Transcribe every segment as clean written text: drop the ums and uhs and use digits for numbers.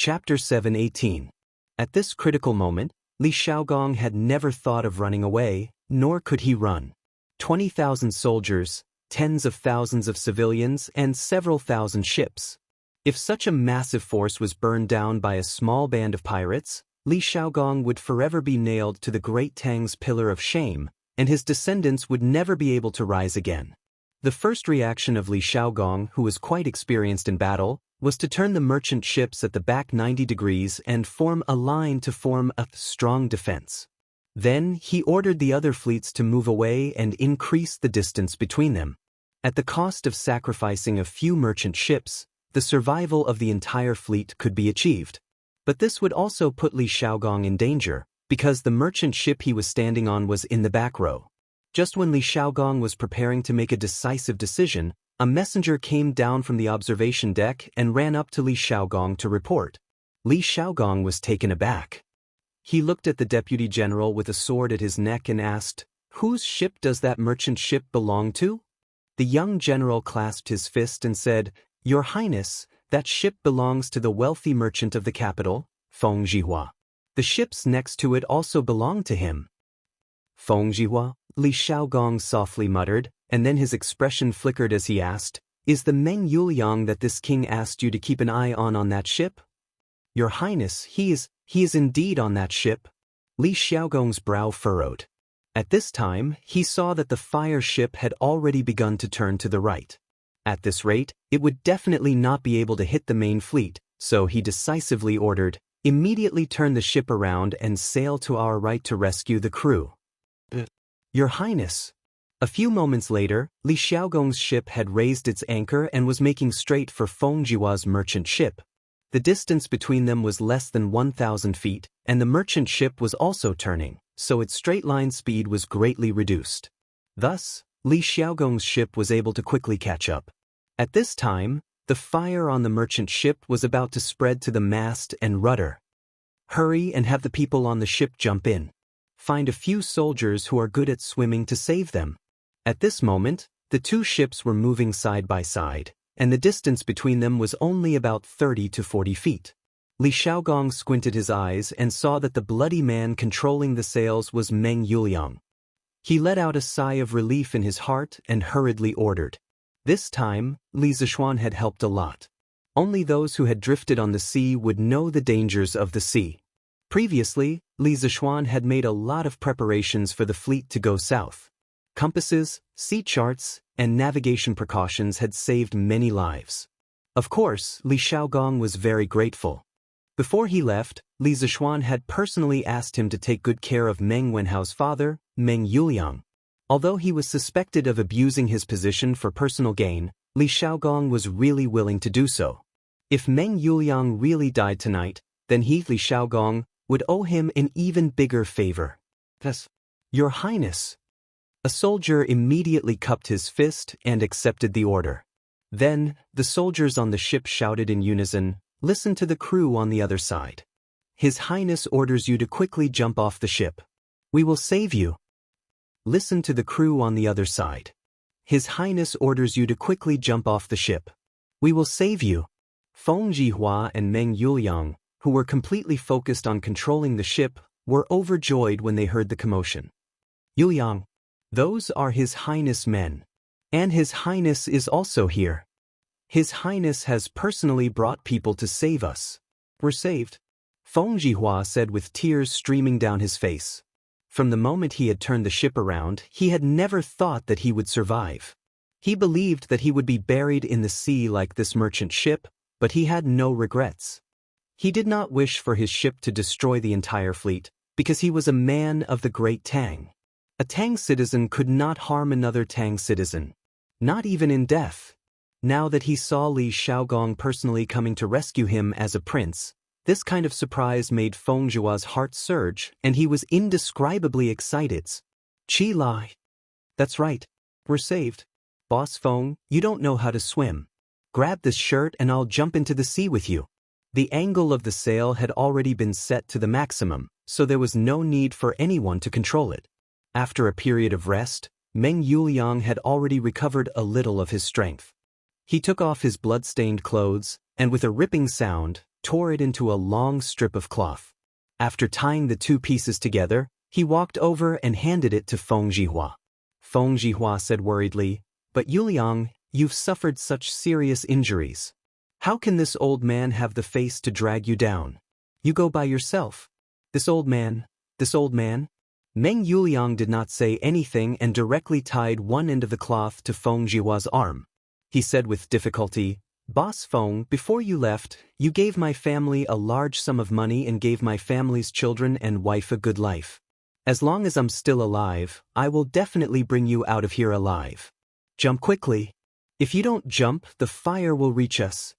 Chapter 7:18. At this critical moment, Li Xiaogong had never thought of running away, nor could he run. 20,000 soldiers, tens of thousands of civilians, and several thousand ships. If such a massive force was burned down by a small band of pirates, Li Xiaogong would forever be nailed to the Great Tang's pillar of shame, and his descendants would never be able to rise again. The first reaction of Li Xiaogong, who was quite experienced in battle, was to turn the merchant ships at the back 90 degrees and form a line to form a strong defense. Then he ordered the other fleets to move away and increase the distance between them. At the cost of sacrificing a few merchant ships, the survival of the entire fleet could be achieved. But this would also put Li Xiaogong in danger, because the merchant ship he was standing on was in the back row. Just when Li Xiaogong was preparing to make a decisive decision, a messenger came down from the observation deck and ran up to Li Xiaogong to report. Li Xiaogong was taken aback. He looked at the deputy general with a sword at his neck and asked, "Whose ship does that merchant ship belong to?" The young general clasped his fist and said, "Your Highness, that ship belongs to the wealthy merchant of the capital, Feng Jihua. The ships next to it also belong to him." "Feng Jihua?" Li Xiaogong softly muttered, and then his expression flickered as he asked, "Is the Meng Yuliang that this king asked you to keep an eye on that ship?" "Your Highness, he is indeed on that ship." Li Xiaogong's brow furrowed. At this time, he saw that the fire ship had already begun to turn to the right. At this rate, it would definitely not be able to hit the main fleet, so he decisively ordered, "Immediately turn the ship around and sail to our right to rescue the crew." "Your Highness." A few moments later, Li Xiaogong's ship had raised its anchor and was making straight for Feng Jihua's merchant ship. The distance between them was less than 1,000 feet, and the merchant ship was also turning, so its straight-line speed was greatly reduced. Thus, Li Xiaogong's ship was able to quickly catch up. At this time, the fire on the merchant ship was about to spread to the mast and rudder. "Hurry and have the people on the ship jump in. Find a few soldiers who are good at swimming to save them." At this moment, the two ships were moving side by side, and the distance between them was only about 30 to 40 feet. Li Xiaogong squinted his eyes and saw that the bloody man controlling the sails was Meng Yuliang. He let out a sigh of relief in his heart and hurriedly ordered. This time, Li Zishuan had helped a lot. Only those who had drifted on the sea would know the dangers of the sea. Previously, Li Zishuan had made a lot of preparations for the fleet to go south. Compasses, sea charts, and navigation precautions had saved many lives. Of course, Li Xiaogong was very grateful. Before he left, Li Zishuan had personally asked him to take good care of Meng Wenhao's father, Meng Yuliang. Although he was suspected of abusing his position for personal gain, Li Xiaogong was really willing to do so. If Meng Yuliang really died tonight, then he, Li Xiaogong, would owe him an even bigger favor. "Yes, Your Highness." A soldier immediately cupped his fist and accepted the order. Then, the soldiers on the ship shouted in unison, "Listen to the crew on the other side. His Highness orders you to quickly jump off the ship. We will save you." Listen to the crew on the other side. His Highness orders you to quickly jump off the ship. We will save you. Feng Jihua and Meng Yuliang, who were completely focused on controlling the ship, were overjoyed when they heard the commotion. "Yuliang, those are His Highness men. And His Highness is also here. His Highness has personally brought people to save us. We're saved," Feng Jihua said with tears streaming down his face. From the moment he had turned the ship around, he had never thought that he would survive. He believed that he would be buried in the sea like this merchant ship, but he had no regrets. He did not wish for his ship to destroy the entire fleet, because he was a man of the Great Tang. A Tang citizen could not harm another Tang citizen, not even in death. Now that he saw Li Xiaogong personally coming to rescue him as a prince, this kind of surprise made Feng Jihua's heart surge, and he was indescribably excited. "Qi Lai. That's right. We're saved. Boss Feng, you don't know how to swim. Grab this shirt and I'll jump into the sea with you." The angle of the sail had already been set to the maximum, so there was no need for anyone to control it. After a period of rest, Meng Yuliang had already recovered a little of his strength. He took off his blood-stained clothes, and with a ripping sound, tore it into a long strip of cloth. After tying the two pieces together, he walked over and handed it to Feng Jihua. Feng Jihua said worriedly, "But Yuliang, you've suffered such serious injuries. How can this old man have the face to drag you down? You go by yourself." This old man? Meng Yuliang did not say anything and directly tied one end of the cloth to Feng Jihua's arm. He said with difficulty, "Boss Feng, before you left, you gave my family a large sum of money and gave my family's children and wife a good life. As long as I'm still alive, I will definitely bring you out of here alive. Jump quickly. If you don't jump, the fire will reach us."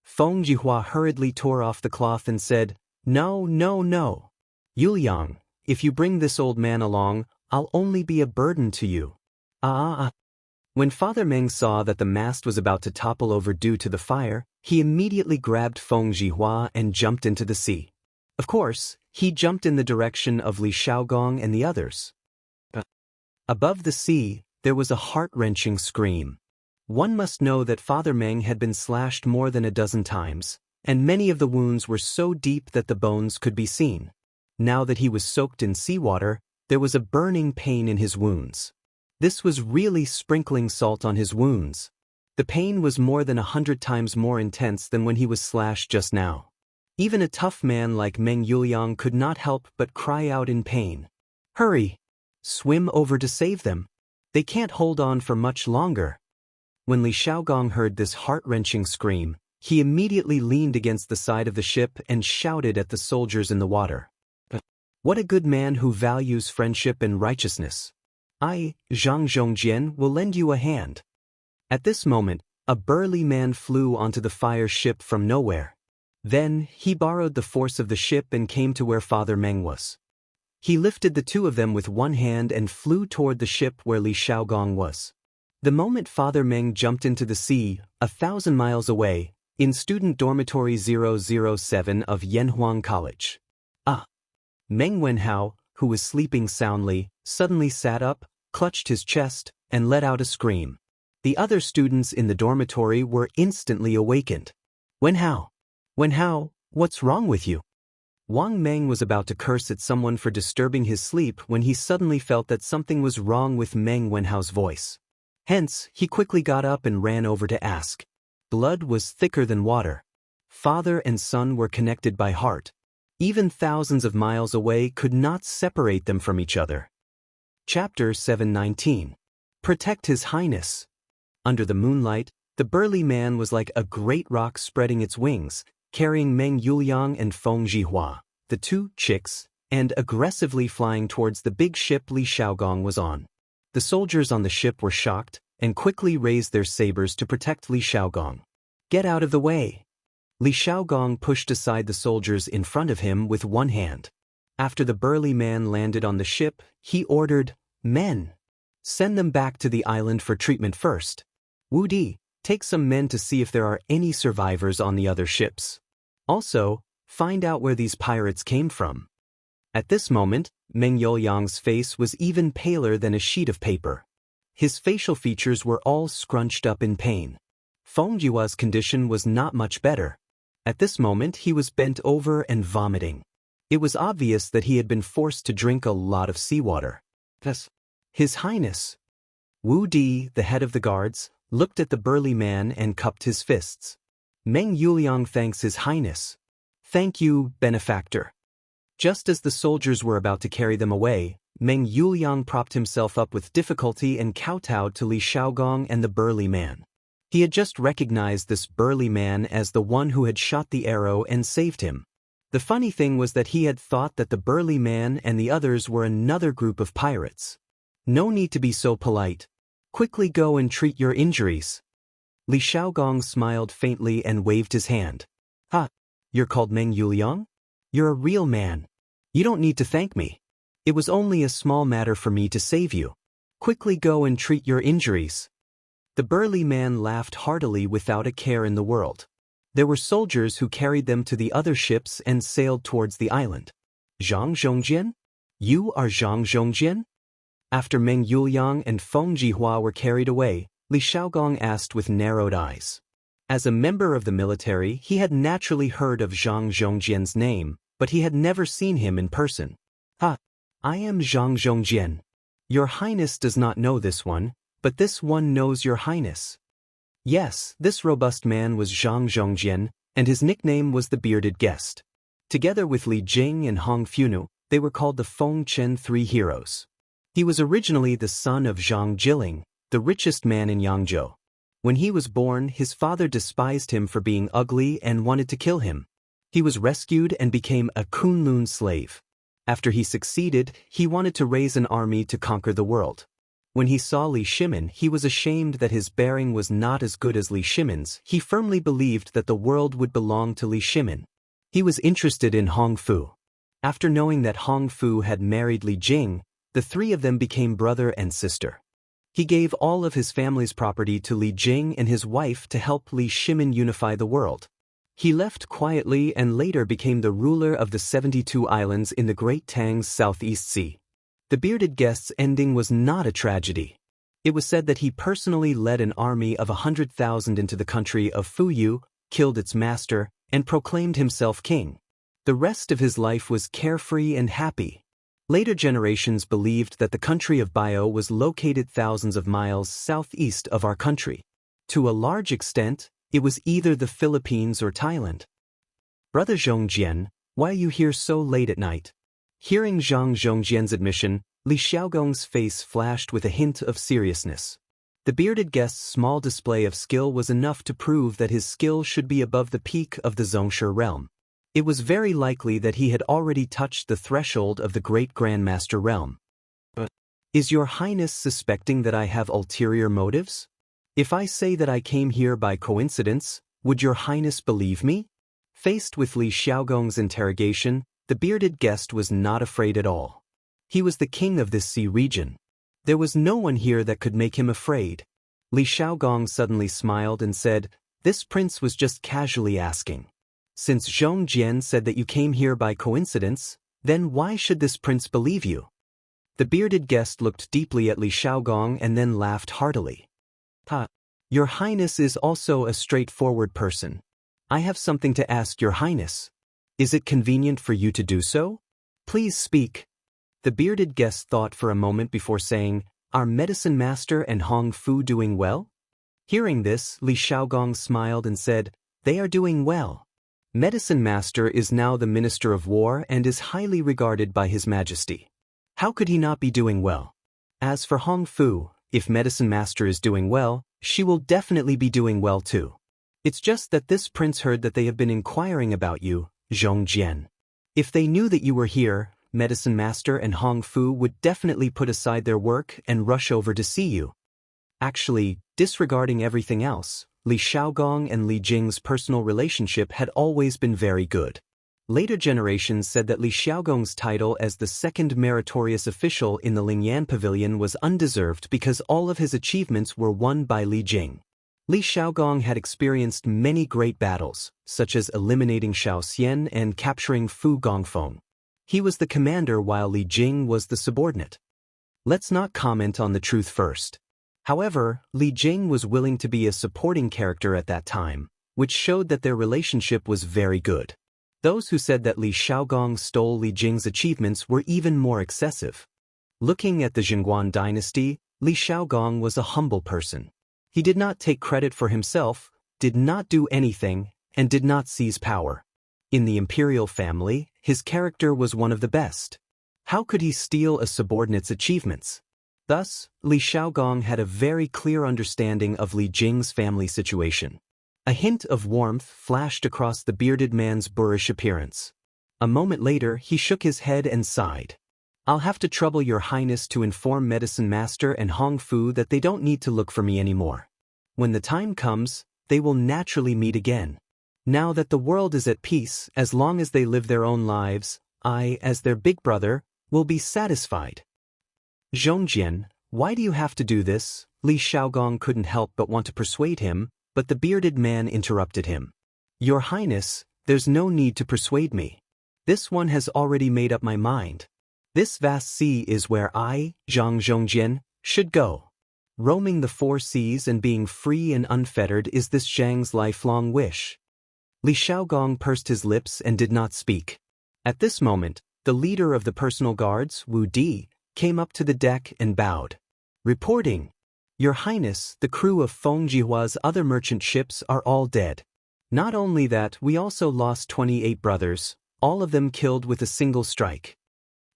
Feng Jihua hurriedly tore off the cloth and said, "No, no, no. Yuliang, if you bring this old man along, I'll only be a burden to you." When Father Meng saw that the mast was about to topple over due to the fire, he immediately grabbed Feng Jihua and jumped into the sea. Of course, he jumped in the direction of Li Shaogong and the others. Above the sea, there was a heart-wrenching scream. One must know that Father Meng had been slashed more than a dozen times, and many of the wounds were so deep that the bones could be seen. Now that he was soaked in seawater, there was a burning pain in his wounds. This was really sprinkling salt on his wounds. The pain was more than 100 times more intense than when he was slashed just now. Even a tough man like Meng Yuliang could not help but cry out in pain. "Hurry! Swim over to save them. They can't hold on for much longer." When Li Shaogong heard this heart-wrenching scream, he immediately leaned against the side of the ship and shouted at the soldiers in the water. "What a good man who values friendship and righteousness. I, Zhang Zhongjian, will lend you a hand." At this moment, a burly man flew onto the fire ship from nowhere. Then, he borrowed the force of the ship and came to where Father Meng was. He lifted the two of them with one hand and flew toward the ship where Li Shaogong was. The moment Father Meng jumped into the sea, 1,000 miles away, in student dormitory 007 of Yanhuang College. Meng Wenhao, who was sleeping soundly, suddenly sat up, clutched his chest, and let out a scream. The other students in the dormitory were instantly awakened. "Wenhao! Wenhao, what's wrong with you?" Wang Meng was about to curse at someone for disturbing his sleep when he suddenly felt that something was wrong with Meng Wenhao's voice. Hence, he quickly got up and ran over to ask. Blood was thicker than water. Father and son were connected by heart. Even thousands of miles away could not separate them from each other. Chapter 719. Protect His Highness. Under the moonlight, the burly man was like a great rock spreading its wings, carrying Meng Yuliang and Feng Jihua, the two chicks, and aggressively flying towards the big ship Li Shaogong was on. The soldiers on the ship were shocked and quickly raised their sabers to protect Li Shaogong. "Get out of the way!" Li Shaogong pushed aside the soldiers in front of him with one hand. After the burly man landed on the ship, he ordered, "Men! Send them back to the island for treatment first. Wu Di, take some men to see if there are any survivors on the other ships. Also, find out where these pirates came from." At this moment, Meng Yuliang's face was even paler than a sheet of paper. His facial features were all scrunched up in pain. Feng Jihua's condition was not much better. At this moment he was bent over and vomiting. It was obvious that he had been forced to drink a lot of seawater. His Highness. Wu Di, the head of the guards, looked at the burly man and cupped his fists. "Meng Yuliang thanks His Highness." "Thank you, benefactor." Just as the soldiers were about to carry them away, Meng Yuliang propped himself up with difficulty and kowtowed to Li Shaogong and the burly man. He had just recognized this burly man as the one who had shot the arrow and saved him. The funny thing was that he had thought that the burly man and the others were another group of pirates. "No need to be so polite. Quickly go and treat your injuries." Li Shaogong smiled faintly and waved his hand. You're called Meng Yuliang? You're a real man. You don't need to thank me. It was only a small matter for me to save you. Quickly go and treat your injuries." The burly man laughed heartily without a care in the world. There were soldiers who carried them to the other ships and sailed towards the island. "Zhang Zhongjian? You are Zhang Zhongjian?" After Meng Yuliang and Feng Jihua were carried away, Li Shaogong asked with narrowed eyes. As a member of the military, he had naturally heard of Zhang Zhongjian's name, but he had never seen him in person. "Ah, I am Zhang Zhongjian. Your Highness does not know this one, but this one knows Your Highness." Yes, this robust man was Zhang Zhongjian, and his nickname was the Bearded Guest. Together with Li Jing and Hong Funu, they were called the Feng Chen Three Heroes. He was originally the son of Zhang Jiling, the richest man in Yangzhou. When he was born, his father despised him for being ugly and wanted to kill him. He was rescued and became a Kunlun slave. After he succeeded, he wanted to raise an army to conquer the world. When he saw Li Shimin, he was ashamed that his bearing was not as good as Li Shimin's. He firmly believed that the world would belong to Li Shimin. He was interested in Hong Fu. After knowing that Hong Fu had married Li Jing, the three of them became brother and sister. He gave all of his family's property to Li Jing and his wife to help Li Shimin unify the world. He left quietly and later became the ruler of the 72 islands in the Great Tang's Southeast Sea. The Bearded Guest's ending was not a tragedy. It was said that he personally led an army of 100,000 into the country of Fuyu, killed its master, and proclaimed himself king. The rest of his life was carefree and happy. Later generations believed that the country of Bio was located thousands of miles southeast of our country. To a large extent, it was either the Philippines or Thailand. "Brother Zhongjian, why are you here so late at night?" Hearing Zhang Zhongjian's admission, Li Xiaogong's face flashed with a hint of seriousness. The Bearded Guest's small display of skill was enough to prove that his skill should be above the peak of the Zhongshe realm. It was very likely that he had already touched the threshold of the Great Grandmaster realm. "But is Your Highness suspecting that I have ulterior motives? If I say that I came here by coincidence, would Your Highness believe me?" Faced with Li Xiaogong's interrogation, the Bearded Guest was not afraid at all. He was the king of this sea region. There was no one here that could make him afraid. Li Xiaogong suddenly smiled and said, "This prince was just casually asking. Since Zhongjian said that you came here by coincidence, then why should this prince believe you?" The Bearded Guest looked deeply at Li Xiaogong and then laughed heartily. Your Highness is also a straightforward person. I have something to ask Your Highness. Is it convenient for you to do so? Please speak." The Bearded Guest thought for a moment before saying, "Are Medicine Master and Hong Fu doing well?" Hearing this, Li Xiaogong smiled and said, "They are doing well. Medicine Master is now the Minister of War and is highly regarded by His Majesty. How could he not be doing well? As for Hong Fu, if Medicine Master is doing well, she will definitely be doing well too. It's just that this prince heard that they have been inquiring about you, Zhongjian. If they knew that you were here, Medicine Master and Hong Fu would definitely put aside their work and rush over to see you." Actually, disregarding everything else, Li Xiaogong and Li Jing's personal relationship had always been very good. Later generations said that Li Xiaogong's title as the second meritorious official in the Lingyan Pavilion was undeserved because all of his achievements were won by Li Jing. Li Xiaogong had experienced many great battles, such as eliminating Xiao Xian and capturing Fu Gongfeng. He was the commander while Li Jing was the subordinate. Let's not comment on the truth first. However, Li Jing was willing to be a supporting character at that time, which showed that their relationship was very good. Those who said that Li Xiaogong stole Li Jing's achievements were even more excessive. Looking at the Jingguan dynasty, Li Xiaogong was a humble person. He did not take credit for himself, did not do anything, and did not seize power. In the imperial family, his character was one of the best. How could he steal a subordinate's achievements? Thus, Li Xiaogong had a very clear understanding of Li Jing's family situation. A hint of warmth flashed across the bearded man's boorish appearance. A moment later, he shook his head and sighed. "I'll have to trouble Your Highness to inform Medicine Master and Hong Fu that they don't need to look for me anymore. When the time comes, they will naturally meet again. Now that the world is at peace, as long as they live their own lives, I, as their big brother, will be satisfied." "Zhongjian, why do you have to do this?" Li Xiaogong couldn't help but want to persuade him, but the bearded man interrupted him. "Your Highness, there's no need to persuade me. This one has already made up my mind. This vast sea is where I, Zhang Zhongjian, should go. Roaming the four seas and being free and unfettered is this Zhang's lifelong wish. Li Xiaogong pursed his lips and did not speak. At this moment, the leader of the personal guards, Wu Di, came up to the deck and bowed. Reporting, Your Highness, the crew of Feng Jihua's other merchant ships are all dead. Not only that, we also lost 28 brothers, all of them killed with a single strike.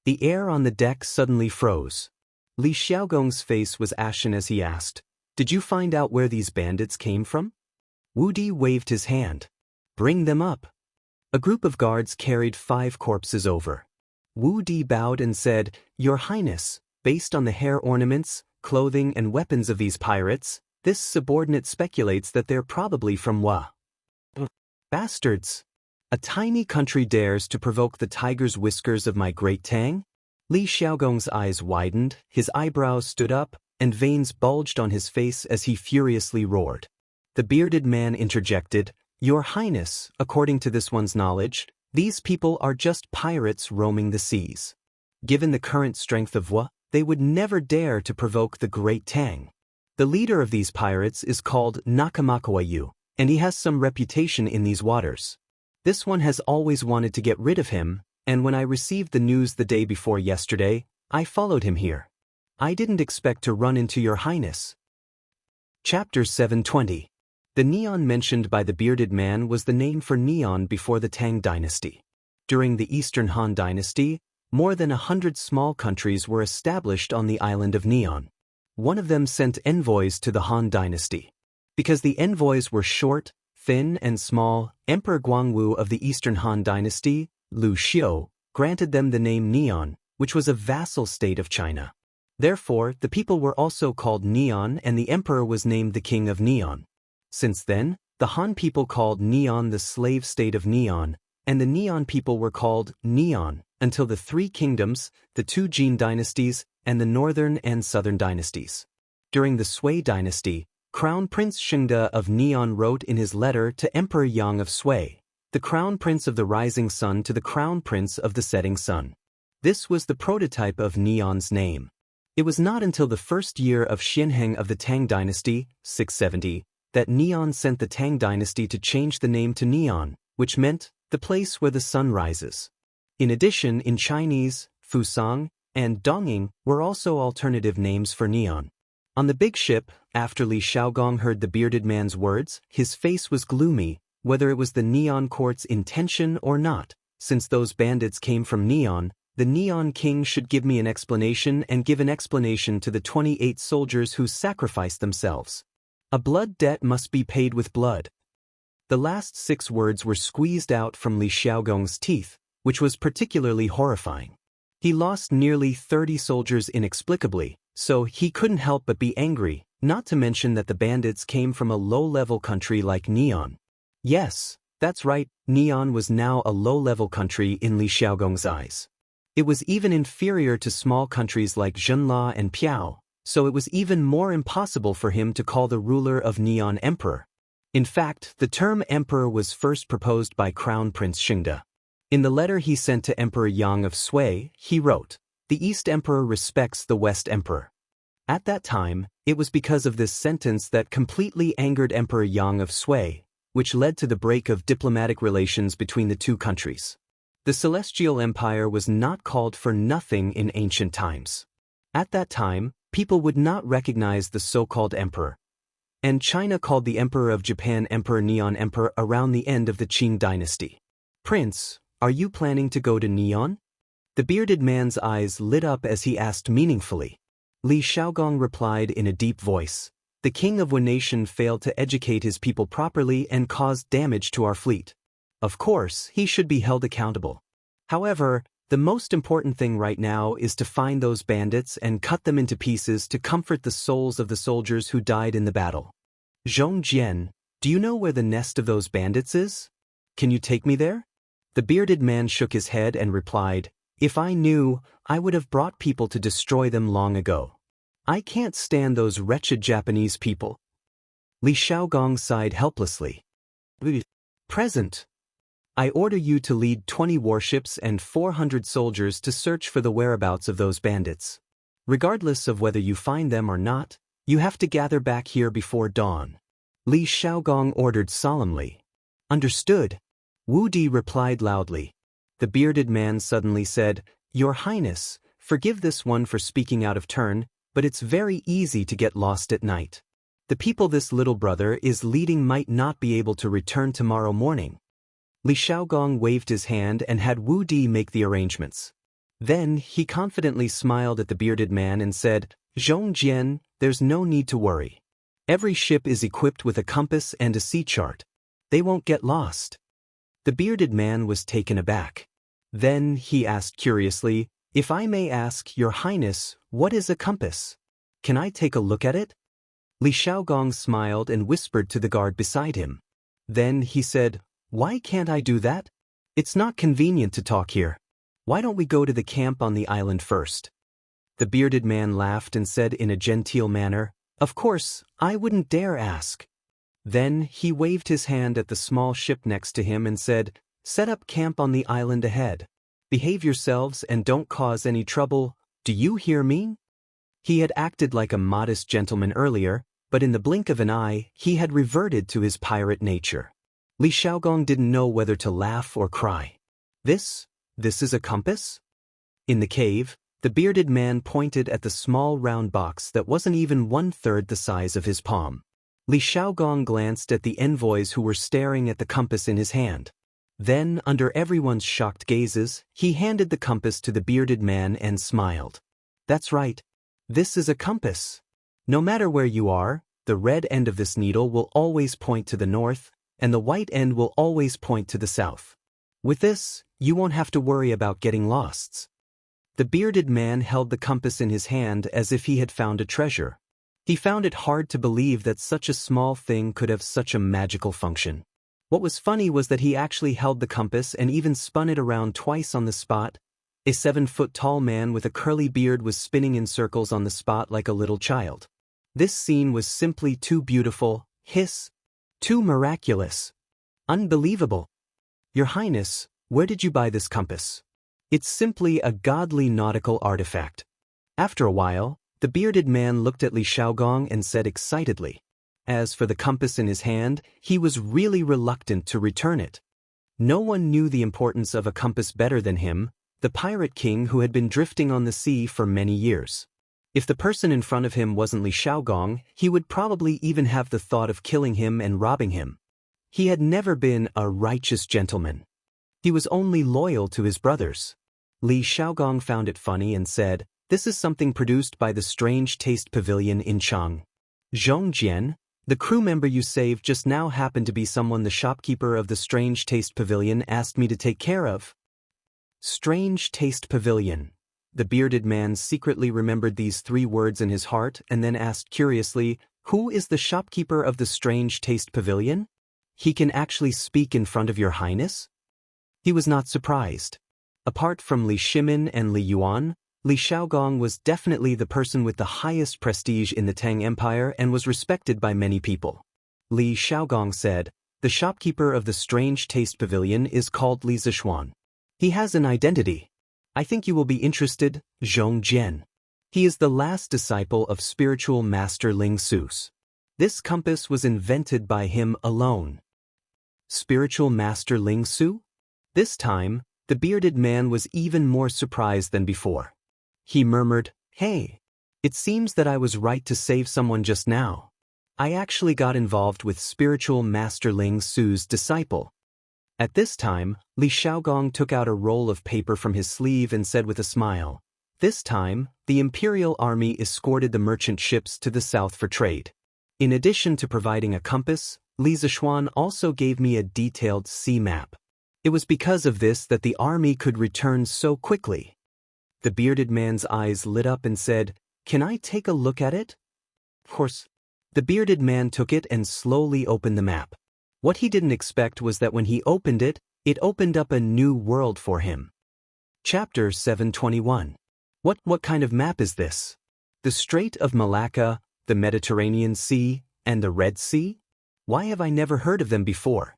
The air on the deck suddenly froze. Li Xiaogong's face was ashen as he asked, Did you find out where these bandits came from? Wu Di waved his hand. Bring them up. A group of guards carried 5 corpses over. Wu Di bowed and said, Your Highness, based on the hair ornaments, clothing and weapons of these pirates, this subordinate speculates that they're probably from Wa. Bastards! A tiny country dares to provoke the tiger's whiskers of my great Tang? Li Xiaogong's eyes widened, his eyebrows stood up, and veins bulged on his face as he furiously roared. The bearded man interjected, Your Highness, according to this one's knowledge, these people are just pirates roaming the seas. Given the current strength of Wa, they would never dare to provoke the great Tang. The leader of these pirates is called Nakamakawayu, and he has some reputation in these waters. This one has always wanted to get rid of him, and when I received the news the day before yesterday, I followed him here. I didn't expect to run into Your Highness. Chapter 720. The neon mentioned by the bearded man was the name for neon before the Tang dynasty. During the Eastern Han dynasty, more than 100 small countries were established on the island of Neon. One of them sent envoys to the Han dynasty. Because the envoys were short, thin and small, Emperor Guangwu of the Eastern Han dynasty, Lu Xiu, granted them the name Neon, which was a vassal state of China. Therefore, the people were also called Neon and the emperor was named the King of Neon. Since then, the Han people called Neon the slave state of Neon, and the Neon people were called Neon until the 3 kingdoms, the 2 Jin dynasties, and the northern and southern dynasties. During the Sui dynasty, Crown Prince Shengde of Neon wrote in his letter to Emperor Yang of Sui, the Crown Prince of the rising sun to the Crown Prince of the setting sun. This was the prototype of Neon's name. It was not until the first year of Xianheng of the Tang dynasty, 670, that Neon sent the Tang dynasty to change the name to Neon, which meant the place where the sun rises. In addition, in Chinese, Fusang and Dongying were also alternative names for Neon. On the big ship, after Li Xiaogong heard the bearded man's words, his face was gloomy, whether it was the Neon court's intention or not. Since those bandits came from Neon, the Neon King should give me an explanation and give an explanation to the 28 soldiers who sacrificed themselves. A blood debt must be paid with blood. The last 6 words were squeezed out from Li Xiaogong's teeth, which was particularly horrifying. He lost nearly 30 soldiers inexplicably, so he couldn't help but be angry, not to mention that the bandits came from a low-level country like Neon. Yes, that's right, Neon was now a low-level country in Li Xiaogong's eyes. It was even inferior to small countries like Zhenla and Piao, so it was even more impossible for him to call the ruler of Neon emperor. In fact, the term emperor was first proposed by Crown Prince Shengde. In the letter he sent to Emperor Yang of Sui, he wrote, The East Emperor respects the West Emperor. At that time, it was because of this sentence that completely angered Emperor Yang of Sui, which led to the break of diplomatic relations between the 2 countries. The Celestial Empire was not called for nothing in ancient times. At that time, people would not recognize the so-called emperor. And China called the Emperor of Japan Emperor Neon Emperor around the end of the Qing dynasty. Prince, are you planning to go to Neon? The bearded man's eyes lit up as he asked meaningfully. Li Xiaogong replied in a deep voice, The king of one nation failed to educate his people properly and caused damage to our fleet. Of course, he should be held accountable. However, the most important thing right now is to find those bandits and cut them into pieces to comfort the souls of the soldiers who died in the battle. Zhong Jian, do you know where the nest of those bandits is? Can you take me there? The bearded man shook his head and replied, If I knew, I would have brought people to destroy them long ago. I can't stand those wretched Japanese people. Li Xiaogong sighed helplessly. Present. I order you to lead 20 warships and 400 soldiers to search for the whereabouts of those bandits. Regardless of whether you find them or not, You have to gather back here before dawn. Li Shaogong ordered solemnly. Understood. Wu Di replied loudly. The bearded man suddenly said, Your Highness, forgive this one for speaking out of turn, but it's very easy to get lost at night. The people this little brother is leading might not be able to return tomorrow morning. Li Shaogong waved his hand and had Wu Di make the arrangements. Then he confidently smiled at the bearded man and said, Zhong Jian, there's no need to worry. Every ship is equipped with a compass and a sea chart. They won't get lost. The bearded man was taken aback. Then he asked curiously, If I may ask, Your Highness, what is a compass? Can I take a look at it? Li Shaogong smiled and whispered to the guard beside him. Then he said, Why can't I do that? It's not convenient to talk here. Why don't we go to the camp on the island first? The bearded man laughed and said in a genteel manner, Of course, I wouldn't dare ask. Then he waved his hand at the small ship next to him and said, Set up camp on the island ahead. Behave yourselves and don't cause any trouble, do you hear me? He had acted like a modest gentleman earlier, but in the blink of an eye, he had reverted to his pirate nature. Li Shaogong didn't know whether to laugh or cry. This is a compass? In the cave, the bearded man pointed at the small round box that wasn't even 1/3 the size of his palm. Li Shaogong glanced at the envoys who were staring at the compass in his hand. Then, under everyone's shocked gazes, he handed the compass to the bearded man and smiled. That's right. This is a compass. No matter where you are, the red end of this needle will always point to the north, and the white end will always point to the south. With this, you won't have to worry about getting lost. The bearded man held the compass in his hand as if he had found a treasure. He found it hard to believe that such a small thing could have such a magical function. What was funny was that he actually held the compass and even spun it around twice on the spot. A 7-foot-tall man with a curly beard was spinning in circles on the spot like a little child. This scene was simply too beautiful, too miraculous. Unbelievable. Your Highness, where did you buy this compass? It's simply a godly nautical artifact. After a while, the bearded man looked at Li Shaogong and said excitedly. As for the compass in his hand, he was really reluctant to return it. No one knew the importance of a compass better than him, the pirate king who had been drifting on the sea for many years. If the person in front of him wasn't Li Shaogong, he would probably even have the thought of killing him and robbing him. He had never been a righteous gentleman. He was only loyal to his brothers. Li Shaogong found it funny and said, This is something produced by the Strange Taste Pavilion in Chang. Zhong Jian, the crew member you saved just now happened to be someone the shopkeeper of the Strange Taste Pavilion asked me to take care of. Strange Taste Pavilion. The bearded man secretly remembered these 3 words in his heart and then asked curiously, Who is the shopkeeper of the Strange Taste Pavilion? He can actually speak in front of your highness? He was not surprised. Apart from Li Shimin and Li Yuan, Li Shaogong was definitely the person with the highest prestige in the Tang Empire and was respected by many people. Li Shaogong said, The shopkeeper of the Strange Taste Pavilion is called Li Zishuan. He has an identity. I think you will be interested, Zhong Jian. He is the last disciple of spiritual master Ling Su's. This compass was invented by him alone. Spiritual master Ling Su? This time, the bearded man was even more surprised than before. He murmured, Hey, it seems that I was right to save someone just now. I actually got involved with spiritual master Ling Su's disciple. At this time, Li Shaogong took out a roll of paper from his sleeve and said with a smile, This time, the Imperial Army escorted the merchant ships to the south for trade. In addition to providing a compass, Li Zishuan also gave me a detailed sea map. It was because of this that the army could return so quickly. The bearded man's eyes lit up and said, Can I take a look at it? Of course. The bearded man took it and slowly opened the map. What he didn't expect was that when he opened it, it opened up a new world for him. Chapter 721. What kind of map is this? The Strait of Malacca, the Mediterranean Sea, and the Red Sea? Why have I never heard of them before?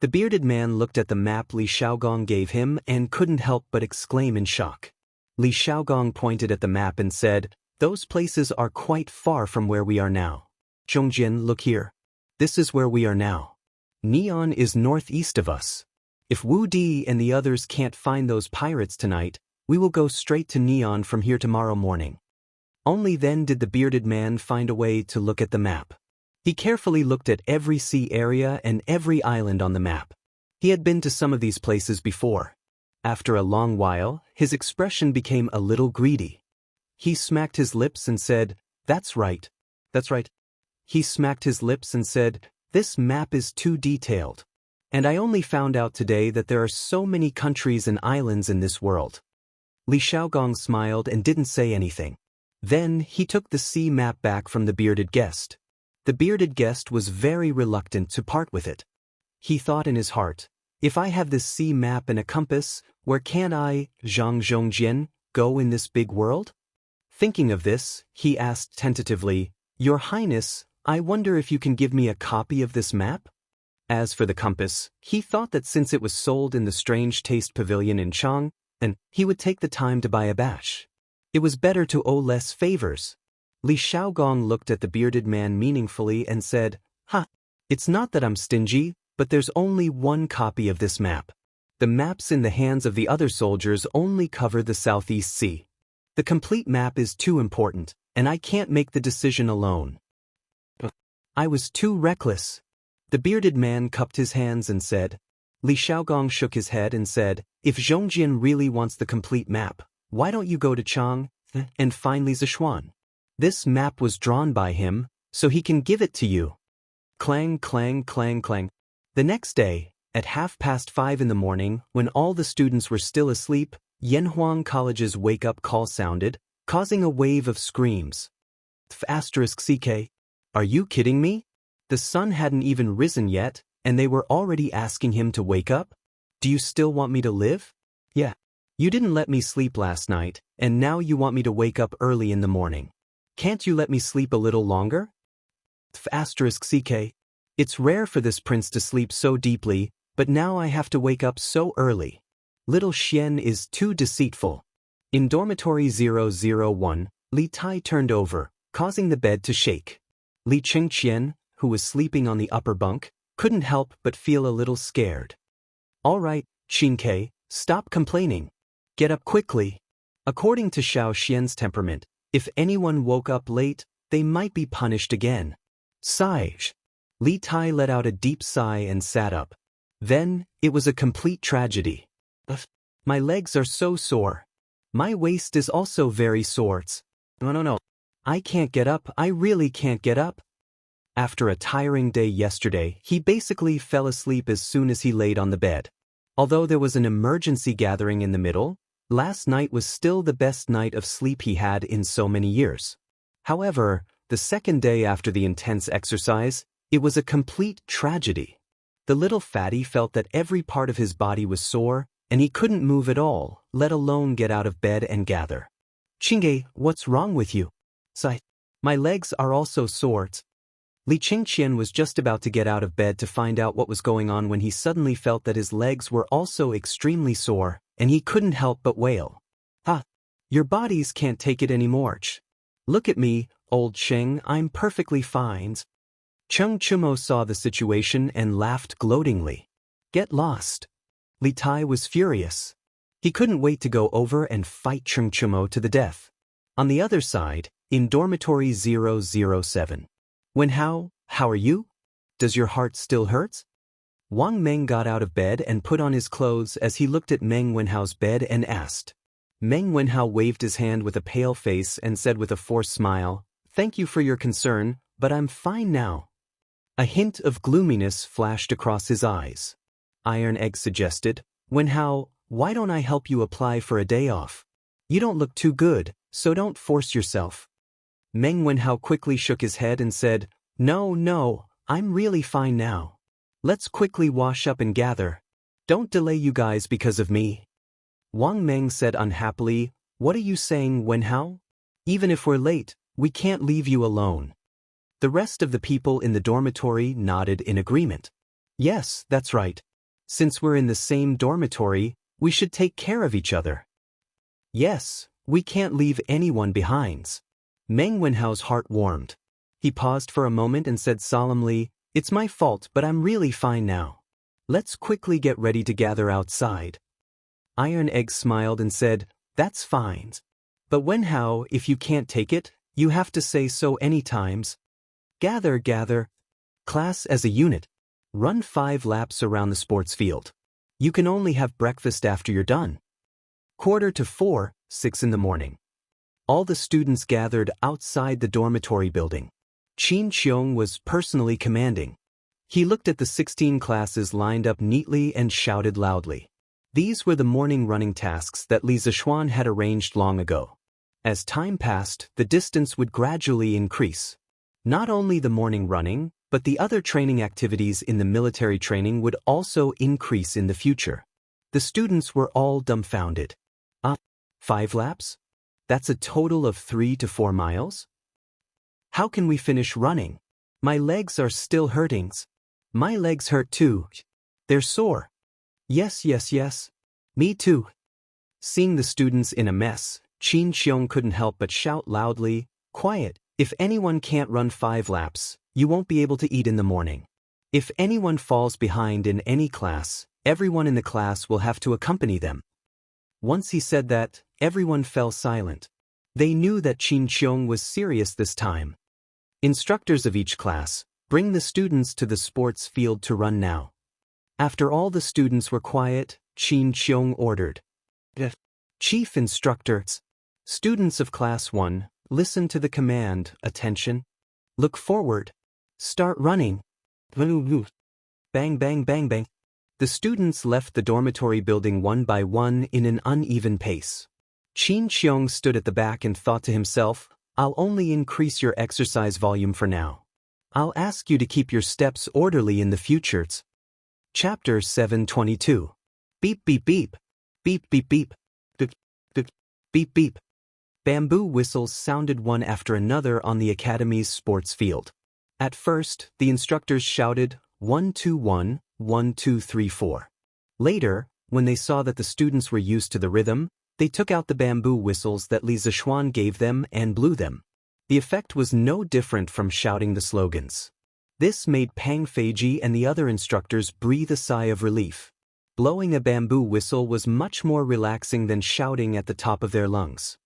The bearded man looked at the map Li Shaogong gave him and couldn't help but exclaim in shock. Li Shaogong pointed at the map and said, Those places are quite far from where we are now. Zhongjin, look here. This is where we are now. Neon is northeast of us. If Wu Di and the others can't find those pirates tonight, we will go straight to Neon from here tomorrow morning. Only then did the bearded man find a way to look at the map. He carefully looked at every sea area and every island on the map. He had been to some of these places before. After a long while, his expression became a little greedy. He smacked his lips and said, "That's right. That's right." He smacked his lips and said, "This map is too detailed. And I only found out today that there are so many countries and islands in this world." Li Shaogong smiled and didn't say anything. Then he took the sea map back from the bearded guest. The bearded guest was very reluctant to part with it. He thought in his heart, if I have this sea map and a compass, where can I, Zhang Zhongjian, go in this big world? Thinking of this, he asked tentatively, "Your Highness, I wonder if you can give me a copy of this map?" As for the compass, he thought that since it was sold in the Strange Taste Pavilion in Chang, and he would take the time to buy a batch. It was better to owe less favors. Li Shaogong looked at the bearded man meaningfully and said, "Ha! It's not that I'm stingy, but there's only one copy of this map. The maps in the hands of the other soldiers only cover the Southeast Sea. The complete map is too important, and I can't make the decision alone." I was too reckless. The bearded man cupped his hands and said. Li Shaogong shook his head and said, "If Zhongjian really wants the complete map, why don't you go to Chang and find Li Zishuan? This map was drawn by him, so he can give it to you." Clang, clang, clang, clang. The next day, at 5:30 in the morning, when all the students were still asleep, Yanhuang College's wake-up call sounded, causing a wave of screams. *CK. Are you kidding me? The sun hadn't even risen yet, and they were already asking him to wake up? Do you still want me to live? Yeah. You didn't let me sleep last night, and now you want me to wake up early in the morning. Can't you let me sleep a little longer? *CK. It's rare for this prince to sleep so deeply, but now I have to wake up so early. Little Xian is too deceitful. In dormitory 001, Li Tai turned over, causing the bed to shake. Li Qingqian, who was sleeping on the upper bunk, couldn't help but feel a little scared. "All right, Qingke, stop complaining. Get up quickly." According to Xiao Xian's temperament, if anyone woke up late, they might be punished again. Sigh. Li Tai let out a deep sigh and sat up. Then, it was a complete tragedy. My legs are so sore. My waist is also very sore. No. I can't get up, I really can't get up. After a tiring day yesterday, he basically fell asleep as soon as he laid on the bed. Although there was an emergency gathering in the middle, last night was still the best night of sleep he had in so many years. However, the second day after the intense exercise, it was a complete tragedy. The little fatty felt that every part of his body was sore, and he couldn't move at all, let alone get out of bed and gather. "Qingge, what's wrong with you?" "Sigh. My legs are also sore." Li Qingqian was just about to get out of bed to find out what was going on when he suddenly felt that his legs were also extremely sore, and he couldn't help but wail. "Ha! Your bodies can't take it anymore. Look at me, old Cheng, I'm perfectly fine." Cheng Chumo saw the situation and laughed gloatingly. "Get lost." Li Tai was furious. He couldn't wait to go over and fight Cheng Chumo to the death. On the other side, in dormitory 007. "Wenhao, how are you? Does your heart still hurt?" Wang Meng got out of bed and put on his clothes as he looked at Meng Wenhao's bed and asked. Meng Wenhao waved his hand with a pale face and said with a forced smile, "Thank you for your concern, but I'm fine now." A hint of gloominess flashed across his eyes. Iron Egg suggested, "Wenhao, why don't I help you apply for a day off? You don't look too good, so don't force yourself." Meng Wenhao quickly shook his head and said, No, I'm really fine now. Let's quickly wash up and gather. Don't delay you guys because of me." Wang Meng said unhappily, "What are you saying, Wenhao? Even if we're late, we can't leave you alone." The rest of the people in the dormitory nodded in agreement. "Yes, that's right. Since we're in the same dormitory, we should take care of each other." "Yes, we can't leave anyone behind." Meng Wenhao's heart warmed. He paused for a moment and said solemnly, "It's my fault, but I'm really fine now. Let's quickly get ready to gather outside." Iron Egg smiled and said, "That's fine. But Wenhao, if you can't take it, you have to say so any times. Gather. Class as a unit. Run 5 laps around the sports field. You can only have breakfast after you're done." 3:45, 6 in the morning. All the students gathered outside the dormitory building. Qin Qiong was personally commanding. He looked at the 16 classes lined up neatly and shouted loudly. These were the morning running tasks that Li Zishuan had arranged long ago. As time passed, the distance would gradually increase. Not only the morning running, but the other training activities in the military training would also increase in the future. The students were all dumbfounded. 5 laps? That's a total of 3 to 4 miles? How can we finish running? My legs are still hurting. My legs hurt too. They're sore. Yes. Me too. Seeing the students in a mess, Qin Qiong couldn't help but shout loudly, "Quiet! If anyone can't run 5 laps, you won't be able to eat in the morning. If anyone falls behind in any class, everyone in the class will have to accompany them." Once he said that, everyone fell silent. They knew that Qin Qiong was serious this time. Instructors of each class, bring the students to the sports field to run now. After all the students were quiet, Qin Qiong ordered. Chief instructors, students of class 1, listen to the command, attention. Look forward. Start running. Bang. The students left the dormitory building one by one in an uneven pace. Qin Qiong stood at the back and thought to himself, "I'll only increase your exercise volume for now. I'll ask you to keep your steps orderly in the future." Chapter 722. Beep. Beep. Beep. Beep. Bamboo whistles sounded one after another on the academy's sports field. At first, the instructors shouted, 1, 2, 1, 1, 2, 3, 4. Later, when they saw that the students were used to the rhythm, they took out the bamboo whistles that Li Zishuan gave them and blew them. The effect was no different from shouting the slogans. This made Pang Feiji and the other instructors breathe a sigh of relief. Blowing a bamboo whistle was much more relaxing than shouting at the top of their lungs.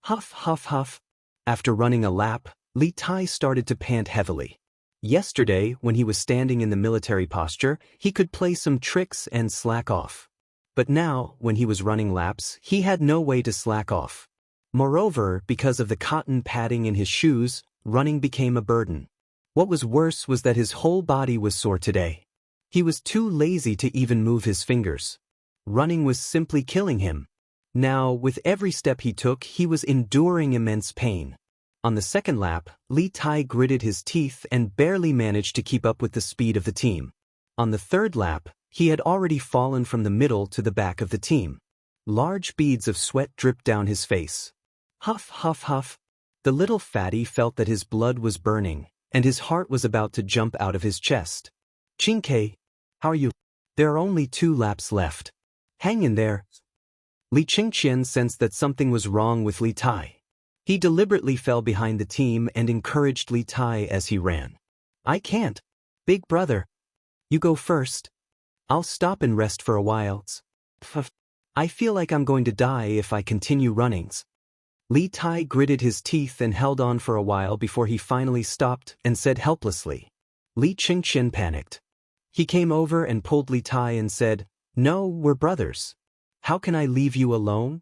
Huff. After running a lap, Li Tai started to pant heavily. Yesterday, when he was standing in the military posture, he could play some tricks and slack off. But now, when he was running laps, he had no way to slack off. Moreover, because of the cotton padding in his shoes, running became a burden. What was worse was that his whole body was sore today. He was too lazy to even move his fingers. Running was simply killing him. Now, with every step he took, he was enduring immense pain. On the second lap, Li Tai gritted his teeth and barely managed to keep up with the speed of the team. On the third lap, he had already fallen from the middle to the back of the team. Large beads of sweat dripped down his face. Huff. The little fatty felt that his blood was burning, and his heart was about to jump out of his chest. "Qingke, how are you? There are only 2 laps left. Hang in there." Li Qingqian sensed that something was wrong with Li Tai. He deliberately fell behind the team and encouraged Li Tai as he ran. "I can't. Big brother. You go first. I'll stop and rest for a while. I feel like I'm going to die if I continue running." Li Tai gritted his teeth and held on for a while before he finally stopped and said helplessly. Li Qingqian panicked. He came over and pulled Li Tai and said, "No, we're brothers. How can I leave you alone?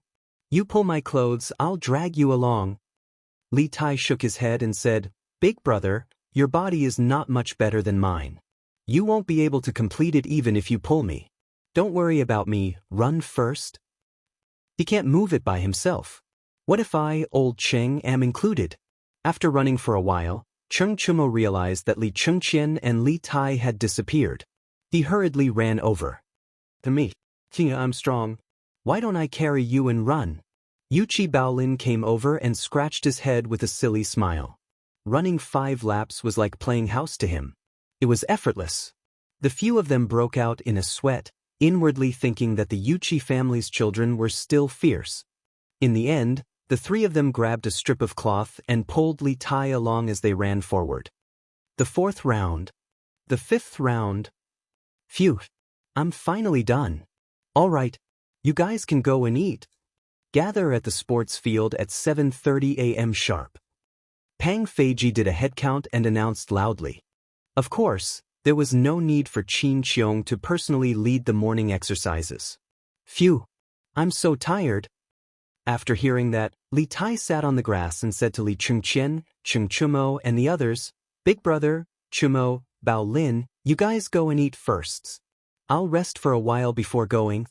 You pull my clothes, I'll drag you along." Li Tai shook his head and said, "Big brother, your body is not much better than mine. You won't be able to complete it even if you pull me. Don't worry about me, run first." He can't move it by himself. What if I, old Cheng, am included? After running for a while, Cheng Chumo realized that Li Chengqian and Li Tai had disappeared. He hurriedly ran over. "To me, King, I'm strong. Why don't I carry you and run?" Yuchi Baolin came over and scratched his head with a silly smile. Running 5 laps was like playing house to him. It was effortless. The few of them broke out in a sweat, inwardly thinking that the Yuchi family's children were still fierce. In the end, the The three of them grabbed a strip of cloth and pulled Li Tai along as they ran forward. The fourth round. The fifth round. Phew. I'm finally done. All right. You guys can go and eat. Gather at the sports field at 7:30 a.m. sharp. Pang Feiji did a head count and announced loudly. Of course, there was no need for Qin Qiong to personally lead the morning exercises. Phew. I'm so tired. After hearing that, Li Tai sat on the grass and said to Li Chengqian, Cheng Chumo and the others, Big brother, Chumo, Bao Lin, you guys go and eat first. I'll rest for a while before going.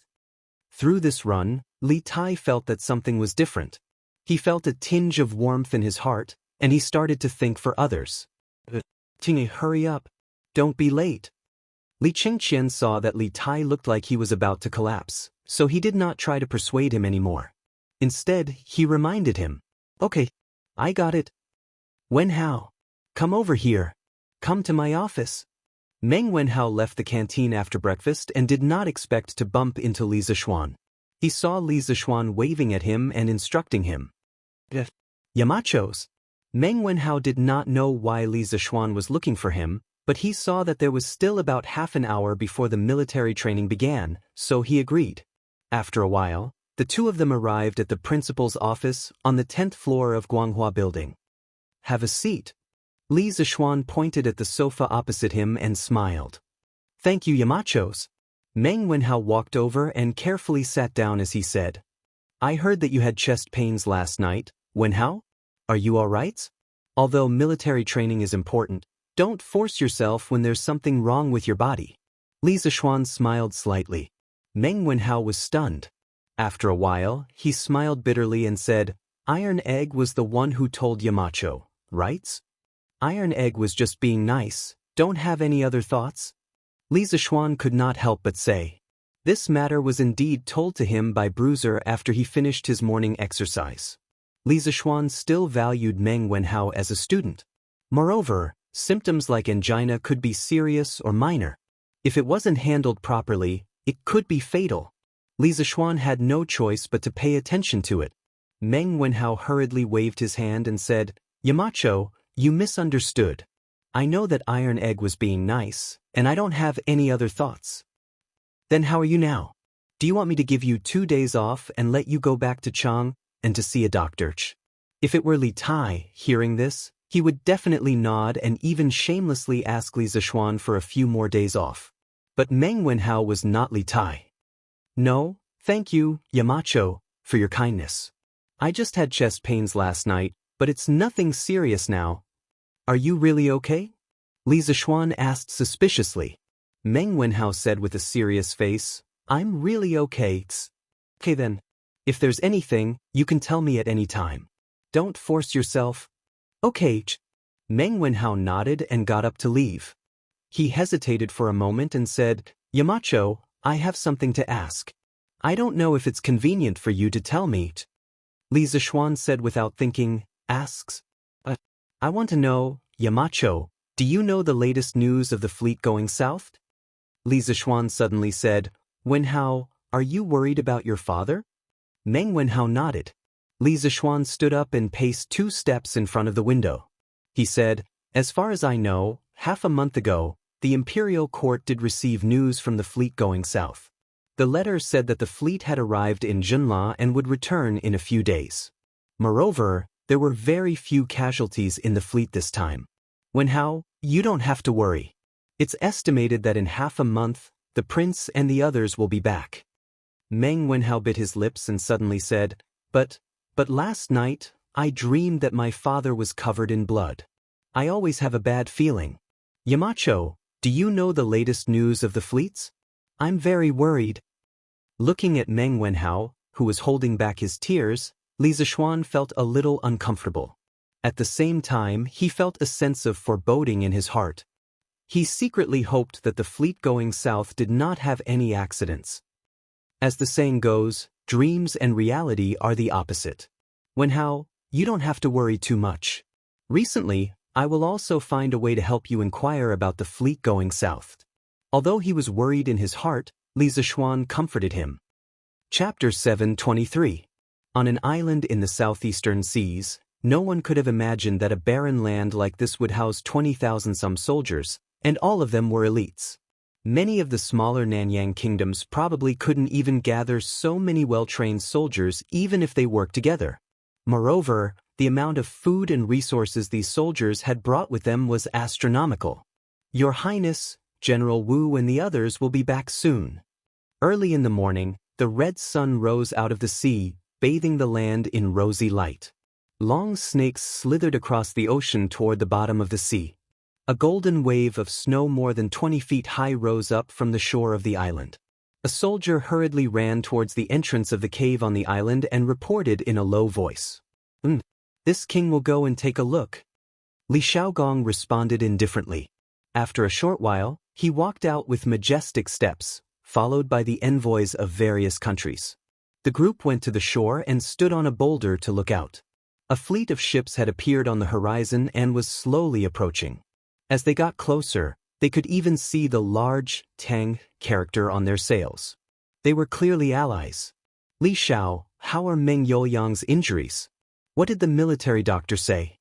Through this run, Li Tai felt that something was different. He felt a tinge of warmth in his heart, and he started to think for others. Ting, hurry up. Don't be late. Li Chengqian saw that Li Tai looked like he was about to collapse, so he did not try to persuade him anymore. Instead, he reminded him. Okay, I got it. Wenhao, come over here. Come to my office. Meng Wenhao left the canteen after breakfast and did not expect to bump into Li Zishuan. He saw Li Zishuan waving at him and instructing him. Yamachos. Meng Wenhao did not know why Li Zishuan was looking for him, but he saw that there was still about half an hour before the military training began, so he agreed. After a while, the two of them arrived at the principal's office on the 10th floor of Guanghua Building. Have a seat. Li Zishuan pointed at the sofa opposite him and smiled. Thank you, Yamachos. Meng Wenhao walked over and carefully sat down as he said, I heard that you had chest pains last night, Wenhao? Are you all right? Although military training is important, don't force yourself when there's something wrong with your body. Li Zishuan smiled slightly. Meng Wenhao was stunned. After a while, he smiled bitterly and said, Iron Egg was the one who told Yamacho, right? Iron Egg was just being nice, don't have any other thoughts? Li Zishuan could not help but say. This matter was indeed told to him by Bruiser after he finished his morning exercise. Li Zishuan still valued Meng Wenhao as a student. Moreover, symptoms like angina could be serious or minor. If it wasn't handled properly, it could be fatal. Li Zishuan had no choice but to pay attention to it. Meng Wenhao hurriedly waved his hand and said, Yamacho, you misunderstood. I know that Iron Egg was being nice, and I don't have any other thoughts. Then how are you now? Do you want me to give you 2 days off and let you go back to Chang and to see a doctor? If it were Li Tai hearing this, he would definitely nod and even shamelessly ask Li Zishuan for a few more days off. But Meng Wenhao was not Li Tai. No, thank you, Yamacho, for your kindness. I just had chest pains last night, but it's nothing serious now. Are you really okay? Li Zishuan asked suspiciously. Meng Wenhao said with a serious face, I'm really okay. Okay then. If there's anything, you can tell me at any time. Don't force yourself. Okay. Meng Wenhao nodded and got up to leave. He hesitated for a moment and said, Yamacho, I have something to ask. I don't know if it's convenient for you to tell me. Li Zishuan said without thinking, asks. I want to know, Yamacho, do you know the latest news of the fleet going south? Li Zishuan suddenly said, Wenhao, are you worried about your father? Meng Wenhao nodded. Li Zishuan stood up and paced 2 steps in front of the window. He said, as far as I know, half a month ago, the imperial court did receive news from the fleet going south. The letter said that the fleet had arrived in Junla and would return in a few days. Moreover, there were very few casualties in the fleet this time. Wenhao, you don't have to worry. It's estimated that in half a month, the prince and the others will be back. Meng Wenhao bit his lips and suddenly said, But last night, I dreamed that my father was covered in blood. I always have a bad feeling. Yamacho, do you know the latest news of the fleets? I'm very worried. Looking at Meng Wenhao, who was holding back his tears, Li Zishuan felt a little uncomfortable. At the same time, he felt a sense of foreboding in his heart. He secretly hoped that the fleet going south did not have any accidents. As the saying goes, dreams and reality are the opposite. Wenhao, you don't have to worry too much. Recently, I will also find a way to help you inquire about the fleet going south. Although he was worried in his heart, Li Zishuan comforted him. Chapter 723. On an island in the southeastern seas, no one could have imagined that a barren land like this would house 20,000 some soldiers, and all of them were elites. Many of the smaller Nanyang kingdoms probably couldn't even gather so many well-trained soldiers even if they worked together. Moreover, the amount of food and resources these soldiers had brought with them was astronomical. Your Highness, General Wu and the others will be back soon. Early in the morning, the red sun rose out of the sea, bathing the land in rosy light. Long snakes slithered across the ocean toward the bottom of the sea. A golden wave of snow more than 20 feet high rose up from the shore of the island. A soldier hurriedly ran towards the entrance of the cave on the island and reported in a low voice. This king will go and take a look." Li Shaogong responded indifferently. After a short while, he walked out with majestic steps, followed by the envoys of various countries. The group went to the shore and stood on a boulder to look out. A fleet of ships had appeared on the horizon and was slowly approaching. As they got closer, they could even see the large Tang character on their sails. They were clearly allies. "Li Shao, how are Meng Youliang's injuries? What did the military doctor say?"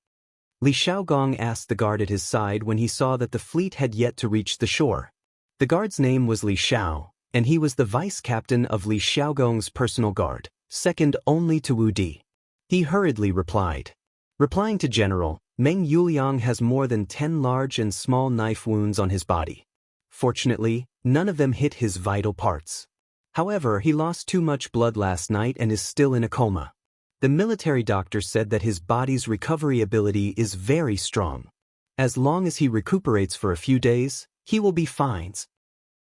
Li Shaogong asked the guard at his side when he saw that the fleet had yet to reach the shore. The guard's name was Li Shao, and he was the vice-captain of Li Shaogong's personal guard, second only to Wu Di. He hurriedly replied. Replying to General, Meng Youliang has more than 10 large and small knife wounds on his body. Fortunately, none of them hit his vital parts. However, he lost too much blood last night and is still in a coma. The military doctor said that his body's recovery ability is very strong. As long as he recuperates for a few days, he will be fine.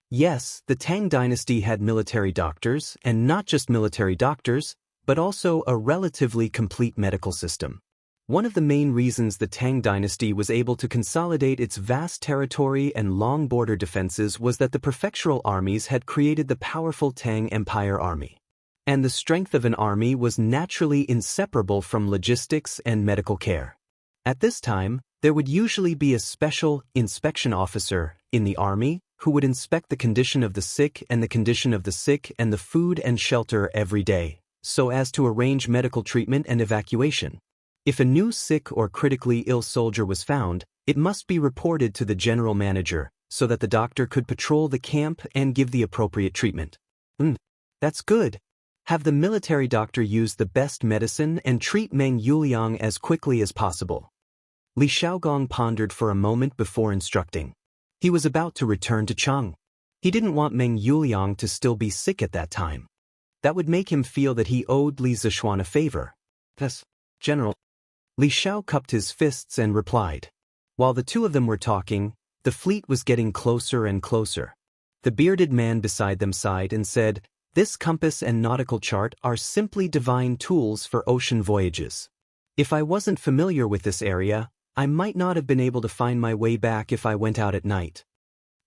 Yes, the Tang dynasty had military doctors, and not just military doctors, but also a relatively complete medical system. One of the main reasons the Tang dynasty was able to consolidate its vast territory and long border defenses was that the prefectural armies had created the powerful Tang Empire army. And the strength of an army was naturally inseparable from logistics and medical care. At this time, there would usually be a special inspection officer in the army who would inspect the condition of the sick and the condition of the sick and the food and shelter every day, so as to arrange medical treatment and evacuation. If a new sick or critically ill soldier was found, it must be reported to the general manager so that the doctor could patrol the camp and give the appropriate treatment. That's good. Have the military doctor use the best medicine and treat Meng Youliang as quickly as possible. Li Shaogong pondered for a moment before instructing. He was about to return to Chang. He didn't want Meng Youliang to still be sick at that time. That would make him feel that he owed Li Zishuan a favor. "Yes, General." Li Shao cupped his fists and replied. While the two of them were talking, the fleet was getting closer and closer. The bearded man beside them sighed and said, "This compass and nautical chart are simply divine tools for ocean voyages. If I wasn't familiar with this area, I might not have been able to find my way back if I went out at night."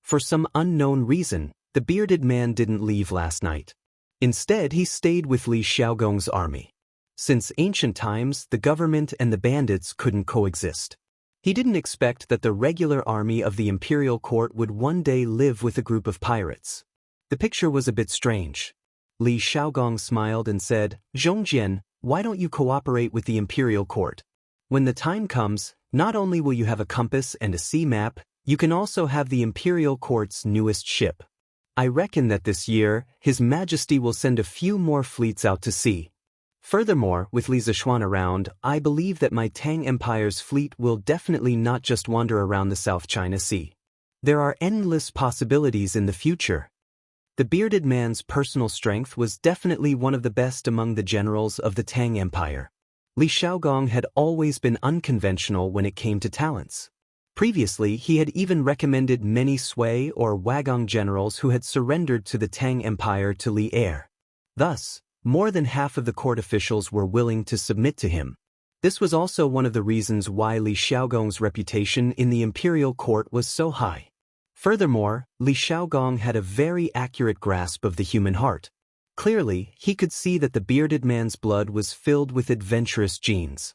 For some unknown reason, the bearded man didn't leave last night. Instead, he stayed with Li Shaogong's army. Since ancient times, the government and the bandits couldn't coexist. He didn't expect that the regular army of the imperial court would one day live with a group of pirates. The picture was a bit strange. Li Shaogong smiled and said, "Zhongjian, why don't you cooperate with the imperial court? When the time comes, not only will you have a compass and a sea map, you can also have the imperial court's newest ship. I reckon that this year, His Majesty will send a few more fleets out to sea. Furthermore, with Li Zishuan around, I believe that my Tang Empire's fleet will definitely not just wander around the South China Sea. There are endless possibilities in the future." The bearded man's personal strength was definitely one of the best among the generals of the Tang Empire. Li Shaogong had always been unconventional when it came to talents. Previously, he had even recommended many Sui or Wagong generals who had surrendered to the Tang Empire to Li Er. Thus, more than half of the court officials were willing to submit to him. This was also one of the reasons why Li Shaogong's reputation in the imperial court was so high. Furthermore, Li Shaogong had a very accurate grasp of the human heart. Clearly, he could see that the bearded man's blood was filled with adventurous genes.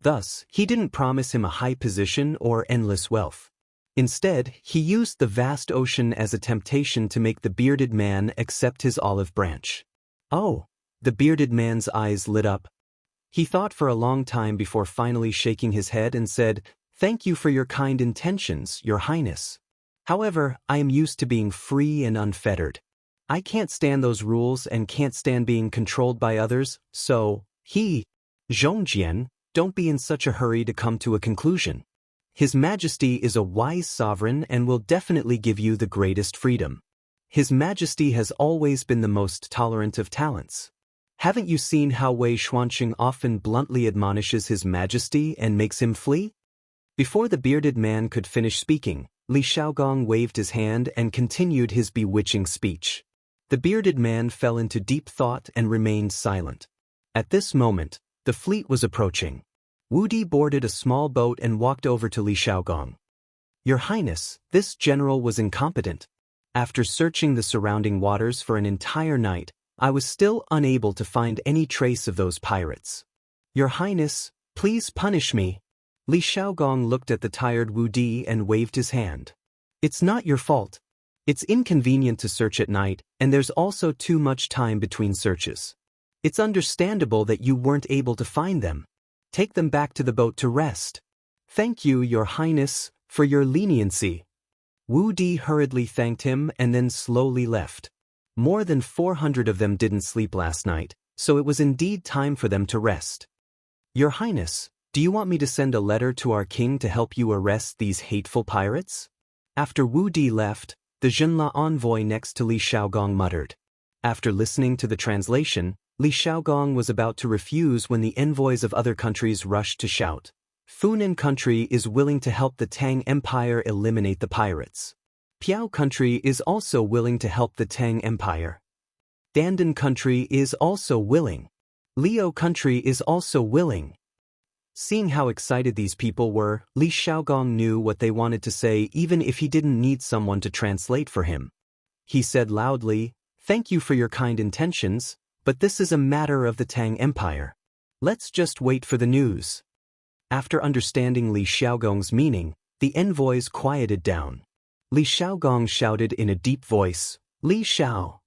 Thus, he didn't promise him a high position or endless wealth. Instead, he used the vast ocean as a temptation to make the bearded man accept his olive branch. "Oh, The bearded man's eyes lit up. He thought for a long time before finally shaking his head and said, "Thank you for your kind intentions, Your Highness. However, I am used to being free and unfettered. I can't stand those rules and can't stand being controlled by others, so, Zhongjian, don't be in such a hurry to come to a conclusion. His Majesty is a wise sovereign and will definitely give you the greatest freedom. His Majesty has always been the most tolerant of talents. Haven't you seen how Wei Xuanqing often bluntly admonishes His Majesty and makes him flee?" Before the bearded man could finish speaking, Li Shaogong waved his hand and continued his bewitching speech. The bearded man fell into deep thought and remained silent. At this moment, the fleet was approaching. Wu Di boarded a small boat and walked over to Li Shaogong. "Your Highness, this general was incompetent. After searching the surrounding waters for an entire night, I was still unable to find any trace of those pirates. Your Highness, please punish me." Li Shaogong looked at the tired Wu Di and waved his hand. "It's not your fault. It's inconvenient to search at night, and there's also too much time between searches. It's understandable that you weren't able to find them. Take them back to the boat to rest. Thank you, Your Highness, for your leniency." Wu Di hurriedly thanked him and then slowly left. More than 400 of them didn't sleep last night, so it was indeed time for them to rest. "Your Highness, do you want me to send a letter to our king to help you arrest these hateful pirates?" After Wu Di left, the Zhenla envoy next to Li Shaogong muttered. After listening to the translation, Li Shaogong was about to refuse when the envoys of other countries rushed to shout, "Funan country is willing to help the Tang Empire eliminate the pirates. Piao country is also willing to help the Tang Empire. Dandan country is also willing. Liao country is also willing." Seeing how excited these people were, Li Shaogong knew what they wanted to say even if he didn't need someone to translate for him. He said loudly, "Thank you for your kind intentions, but this is a matter of the Tang Empire. Let's just wait for the news." After understanding Li Shaogong's meaning, the envoys quieted down. Li Shaogong shouted in a deep voice, "Li Shao!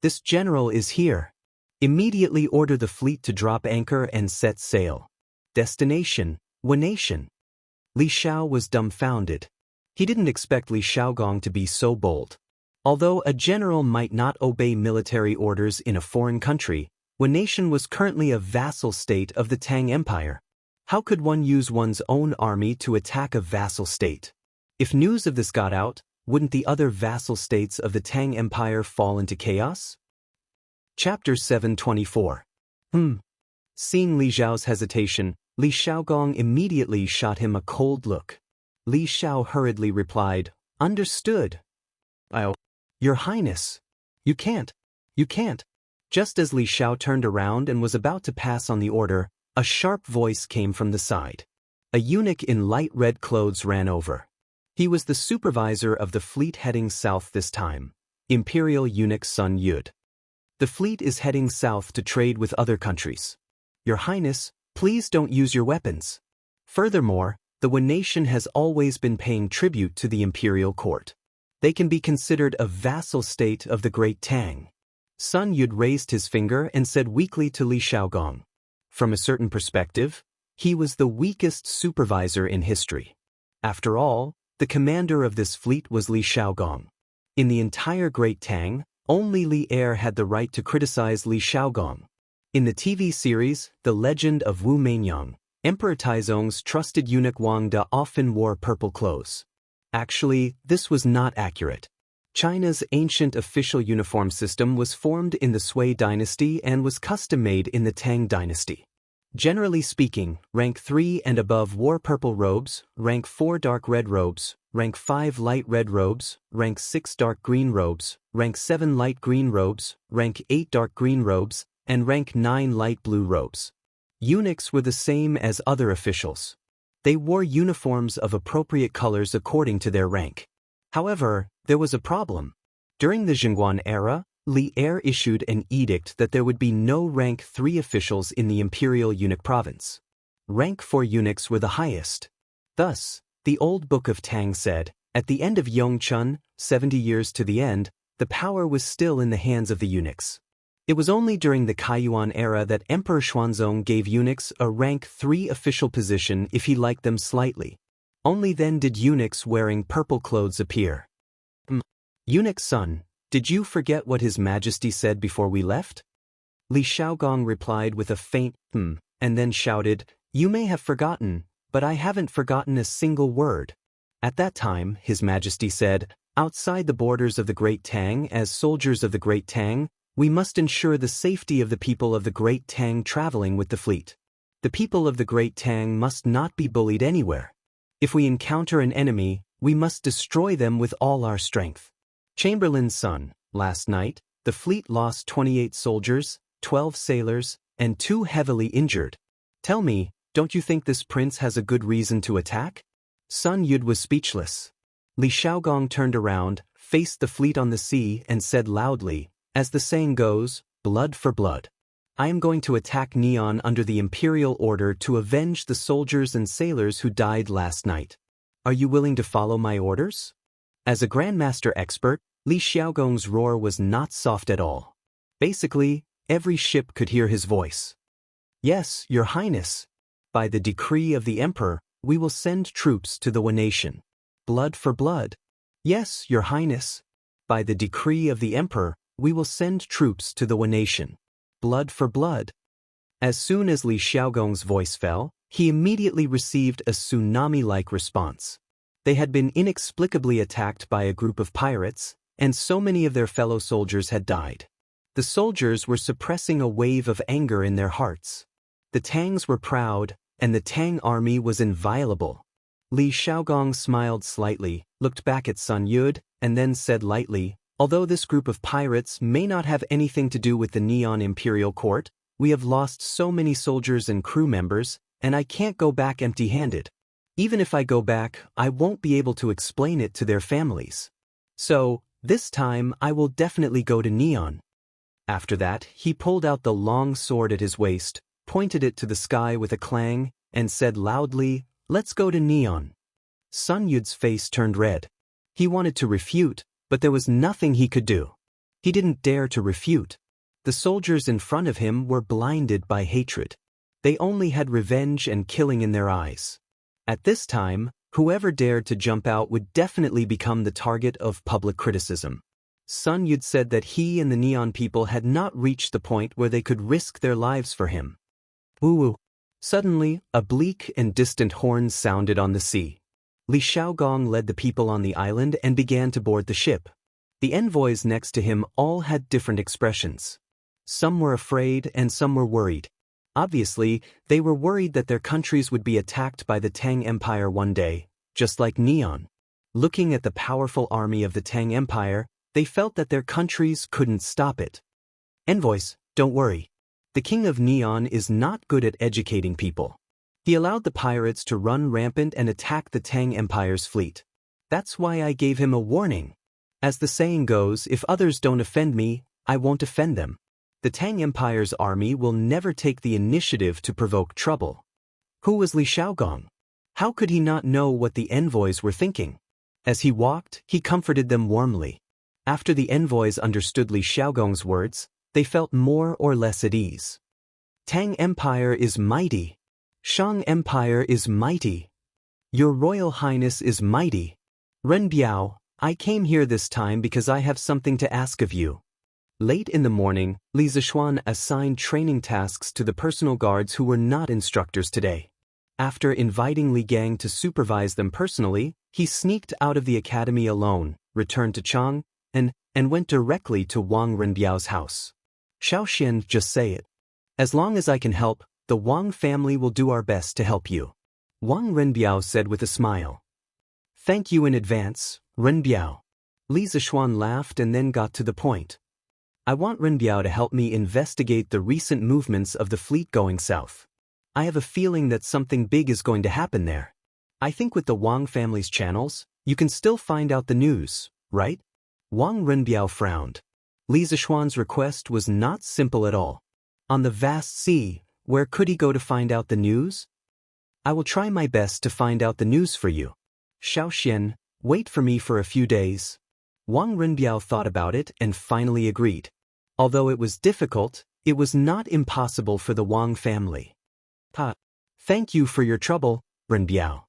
This general is here. Immediately order the fleet to drop anchor and set sail. Destination, Wanation." Li Shao was dumbfounded. He didn't expect Li Shaogong to be so bold. Although a general might not obey military orders in a foreign country, Wanation was currently a vassal state of the Tang Empire. How could one use one's own army to attack a vassal state? If news of this got out, wouldn't the other vassal states of the Tang Empire fall into chaos? Chapter 724. Seeing Li Zhao's hesitation, Li Shaogong immediately shot him a cold look. Li Shao hurriedly replied, "Understood. Your Highness. You can't. Just as Li Shao turned around and was about to pass on the order, a sharp voice came from the side. A eunuch in light red clothes ran over. He was the supervisor of the fleet heading south this time, Imperial Eunuch Sun Yud. "The fleet is heading south to trade with other countries. Your Highness, please don't use your weapons. Furthermore, the Wanation has always been paying tribute to the imperial court. They can be considered a vassal state of the Great Tang." Sun Yud raised his finger and said weakly to Li Shaogong. From a certain perspective, he was the weakest supervisor in history. After all, the commander of this fleet was Li Shaogong. In the entire Great Tang, only Li Er had the right to criticize Li Shaogong. In the TV series, The Legend of Wu Meinyang, Emperor Taizong's trusted eunuch Wang Da often wore purple clothes. Actually, this was not accurate. China's ancient official uniform system was formed in the Sui dynasty and was custom-made in the Tang dynasty. Generally speaking, rank 3 and above wore purple robes, rank 4 dark red robes, rank 5 light red robes, rank 6 dark green robes, rank 7 light green robes, rank 8 dark green robes, and rank 9 light blue robes. Eunuchs were the same as other officials. They wore uniforms of appropriate colors according to their rank. However, there was a problem. During the Jingguan era, Li Er issued an edict that there would be no rank 3 officials in the imperial eunuch province. Rank 4 eunuchs were the highest. Thus, the old Book of Tang said, at the end of Yongchun, 70 years to the end, the power was still in the hands of the eunuchs. It was only during the Kaiyuan era that Emperor Xuanzong gave eunuchs a rank 3 official position if he liked them slightly. Only then did eunuchs wearing purple clothes appear. Eunuch's son, did you forget what His Majesty said before we left? Li Shaogong replied with a faint and then shouted, You may have forgotten, but I haven't forgotten a single word. At that time, His Majesty said, Outside the borders of the Great Tang, as soldiers of the Great Tang, we must ensure the safety of the people of the Great Tang traveling with the fleet. The people of the Great Tang must not be bullied anywhere. If we encounter an enemy, we must destroy them with all our strength. Chamberlain's son, last night, the fleet lost 28 soldiers, 12 sailors, and 2 heavily injured. Tell me, don't you think this prince has a good reason to attack? Sun Yud was speechless. Li Shaogong turned around, faced the fleet on the sea, and said loudly, As the saying goes, blood for blood. I am going to attack Neon under the imperial order to avenge the soldiers and sailors who died last night. Are you willing to follow my orders? As a Grandmaster expert, Li Xiaogong's roar was not soft at all. Basically, every ship could hear his voice. Yes, Your Highness. By the decree of the Emperor, we will send troops to the Wan nation. Blood for blood. Yes, Your Highness. By the decree of the Emperor, we will send troops to the Wan nation. Blood for blood. As soon as Li Xiaogong's voice fell, he immediately received a tsunami-like response. They had been inexplicably attacked by a group of pirates, and so many of their fellow soldiers had died. The soldiers were suppressing a wave of anger in their hearts. The Tangs were proud, and the Tang army was inviolable. Li Xiaogong smiled slightly, looked back at Sun Yud, and then said lightly, Although this group of pirates may not have anything to do with the Neon Imperial Court, we have lost so many soldiers and crew members, and I can't go back empty-handed. Even if I go back, I won't be able to explain it to their families. So, this time I will definitely go to Neon. After that, he pulled out the long sword at his waist, pointed it to the sky with a clang, and said loudly, Let's go to Neon. Sun Yud's face turned red. He wanted to refute, but there was nothing he could do. He didn't dare to refute. The soldiers in front of him were blinded by hatred. They only had revenge and killing in their eyes. At this time, whoever dared to jump out would definitely become the target of public criticism. Sun Yud said that he and the Neon people had not reached the point where they could risk their lives for him. Woo-woo. Suddenly, a bleak and distant horn sounded on the sea. Li Xiaogong led the people on the island and began to board the ship. The envoys next to him all had different expressions. Some were afraid and some were worried. Obviously, they were worried that their countries would be attacked by the Tang Empire one day, just like Neon. Looking at the powerful army of the Tang Empire, they felt that their countries couldn't stop it. Envoys, don't worry. The king of Neon is not good at educating people. He allowed the pirates to run rampant and attack the Tang Empire's fleet. That's why I gave him a warning. As the saying goes, if others don't offend me, I won't offend them. The Tang Empire's army will never take the initiative to provoke trouble. Who was Li Xiaogong? How could he not know what the envoys were thinking? As he walked, he comforted them warmly. After the envoys understood Li Xiaogong's words, they felt more or less at ease. Tang Empire is mighty. Shang Empire is mighty. Your Royal Highness is mighty. Ren Biao, I came here this time because I have something to ask of you. Late in the morning, Li Zishuan assigned training tasks to the personal guards who were not instructors today. After inviting Li Gang to supervise them personally, he sneaked out of the academy alone, returned to Chang, and went directly to Wang Renbiao's house. Xiaoxian, just say it. As long as I can help, the Wang family will do our best to help you. Wang Renbiao said with a smile. Thank you in advance, Renbiao. Li Zishuan laughed and then got to the point. I want Renbiao to help me investigate the recent movements of the fleet going south. I have a feeling that something big is going to happen there. I think with the Wang family's channels, you can still find out the news, right? Wang Renbiao frowned. Li Zishuan's request was not simple at all. On the vast sea, where could he go to find out the news? I will try my best to find out the news for you. Xiaoxian, wait for me for a few days. Wang Renbiao thought about it and finally agreed. Although it was difficult, it was not impossible for the Wang family. Thank you for your trouble, Renbiao.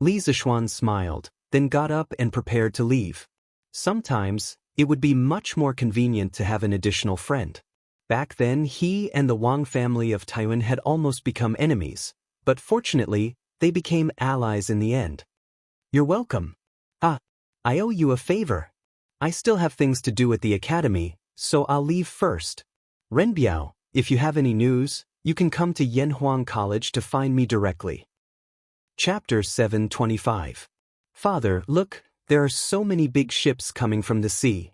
Li Zishuan smiled, then got up and prepared to leave. Sometimes, it would be much more convenient to have an additional friend. Back then he and the Wang family of Taiwan had almost become enemies, but fortunately, they became allies in the end. You're welcome. I owe you a favor. I still have things to do at the academy, so I'll leave first. Renbiao, if you have any news, you can come to Yanhuang College to find me directly. Chapter 725. Father, look, there are so many big ships coming from the sea.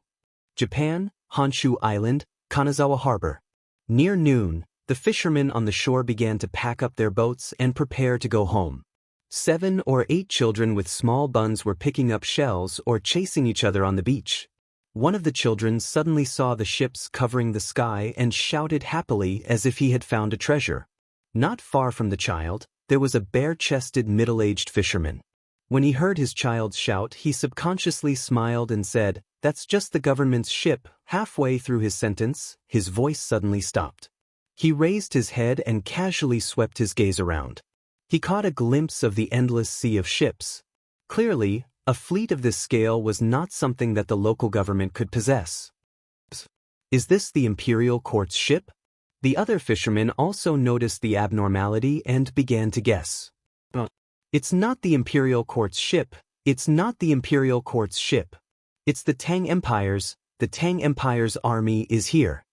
Japan, Honshu Island, Kanazawa Harbor. Near noon, the fishermen on the shore began to pack up their boats and prepare to go home. 7 or 8 children with small buns were picking up shells or chasing each other on the beach. One of the children suddenly saw the ships covering the sky and shouted happily as if he had found a treasure. Not far from the child, there was a bare-chested middle-aged fisherman. When he heard his child's shout, he subconsciously smiled and said, "That's just the government's ship." Halfway through his sentence, his voice suddenly stopped. He raised his head and casually swept his gaze around. He caught a glimpse of the endless sea of ships. Clearly, a fleet of this scale was not something that the local government could possess. Is this the imperial court's ship? The other fishermen also noticed the abnormality and began to guess. It's not the imperial court's ship. It's not the imperial court's ship. It's the Tang Empire's. The Tang Empire's army is here.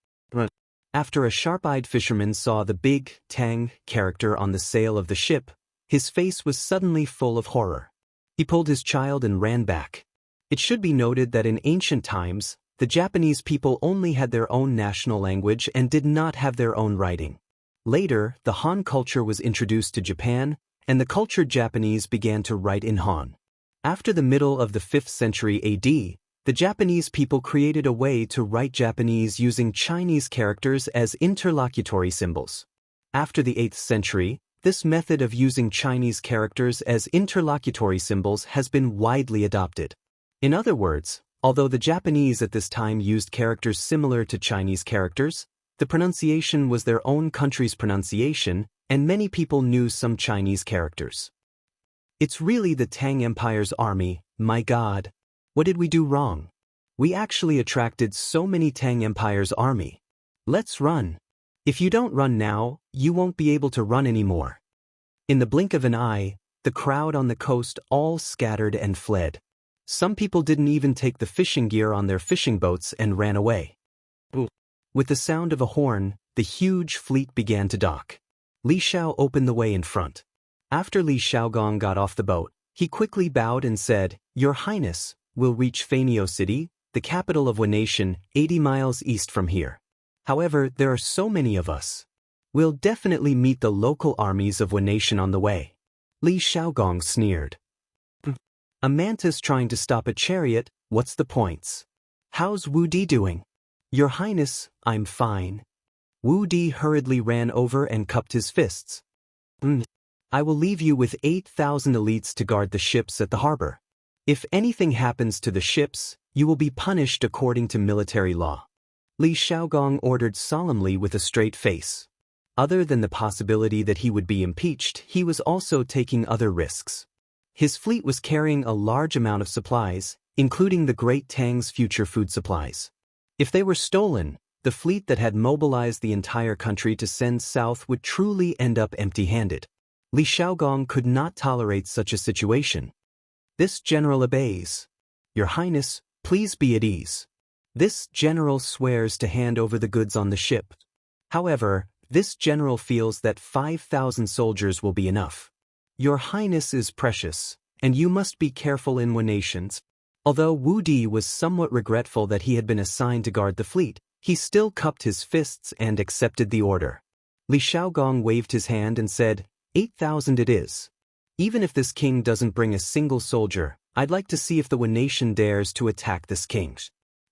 After a sharp-eyed fisherman saw the big Tang character on the sail of the ship, his face was suddenly full of horror. He pulled his child and ran back. It should be noted that in ancient times, the Japanese people only had their own national language and did not have their own writing. Later, the Han culture was introduced to Japan, and the cultured Japanese began to write in Han. After the middle of the 5th century AD, the Japanese people created a way to write Japanese using Chinese characters as interlocutory symbols. After the 8th century, this method of using Chinese characters as interlocutory symbols has been widely adopted. In other words, although the Japanese at this time used characters similar to Chinese characters, the pronunciation was their own country's pronunciation, and many people knew some Chinese characters. It's really the Tang Empire's army, my God. What did we do wrong? We actually attracted so many Tang Empire's army. Let's run. If you don't run now, you won't be able to run anymore. In the blink of an eye, the crowd on the coast all scattered and fled. Some people didn't even take the fishing gear on their fishing boats and ran away. With the sound of a horn, the huge fleet began to dock. Li Xiao opened the way in front. After Li Xiaogong got off the boat, he quickly bowed and said, "Your Highness, we'll reach Fanio City, the capital of Wen Nation, 80 miles east from here. However, there are so many of us. We'll definitely meet the local armies of Wen Nation on the way." Li Xiaogong sneered. "A mantis trying to stop a chariot, what's the points? How's Wu Di doing?" "Your Highness, I'm fine." Wu Di hurriedly ran over and cupped his fists. "I will leave you with 8,000 elites to guard the ships at the harbor. If anything happens to the ships, you will be punished according to military law." Li Xiaogong ordered solemnly with a straight face. Other than the possibility that he would be impeached, he was also taking other risks. His fleet was carrying a large amount of supplies, including the Great Tang's future food supplies. If they were stolen, the fleet that had mobilized the entire country to send south would truly end up empty-handed. Li Xiaogong could not tolerate such a situation. "This general obeys." "Your Highness, please be at ease." This general swears to hand over the goods on the ship. However, this general feels that 5,000 soldiers will be enough. "Your Highness is precious, and you must be careful in Wen Nations." Although Wu Di was somewhat regretful that he had been assigned to guard the fleet, he still cupped his fists and accepted the order. Li Xiaogong waved his hand and said, 8,000 it is. Even if this king doesn't bring a single soldier, I'd like to see if the Wen Nation dares to attack this king.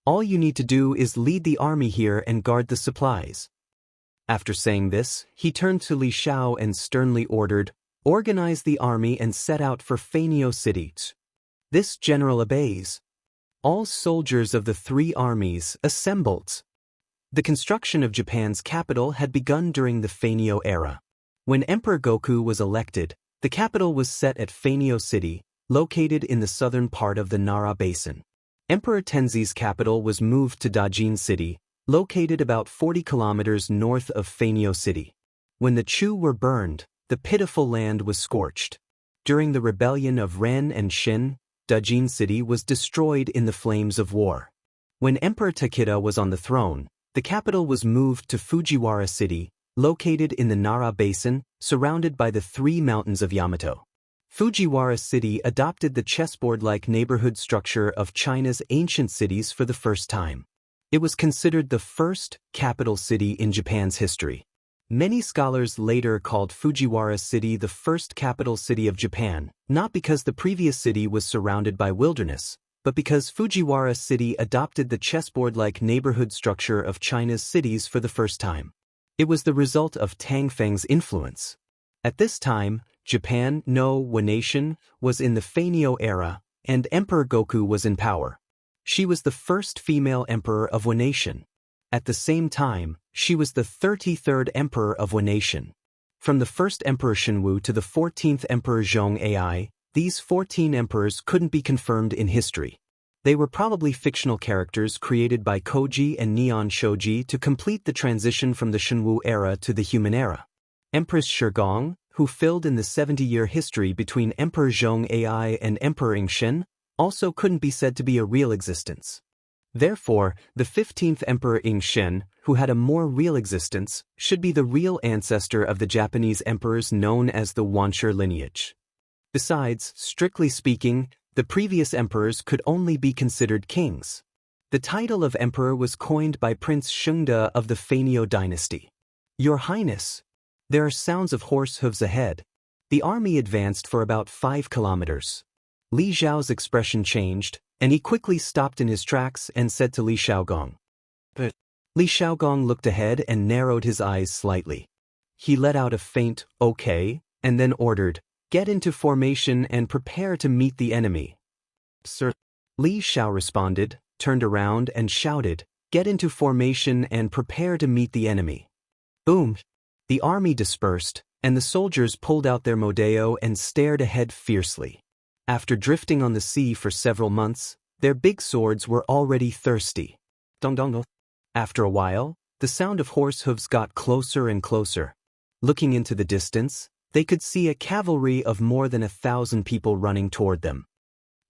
All you need to do is lead the army here and guard the supplies. After saying this, he turned to Li Xiao and sternly ordered, "Organize the army and set out for Fanio City." This general obeys. All soldiers of the 3 armies assembled. The construction of Japan's capital had begun during the Feinio era. When Emperor Goku was elected, the capital was set at Feinio City, located in the southern part of the Nara Basin. Emperor Tenzi's capital was moved to Dajin City, located about 40 kilometers north of Feinio City. When the Chu were burned, the pitiful land was scorched. During the rebellion of Ren and Shin, Dajin City was destroyed in the flames of war. When Emperor Takeda was on the throne, the capital was moved to Fujiwara City, located in the Nara Basin, surrounded by the three mountains of Yamato. Fujiwara City adopted the chessboard-like neighborhood structure of China's ancient cities for the first time. It was considered the first capital city in Japan's history. Many scholars later called Fujiwara City the first capital city of Japan, not because the previous city was surrounded by wilderness, but because Fujiwara City adopted the chessboard-like neighborhood structure of China's cities for the first time. It was the result of Tang Feng's influence. At this time, Japan no Nation was in the Feinio era, and Emperor Goku was in power. She was the first female emperor of Nation. At the same time, she was the 33rd emperor of Nation. From the first Emperor Shenwu to the 14th Emperor Zhong Ai, these 14 emperors couldn't be confirmed in history. They were probably fictional characters created by Koji and Neon Shoji to complete the transition from the Shenwu era to the human era. Empress Shigong, who filled in the 70-year history between Emperor Zhong Ai and Emperor Ingshen, also couldn't be said to be a real existence. Therefore, the 15th Emperor Ingshen, who had a more real existence, should be the real ancestor of the Japanese emperors known as the Wanshi lineage. Besides, strictly speaking, the previous emperors could only be considered kings. The title of emperor was coined by Prince Shungde of the Feinio dynasty. Your Highness, there are sounds of horse hooves ahead. The army advanced for about 5 kilometers. Li Zhao's expression changed, and he quickly stopped in his tracks and said to Li Xiaogong. But Li Xiaogong looked ahead and narrowed his eyes slightly. He let out a faint, okay, and then ordered, "Get into formation and prepare to meet the enemy." "Sir." Li Xiao responded, turned around and shouted, "Get into formation and prepare to meet the enemy." Boom! The army dispersed, and the soldiers pulled out their modeo and stared ahead fiercely. After drifting on the sea for several months, their big swords were already thirsty. Dong dong. After a while, the sound of horse hooves got closer and closer. Looking into the distance, they could see a cavalry of more than 1,000 people running toward them.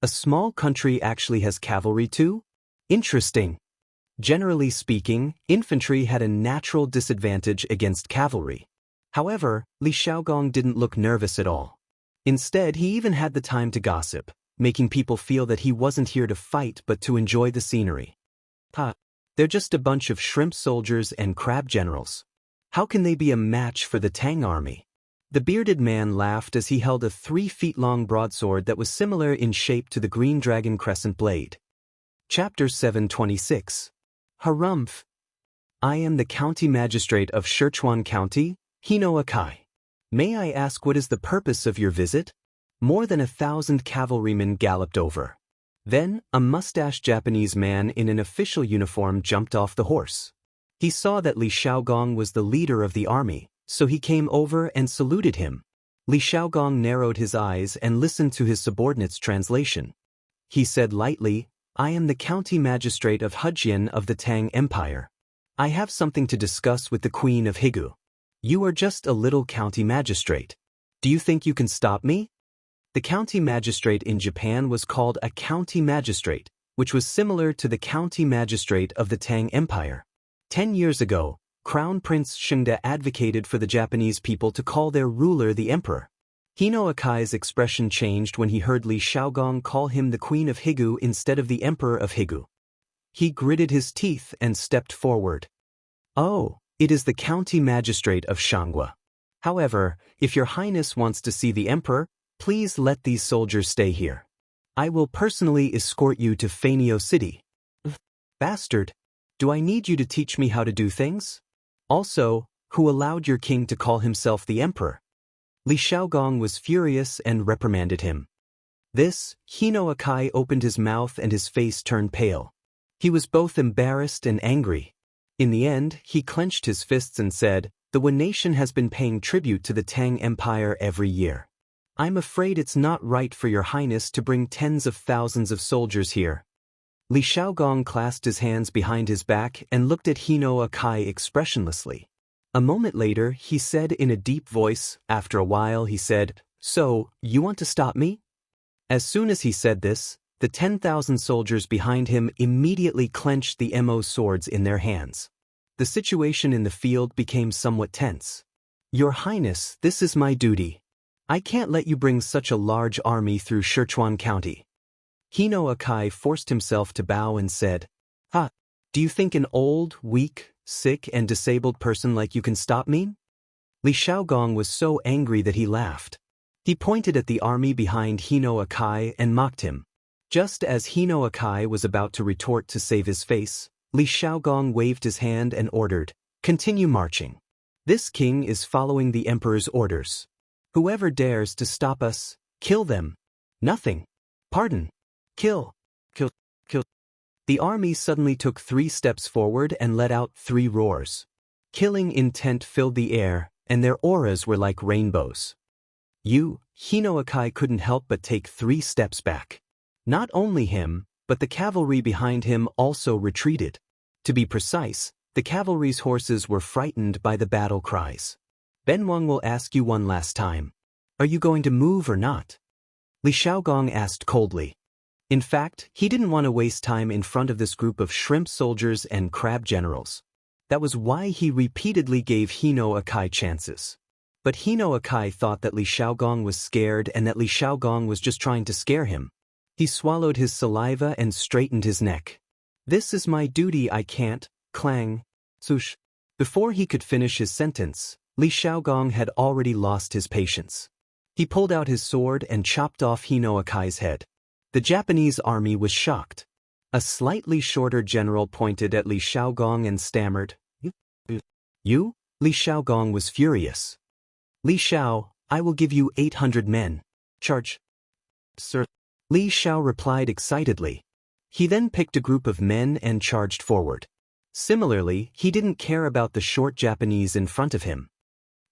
A small country actually has cavalry too? Interesting. Generally speaking, infantry had a natural disadvantage against cavalry. However, Li Xiaogong didn't look nervous at all. Instead, he even had the time to gossip, making people feel that he wasn't here to fight but to enjoy the scenery. They're just a bunch of shrimp soldiers and crab generals. How can they be a match for the Tang army? The bearded man laughed as he held a 3-feet-long broadsword that was similar in shape to the green dragon crescent blade. Chapter 726. Harumph. I am the county magistrate of Sichuan County, Hino Akai. May I ask what is the purpose of your visit? More than 1,000 cavalrymen galloped over. Then, a mustached Japanese man in an official uniform jumped off the horse. He saw that Li Xiaogong was the leader of the army, so he came over and saluted him. Li Xiaogong narrowed his eyes and listened to his subordinate's translation. He said lightly, I am the county magistrate of Hujian of the Tang Empire. I have something to discuss with the Queen of Higu. You are just a little county magistrate. Do you think you can stop me? The county magistrate in Japan was called a county magistrate, which was similar to the county magistrate of the Tang Empire. 10 years ago, Crown Prince Shungde advocated for the Japanese people to call their ruler the emperor. Hino Akai's expression changed when he heard Li Xiaogong call him the Queen of Higu instead of the Emperor of Higu. He gritted his teeth and stepped forward. Oh, it is the county magistrate of Shanghua. However, if your highness wants to see the emperor, please let these soldiers stay here. I will personally escort you to Feinio City. Bastard! Do I need you to teach me how to do things? Also, who allowed your king to call himself the emperor? Li Xiaogong was furious and reprimanded him. This, Hino Akai opened his mouth and his face turned pale. He was both embarrassed and angry. In the end, he clenched his fists and said, "The Wen nation has been paying tribute to the Tang Empire every year. I'm afraid it's not right for your highness to bring tens of thousands of soldiers here." Li Shaogong clasped his hands behind his back and looked at Hino Akai expressionlessly. A moment later, he said in a deep voice, after a while he said, "So, you want to stop me?" As soon as he said this, the 10,000 soldiers behind him immediately clenched the Mo swords in their hands. The situation in the field became somewhat tense. "Your Highness, this is my duty. I can't let you bring such a large army through Sichuan County." Hino Akai forced himself to bow and said, Do you think an old, weak, sick and disabled person like you can stop me?" Li Shaogong was so angry that he laughed. He pointed at the army behind Hino Akai and mocked him. Just as Hino Akai was about to retort to save his face, Li Shaogong waved his hand and ordered, "Continue marching. This king is following the emperor's orders. Whoever dares to stop us, kill them. Nothing. Pardon. Kill. Kill. Kill." The army suddenly took 3 steps forward and let out 3 roars. Killing intent filled the air, and their auras were like rainbows. Hino Akai couldn't help but take 3 steps back. Not only him, but the cavalry behind him also retreated. To be precise, the cavalry's horses were frightened by the battle cries. "Ben Wang will ask you one last time. Are you going to move or not?" Li Shaogong asked coldly. In fact, he didn't want to waste time in front of this group of shrimp soldiers and crab generals. That was why he repeatedly gave Hino Akai chances. But Hino Akai thought that Li Shaogong was scared and that Li Shaogong was just trying to scare him. He swallowed his saliva and straightened his neck. "This is my duty, I can't, clang, swoosh." Before he could finish his sentence, Li Shaogong had already lost his patience. He pulled out his sword and chopped off Hino Akai's head. The Japanese army was shocked. A slightly shorter general pointed at Li Shaogong and stammered, You? Li Shaogong was furious. "Li Shao, I will give you 800 men. Charge." "Sir." Li Shao replied excitedly. He then picked a group of men and charged forward. Similarly, he didn't care about the short Japanese in front of him.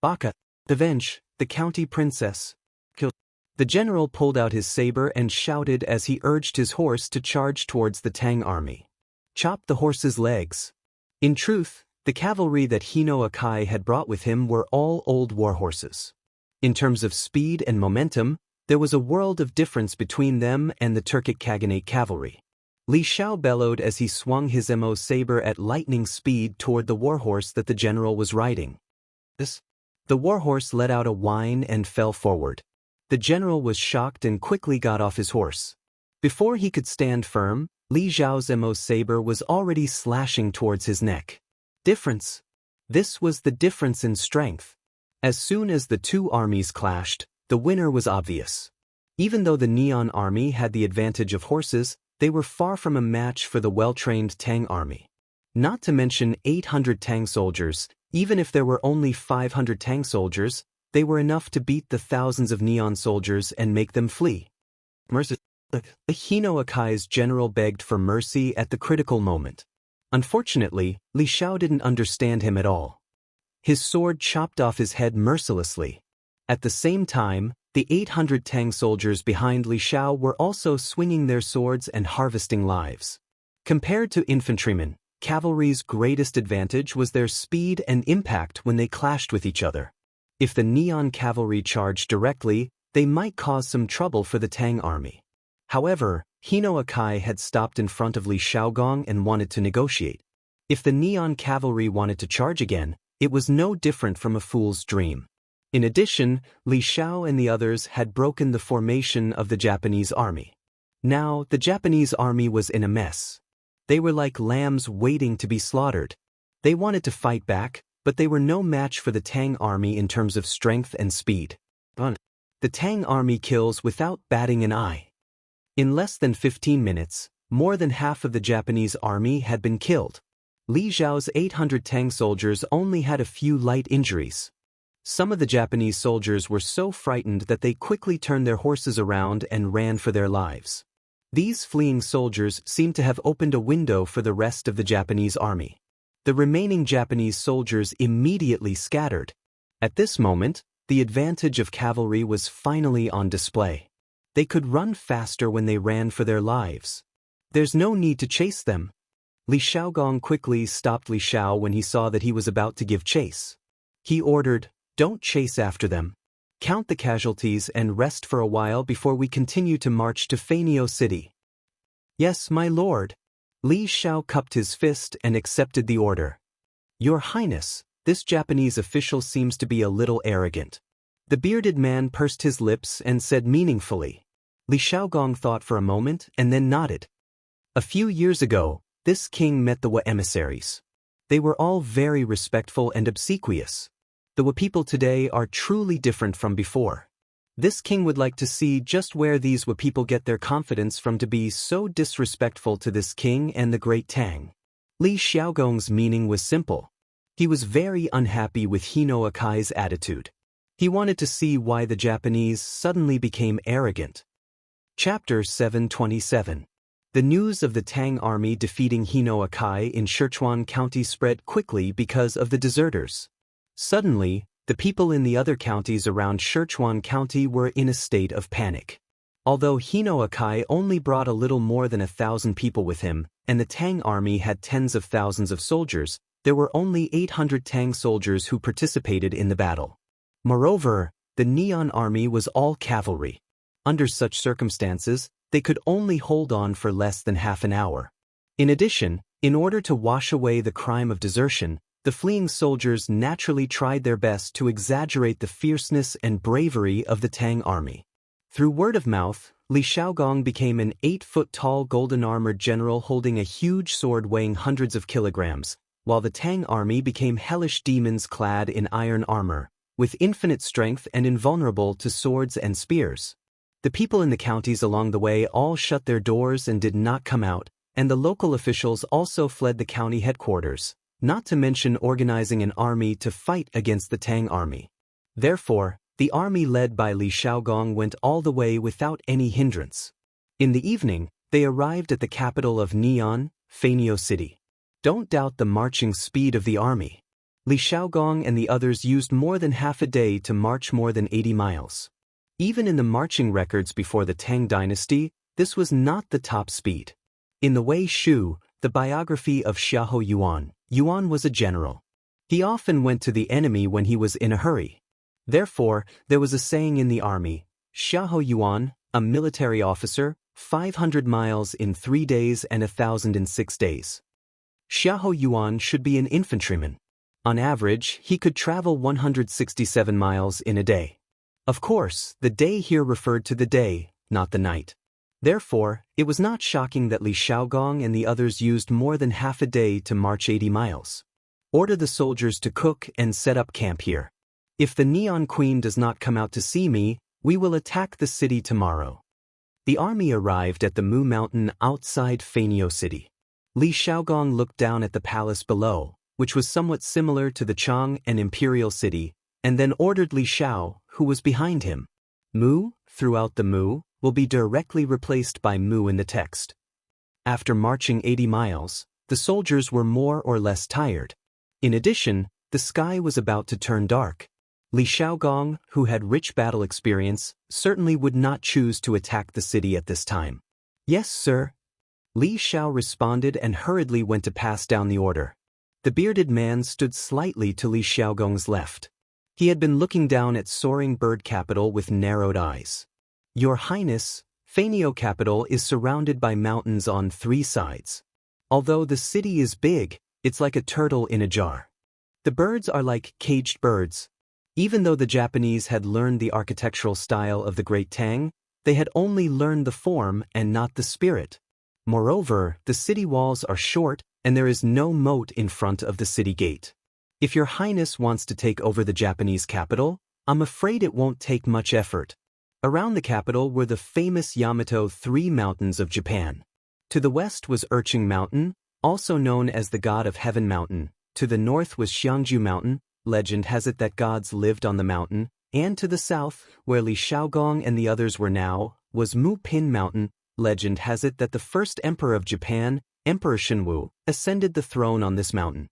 "Baka, the Vench, the county princess. Kill." The general pulled out his saber and shouted as he urged his horse to charge towards the Tang army. "Chop the horse's legs." In truth, the cavalry that Hino Akai had brought with him were all old war horses. In terms of speed and momentum, there was a world of difference between them and the Turkic Khaganate cavalry. Li Shao bellowed as he swung his Mo saber at lightning speed toward the warhorse that the general was riding. The warhorse let out a whine and fell forward. The general was shocked and quickly got off his horse. Before he could stand firm, Li Zhao's Mo saber was already slashing towards his neck. Difference. This was the difference in strength. As soon as the 2 armies clashed, the winner was obvious. Even though the Neon army had the advantage of horses, they were far from a match for the well-trained Tang army. Not to mention 800 Tang soldiers. Even if there were only 500 Tang soldiers, they were enough to beat the thousands of Neon soldiers and make them flee. Mercy. Hino Akai's general begged for mercy at the critical moment. Unfortunately, Li Shao didn't understand him at all. His sword chopped off his head mercilessly. At the same time, the 800 Tang soldiers behind Li Shao were also swinging their swords and harvesting lives. Compared to infantrymen, cavalry's greatest advantage was their speed and impact when they clashed with each other. If the Neon cavalry charged directly, they might cause some trouble for the Tang army. However, Hino Akai had stopped in front of Li Shaogong and wanted to negotiate. If the Neon cavalry wanted to charge again, it was no different from a fool's dream. In addition, Li Shao and the others had broken the formation of the Japanese army. Now, the Japanese army was in a mess. They were like lambs waiting to be slaughtered. They wanted to fight back, but they were no match for the Tang army in terms of strength and speed. The Tang army kills without batting an eye. In less than 15 minutes, more than half of the Japanese army had been killed. Li Zhao's 800 Tang soldiers only had a few light injuries. Some of the Japanese soldiers were so frightened that they quickly turned their horses around and ran for their lives. These fleeing soldiers seemed to have opened a window for the rest of the Japanese army. The remaining Japanese soldiers immediately scattered. At this moment, the advantage of cavalry was finally on display. They could run faster when they ran for their lives. There's no need to chase them. Li Shaogong quickly stopped Li Shao when he saw that he was about to give chase. He ordered, "Don't chase after them. Count the casualties and rest for a while before we continue to march to Feiniao City." "Yes, my lord." Li Shao cupped his fist and accepted the order. "Your Highness, this Japanese official seems to be a little arrogant." The bearded man pursed his lips and said meaningfully. Li Shaogong thought for a moment and then nodded. A few years ago, this king met the Wa emissaries. They were all very respectful and obsequious. The Wa people today are truly different from before. This king would like to see just where these Wa people get their confidence from to be so disrespectful to this king and the great Tang. Li Xiaogong's meaning was simple. He was very unhappy with Hino Akai's attitude. He wanted to see why the Japanese suddenly became arrogant. Chapter 727. The news of the Tang army defeating Hino Akai in Sichuan County spread quickly because of the deserters. Suddenly, the people in the other counties around Sichuan County were in a state of panic. Although Hino Akai only brought a little more than 1,000 people with him, and the Tang army had tens of thousands of soldiers, there were only 800 Tang soldiers who participated in the battle. Moreover, the Neon army was all cavalry. Under such circumstances, they could only hold on for less than half an hour. In addition, in order to wash away the crime of desertion, the fleeing soldiers naturally tried their best to exaggerate the fierceness and bravery of the Tang army. Through word of mouth, Li Shaogong became an 8-foot-tall golden-armored general holding a huge sword weighing hundreds of kilograms, while the Tang army became hellish demons clad in iron armor, with infinite strength and invulnerable to swords and spears. The people in the counties along the way all shut their doors and did not come out, and the local officials also fled the county headquarters, not to mention organizing an army to fight against the Tang army. Therefore, the army led by Li Shaogong went all the way without any hindrance. In the evening, they arrived at the capital of Neon, Feiniao City. Don't doubt the marching speed of the army. Li Shaogong and the others used more than half a day to march more than 80 miles. Even in the marching records before the Tang dynasty, this was not the top speed. In the Wei Shu, the biography of Xiahou Yuan, Yuan was a general. He often went to the enemy when he was in a hurry. Therefore, there was a saying in the army, Xiahou Yuan, a military officer, 500 miles in 3 days and 1,000 in 6 days. Xiahou Yuan should be an infantryman. On average, he could travel 167 miles in a day. Of course, the day here referred to the day, not the night. Therefore, it was not shocking that Li Shaogong and the others used more than half a day to march 80 miles. Order the soldiers to cook and set up camp here. If the Neon Queen does not come out to see me, we will attack the city tomorrow. The army arrived at the Mu Mountain outside Feiniao City. Li Shaogong looked down at the palace below, which was somewhat similar to the Chang and Imperial City, and then ordered Li Shao, who was behind him. Mu, throughout the Mu, will be directly replaced by Mu in the text. After marching 80 miles, the soldiers were more or less tired. In addition, the sky was about to turn dark. Li Shaogong, who had rich battle experience, certainly would not choose to attack the city at this time. "Yes, sir." Li Shao responded and hurriedly went to pass down the order. The bearded man stood slightly to Li Shaogong's left. He had been looking down at soaring bird capital with narrowed eyes. "Your Highness, Feiniao capital is surrounded by mountains on 3 sides. Although the city is big, it's like a turtle in a jar. The birds are like caged birds." Even though the Japanese had learned the architectural style of the Great Tang, they had only learned the form and not the spirit. Moreover, the city walls are short and there is no moat in front of the city gate. If your Highness wants to take over the Japanese capital, I'm afraid it won't take much effort. Around the capital were the famous Yamato 3 mountains of Japan. To the west was Urching Mountain, also known as the God of Heaven Mountain. To the north was Xiangju Mountain. Legend has it that gods lived on the mountain, and to the south, where Li Shaogong and the others were now, was Mu Pin Mountain. Legend has it that the first emperor of Japan, Emperor Shenwu, ascended the throne on this mountain.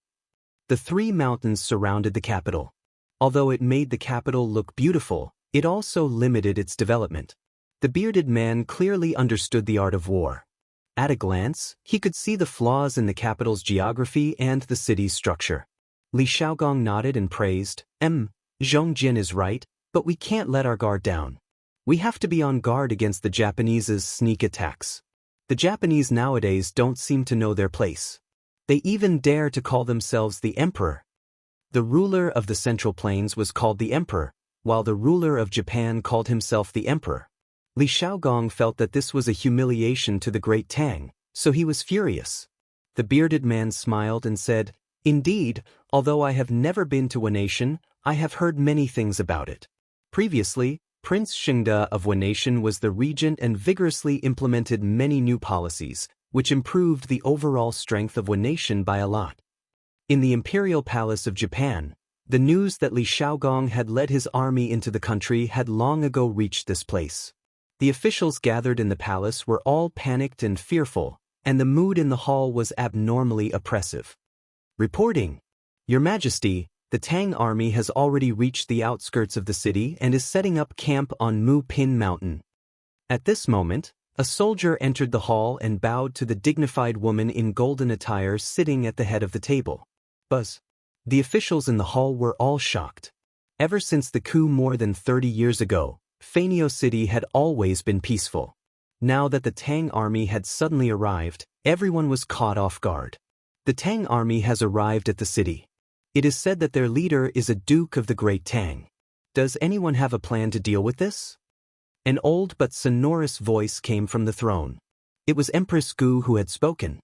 The three mountains surrounded the capital. Although it made the capital look beautiful, it also limited its development. The bearded man clearly understood the art of war. At a glance, he could see the flaws in the capital's geography and the city's structure. Li Shaogong nodded and praised, Zhongjin is right, but we can't let our guard down. We have to be on guard against the Japanese's sneak attacks. The Japanese nowadays don't seem to know their place. They even dare to call themselves the emperor. The ruler of the Central Plains was called the emperor, while the ruler of Japan called himself the emperor. Li Shaogong felt that this was a humiliation to the great Tang, so he was furious. The bearded man smiled and said, "Indeed, although I have never been to Wanation, I have heard many things about it." Previously, Prince Xingde of Wanation was the regent and vigorously implemented many new policies, which improved the overall strength of Wanation by a lot. In the imperial palace of Japan, the news that Li Shaogong had led his army into the country had long ago reached this place. The officials gathered in the palace were all panicked and fearful, and the mood in the hall was abnormally oppressive. Reporting, Your Majesty, the Tang army has already reached the outskirts of the city and is setting up camp on Mu Pin Mountain. At this moment, a soldier entered the hall and bowed to the dignified woman in golden attire sitting at the head of the table. Buzz. The officials in the hall were all shocked. Ever since the coup more than 30 years ago, Fanio City had always been peaceful. Now that the Tang army had suddenly arrived, everyone was caught off guard. The Tang army has arrived at the city. It is said that their leader is a duke of the Great Tang. Does anyone have a plan to deal with this? An old but sonorous voice came from the throne. It was Empress Gu who had spoken.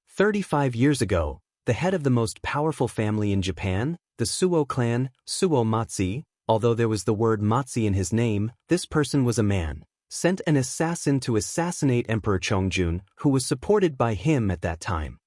35 years ago, the head of the most powerful family in Japan, the Suo clan, Suo Matsi, although there was the word Matsi in his name, this person was a man, sent an assassin to assassinate Emperor Chongjun, who was supported by him at that time.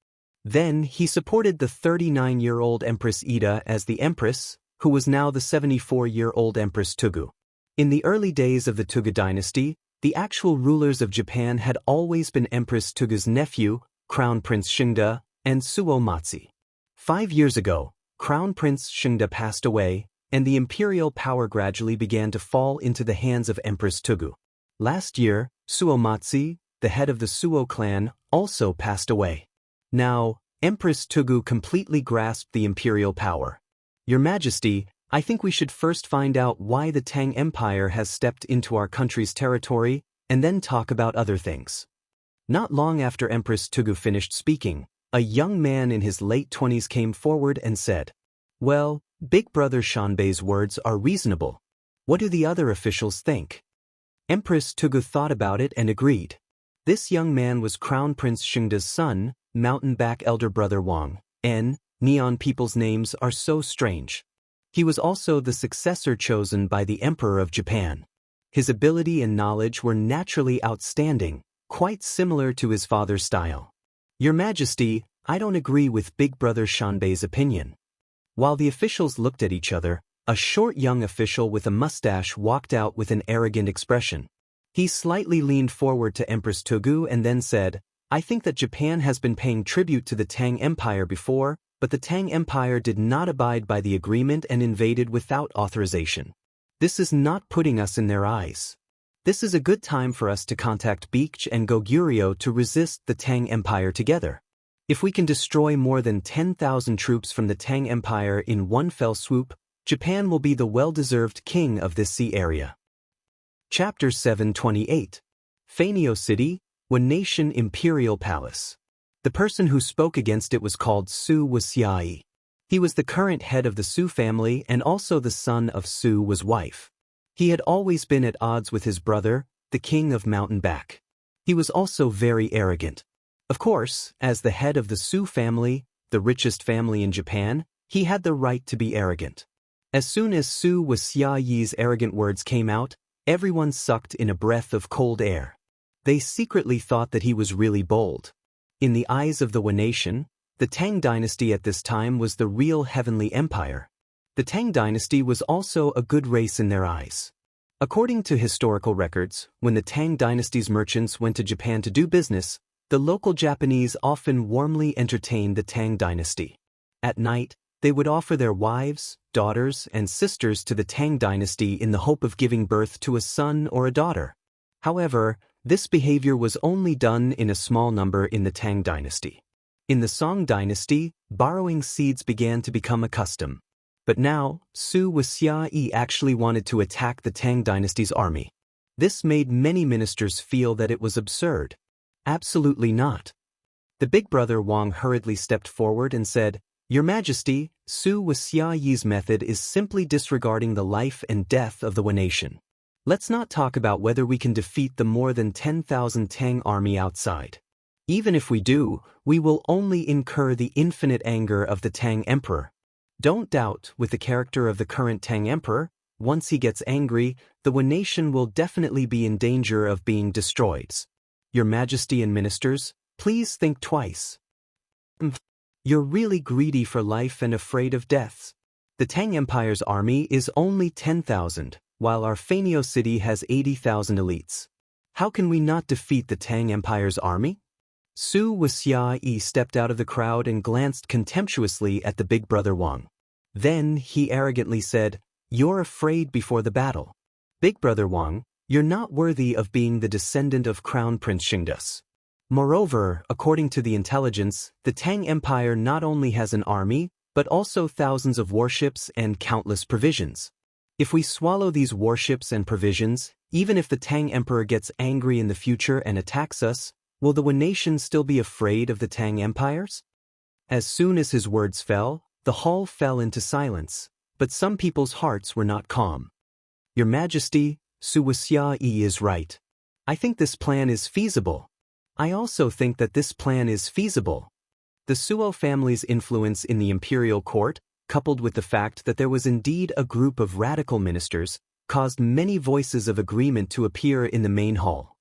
Then he supported the 39-year-old Empress Ida as the empress, who was now the 74-year-old Empress Tugu. In the early days of the Tugu dynasty, the actual rulers of Japan had always been Empress Tugu's nephew, Crown Prince Xingde, and Suo Matsi. 5 years ago, Crown Prince Xingde passed away, and the imperial power gradually began to fall into the hands of Empress Tugu. Last year, Suo Matsi, the head of the Suo clan, also passed away. Now, Empress Tugu completely grasped the imperial power. Your Majesty, I think we should first find out why the Tang Empire has stepped into our country's territory, and then talk about other things. Not long after Empress Tugu finished speaking, a young man in his late 20s came forward and said, "Well, Big Brother Shanbei's words are reasonable. What do the other officials think?" Empress Tugu thought about it and agreed. This young man was Crown Prince Xingde's son, mountain-back elder brother Wang. Neon people's names are so strange. He was also the successor chosen by the Emperor of Japan. His ability and knowledge were naturally outstanding, quite similar to his father's style. Your Majesty, I don't agree with Big Brother Shanbei's opinion. While the officials looked at each other, a short young official with a mustache walked out with an arrogant expression. He slightly leaned forward to Empress Tugu and then said, "I think that Japan has been paying tribute to the Tang Empire before, but the Tang Empire did not abide by the agreement and invaded without authorization. This is not putting us in their eyes. This is a good time for us to contact Beech and Goguryeo to resist the Tang Empire together. If we can destroy more than 10,000 troops from the Tang Empire in one fell swoop, Japan will be the well-deserved king of this sea area." Chapter 728. Fanio City, Wanation Imperial Palace. The person who spoke against it was called Su Wasiai. He was the current head of the Su family and also the son of Su Wa's wife. He had always been at odds with his brother, the king of Mountain Back. He was also very arrogant. Of course, as the head of the Su family, the richest family in Japan, he had the right to be arrogant. As soon as Su Wasiai's arrogant words came out, everyone sucked in a breath of cold air. They secretly thought that he was really bold. In the eyes of the Wanation, the Tang dynasty at this time was the real heavenly empire. The Tang dynasty was also a good race in their eyes. According to historical records, when the Tang dynasty's merchants went to Japan to do business, the local Japanese often warmly entertained the Tang dynasty. At night, They would offer their wives, daughters, and sisters to the Tang dynasty in the hope of giving birth to a son or a daughter. However, this behavior was only done in a small number in the Tang dynasty. In the Song dynasty, borrowing seeds began to become a custom. But now, Su Wuxiayi actually wanted to attack the Tang dynasty's army. This made many ministers feel that it was absurd. Absolutely not. The big brother Wang hurriedly stepped forward and said, "Your Majesty, Su Wuxiayi's method is simply disregarding the life and death of the Wen nation. Let's not talk about whether we can defeat the more than 10,000 Tang army outside. Even if we do, we will only incur the infinite anger of the Tang Emperor. Don't doubt, with the character of the current Tang Emperor, once he gets angry, the Wen nation will definitely be in danger of being destroyed. Your Majesty and ministers, please think twice. You're really greedy for life and afraid of deaths. The Tang Empire's army is only 10,000, while our Fanio city has 80,000 elites. How can we not defeat the Tang Empire's army?" Su Wuxiayi stepped out of the crowd and glanced contemptuously at the big brother Wang. Then he arrogantly said, "You're afraid before the battle. Big brother Wang, you're not worthy of being the descendant of Crown Prince Xingdas. Moreover, according to the intelligence, the Tang Empire not only has an army, but also thousands of warships and countless provisions. If we swallow these warships and provisions, even if the Tang Emperor gets angry in the future and attacks us, will the Wen nation still be afraid of the Tang Empires?" As soon as his words fell, the hall fell into silence, but some people's hearts were not calm. "Your Majesty, Su Wuxiayi is right. I think this plan is feasible. I also think that this plan is feasible." The Suo family's influence in the imperial court, coupled with the fact that there was indeed a group of radical ministers, caused many voices of agreement to appear in the main hall.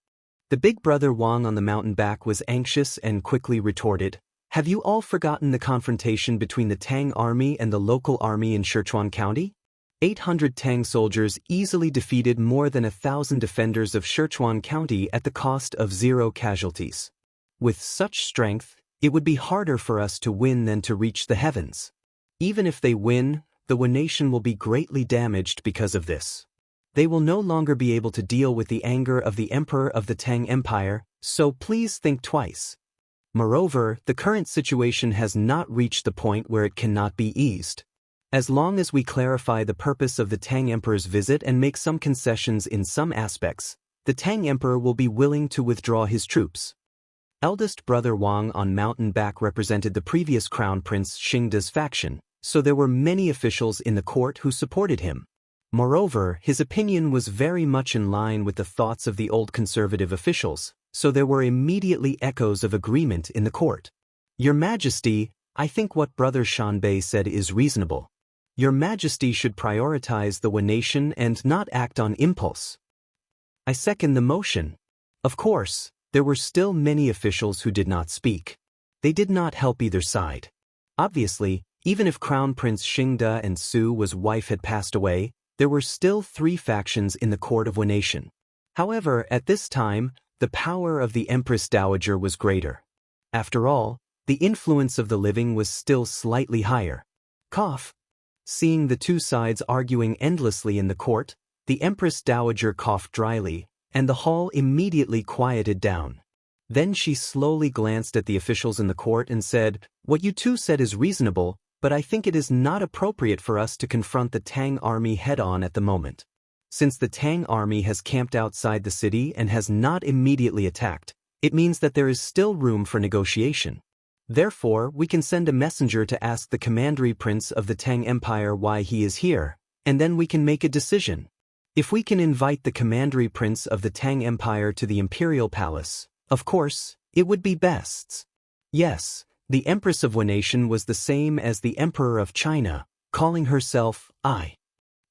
The big brother Wang on the mountain back was anxious and quickly retorted, "Have you all forgotten the confrontation between the Tang army and the local army in Sichuan County? 800 Tang soldiers easily defeated more than 1,000 defenders of Sichuan County at the cost of 0 casualties. With such strength, it would be harder for us to win than to reach the heavens. Even if they win, the Wen nation will be greatly damaged because of this. They will no longer be able to deal with the anger of the Emperor of the Tang Empire, so please think twice. Moreover, the current situation has not reached the point where it cannot be eased. As long as we clarify the purpose of the Tang Emperor's visit and make some concessions in some aspects, the Tang Emperor will be willing to withdraw his troops." Eldest brother Wang on mountain back represented the previous Crown Prince Xingda's faction, so there were many officials in the court who supported him. Moreover, his opinion was very much in line with the thoughts of the old conservative officials, so there were immediately echoes of agreement in the court. "Your Majesty, I think what Brother Shanbei said is reasonable. Your Majesty should prioritize the Wen nation and not act on impulse." "I second the motion." Of course, there were still many officials who did not speak. They did not help either side. Obviously, even if Crown Prince Xingda and Su's wife had passed away, there were still 3 factions in the court of Wen nation. However, at this time, the power of the Empress Dowager was greater. After all, the influence of the living was still slightly higher. Cough. Seeing the 2 sides arguing endlessly in the court, the Empress Dowager coughed dryly, and the hall immediately quieted down. Then she slowly glanced at the officials in the court and said, "What you 2 said is reasonable, but I think it is not appropriate for us to confront the Tang army head-on at the moment. Since the Tang army has camped outside the city and has not immediately attacked, it means that there is still room for negotiation. Therefore, we can send a messenger to ask the commandery prince of the Tang Empire why he is here, and then we can make a decision. If we can invite the commandery prince of the Tang Empire to the imperial palace, of course, it would be best." Yes, the Empress of Wen nation was the same as the Emperor of China, calling herself I.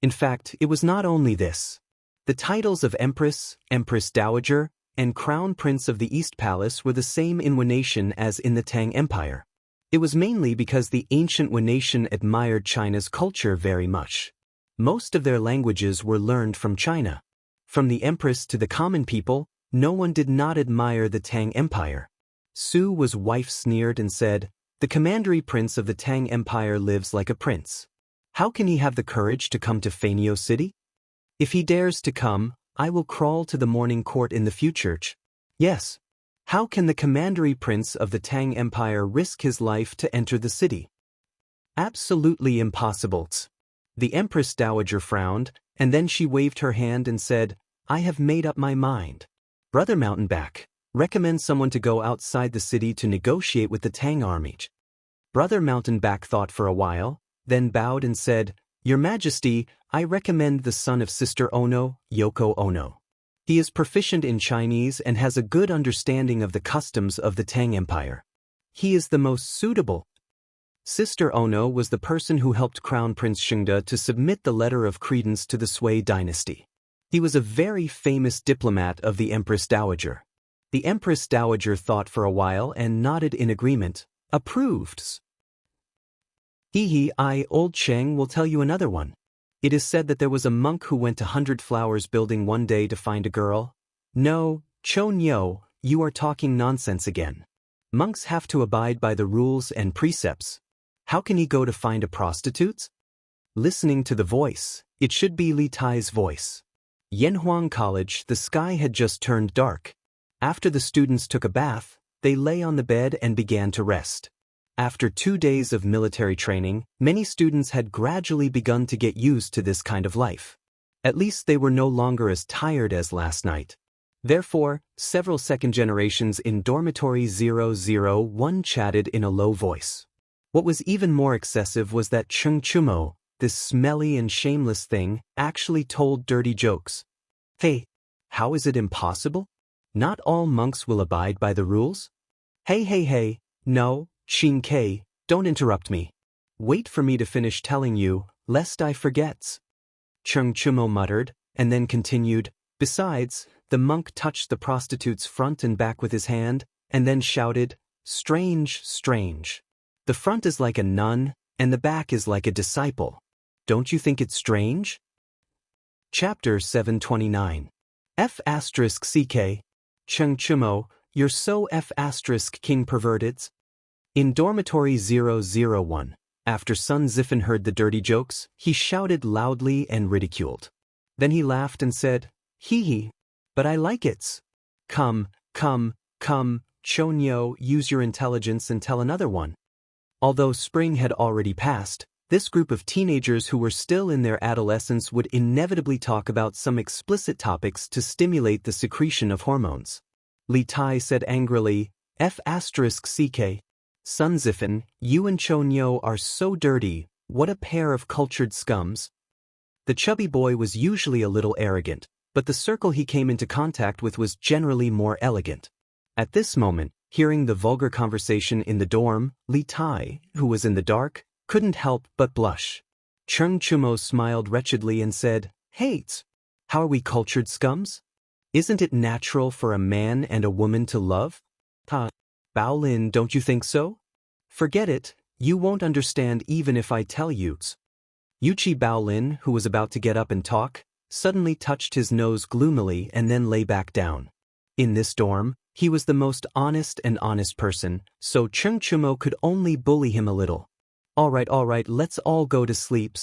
In fact, it was not only this. The titles of Empress, Empress Dowager, and Crown Prince of the East Palace were the same in Wen nation as in the Tang Empire. It was mainly because the ancient Wen nation admired China's culture very much. Most of their languages were learned from China. From the Empress to the common people, no one did not admire the Tang Empire. Su's wife sneered and said, The commandery prince of the Tang Empire lives like a prince. How can he have the courage to come to Fanio City? If he dares to come, I will crawl to the morning court in the future. Yes. How can the commandery prince of the Tang Empire risk his life to enter the city? Absolutely impossible. The Empress Dowager frowned, and then she waved her hand and said, I have made up my mind. Brother Mountainback, recommend someone to go outside the city to negotiate with the Tang army. Brother Mountainback thought for a while, then bowed and said, Your Majesty, I recommend the son of Sister Ono, Yoko Ono. He is proficient in Chinese and has a good understanding of the customs of the Tang Empire. He is the most suitable. Sister Ono was the person who helped Crown Prince Shengde to submit the letter of credence to the Sui dynasty. He was a very famous diplomat of the Empress Dowager. The Empress Dowager thought for a while and nodded in agreement. Approved. I, Old Cheng, will tell you another one. It is said that there was a monk who went to 100 Flowers building one day to find a girl. No, Cho Nyo, you are talking nonsense again. Monks have to abide by the rules and precepts. How can he go to find a prostitute? Listening to the voice, it should be Li Tai's voice. Yanhuang College, the sky had just turned dark. After the students took a bath, they lay on the bed and began to rest. After 2 days of military training, many students had gradually begun to get used to this kind of life. At least they were no longer as tired as last night. Therefore, several second generations in dormitory 001 chatted in a low voice. What was even more excessive was that Chung Chumo, this smelly and shameless thing, actually told dirty jokes. Hey, how is it impossible? Not all monks will abide by the rules? Hey, no, Shin Kei, don't interrupt me. Wait for me to finish telling you, lest I forgets. Chung Chumo muttered, and then continued, Besides, the monk touched the prostitute's front and back with his hand, and then shouted, Strange, strange. The front is like a nun, and the back is like a disciple. Don't you think it's strange? Chapter 729. F***CK. Chung Chumo, you're so F***king perverted. In dormitory 001, after Sun Zifen heard the dirty jokes, he shouted loudly and ridiculed. Then he laughed and said, Hee, but I like it. Come, Chonyo, use your intelligence and tell another one. Although spring had already passed, this group of teenagers who were still in their adolescence would inevitably talk about some explicit topics to stimulate the secretion of hormones. Li Tai said angrily, F***CK. Sun Zifen, you and Chonyo are so dirty, what a pair of cultured scums. The chubby boy was usually a little arrogant, but the circle he came into contact with was generally more elegant. At this moment, hearing the vulgar conversation in the dorm, Li Tai, who was in the dark, couldn't help but blush. Chung Chumo smiled wretchedly and said, Hey, how are we cultured scums? Isn't it natural for a man and a woman to love? Baolin, don't you think so? Forget it, you won't understand even if I tell you. Yuchi Baolin, who was about to get up and talk, suddenly touched his nose gloomily and then lay back down. In this dorm, he was the most honest person, so Chung Chumo could only bully him a little. All right, let's all go to sleep.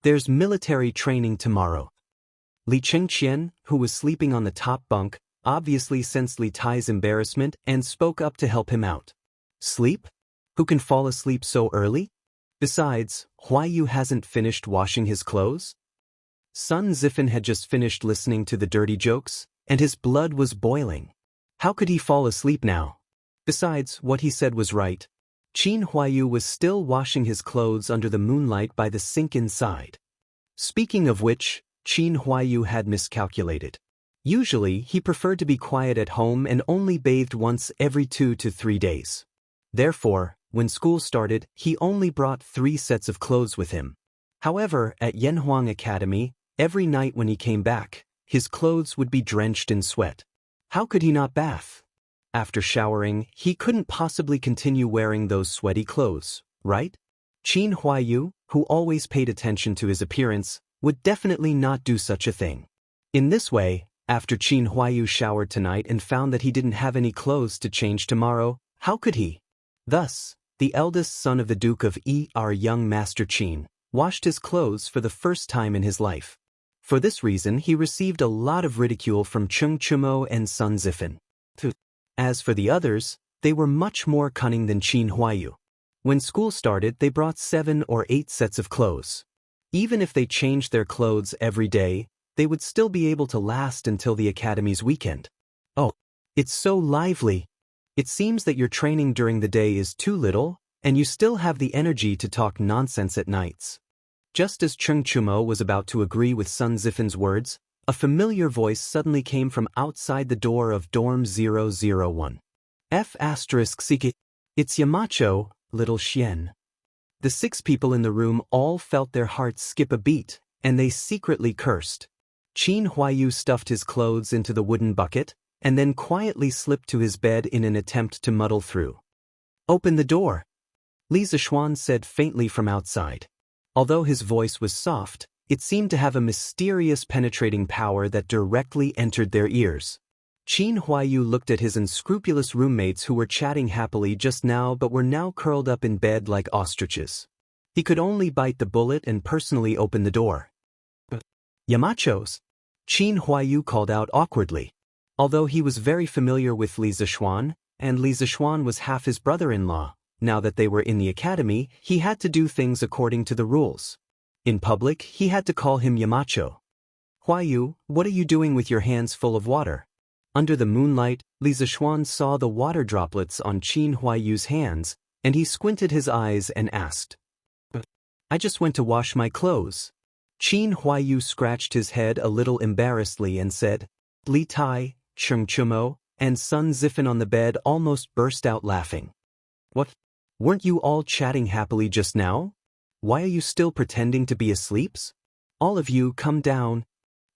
There's military training tomorrow. Li Chengqian, who was sleeping on the top bunk, obviously sensed Li Tai's embarrassment and spoke up to help him out. Sleep? Who can fall asleep so early? Besides, Huayu hasn't finished washing his clothes? Sun Zifen had just finished listening to the dirty jokes, and his blood was boiling. How could he fall asleep now? Besides, what he said was right. Qin Huayu was still washing his clothes under the moonlight by the sink inside. Speaking of which, Qin Huayu had miscalculated. Usually, he preferred to be quiet at home and only bathed once every 2 to 3 days. Therefore, when school started, he only brought 3 sets of clothes with him. However, at Yanhuang Academy, every night when he came back, his clothes would be drenched in sweat. How could he not bath? After showering, he couldn't possibly continue wearing those sweaty clothes, right? Qin Huayu, who always paid attention to his appearance, would definitely not do such a thing. In this way, after Qin Huayu showered tonight and found that he didn't have any clothes to change tomorrow, how could he? Thus, the eldest son of the Duke of our young master Qin, washed his clothes for the first time in his life. For this reason he received a lot of ridicule from Cheng Chumo and Sun Zifan. As for the others, they were much more cunning than Qin Huayu. When school started they brought 7 or 8 sets of clothes. Even if they changed their clothes every day, they would still be able to last until the academy's weekend. Oh, it's so lively. It seems that your training during the day is too little, and you still have the energy to talk nonsense at nights. Just as Cheng Chumo was about to agree with Sun Zifan's words, a familiar voice suddenly came from outside the door of dorm 001. F***CK. It's Yamacho, little Xian. The 6 people in the room all felt their hearts skip a beat, and they secretly cursed. Qin Huayu stuffed his clothes into the wooden bucket, and then quietly slipped to his bed in an attempt to muddle through. "Open the door," Li Zishuan said faintly from outside. Although his voice was soft, it seemed to have a mysterious penetrating power that directly entered their ears. Qin Huayu looked at his unscrupulous roommates who were chatting happily just now but were now curled up in bed like ostriches. He could only bite the bullet and personally open the door. "Yamachos," Qin Huayu called out awkwardly. Although he was very familiar with Li Zishuan, and Li Zishuan was half his brother-in-law, now that they were in the academy, he had to do things according to the rules. In public, he had to call him Yamacho. "Huayu, what are you doing with your hands full of water?" Under the moonlight, Li Zishuan saw the water droplets on Qin Huayu's hands, and he squinted his eyes and asked, "I just went to wash my clothes." Qin Huayu scratched his head a little embarrassedly and said, Li Tai, Cheng Chumo, and Sun Zifan on the bed almost burst out laughing. "What? Weren't you all chatting happily just now? Why are you still pretending to be asleep? All of you come down."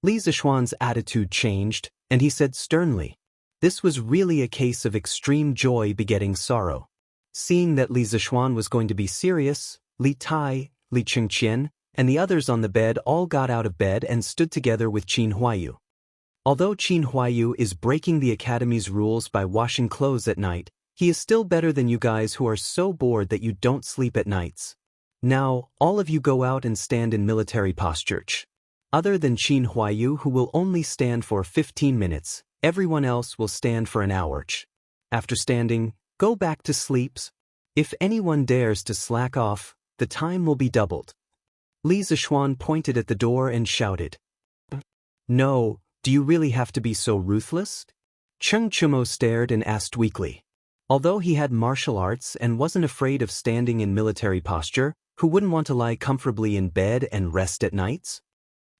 Li Zishuan's attitude changed, and he said sternly. This was really a case of extreme joy begetting sorrow. Seeing that Li Zishuan was going to be serious, Li Tai, Li Chengqian, and the others on the bed all got out of bed and stood together with Qin Huayu. Although Qin Huayu is breaking the academy's rules by washing clothes at night, he is still better than you guys who are so bored that you don't sleep at nights. Now, all of you go out and stand in military posture. Other than Qin Huayu, who will only stand for 15 minutes, everyone else will stand for an hour. After standing, go back to sleep. If anyone dares to slack off, the time will be doubled. Li Zishuan pointed at the door and shouted. "No, do you really have to be so ruthless?" Cheng Chumo stared and asked weakly. Although he had martial arts and wasn't afraid of standing in military posture, who wouldn't want to lie comfortably in bed and rest at nights?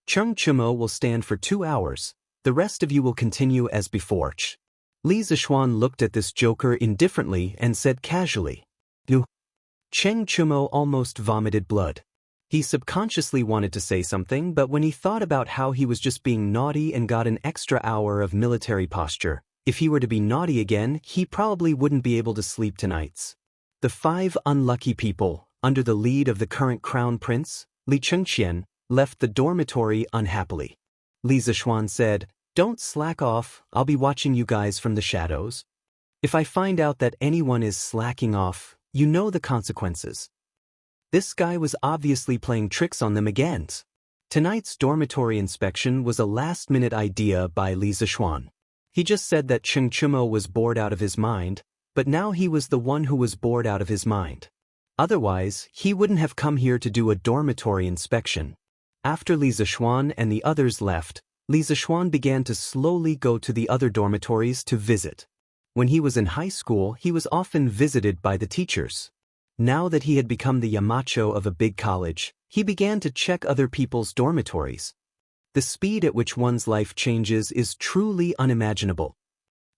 "Cheng Chumo will stand for 2 hours, the rest of you will continue as before." Li Zishuan looked at this joker indifferently and said casually. "You." Cheng Chumo almost vomited blood. He subconsciously wanted to say something, but when he thought about how he was just being naughty and got an extra hour of military posture, if he were to be naughty again, he probably wouldn't be able to sleep tonights. The 5 unlucky people, under the lead of the current crown prince, Li Chengqian, left the dormitory unhappily. Li Zishuan said, "Don't slack off, I'll be watching you guys from the shadows. If I find out that anyone is slacking off, you know the consequences." This guy was obviously playing tricks on them again. Tonight's dormitory inspection was a last-minute idea by Li Zishuan. He just said that Cheng Chumo was bored out of his mind, but now he was the one who was bored out of his mind. Otherwise, he wouldn't have come here to do a dormitory inspection. After Li Zishuan and the others left, Li Zishuan began to slowly go to the other dormitories to visit. When he was in high school, he was often visited by the teachers. Now that he had become the Yamacho of a big college, he began to check other people's dormitories. The speed at which one's life changes is truly unimaginable.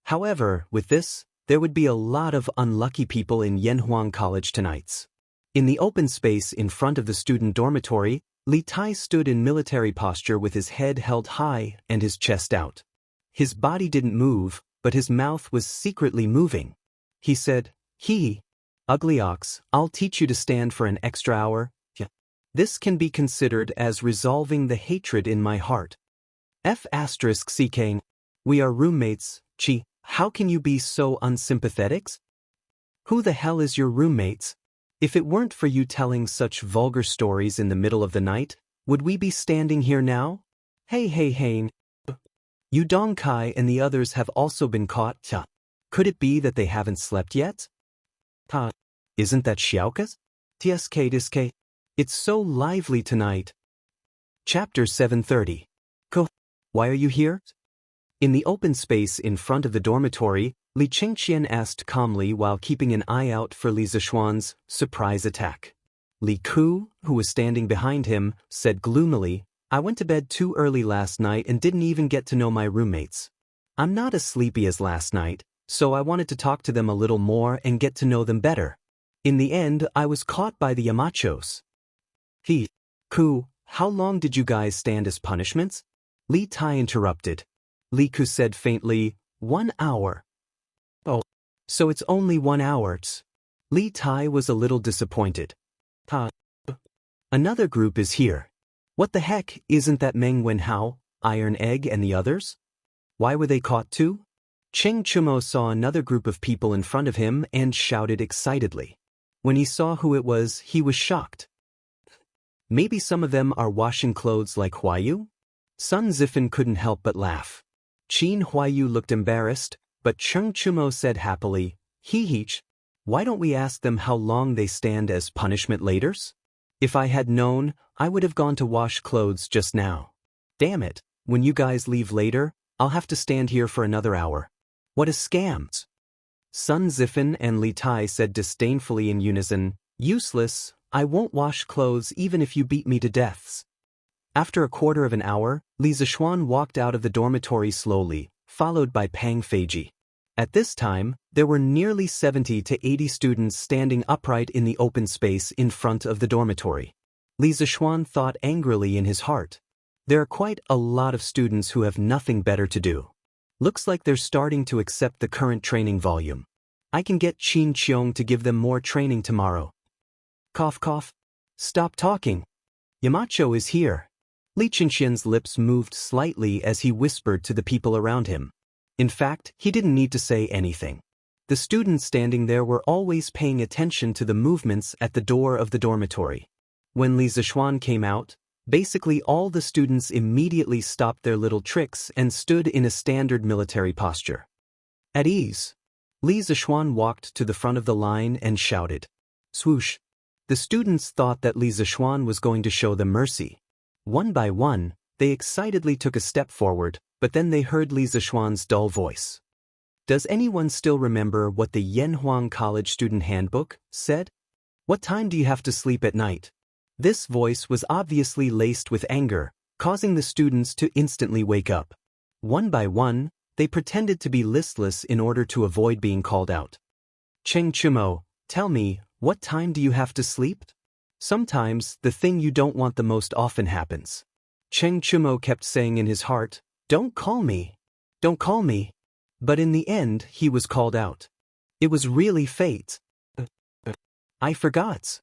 However, with this, there would be a lot of unlucky people in Yanhuang College tonight's. In the open space in front of the student dormitory, Li Tai stood in military posture with his head held high and his chest out. His body didn't move, but his mouth was secretly moving. He said, "Ugly ox, I'll teach you to stand for an extra hour. This can be considered as resolving the hatred in my heart. F***ck, we are roommates, how can you be so unsympathetic?" Who the hell is your roommates? If it weren't for you telling such vulgar stories in the middle of the night, would we be standing here now? Hey. You Dong Kai and the others have also been caught. Could it be that they haven't slept yet? Isn't that Xiaokas? Tsk. It's so lively tonight. Chapter 730. Why are you here? In the open space in front of the dormitory, Li Chengqian asked calmly while keeping an eye out for Li Zishuan's surprise attack. Li Ku, who was standing behind him, said gloomily, I went to bed too early last night and didn't even get to know my roommates. I'm not as sleepy as last night, so I wanted to talk to them a little more and get to know them better. In the end, I was caught by the Yamachos. Ku, how long did you guys stand as punishments? Li Tai interrupted. Li Ku said faintly, 1 hour. Oh, so it's only 1 hour. Li Tai was a little disappointed. Another group is here. What the heck, isn't that Meng Wenhao, Iron Egg and the others? Why were they caught too? Cheng Chumo saw another group of people in front of him and shouted excitedly. When he saw who it was, he was shocked. Maybe some of them are washing clothes like Huayu? Sun Zifan couldn't help but laugh. Qin Huayu looked embarrassed, but Cheng Chumo said happily, Heech, why don't we ask them how long they stand as punishment laters? If I had known, I would have gone to wash clothes just now. Damn it, when you guys leave later, I'll have to stand here for another hour. What a scam! Sun Zifan and Li Tai said disdainfully in unison, useless, I won't wash clothes even if you beat me to deaths. After a quarter of an hour, Li Zishuan walked out of the dormitory slowly, followed by Pang Feiji. At this time, there were nearly 70 to 80 students standing upright in the open space in front of the dormitory. Li Zishuan thought angrily in his heart. There are quite a lot of students who have nothing better to do. Looks like they're starting to accept the current training volume. I can get Qin Qiong to give them more training tomorrow. Cough. Stop talking. Yamacho is here. Li Chenxian's lips moved slightly as he whispered to the people around him. In fact, he didn't need to say anything. The students standing there were always paying attention to the movements at the door of the dormitory. When Li Zishuan came out, basically all the students immediately stopped their little tricks and stood in a standard military posture. At ease, Li Zishuan walked to the front of the line and shouted, swoosh. The students thought that Li Zishuan was going to show them mercy. One by one, they excitedly took a step forward, but then they heard Li Zishuan's dull voice. Does anyone still remember what the Yanhuang College Student Handbook said? What time do you have to sleep at night? This voice was obviously laced with anger, causing the students to instantly wake up. One by one, they pretended to be listless in order to avoid being called out. Cheng Chumo, tell me, what time do you have to sleep? Sometimes, the thing you don't want the most often happens. Cheng Chumo kept saying in his heart, don't call me. Don't call me. But in the end, he was called out. It was really fate. I forgot.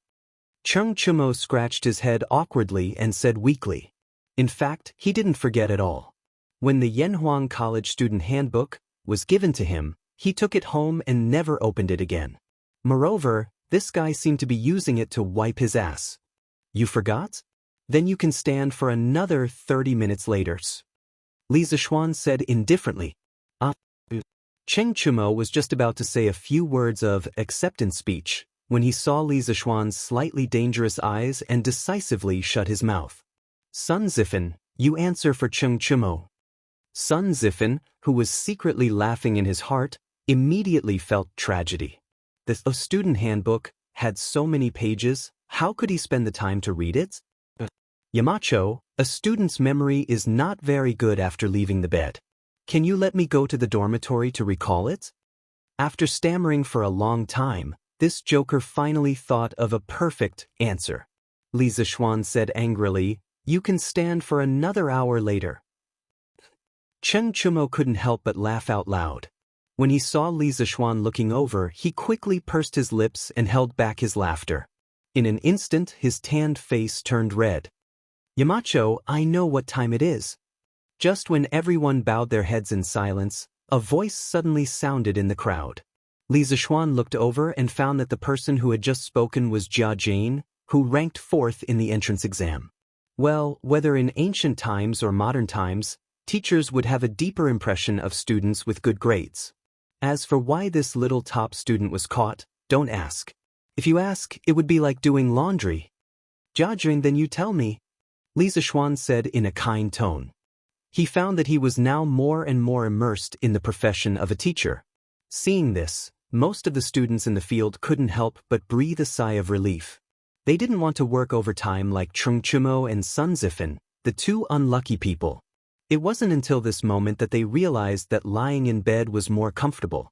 Cheng Chumo scratched his head awkwardly and said weakly. In fact, he didn't forget at all. When the Yanhuang College Student Handbook was given to him, he took it home and never opened it again. Moreover, this guy seemed to be using it to wipe his ass. You forgot? Then you can stand for another 30 minutes later. Li Zishuan said indifferently. Cheng Chumo was just about to say a few words of acceptance speech when he saw Li Zishuan's slightly dangerous eyes and decisively shut his mouth. Sun Zifan, you answer for Cheng Chumo. Sun Zifan, who was secretly laughing in his heart, immediately felt tragedy. The student handbook had so many pages, how could he spend the time to read it? Yamacho, a student's memory is not very good after leaving the bed. Can you let me go to the dormitory to recall it? After stammering for a long time, this joker finally thought of a perfect answer. Li Zishuan said angrily, you can stand for another hour later. Cheng Chumo couldn't help but laugh out loud. When he saw Li Zishuan looking over, he quickly pursed his lips and held back his laughter. In an instant, his tanned face turned red. Yamacho, I know what time it is. Just when everyone bowed their heads in silence, a voice suddenly sounded in the crowd. Li Zishuan looked over and found that the person who had just spoken was Jia Jane, who ranked 4th in the entrance exam. Well, whether in ancient times or modern times, teachers would have a deeper impression of students with good grades. As for why this little top student was caught, don't ask. If you ask, it would be like doing laundry. Jia Jane, then you tell me, Li Zishuan said in a kind tone. He found that he was now more and more immersed in the profession of a teacher. Seeing this, most of the students in the field couldn't help but breathe a sigh of relief. They didn't want to work overtime like Chung Chumo and Sun Zifan, the two unlucky people. It wasn't until this moment that they realized that lying in bed was more comfortable.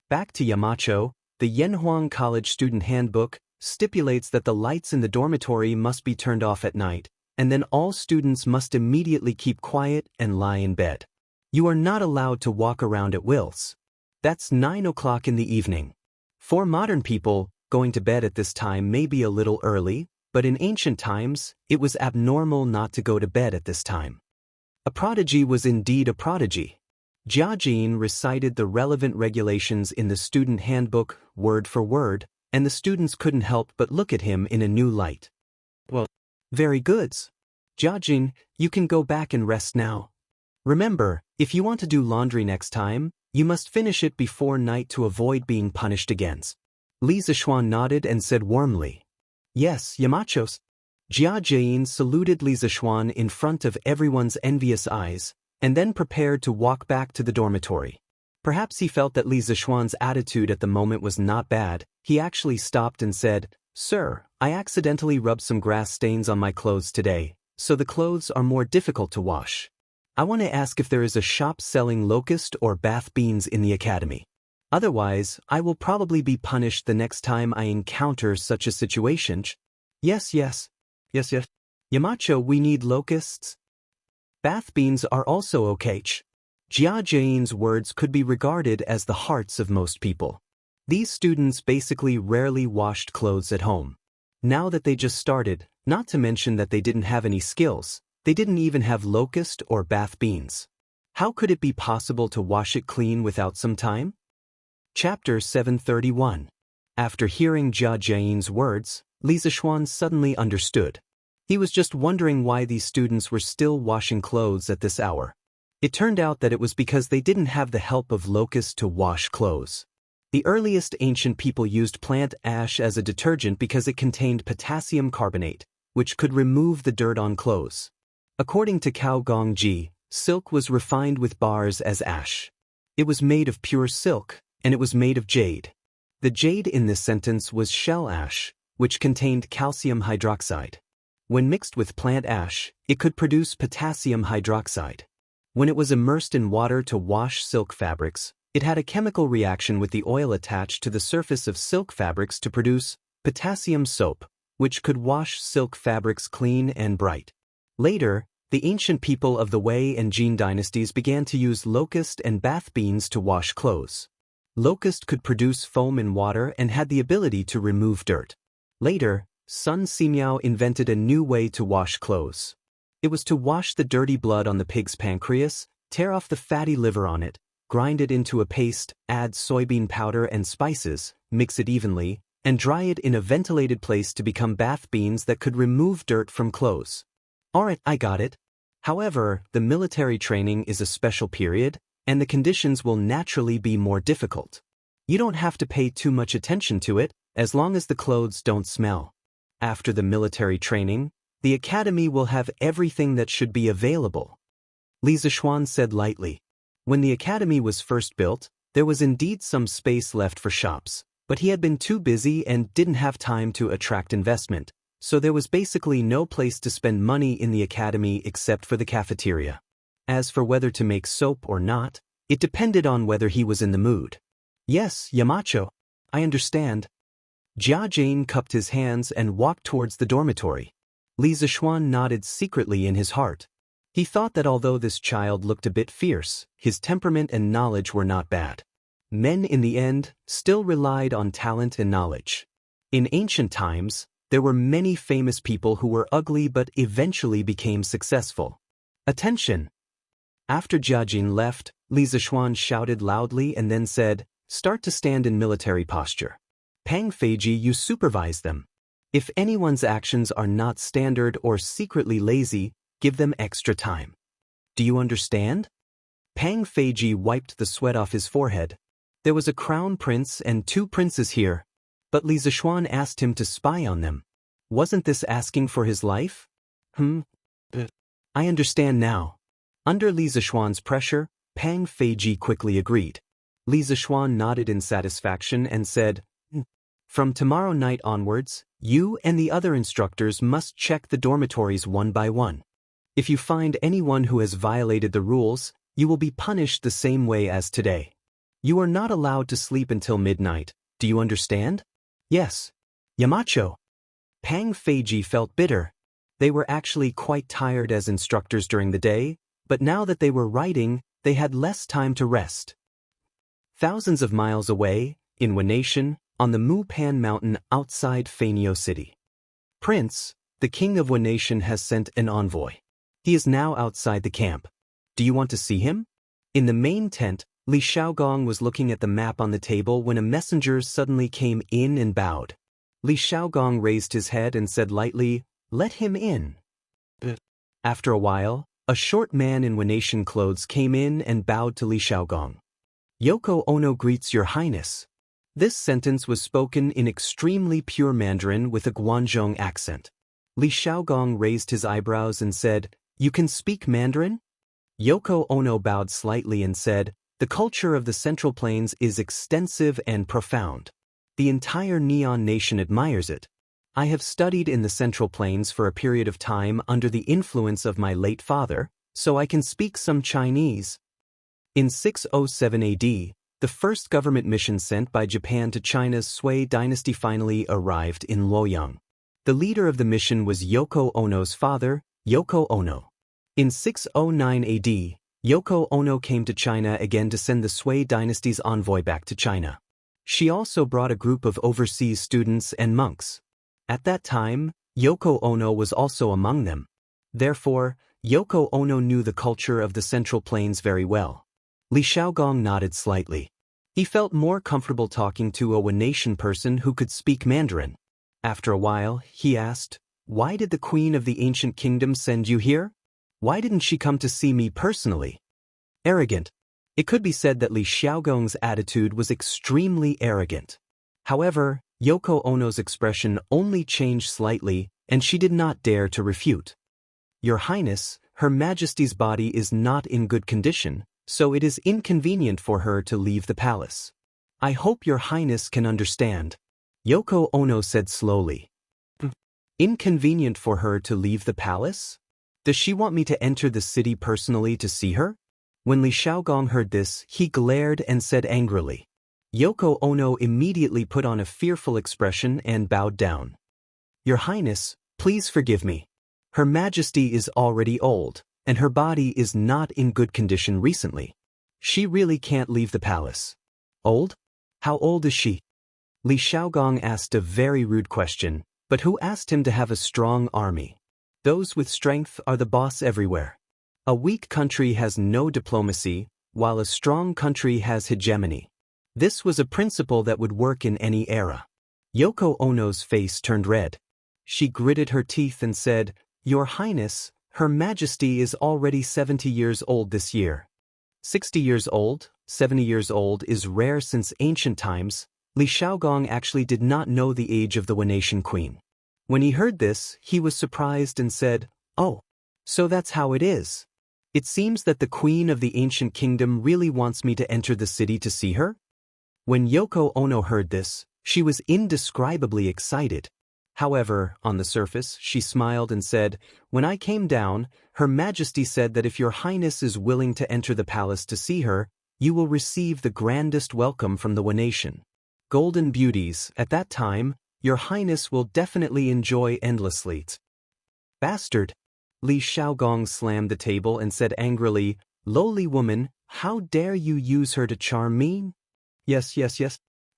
Back to Yamacho, the Yanhuang College Student Handbook stipulates that the lights in the dormitory must be turned off at night, and then all students must immediately keep quiet and lie in bed. You are not allowed to walk around at wills. That's 9 o'clock in the evening. For modern people, going to bed at this time may be a little early, but in ancient times, it was abnormal not to go to bed at this time. A prodigy was indeed a prodigy. Jia Jin recited the relevant regulations in the student handbook, word for word, and the students couldn't help but look at him in a new light. Well, very good. Jia Jin, you can go back and rest now. Remember, if you want to do laundry next time, you must finish it before night to avoid being punished again. Li Zishuan nodded and said warmly, Yes, Yamachos. Jia Jin saluted Li Zishuan in front of everyone's envious eyes, and then prepared to walk back to the dormitory. Perhaps he felt that Li Zishuan's attitude at the moment was not bad. He actually stopped and said, Sir, I accidentally rubbed some grass stains on my clothes today, so the clothes are more difficult to wash. I want to ask if there is a shop selling locust or bath beans in the academy. Otherwise, I will probably be punished the next time I encounter such a situation. Yes. Yamacho, we need locusts. Bath beans are also okay. Jia Jin's words could be regarded as the hearts of most people. These students basically rarely washed clothes at home. Now that they just started, not to mention that they didn't have any skills, they didn't even have locust or bath beans. How could it be possible to wash it clean without some time? Chapter 731. After hearing Jia Jin's words, Li Zishuan suddenly understood. He was just wondering why these students were still washing clothes at this hour. It turned out that it was because they didn't have the help of locusts to wash clothes. The earliest ancient people used plant ash as a detergent because it contained potassium carbonate, which could remove the dirt on clothes. According to Cao Gongji, silk was refined with bars as ash. It was made of pure silk, and it was made of jade. The jade in this sentence was shell ash, which contained calcium hydroxide. When mixed with plant ash, it could produce potassium hydroxide. When it was immersed in water to wash silk fabrics, it had a chemical reaction with the oil attached to the surface of silk fabrics to produce potassium soap, which could wash silk fabrics clean and bright. Later, the ancient people of the Wei and Jin dynasties began to use locust and bath beans to wash clothes. Locust could produce foam in water and had the ability to remove dirt. Later, Sun Simiao invented a new way to wash clothes. It was to wash the dirty blood on the pig's pancreas, tear off the fatty liver on it, grind it into a paste, add soybean powder and spices, mix it evenly, and dry it in a ventilated place to become bath beans that could remove dirt from clothes. Alright, I got it. However, the military training is a special period, and the conditions will naturally be more difficult. You don't have to pay too much attention to it, as long as the clothes don't smell. After the military training, the academy will have everything that should be available. Li Zishuan said lightly. When the academy was first built, there was indeed some space left for shops, but he had been too busy and didn't have time to attract investment, so there was basically no place to spend money in the academy except for the cafeteria. As for whether to make soap or not, it depended on whether he was in the mood. Yes, Yamacho. I understand. Jia Jin cupped his hands and walked towards the dormitory. Li Zishuan nodded secretly in his heart. He thought that although this child looked a bit fierce, his temperament and knowledge were not bad. Men in the end still relied on talent and knowledge. In ancient times, there were many famous people who were ugly but eventually became successful. Attention! After Jia Jin left, Li Zishuan shouted loudly and then said, Start to stand in military posture. Pang Feiji, you supervise them. If anyone's actions are not standard or secretly lazy, give them extra time. Do you understand? Pang Feiji wiped the sweat off his forehead. There was a crown prince and 2 princes here, but Li Zishuan asked him to spy on them. Wasn't this asking for his life? I understand now. Under Li Zishuan's pressure, Pang Feiji quickly agreed. Li Zishuan nodded in satisfaction and said, From tomorrow night onwards, you and the other instructors must check the dormitories one by one. If you find anyone who has violated the rules, you will be punished the same way as today. You are not allowed to sleep until midnight. Do you understand? Yes. Yamacho. Pang Feiji felt bitter. They were actually quite tired as instructors during the day, but now that they were writing, they had less time to rest. Thousands of miles away, in Wanation, on the Mupan Mountain outside Fainio City. Prince, the king of Wanation has sent an envoy. He is now outside the camp. Do you want to see him? In the main tent, Li Xiaogong was looking at the map on the table when a messenger suddenly came in and bowed. Li Xiaogong raised his head and said lightly, Let him in. After a while, a short man in Wanation clothes came in and bowed to Li Xiaogong. Yoko Ono greets your highness. This sentence was spoken in extremely pure Mandarin with a Guangzhong accent. Li Xiaogong raised his eyebrows and said, You can speak Mandarin? Yoko Ono bowed slightly and said, The culture of the Central Plains is extensive and profound. The entire Neon Nation admires it. I have studied in the Central Plains for a period of time under the influence of my late father, so I can speak some Chinese. In 607 AD, the first government mission sent by Japan to China's Sui dynasty finally arrived in Luoyang. The leader of the mission was Yoko Ono's father, Yoko Ono. In 609 AD, Yoko Ono came to China again to send the Sui dynasty's envoy back to China. She also brought a group of overseas students and monks. At that time, Yoko Ono was also among them. Therefore, Yoko Ono knew the culture of the Central Plains very well. Li Xiaogong nodded slightly. He felt more comfortable talking to a Wanation person who could speak Mandarin. After a while, he asked, Why did the Queen of the Ancient Kingdom send you here? Why didn't she come to see me personally? Arrogant. It could be said that Li Xiaogong's attitude was extremely arrogant. However, Yoko Ono's expression only changed slightly, and she did not dare to refute. Your Highness, Her Majesty's body is not in good condition, so it is inconvenient for her to leave the palace. I hope Your Highness can understand. Yoko Ono said slowly. Inconvenient for her to leave the palace? Does she want me to enter the city personally to see her? When Li Xiaogong heard this, he glared and said angrily. Yoko Ono immediately put on a fearful expression and bowed down. Your Highness, please forgive me. Her Majesty is already old, and her body is not in good condition recently. She really can't leave the palace. Old? How old is she? Li Xiaogong asked a very rude question, but who asked him to have a strong army? Those with strength are the boss everywhere. A weak country has no diplomacy, while a strong country has hegemony. This was a principle that would work in any era. Yoko Ono's face turned red. She gritted her teeth and said, Your Highness, Her Majesty is already 70 years old this year. 60 years old, 70 years old is rare since ancient times. Li Xiaogong actually did not know the age of the Wanation queen. When he heard this, he was surprised and said, Oh, so that's how it is. It seems that the Queen of the Ancient Kingdom really wants me to enter the city to see her? When Yoko Ono heard this, she was indescribably excited. However, on the surface, she smiled and said, When I came down, Her Majesty said that if Your Highness is willing to enter the palace to see her, you will receive the grandest welcome from the Wanation. Golden beauties, at that time, Your Highness will definitely enjoy endlessly. Bastard! Li Xiaogong slammed the table and said angrily, Lowly woman, how dare you use her to charm me? Yes.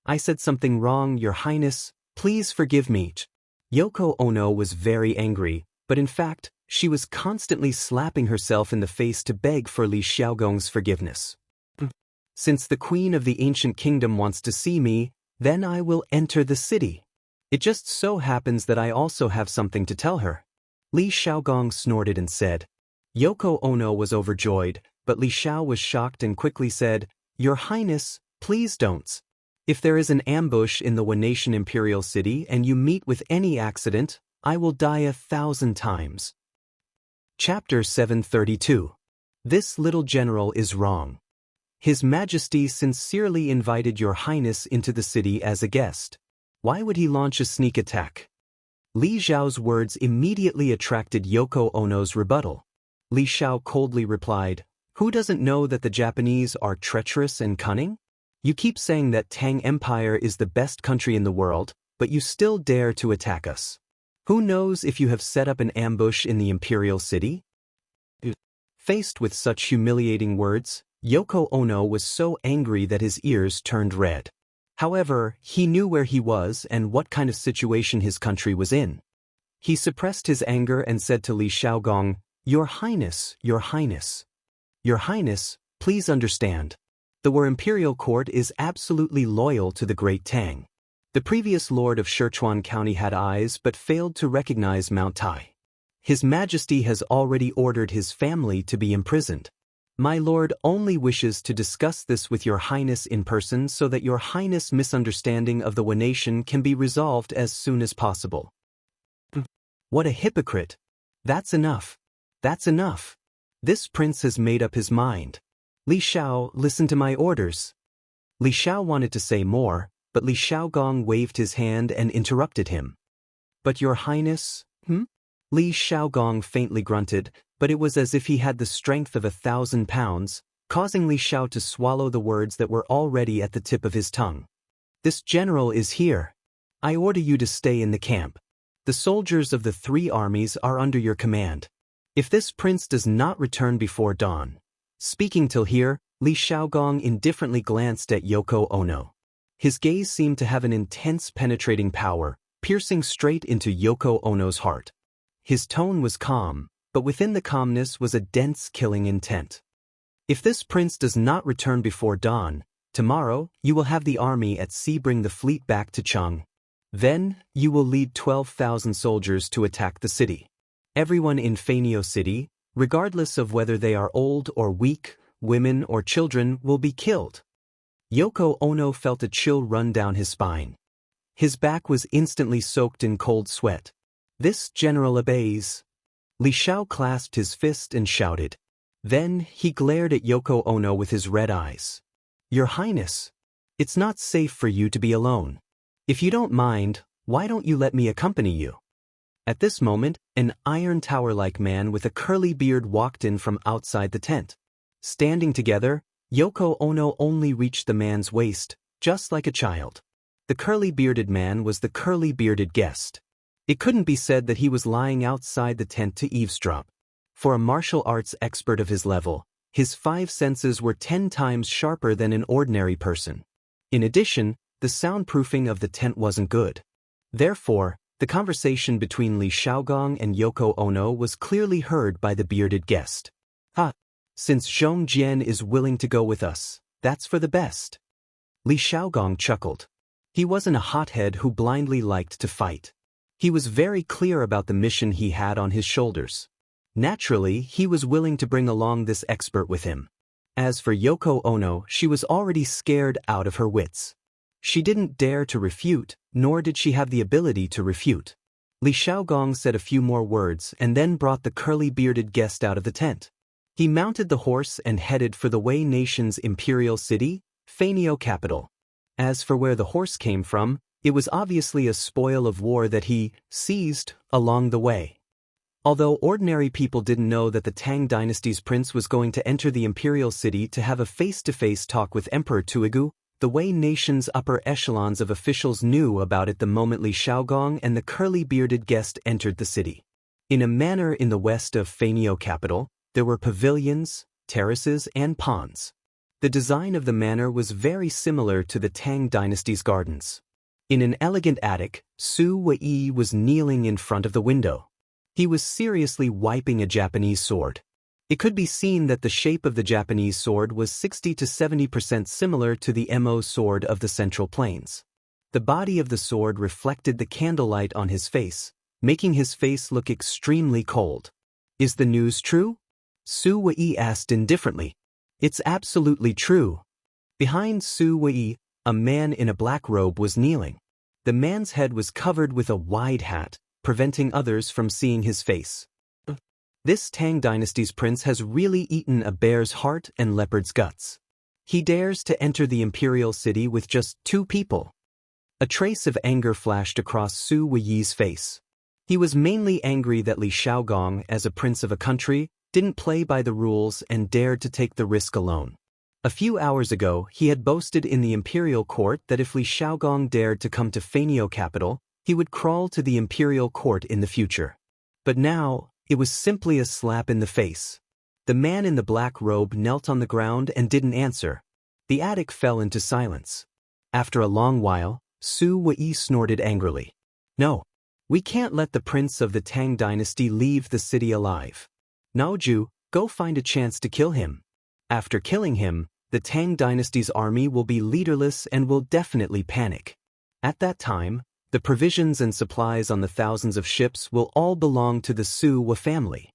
I said something wrong, Your Highness. Please forgive me. Yoko Ono was very angry, but in fact, she was constantly slapping herself in the face to beg for Li Xiaogong's forgiveness. Since the queen of the ancient kingdom wants to see me, then I will enter the city. It just so happens that I also have something to tell her. Li Shaogong snorted and said. Yoko Ono was overjoyed, but Li Shao was shocked and quickly said, Your Highness, please don't. If there is an ambush in the One Nation Imperial City and you meet with any accident, I will die 1,000 times. Chapter 732. This little general is wrong. His Majesty sincerely invited Your Highness into the city as a guest. Why would he launch a sneak attack? Li Zhao's words immediately attracted Yoko Ono's rebuttal. Li Shao coldly replied, Who doesn't know that the Japanese are treacherous and cunning? You keep saying that Tang Empire is the best country in the world, but you still dare to attack us. Who knows if you have set up an ambush in the Imperial City? Faced with such humiliating words, Yoko Ono was so angry that his ears turned red. However, he knew where he was and what kind of situation his country was in. He suppressed his anger and said to Li Shaogong, Your Highness, Your Highness. Your Highness, please understand. The War Imperial Court is absolutely loyal to the Great Tang. The previous Lord of Sichuan County had eyes but failed to recognize Mount Tai. His Majesty has already ordered his family to be imprisoned. My lord only wishes to discuss this with Your Highness in person so that Your Highness' misunderstanding of the One Nation can be resolved as soon as possible. What a hypocrite! That's enough. That's enough. This prince has made up his mind. Li Shao, listen to my orders. Li Shao wanted to say more, but Li Shaogong waved his hand and interrupted him. But Your Highness, Li Shaogong faintly grunted, but it was as if he had the strength of 1,000 pounds, causing Li Shao to swallow the words that were already at the tip of his tongue. This general is here. I order you to stay in the camp. The soldiers of the 3 armies are under your command. If this prince does not return before dawn. Speaking till here, Li Shaogong indifferently glanced at Yoko Ono. His gaze seemed to have an intense penetrating power, piercing straight into Yoko Ono's heart. His tone was calm, but within the calmness was a dense killing intent. If this prince does not return before dawn, tomorrow you will have the army at sea bring the fleet back to Cheng. Then, you will lead 12,000 soldiers to attack the city. Everyone in Fanio City, regardless of whether they are old or weak, women or children, will be killed. Yoko Ono felt a chill run down his spine. His back was instantly soaked in cold sweat. This general obeys. Li Shao clasped his fist and shouted. Then, he glared at Yoko Ono with his red eyes. Your Highness, it's not safe for you to be alone. If you don't mind, why don't you let me accompany you? At this moment, an iron tower-like man with a curly beard walked in from outside the tent. Standing together, Yoko Ono only reached the man's waist, just like a child. The curly-bearded man was the curly-bearded guest. It couldn't be said that he was lying outside the tent to eavesdrop. For a martial arts expert of his level, his 5 senses were 10 times sharper than an ordinary person. In addition, the soundproofing of the tent wasn't good. Therefore, the conversation between Li Shaogong and Yoko Ono was clearly heard by the bearded guest. Since Zhong Jian is willing to go with us, that's for the best. Li Shaogong chuckled. He wasn't a hothead who blindly liked to fight. He was very clear about the mission he had on his shoulders. Naturally, he was willing to bring along this expert with him. As for Yoko Ono, she was already scared out of her wits. She didn't dare to refute, nor did she have the ability to refute. Li Shaogong said a few more words and then brought the curly-bearded guest out of the tent. He mounted the horse and headed for the Wei Nation's imperial city, Fanio capital. As for where the horse came from, it was obviously a spoil of war that he seized along the way. Although ordinary people didn't know that the Tang dynasty's prince was going to enter the imperial city to have a face-to-face talk with Emperor Tuigu, the Wei Nation's upper echelons of officials knew about it the moment Li Shaogong and the curly-bearded guest entered the city. In a manor in the west of Fanio capital, there were pavilions, terraces, and ponds. The design of the manor was very similar to the Tang dynasty's gardens. In an elegant attic, Su Wei was kneeling in front of the window. He was seriously wiping a Japanese sword. It could be seen that the shape of the Japanese sword was 60 to 70% similar to the Mo sword of the Central Plains. The body of the sword reflected the candlelight on his face, making his face look extremely cold. Is the news true? Su Wei asked indifferently. It's absolutely true. Behind Su Wei, a man in a black robe was kneeling. The man's head was covered with a wide hat, preventing others from seeing his face. This Tang Dynasty's prince has really eaten a bear's heart and leopard's guts. He dares to enter the imperial city with just 2 people. A trace of anger flashed across Su Wei's face. He was mainly angry that Li Shaogong, as a prince of a country, didn't play by the rules and dared to take the risk alone. A few hours ago, he had boasted in the imperial court that if Li Shaogong dared to come to Fainio capital, he would crawl to the imperial court in the future. But now, it was simply a slap in the face. The man in the black robe knelt on the ground and didn't answer. The attic fell into silence. After a long while, Su Wei snorted angrily. No, we can't let the prince of the Tang dynasty leave the city alive. Naoju, go find a chance to kill him. After killing him, the Tang dynasty's army will be leaderless and will definitely panic. At that time, the provisions and supplies on the thousands of ships will all belong to the Su Wei family.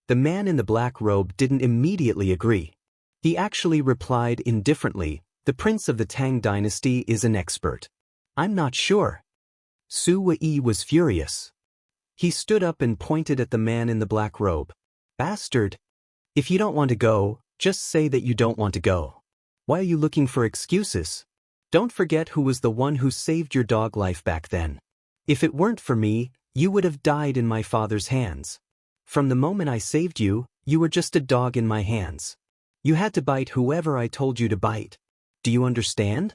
The man in the black robe didn't immediately agree. He actually replied indifferently, the prince of the Tang dynasty is an expert. I'm not sure. Su Wei was furious. He stood up and pointed at the man in the black robe. Bastard! If you don't want to go, just say that you don't want to go. Why are you looking for excuses? Don't forget who was the one who saved your dog life back then. If it weren't for me, you would have died in my father's hands. From the moment I saved you, you were just a dog in my hands. You had to bite whoever I told you to bite. Do you understand?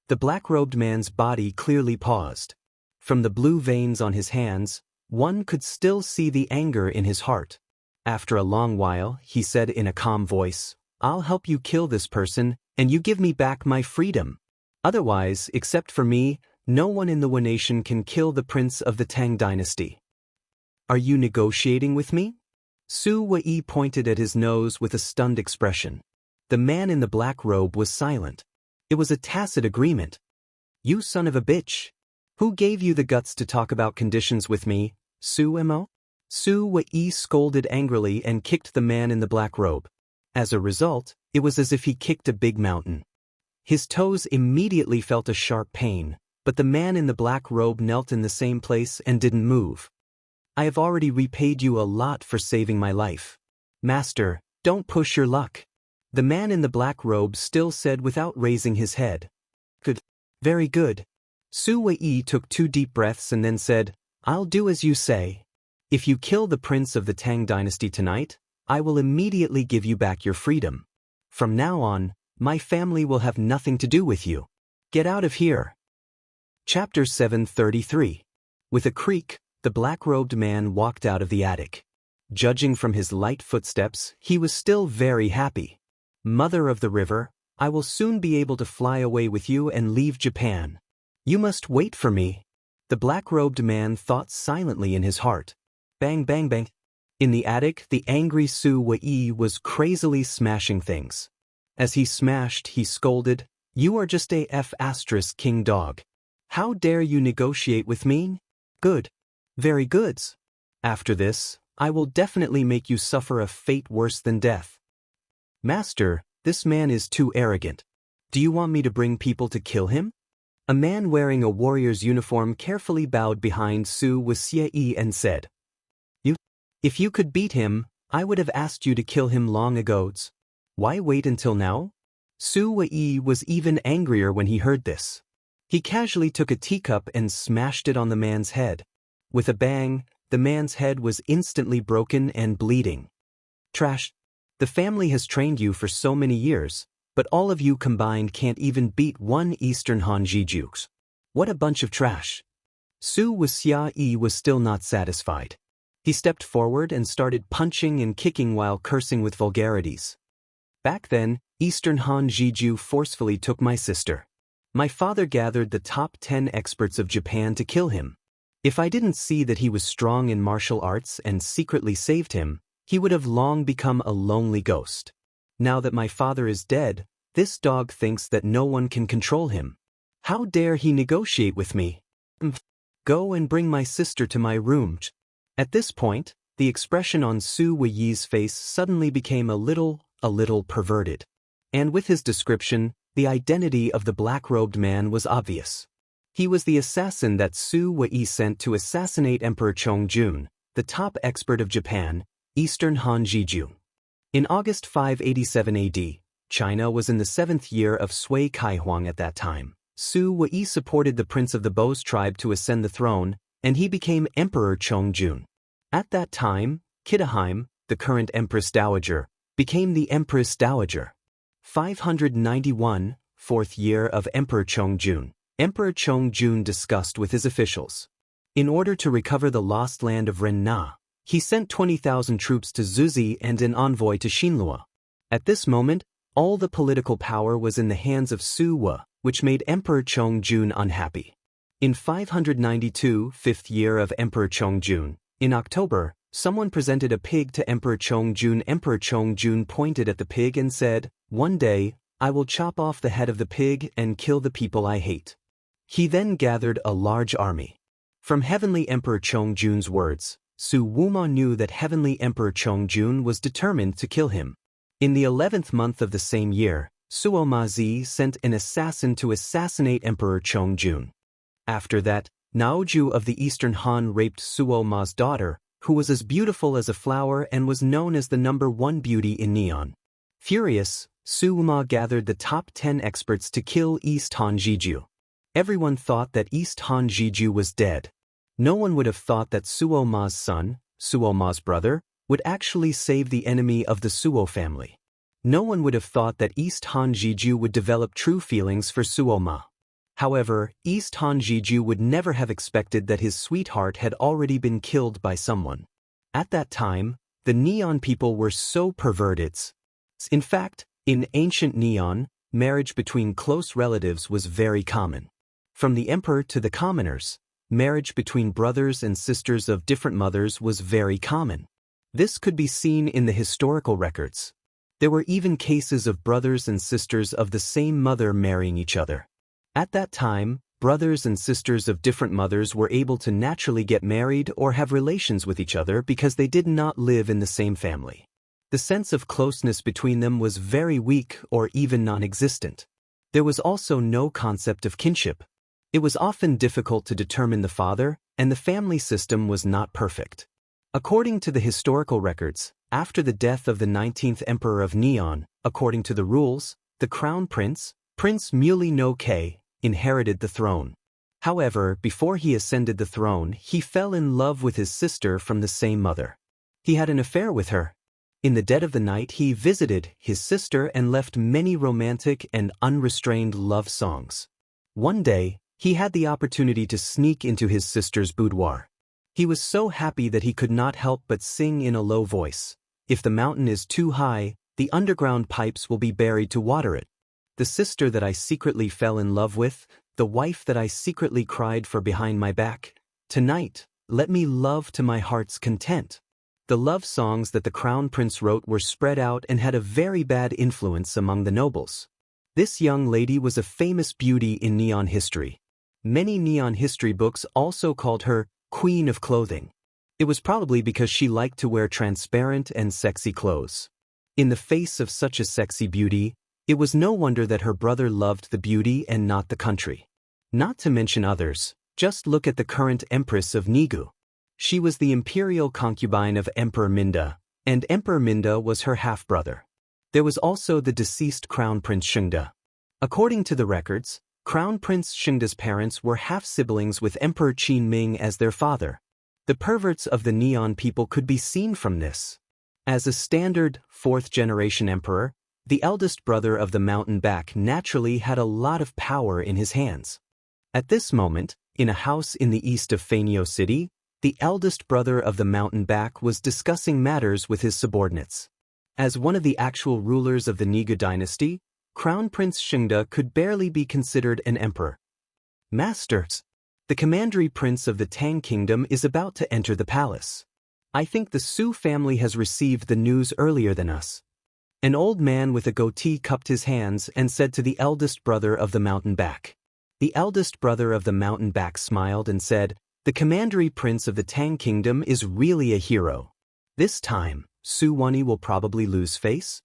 The black-robed man's body clearly paused. From the blue veins on his hands, one could still see the anger in his heart. After a long while, he said in a calm voice, I'll help you kill this person, and you give me back my freedom. Otherwise, except for me, no one in the Wu nation can kill the prince of the Tang dynasty. Are you negotiating with me? Su Wei pointed at his nose with a stunned expression. The man in the black robe was silent. It was a tacit agreement. You son of a bitch. Who gave you the guts to talk about conditions with me, Su Mo? Su Wei scolded angrily and kicked the man in the black robe. As a result, it was as if he kicked a big mountain. His toes immediately felt a sharp pain, but the man in the black robe knelt in the same place and didn't move. I have already repaid you a lot for saving my life. Master, don't push your luck. The man in the black robe still said without raising his head. Good. Very good. Su Wei took 2 deep breaths and then said, I'll do as you say. If you kill the prince of the Tang dynasty tonight, I will immediately give you back your freedom. From now on, my family will have nothing to do with you. Get out of here. Chapter 733. With a creak, the black-robed man walked out of the attic. Judging from his light footsteps, he was still very happy. Mother of the river, I will soon be able to fly away with you and leave Japan. You must wait for me. The black-robed man thought silently in his heart. Bang bang bang. In the attic, the angry Su Wei was crazily smashing things. As he smashed, he scolded, You are just a F** king dog. How dare you negotiate with me? Good. Very goods. After this, I will definitely make you suffer a fate worse than death. Master, this man is too arrogant. Do you want me to bring people to kill him? A man wearing a warrior's uniform carefully bowed behind Su Wei and said, If you could beat him, I would have asked you to kill him long ago. Why wait until now? Su Wei was even angrier when he heard this. He casually took a teacup and smashed it on the man's head. With a bang, the man's head was instantly broken and bleeding. Trash. The family has trained you for so many years, but all of you combined can't even beat one Eastern Han Jijukes. What a bunch of trash. Su Wei was still not satisfied. He stepped forward and started punching and kicking while cursing with vulgarities. Back then, Eastern Han Jiju forcefully took my sister. My father gathered the top 10 experts of Japan to kill him. If I didn't see that he was strong in martial arts and secretly saved him, he would have long become a lonely ghost. Now that my father is dead, this dog thinks that no one can control him. How dare he negotiate with me? Go and bring my sister to my room. At this point, the expression on Su Weiyi's face suddenly became a little perverted. And with his description, the identity of the black-robed man was obvious. He was the assassin that Su Weiyi sent to assassinate Emperor Chongjun, the top expert of Japan, Eastern Han Jiju. In August 587 AD, China was in the 7th year of Sui Kaihuang at that time. Su Weiyi supported the prince of the Bo's tribe to ascend the throne, and he became Emperor Chongjun. At that time, Kidaheim, the current Empress Dowager, became the Empress Dowager. 591, 4th year of Emperor Chongjun. Emperor Chongjun discussed with his officials. In order to recover the lost land of Renna, he sent 20,000 troops to Zuzi and an envoy to Xinlua. At this moment, all the political power was in the hands of Su Wei, which made Emperor Chongjun unhappy. In 592, 5th year of Emperor Chongjun, in October, someone presented a pig to Emperor Chongjun. Emperor Chongjun pointed at the pig and said, "One day, I will chop off the head of the pig and kill the people I hate." He then gathered a large army. From Heavenly Emperor Chongjun's words, Su Wuma knew that Heavenly Emperor Chongjun was determined to kill him. In the 11th month of the same year, Suomazi sent an assassin to assassinate Emperor Chongjun. After that, Naoju of the Eastern Han raped Suoma's daughter, who was as beautiful as a flower and was known as the #1 beauty in Neon. Furious, Suoma gathered the top 10 experts to kill East Han Jiju. Everyone thought that East Han Jiju was dead. No one would have thought that Suoma's son, Suoma's brother, would actually save the enemy of the Suo family. No one would have thought that East Han Jiju would develop true feelings for Suoma. However, East Han Jiju would never have expected that his sweetheart had already been killed by someone. At that time, the Neon people were so perverted. In fact, in ancient Neon, marriage between close relatives was very common. From the emperor to the commoners, marriage between brothers and sisters of different mothers was very common. This could be seen in the historical records. There were even cases of brothers and sisters of the same mother marrying each other. At that time, brothers and sisters of different mothers were able to naturally get married or have relations with each other because they did not live in the same family. The sense of closeness between them was very weak or even non-existent. There was also no concept of kinship. It was often difficult to determine the father, and the family system was not perfect. According to the historical records, after the death of the 19th emperor of Neon, according to the rules, the crown prince, Prince Muley no Kei, inherited the throne. However, before he ascended the throne, he fell in love with his sister from the same mother. He had an affair with her. In the dead of the night, he visited his sister and left many romantic and unrestrained love songs. One day, he had the opportunity to sneak into his sister's boudoir. He was so happy that he could not help but sing in a low voice, "If the mountain is too high, the underground pipes will be buried to water it. The sister that I secretly fell in love with, the wife that I secretly cried for behind my back, tonight, let me love to my heart's content." The love songs that the crown prince wrote were spread out and had a very bad influence among the nobles. This young lady was a famous beauty in Neon history. Many Neon history books also called her Queen of Clothing. It was probably because she liked to wear transparent and sexy clothes. In the face of such a sexy beauty, it was no wonder that her brother loved the beauty and not the country. Not to mention others, just look at the current Empress of Nigu. She was the imperial concubine of Emperor Minda, and Emperor Minda was her half-brother. There was also the deceased Crown Prince Shengda. According to the records, Crown Prince Shengda's parents were half-siblings with Emperor Qin Ming as their father. The perverts of the Neon people could be seen from this. As a standard, fourth-generation emperor, the eldest brother of the mountain back naturally had a lot of power in his hands. At this moment, in a house in the east of Fanyo City, the eldest brother of the mountain back was discussing matters with his subordinates. As one of the actual rulers of the Nigu dynasty, Crown Prince Shengda could barely be considered an emperor. Masters, the commandery prince of the Tang kingdom is about to enter the palace. I think the Su family has received the news earlier than us. An old man with a goatee cupped his hands and said to the eldest brother of the mountain back. The eldest brother of the mountain back smiled and said, "The commandery prince of the Tang kingdom is really a hero. This time, Su Wani will probably lose face?"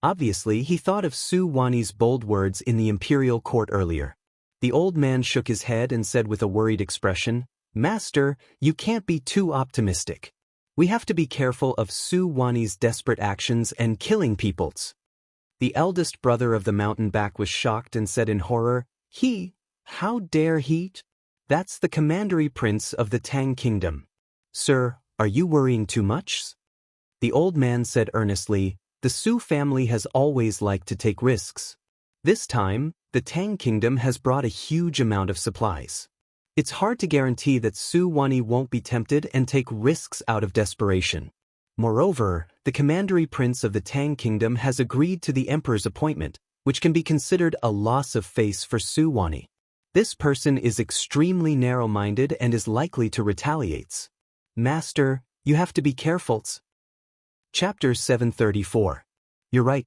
Obviously, he thought of Su Wani's bold words in the imperial court earlier. The old man shook his head and said with a worried expression, "Master, you can't be too optimistic. We have to be careful of Su Wani's desperate actions and killing peoples." The eldest brother of the mountain back was shocked and said in horror, How dare he? That's the commandery prince of the Tang kingdom. Sir, are you worrying too much?" The old man said earnestly, "The Su family has always liked to take risks. This time, the Tang kingdom has brought a huge amount of supplies. It's hard to guarantee that Su Wani won't be tempted and take risks out of desperation. Moreover, the commandery prince of the Tang kingdom has agreed to the emperor's appointment, which can be considered a loss of face for Su Wani. This person is extremely narrow-minded and is likely to retaliate. Master, you have to be careful." Chapter 734. You're right.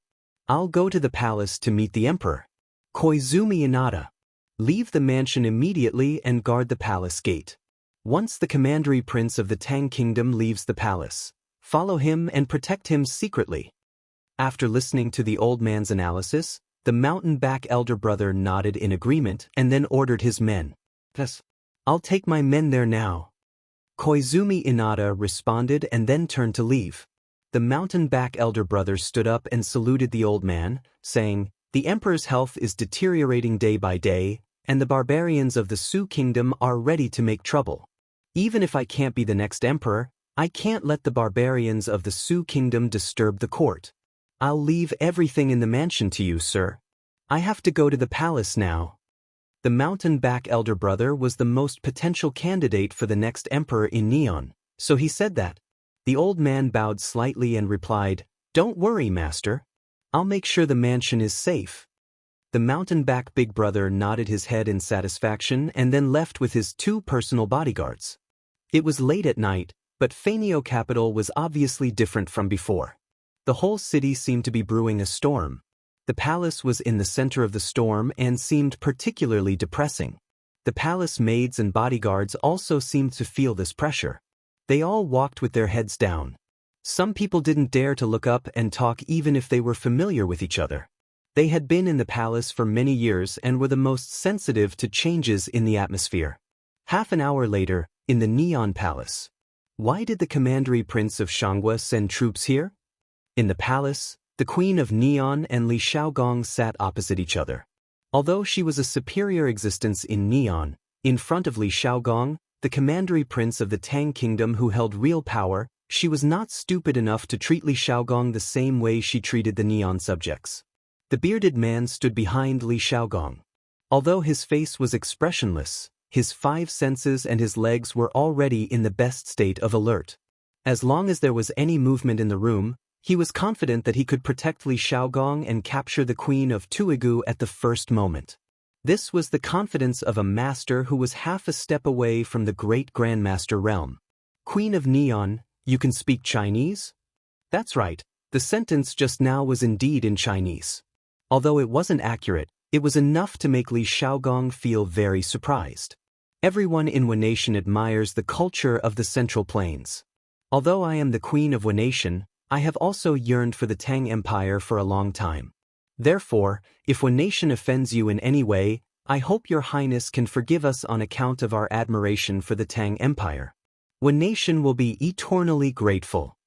I'll go to the palace to meet the emperor. Koizumi Inada. Leave the mansion immediately and guard the palace gate. Once the commandery prince of the Tang kingdom leaves the palace, follow him and protect him secretly. After listening to the old man's analysis, the mountain back elder brother nodded in agreement and then ordered his men. "Yes, I'll take my men there now." Koizumi Inada responded and then turned to leave. The mountain back elder brother stood up and saluted the old man, saying, "The emperor's health is deteriorating day by day, and the barbarians of the Su kingdom are ready to make trouble. Even if I can't be the next emperor, I can't let the barbarians of the Su kingdom disturb the court. I'll leave everything in the mansion to you, sir. I have to go to the palace now." The mountain back elder brother was the most potential candidate for the next emperor in Neon, so he said that. The old man bowed slightly and replied, "Don't worry, master. I'll make sure the mansion is safe." The mountain back big brother nodded his head in satisfaction and then left with his 2 personal bodyguards. It was late at night, but Faenio capital was obviously different from before. The whole city seemed to be brewing a storm. The palace was in the center of the storm and seemed particularly depressing. The palace maids and bodyguards also seemed to feel this pressure. They all walked with their heads down. Some people didn't dare to look up and talk even if they were familiar with each other. They had been in the palace for many years and were the most sensitive to changes in the atmosphere. Half an hour later, in the Neon Palace. Why did the commandery prince of Shanghua send troops here? In the palace, the queen of Neon and Li Shaogong sat opposite each other. Although she was a superior existence in Neon, in front of Li Shaogong, the commandery prince of the Tang kingdom who held real power, she was not stupid enough to treat Li Shaogong the same way she treated the Neon subjects. The bearded man stood behind Li Shaogong. Although his face was expressionless, his 5 senses and his legs were already in the best state of alert. As long as there was any movement in the room, he was confident that he could protect Li Shaogong and capture the queen of Tuigu at the first moment. This was the confidence of a master who was half a step away from the great grandmaster realm. "Queen of Neon, you can speak Chinese?" That's right, the sentence just now was indeed in Chinese. Although it wasn't accurate, it was enough to make Li Shaogong feel very surprised. Everyone in Wanation admires the culture of the Central Plains. Although I am the queen of Wanation, I have also yearned for the Tang Empire for a long time. Therefore, if Wanation offends you in any way, I hope your highness can forgive us on account of our admiration for the Tang Empire. Wanation will be eternally grateful.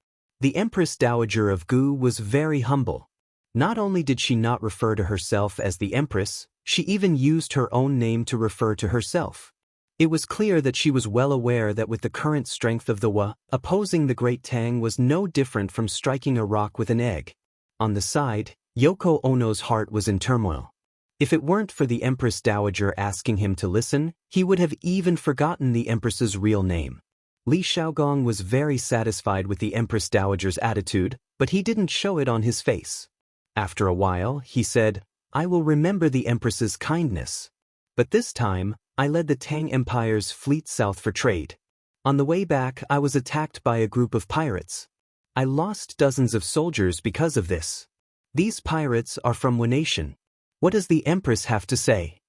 The Empress Dowager of Gu was very humble. Not only did she not refer to herself as the Empress, she even used her own name to refer to herself. It was clear that she was well aware that with the current strength of the Wa, opposing the Great Tang was no different from striking a rock with an egg. On the side, Yoko Ono's heart was in turmoil. If it weren't for the Empress Dowager asking him to listen, he would have even forgotten the Empress's real name. Li Shaogong was very satisfied with the Empress Dowager's attitude, but he didn't show it on his face. After a while, he said, "I will remember the Empress's kindness. But this time, I led the Tang Empire's fleet south for trade. On the way back, I was attacked by a group of pirates. I lost dozens of soldiers because of this. These pirates are from what nation? What does the Empress have to say?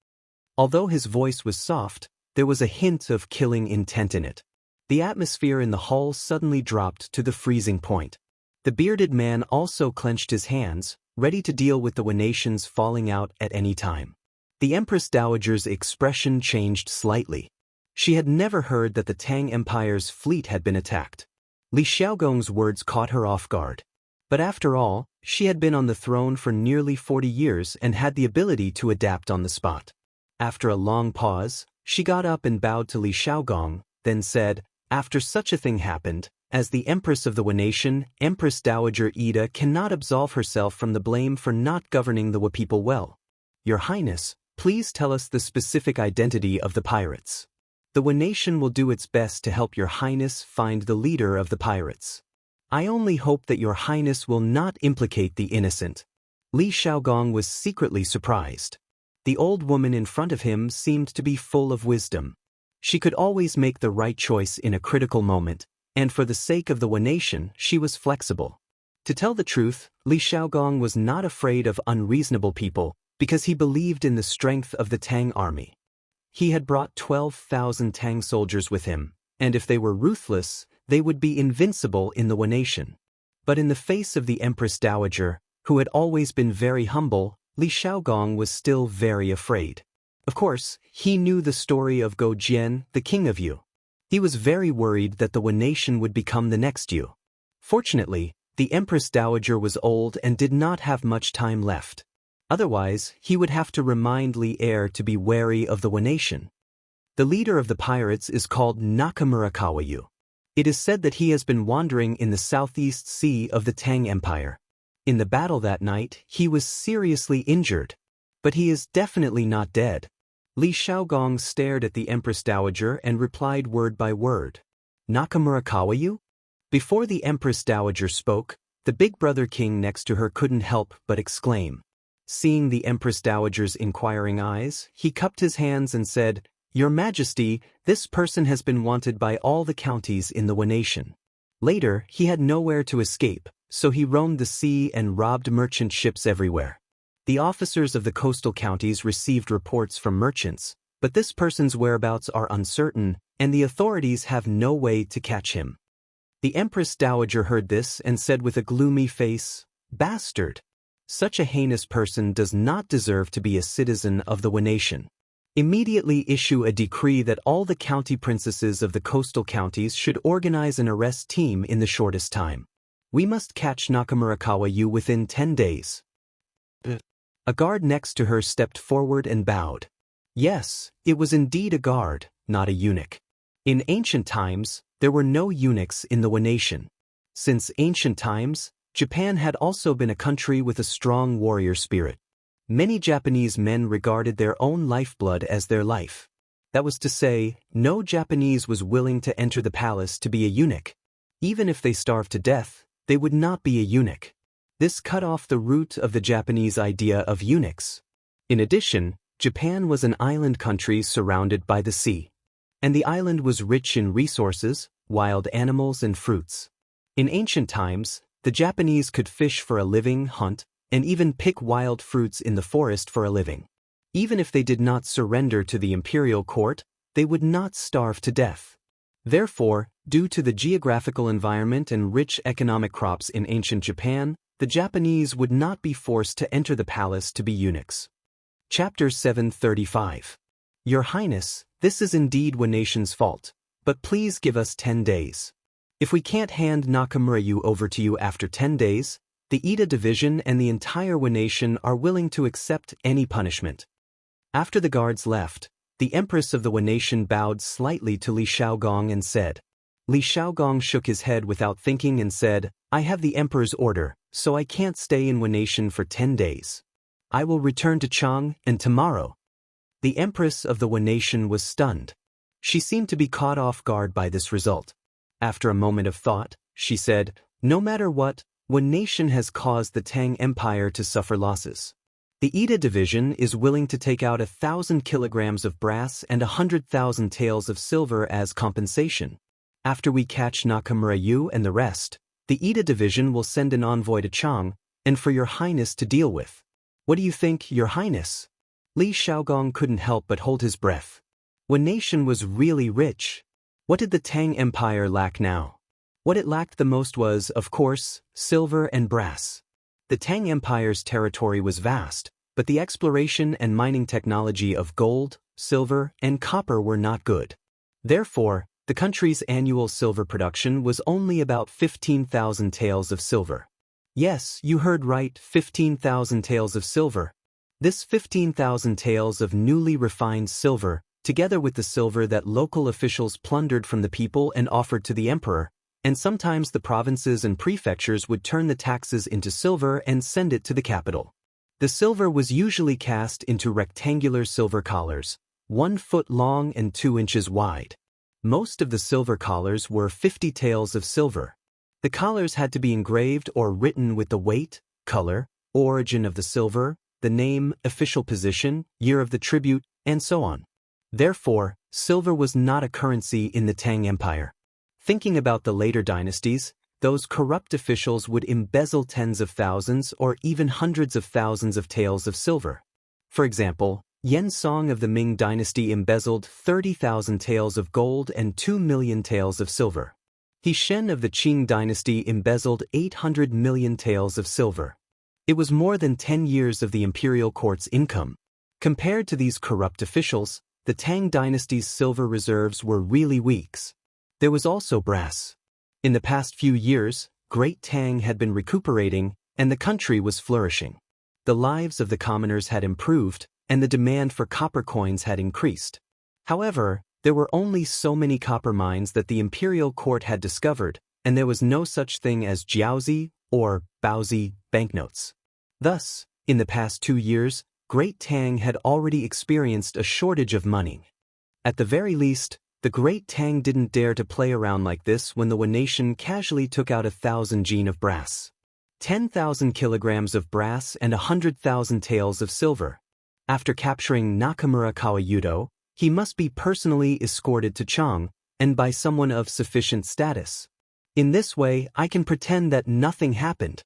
Although his voice was soft, there was a hint of killing intent in it. The atmosphere in the hall suddenly dropped to the freezing point. The bearded man also clenched his hands, ready to deal with the nations falling out at any time. The Empress Dowager's expression changed slightly. She had never heard that the Tang Empire's fleet had been attacked. Li Xiaogong's words caught her off guard. But after all, she had been on the throne for nearly 40 years and had the ability to adapt on the spot. After a long pause, she got up and bowed to Li Xiaogong, then said, "After such a thing happened, as the Empress of the nation, Empress Dowager Ida cannot absolve herself from the blame for not governing the Wa people well. Your Highness, please tell us the specific identity of the pirates. The Wa nation will do its best to help Your Highness find the leader of the pirates. I only hope that Your Highness will not implicate the innocent." Li Xiaogong was secretly surprised. The old woman in front of him seemed to be full of wisdom. She could always make the right choice in a critical moment, and for the sake of the Wa nation, she was flexible. To tell the truth, Li Xiaogong was not afraid of unreasonable people because he believed in the strength of the Tang army. He had brought 12,000 Tang soldiers with him, and if they were ruthless, they would be invincible in the Wa nation. But in the face of the Empress Dowager, who had always been very humble, Li Xiaogong was still very afraid. Of course, he knew the story of Go Jian, the king of Yu. He was very worried that the Wa nation would become the next Yu. Fortunately, the Empress Dowager was old and did not have much time left. Otherwise, he would have to remind Li Heir to be wary of the Wa nation. The leader of the pirates is called Nakamura Kawayu. It is said that he has been wandering in the southeast sea of the Tang Empire. In the battle that night, he was seriously injured. But he is definitely not dead. Li Xiaogong stared at the Empress Dowager and replied word by word. Nakamura Kawayu? Before the Empress Dowager spoke, the big brother king next to her couldn't help but exclaim. Seeing the Empress Dowager's inquiring eyes, he cupped his hands and said, "Your Majesty, this person has been wanted by all the counties in the Wa nation." Later, he had nowhere to escape, so he roamed the sea and robbed merchant ships everywhere. The officers of the coastal counties received reports from merchants, but this person's whereabouts are uncertain, and the authorities have no way to catch him. The Empress Dowager heard this and said with a gloomy face, "Bastard! Such a heinous person does not deserve to be a citizen of the Wa nation. Immediately issue a decree that all the county princesses of the coastal counties should organize an arrest team in the shortest time. We must catch Nakamura Kawayu within 10 days. A guard next to her stepped forward and bowed. Yes, it was indeed a guard, not a eunuch. In ancient times, there were no eunuchs in the Wa nation. Since ancient times, Japan had also been a country with a strong warrior spirit. Many Japanese men regarded their own lifeblood as their life. That was to say, no Japanese was willing to enter the palace to be a eunuch. Even if they starved to death, they would not be a eunuch. This cut off the root of the Japanese idea of eunuchs. In addition, Japan was an island country surrounded by the sea. And the island was rich in resources, wild animals and fruits. In ancient times, the Japanese could fish for a living, hunt, and even pick wild fruits in the forest for a living. Even if they did not surrender to the imperial court, they would not starve to death. Therefore, due to the geographical environment and rich economic crops in ancient Japan, the Japanese would not be forced to enter the palace to be eunuchs. Chapter 735. Your Highness, this is indeed Wa nation's fault, but please give us 10 days. If we can't hand Nakamura over to you after 10 days, the Ida division and the entire Wa nation are willing to accept any punishment. After the guards left, the Empress of the Wa nation bowed slightly to Li Xiaogong and said. Li Xiaogong shook his head without thinking and said, "I have the Emperor's order, so I can't stay in Wa nation for 10 days. I will return to Chang, and tomorrow." The Empress of the Wa nation was stunned. She seemed to be caught off guard by this result. After a moment of thought, she said, "No matter what, Wa nation has caused the Tang Empire to suffer losses. The Ida division is willing to take out 1,000 kilograms of brass and 100,000 taels of silver as compensation. After we catch Nakamura Yu and the rest, the Ida division will send an envoy to Chang, and for your highness to deal with. What do you think, your highness? Li Shaogong couldn't help but hold his breath. One nation was really rich. What did the Tang Empire lack now? What it lacked the most was, of course, silver and brass. The Tang Empire's territory was vast, but the exploration and mining technology of gold, silver, and copper were not good. Therefore, the country's annual silver production was only about 15,000 taels of silver. Yes, you heard right, 15,000 taels of silver. This 15,000 taels of newly refined silver, together with the silver that local officials plundered from the people and offered to the emperor, and sometimes the provinces and prefectures would turn the taxes into silver and send it to the capital. The silver was usually cast into rectangular silver collars, 1 foot long and 2 inches wide. Most of the silver collars were 50 taels of silver. The collars had to be engraved or written with the weight, color, origin of the silver, the name, official position, year of the tribute, and so on. Therefore, silver was not a currency in the Tang Empire. Thinking about the later dynasties, those corrupt officials would embezzle tens of thousands or even hundreds of thousands of taels of silver. For example, Yen Song of the Ming dynasty embezzled 30,000 taels of gold and 2 million taels of silver. He Shen of the Qing dynasty embezzled 800 million taels of silver. It was more than 10 years of the imperial court's income. Compared to these corrupt officials, the Tang dynasty's silver reserves were really weak. There was also brass. In the past few years, Great Tang had been recuperating, and the country was flourishing. The lives of the commoners had improved, and the demand for copper coins had increased. However, there were only so many copper mines that the imperial court had discovered, and there was no such thing as jiaozi or baozi banknotes. Thus, in the past 2 years, Great Tang had already experienced a shortage of money. At the very least, the Great Tang didn't dare to play around like this when the Wan nation casually took out 1,000 jin of brass, 10,000 kilograms of brass and 100,000 taels of silver. After capturing Nakamura Kawayudo, he must be personally escorted to Chang, and by someone of sufficient status. In this way, I can pretend that nothing happened.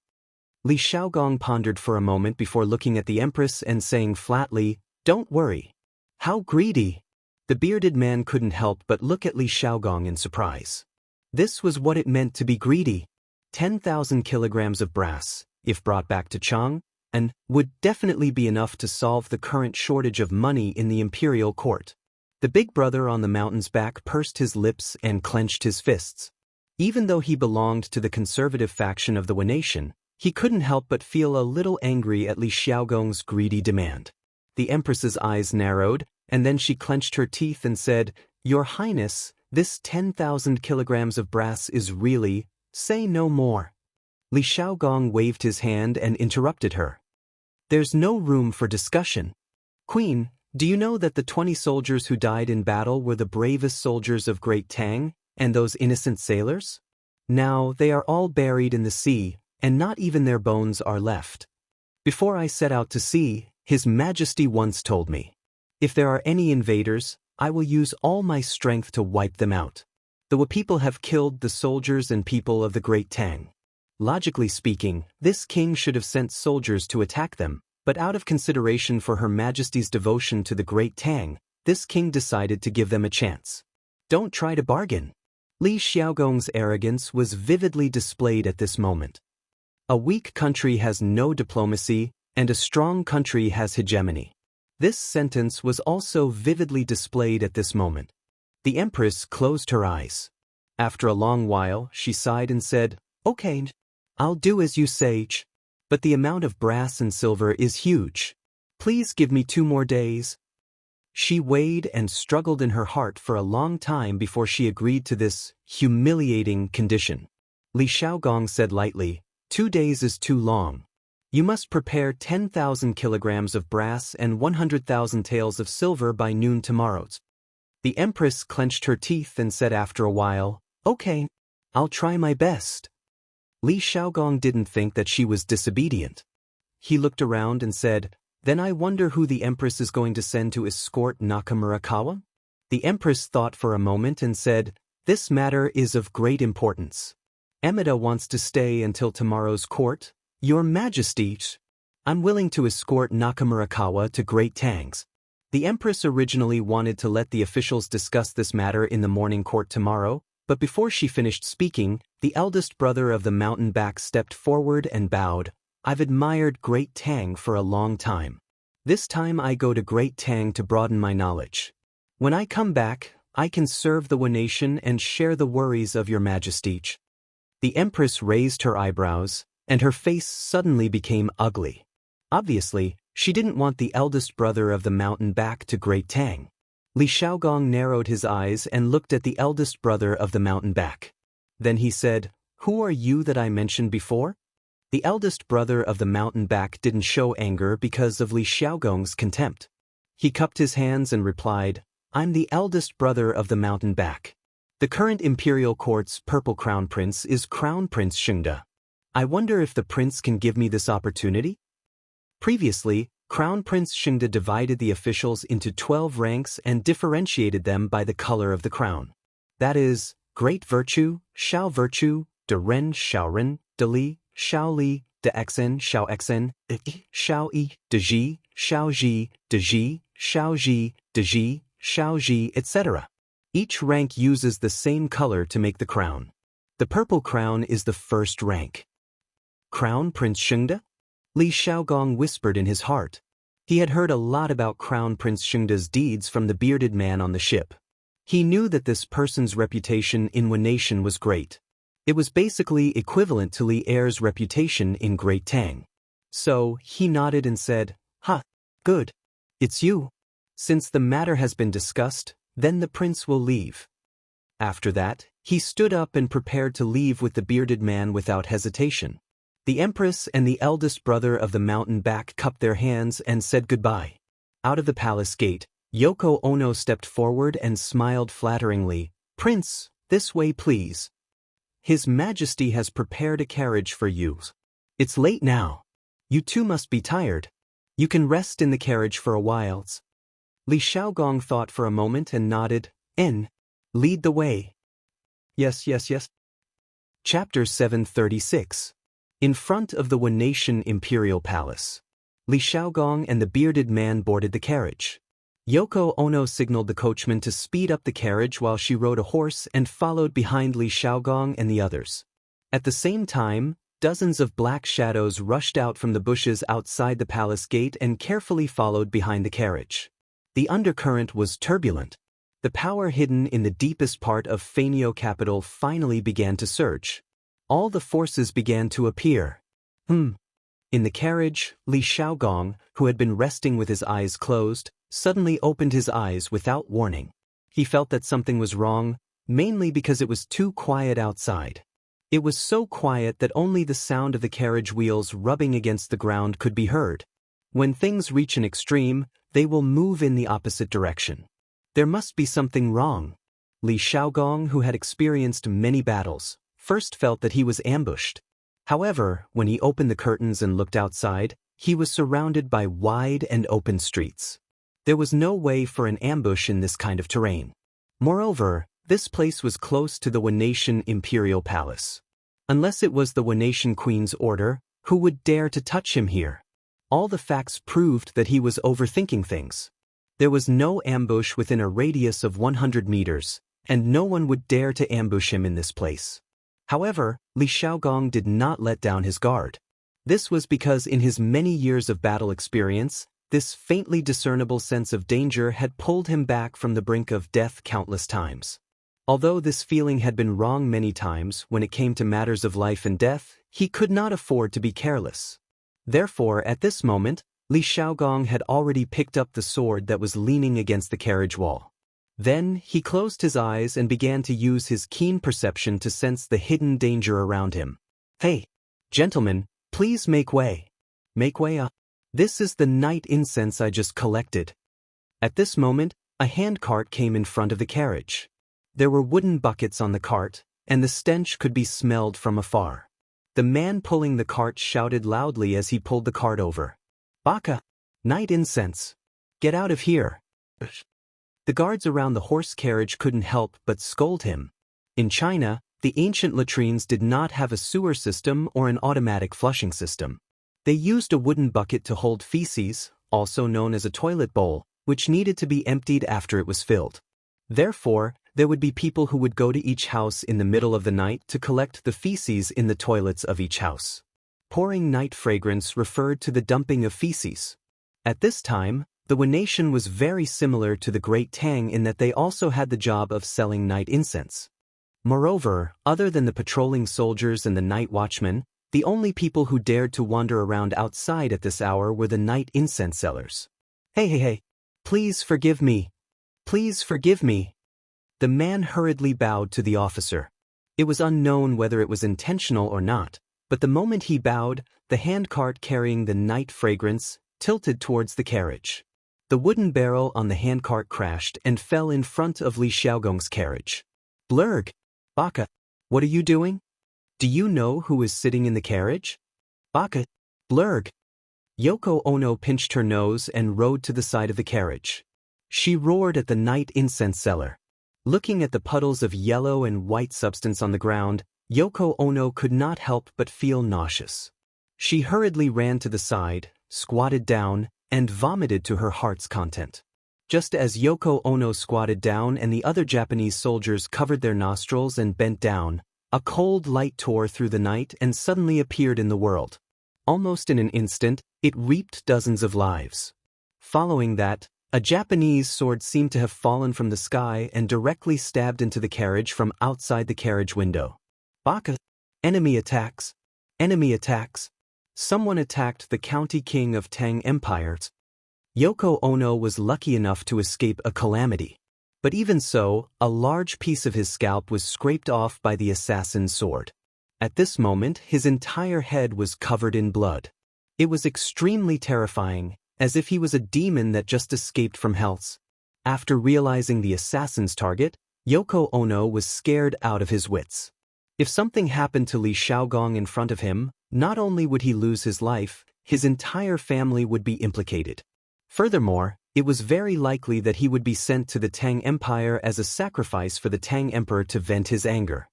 Li Shaogong pondered for a moment before looking at the empress and saying flatly, "Don't worry." How greedy! The bearded man couldn't help but look at Li Shaogong in surprise. This was what it meant to be greedy. 10,000 kilograms of brass, if brought back to Chang, and would definitely be enough to solve the current shortage of money in the imperial court. The big brother on the mountain's back pursed his lips and clenched his fists. Even though he belonged to the conservative faction of the Wan nation, he couldn't help but feel a little angry at Li Shaogong's greedy demand. The empress's eyes narrowed, and then she clenched her teeth and said, "Your Highness, this 10,000 kilograms of brass is really, say no more." Li Shaogong waved his hand and interrupted her. "There's no room for discussion. Queen, do you know that the 20 soldiers who died in battle were the bravest soldiers of Great Tang, and those innocent sailors? Now they are all buried in the sea, and not even their bones are left. Before I set out to sea, His Majesty once told me, if there are any invaders, I will use all my strength to wipe them out. The Wa people have killed the soldiers and people of the Great Tang. Logically speaking, this king should have sent soldiers to attack them, but out of consideration for Her Majesty's devotion to the Great Tang, this king decided to give them a chance. Don't try to bargain." Li Shaogong's arrogance was vividly displayed at this moment. A weak country has no diplomacy, and a strong country has hegemony. This sentence was also vividly displayed at this moment. The empress closed her eyes. After a long while, she sighed and said, "Okay, I'll do as you say, but the amount of brass and silver is huge. Please give me 2 more days." She weighed and struggled in her heart for a long time before she agreed to this humiliating condition. Li Shaogong said lightly, 2 days is too long. You must prepare 10,000 kilograms of brass and 100,000 taels of silver by noon tomorrow. The empress clenched her teeth and said after a while, "Okay, I'll try my best." Li Shaogong didn't think that she was disobedient. He looked around and said, "Then I wonder who the empress is going to send to escort Nakamura Kawa?" The empress thought for a moment and said, This matter is of great importance. Emida wants to stay until tomorrow's court. Your Majesty, I'm willing to escort Nakamurakawa to Great Tangs. The Empress originally wanted to let the officials discuss this matter in the morning court tomorrow, but before she finished speaking, the eldest brother of the mountain back stepped forward and bowed. I've admired Great Tang for a long time. This time I go to Great Tang to broaden my knowledge. When I come back, I can serve the nation and share the worries of your Majesty. The Empress raised her eyebrows, and her face suddenly became ugly. Obviously, she didn't want the eldest brother of the mountain back to Great Tang. Li Shaogong narrowed his eyes and looked at the eldest brother of the mountain back. Then he said, "Who are you that I mentioned before?" The eldest brother of the mountain back didn't show anger because of Li Shaogong's contempt. He cupped his hands and replied, "I'm the eldest brother of the mountain back. The current imperial court's purple crown prince is Crown Prince Shengda. I wonder if the prince can give me this opportunity?" Previously, Crown Prince Shengda divided the officials into 12 ranks and differentiated them by the color of the crown. That is, Great Virtue, Shao Virtue, De Ren Shaoren, De Li, Shao Li, De Xen Shao Xen, Shao Yi, De Ji, Shao Ji, De Ji, Shao Ji, De Ji, Shao Ji, etc. Each rank uses the same color to make the crown. The purple crown is the first rank. Crown Prince Shengda? Li Shaogong whispered in his heart. He had heard a lot about Crown Prince Shengda's deeds from the bearded man on the ship. He knew that this person's reputation in Nation was great. It was basically equivalent to Li Er's reputation in Great Tang. So, he nodded and said, "Ha, good. It's you. Since the matter has been discussed, then the prince will leave." After that, he stood up and prepared to leave with the bearded man without hesitation. The Empress and the eldest brother of the mountain back cupped their hands and said goodbye. Out of the palace gate, Yoko Ono stepped forward and smiled flatteringly. "Prince, this way please. His Majesty has prepared a carriage for you. It's late now. You too must be tired. You can rest in the carriage for a while." Li Shaogong thought for a moment and nodded. Lead the way." Yes. Chapter 736. In front of the Nation Imperial Palace. Li Shaogong and the bearded man boarded the carriage. Yoko Ono signaled the coachman to speed up the carriage while she rode a horse and followed behind Li Shaogong and the others. At the same time, dozens of black shadows rushed out from the bushes outside the palace gate and carefully followed behind the carriage. The undercurrent was turbulent. The power hidden in the deepest part of Fainio capital finally began to surge. All the forces began to appear. In the carriage, Li Shaogong, who had been resting with his eyes closed, suddenly opened his eyes without warning. He felt that something was wrong, mainly because it was too quiet outside. It was so quiet that only the sound of the carriage wheels rubbing against the ground could be heard. When things reach an extreme, they will move in the opposite direction. There must be something wrong. Li Shaogong, who had experienced many battles, first felt that he was ambushed. However, when he opened the curtains and looked outside, he was surrounded by wide and open streets. There was no way for an ambush in this kind of terrain. Moreover, this place was close to the Nation Imperial Palace. Unless it was the Nation Queen's order, who would dare to touch him here? All the facts proved that he was overthinking things. There was no ambush within a radius of 100 meters, and no one would dare to ambush him in this place. However, Li Shaogong did not let down his guard. This was because in his many years of battle experience, this faintly discernible sense of danger had pulled him back from the brink of death countless times. Although this feeling had been wrong many times when it came to matters of life and death, he could not afford to be careless. Therefore, at this moment, Li Shaogong had already picked up the sword that was leaning against the carriage wall. Then, he closed his eyes and began to use his keen perception to sense the hidden danger around him. "Hey, gentlemen, please make way. Make way up. This is the night incense I just collected." At this moment, a handcart came in front of the carriage. There were wooden buckets on the cart, and the stench could be smelled from afar. The man pulling the cart shouted loudly as he pulled the cart over. "Baka! Night incense! Get out of here!" The guards around the horse carriage couldn't help but scold him. In China, the ancient latrines did not have a sewer system or an automatic flushing system. They used a wooden bucket to hold feces, also known as a toilet bowl, which needed to be emptied after it was filled. Therefore, there would be people who would go to each house in the middle of the night to collect the feces in the toilets of each house. Pouring night fragrance referred to the dumping of feces. At this time, the Wen nation was very similar to the Great Tang in that they also had the job of selling night incense. Moreover, other than the patrolling soldiers and the night watchmen, the only people who dared to wander around outside at this hour were the night incense sellers. Hey, please forgive me. Please forgive me. The man hurriedly bowed to the officer. It was unknown whether it was intentional or not, but the moment he bowed, the handcart carrying the night fragrance tilted towards the carriage. The wooden barrel on the handcart crashed and fell in front of Li Xiaogong's carriage. Blurg! Baka! What are you doing? Do you know who is sitting in the carriage? Baka! Blurg! Yoko Ono pinched her nose and rode to the side of the carriage. She roared at the night incense seller. Looking at the puddles of yellow and white substance on the ground, Yoko Ono could not help but feel nauseous. She hurriedly ran to the side, squatted down, and vomited to her heart's content. Just as Yoko Ono squatted down and the other Japanese soldiers covered their nostrils and bent down, a cold light tore through the night and suddenly appeared in the world. Almost in an instant, it reaped dozens of lives. Following that, a Japanese sword seemed to have fallen from the sky and directly stabbed into the carriage from outside the carriage window. Baka! Enemy attacks! Enemy attacks! Someone attacked the county king of Tang Empire. Yoko Ono was lucky enough to escape a calamity. But even so, a large piece of his scalp was scraped off by the assassin's sword. At this moment, his entire head was covered in blood. It was extremely terrifying, as if he was a demon that just escaped from hell's. After realizing the assassin's target, Yoko Ono was scared out of his wits. If something happened to Li Xiaogong in front of him, not only would he lose his life, his entire family would be implicated. Furthermore, it was very likely that he would be sent to the Tang Empire as a sacrifice for the Tang Emperor to vent his anger.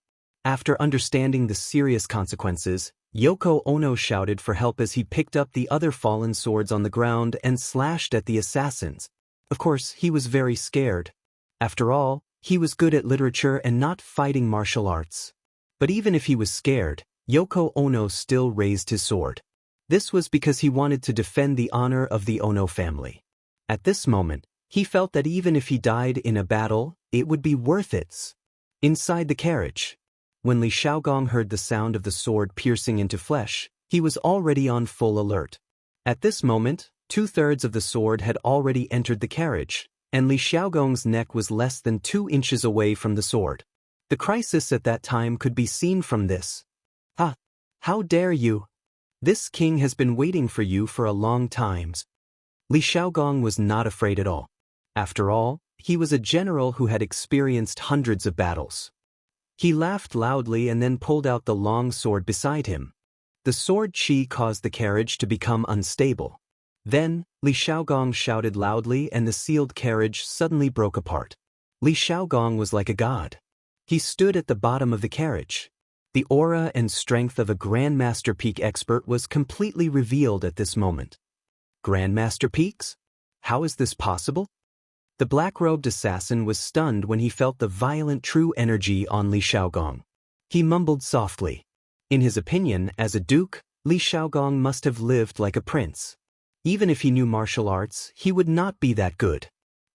After understanding the serious consequences, Yoko Ono shouted for help as he picked up the other fallen swords on the ground and slashed at the assassins. Of course, he was very scared. After all, he was good at literature and not fighting martial arts. But even if he was scared, Yoko Ono still raised his sword. This was because he wanted to defend the honor of the Ono family. At this moment, he felt that even if he died in a battle, it would be worth it. Inside the carriage, when Li Xiaogong heard the sound of the sword piercing into flesh, he was already on full alert. At this moment, 2/3 of the sword had already entered the carriage, and Li Xiaogong's neck was less than 2 inches away from the sword. The crisis at that time could be seen from this. "Ah! How dare you! This king has been waiting for you for a long time." Li Xiaogong was not afraid at all. After all, he was a general who had experienced hundreds of battles. He laughed loudly and then pulled out the long sword beside him. The sword chi caused the carriage to become unstable. Then, Li Xiaogong shouted loudly and the sealed carriage suddenly broke apart. Li Xiaogong was like a god. He stood at the bottom of the carriage. The aura and strength of a Grandmaster Peak expert was completely revealed at this moment. Grandmaster Peaks? How is this possible? The black-robed assassin was stunned when he felt the violent true energy on Li Xiaogong. He mumbled softly. In his opinion, as a duke, Li Xiaogong must have lived like a prince. Even if he knew martial arts, he would not be that good.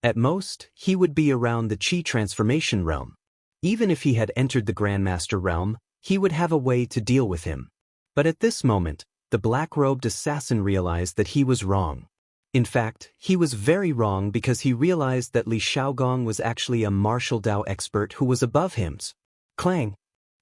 At most, he would be around the Qi transformation realm. Even if he had entered the Grandmaster realm, he would have a way to deal with him. But at this moment, the black-robed assassin realized that he was wrong. In fact, he was very wrong because he realized that Li Xiaogong was actually a martial Dao expert who was above him. Clang!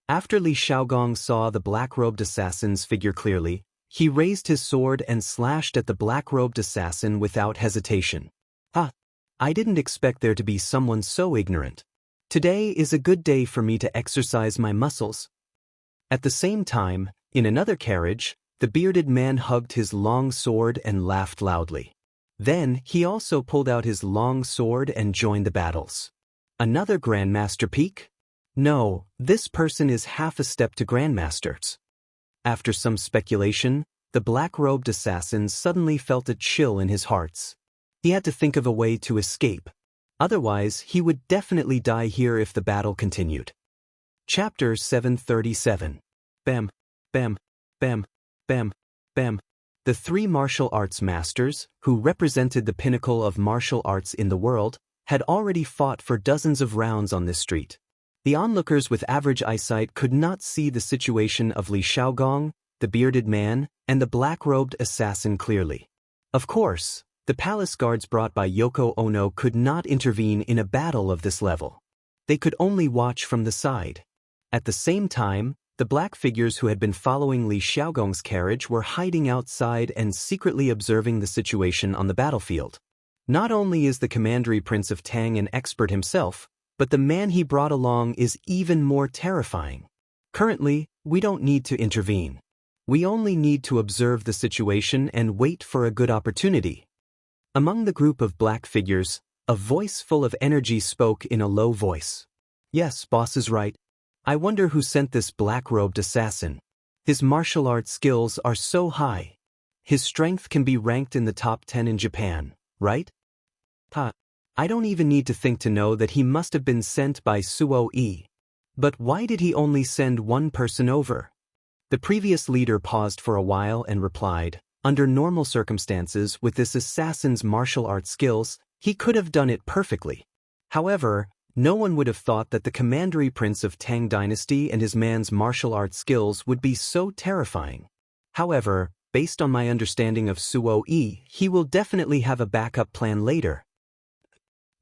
After Li Xiaogong saw the black-robed assassin's figure clearly, he raised his sword and slashed at the black-robed assassin without hesitation. "Ah! I didn't expect there to be someone so ignorant. Today is a good day for me to exercise my muscles." At the same time, in another carriage, the bearded man hugged his long sword and laughed loudly. Then, he also pulled out his long sword and joined the battles. Another Grandmaster Peak? No, this person is half a step to grandmasters. After some speculation, the black-robed assassin suddenly felt a chill in his heart. He had to think of a way to escape. Otherwise, he would definitely die here if the battle continued. Chapter 737. Bam, bam, bam, bam, bam. The three martial arts masters, who represented the pinnacle of martial arts in the world, had already fought for dozens of rounds on this street. The onlookers with average eyesight could not see the situation of Li Shaogong, the bearded man, and the black-robed assassin clearly. Of course, the palace guards brought by Yoko Ono could not intervene in a battle of this level. They could only watch from the side. At the same time, the black figures who had been following Li Shaogong's carriage were hiding outside and secretly observing the situation on the battlefield. Not only is the Commandery Prince of Tang an expert himself, but the man he brought along is even more terrifying. Currently, we don't need to intervene. We only need to observe the situation and wait for a good opportunity. Among the group of black figures, a voice full of energy spoke in a low voice. Yes, boss is right. I wonder who sent this black-robed assassin. His martial arts skills are so high. His strength can be ranked in the top 10 in Japan, right? I don't even need to think to know that he must have been sent by Suo Yi. But why did he only send one person over? The previous leader paused for a while and replied, under normal circumstances with this assassin's martial arts skills, he could have done it perfectly. However, no one would have thought that the Commandery Prince of Tang Dynasty and his man's martial arts skills would be so terrifying. However, based on my understanding of Suo Yi, he will definitely have a backup plan later.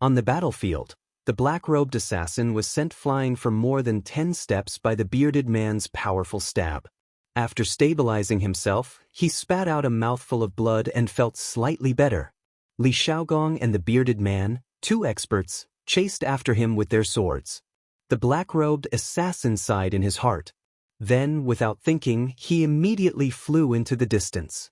On the battlefield, the black-robed assassin was sent flying for more than 10 steps by the bearded man's powerful stab. After stabilizing himself, he spat out a mouthful of blood and felt slightly better. Li Shaogong and the bearded man, two experts, chased after him with their swords. The black-robed assassin sighed in his heart. Then, without thinking, he immediately flew into the distance.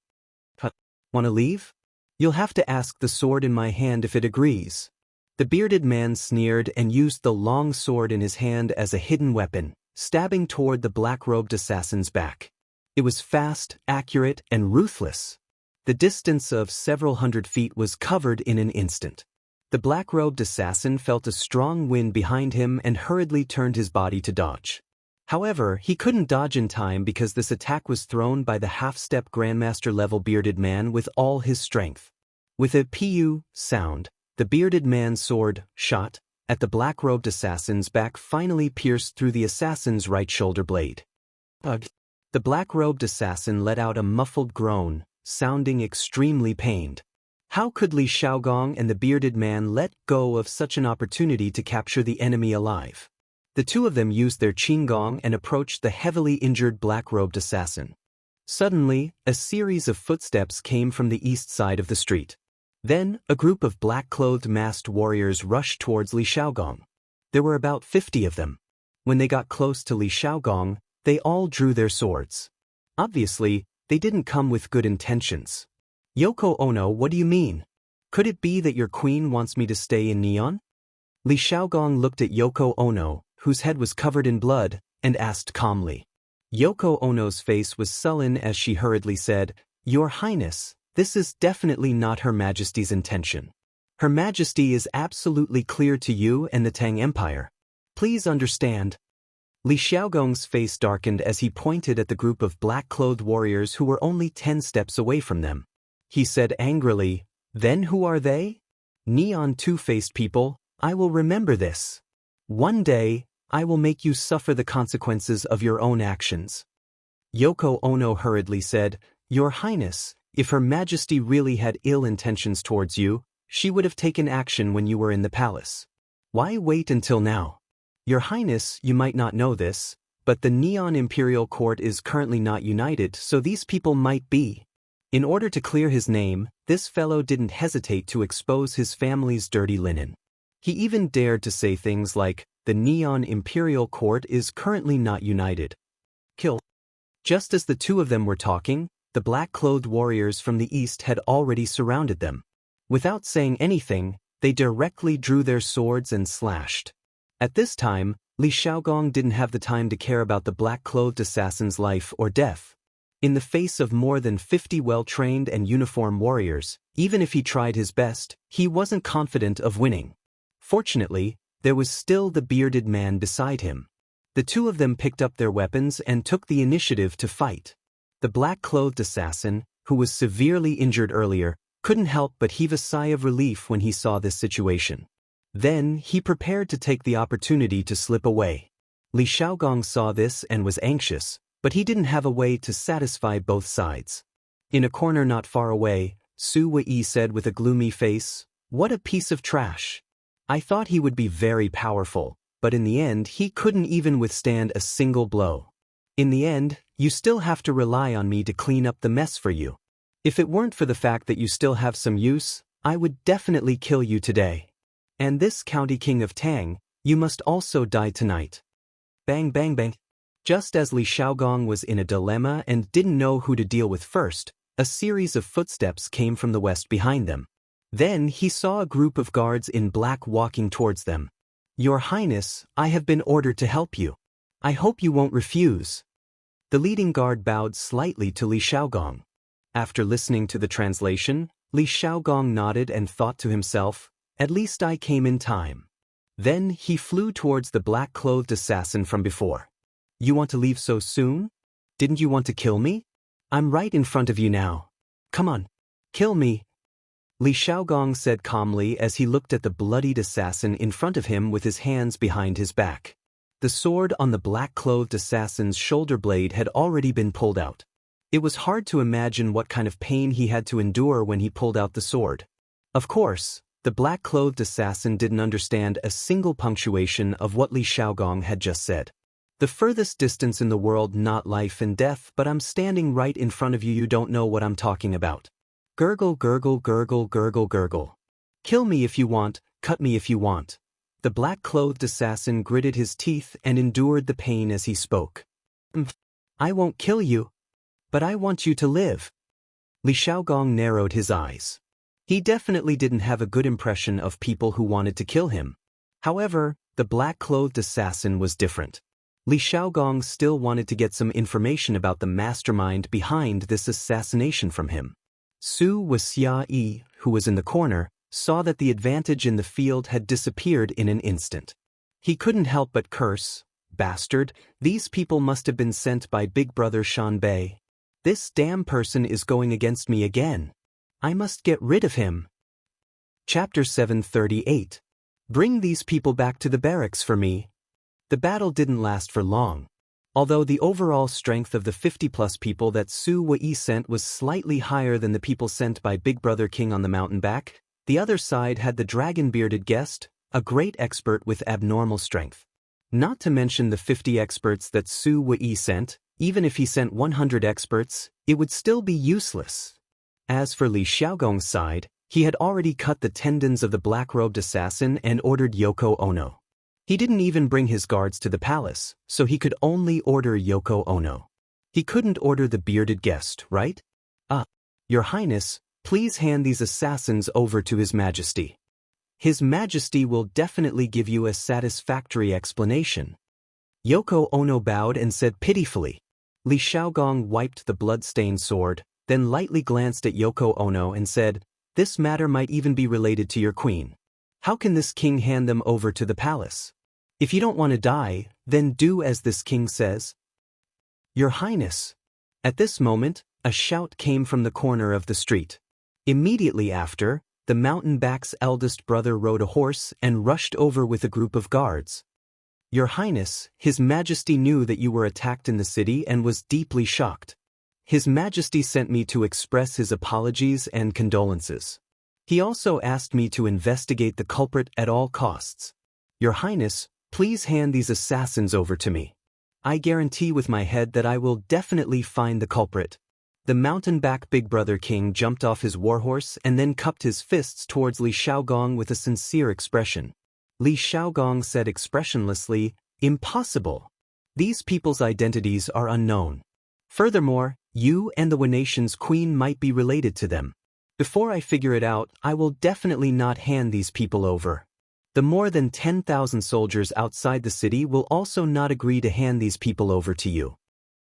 "Want to leave? You'll have to ask the sword in my hand if it agrees." The bearded man sneered and used the long sword in his hand as a hidden weapon, stabbing toward the black-robed assassin's back. It was fast, accurate, and ruthless. The distance of several hundred feet was covered in an instant. The black-robed assassin felt a strong wind behind him and hurriedly turned his body to dodge. However, he couldn't dodge in time because this attack was thrown by the half-step Grandmaster-level bearded man with all his strength. With a "pu" sound, the bearded man's sword, shot, at the black-robed assassin's back finally pierced through the assassin's right shoulder blade. Ugh! The black-robed assassin let out a muffled groan, sounding extremely pained. How could Li Shaogong and the bearded man let go of such an opportunity to capture the enemy alive? The two of them used their qinggong and approached the heavily injured black-robed assassin. Suddenly, a series of footsteps came from the east side of the street. Then, a group of black-clothed masked warriors rushed towards Li Shaogong. There were about 50 of them. When they got close to Li Shaogong, they all drew their swords. Obviously, they didn't come with good intentions. "Yoko Ono, what do you mean? Could it be that your queen wants me to stay in Neon?" Li Shaogong looked at Yoko Ono, whose head was covered in blood, and asked calmly. Yoko Ono's face was sullen as she hurriedly said, "Your Highness, this is definitely not Her Majesty's intention. Her Majesty is absolutely clear to you and the Tang Empire. Please understand." Li Shaogong's face darkened as he pointed at the group of black-clothed warriors who were only 10 steps away from them. He said angrily, "Then who are they? Neon two-faced people, I will remember this. One day, I will make you suffer the consequences of your own actions." Yoko Ono hurriedly said, "Your Highness, if Her Majesty really had ill intentions towards you, she would have taken action when you were in the palace. Why wait until now? Your Highness, you might not know this, but the Neon Imperial Court is currently not united, so these people might be." In order to clear his name, this fellow didn't hesitate to expose his family's dirty linen. He even dared to say things like, "The Neon Imperial Court is currently not united. Kill." Just as the two of them were talking, the black-clothed warriors from the east had already surrounded them. Without saying anything, they directly drew their swords and slashed. At this time, Li Shaogong didn't have the time to care about the black-clothed assassin's life or death. In the face of more than 50 well-trained and uniformed warriors, even if he tried his best, he wasn't confident of winning. Fortunately, there was still the bearded man beside him. The two of them picked up their weapons and took the initiative to fight. The black-clothed assassin, who was severely injured earlier, couldn't help but heave a sigh of relief when he saw this situation. Then, he prepared to take the opportunity to slip away. Li Shaogong saw this and was anxious, but he didn't have a way to satisfy both sides. In a corner not far away, Su Wei said with a gloomy face, "What a piece of trash. I thought he would be very powerful, but in the end he couldn't even withstand a single blow. In the end, you still have to rely on me to clean up the mess for you. If it weren't for the fact that you still have some use, I would definitely kill you today. And this county king of Tang, you must also die tonight." Bang bang bang. Just as Li Shaogong was in a dilemma and didn't know who to deal with first, a series of footsteps came from the west behind them. Then he saw a group of guards in black walking towards them. "Your Highness, I have been ordered to help you. I hope you won't refuse." The leading guard bowed slightly to Li Shaogong. After listening to the translation, Li Shaogong nodded and thought to himself, "At least I came in time." Then he flew towards the black-clothed assassin from before. "You want to leave so soon? Didn't you want to kill me? I'm right in front of you now. Come on, kill me." Li Shaogong said calmly as he looked at the bloodied assassin in front of him with his hands behind his back. The sword on the black-clothed assassin's shoulder blade had already been pulled out. It was hard to imagine what kind of pain he had to endure when he pulled out the sword. Of course, the black-clothed assassin didn't understand a single punctuation of what Li Shaogong had just said. "The furthest distance in the world, not life and death, but I'm standing right in front of you. You don't know what I'm talking about. Gurgle, gurgle, gurgle, gurgle, gurgle. Kill me if you want, cut me if you want." The black-clothed assassin gritted his teeth and endured the pain as he spoke. "I won't kill you, but I want you to live." Li Shaogong narrowed his eyes. He definitely didn't have a good impression of people who wanted to kill him. However, the black-clothed assassin was different. Li Shaogong still wanted to get some information about the mastermind behind this assassination from him. Su Wei, who was in the corner, saw that the advantage in the field had disappeared in an instant. He couldn't help but curse, "Bastard, these people must have been sent by Big Brother Shan Bei. This damn person is going against me again. I must get rid of him." Chapter 738. Bring these people back to the barracks for me. The battle didn't last for long. Although the overall strength of the 50-plus people that Su Wei sent was slightly higher than the people sent by Big Brother King on the mountain back, the other side had the dragon-bearded guest, a great expert with abnormal strength. Not to mention the 50 experts that Su Wei sent. Even if he sent 100 experts, it would still be useless. As for Li Shaogong's side, he had already cut the tendons of the black-robed assassin and ordered Yoko Ono. He didn't even bring his guards to the palace, so he could only order Yoko Ono. He couldn't order the bearded guest, right? Your Highness, please hand these assassins over to His Majesty. His Majesty will definitely give you a satisfactory explanation." Yoko Ono bowed and said pitifully. Li Shaogong wiped the blood-stained sword, then lightly glanced at Yoko Ono and said, "This matter might even be related to your queen. How can this king hand them over to the palace? If you don't want to die, then do as this king says." "Your Highness." At this moment, a shout came from the corner of the street. Immediately after, the mountain-back's eldest brother rode a horse and rushed over with a group of guards. "Your Highness, His Majesty knew that you were attacked in the city and was deeply shocked. His Majesty sent me to express his apologies and condolences. He also asked me to investigate the culprit at all costs. Your Highness, please hand these assassins over to me. I guarantee with my head that I will definitely find the culprit." The mountain-back Big Brother King jumped off his warhorse and then cupped his fists towards Li Shaogong with a sincere expression. Li Shaogong said expressionlessly, "Impossible. These people's identities are unknown. Furthermore, you and the Wen Nation's queen might be related to them. Before I figure it out, I will definitely not hand these people over." The more than 10,000 soldiers outside the city will also not agree to hand these people over to you.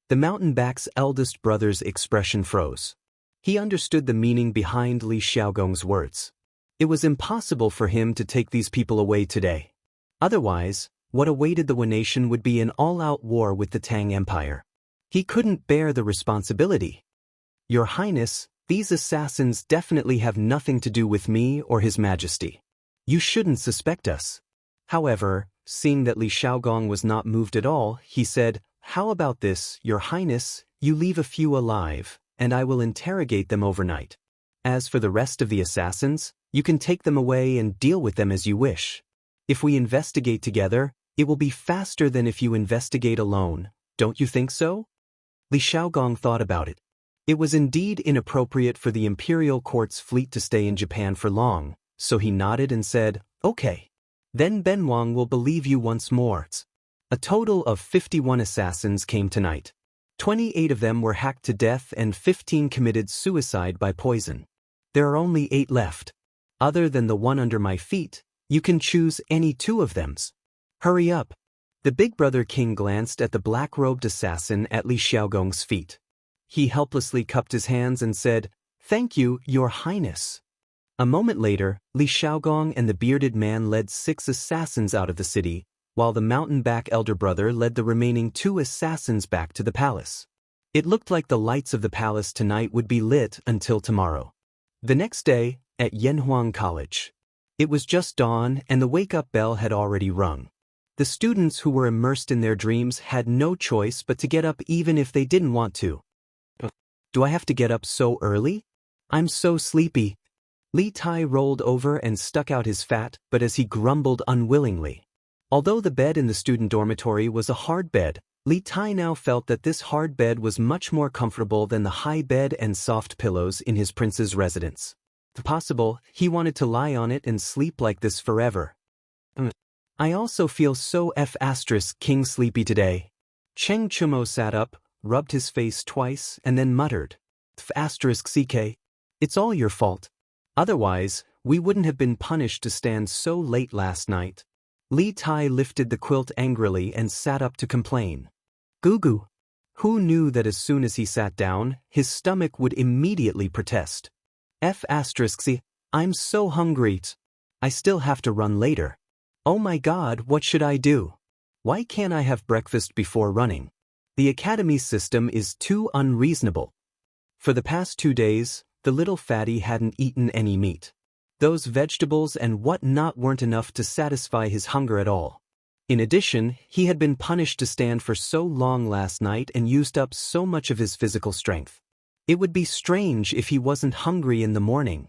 The mountain-back's eldest brother's expression froze. He understood the meaning behind Li Xiaogong's words. It was impossible for him to take these people away today. Otherwise, what awaited the Wu nation would be an all-out war with the Tang Empire. He couldn't bear the responsibility. Your Highness, these assassins definitely have nothing to do with me or His Majesty. You shouldn't suspect us. However, seeing that Li Xiaogong was not moved at all, he said, "How about this, Your Highness, you leave a few alive, and I will interrogate them overnight. As for the rest of the assassins, you can take them away and deal with them as you wish. If we investigate together, it will be faster than if you investigate alone, don't you think so?" Li Xiaogong thought about it. It was indeed inappropriate for the imperial court's fleet to stay in Japan for long, so he nodded and said, "Okay. Then Benwang will believe you once more." A total of 51 assassins came tonight. 28 of them were hacked to death and 15 committed suicide by poison. There are only 8 left. Other than the one under my feet, you can choose any 2 of them. Hurry up. The big brother king glanced at the black-robed assassin at Li Xiaogong's feet. He helplessly cupped his hands and said, "Thank you, Your Highness." A moment later, Li Xiaogong and the bearded man led 6 assassins out of the city, while the mountain-back elder brother led the remaining 2 assassins back to the palace. It looked like the lights of the palace tonight would be lit until tomorrow. The next day, at Yanhuang College. It was just dawn and the wake-up bell had already rung. The students who were immersed in their dreams had no choice but to get up even if they didn't want to. "Do I have to get up so early? I'm so sleepy." Li Tai rolled over and stuck out his fat, but as he grumbled unwillingly. Although the bed in the student dormitory was a hard bed, Li Tai now felt that this hard bed was much more comfortable than the high bed and soft pillows in his prince's residence. If possible, he wanted to lie on it and sleep like this forever. I also feel so king sleepy today. Cheng Chumo sat up, rubbed his face twice, and then muttered, *ck, it's all your fault. Otherwise, we wouldn't have been punished to stand so late last night. Li Tai lifted the quilt angrily and sat up to complain. Gugu. Who knew that as soon as he sat down, his stomach would immediately protest? I'm so hungry. I still have to run later. Oh my God, what should I do? Why can't I have breakfast before running? The academy system is too unreasonable. For the past 2 days, the little fatty hadn't eaten any meat. Those vegetables and whatnot weren't enough to satisfy his hunger at all. In addition, he had been punished to stand for so long last night and used up so much of his physical strength. It would be strange if he wasn't hungry in the morning.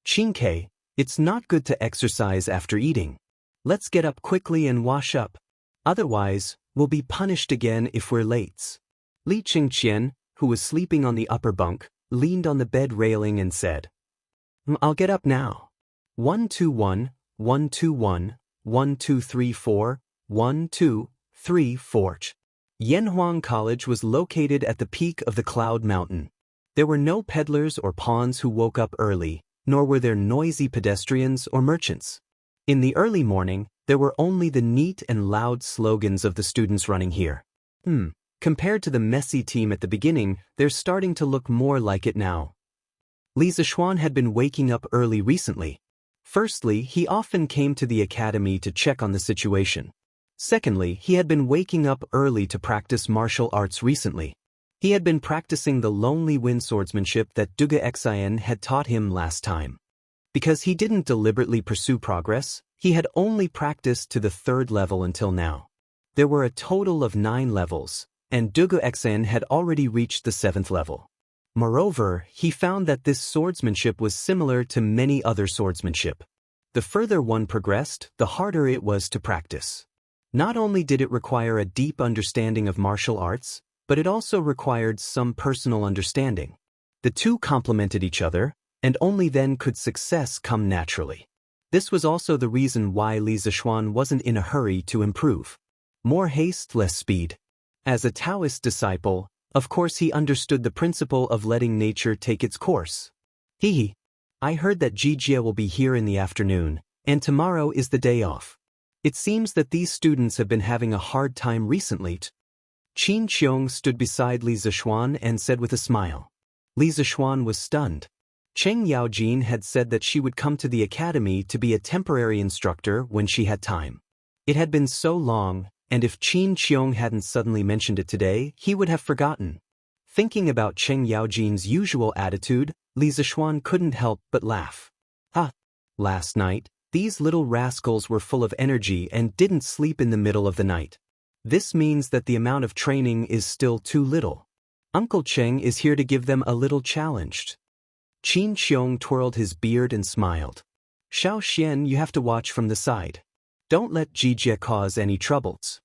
Chinke, it's not good to exercise after eating. Let's get up quickly and wash up. Otherwise, we'll be punished again if we're late. Li Qingqian, who was sleeping on the upper bunk, leaned on the bed railing and said, I'll get up now. 121, 121, 1234, 1234. Yanhuang College was located at the peak of the Cloud Mountain. There were no peddlers or pawns who woke up early, nor were there noisy pedestrians or merchants. In the early morning, there were only the neat and loud slogans of the students running here. Compared to the messy team at the beginning, they're starting to look more like it now. Li Zishuan had been waking up early recently. Firstly, he often came to the academy to check on the situation. Secondly, he had been waking up early to practice martial arts recently. He had been practicing the lonely wind swordsmanship that Duga Xin had taught him last time. Because he didn't deliberately pursue progress, he had only practiced to the 3rd level until now. There were a total of 9 levels, and Duga Xin had already reached the 7th level. Moreover, he found that this swordsmanship was similar to many other swordsmanship. The further one progressed, the harder it was to practice. Not only did it require a deep understanding of martial arts, but it also required some personal understanding. The two complemented each other, and only then could success come naturally. This was also the reason why Li Zishuan wasn't in a hurry to improve. More haste, less speed. As a Taoist disciple, of course he understood the principle of letting nature take its course. I heard that Jijia will be here in the afternoon, and tomorrow is the day off. It seems that these students have been having a hard time recently. Qin Qiong stood beside Li Zishuan and said with a smile. Li Zishuan was stunned. Cheng Yaojin had said that she would come to the academy to be a temporary instructor when she had time. It had been so long, and if Qin Qiong hadn't suddenly mentioned it today, he would have forgotten. Thinking about Cheng Yaojin's usual attitude, Li Zishuan couldn't help but laugh. Last night, these little rascals were full of energy and didn't sleep in the middle of the night. This means that the amount of training is still too little. Uncle Cheng is here to give them a little challenge. Qin Qiong twirled his beard and smiled. Xiao Xian, you have to watch from the side. Don't let Jijie cause any troubles.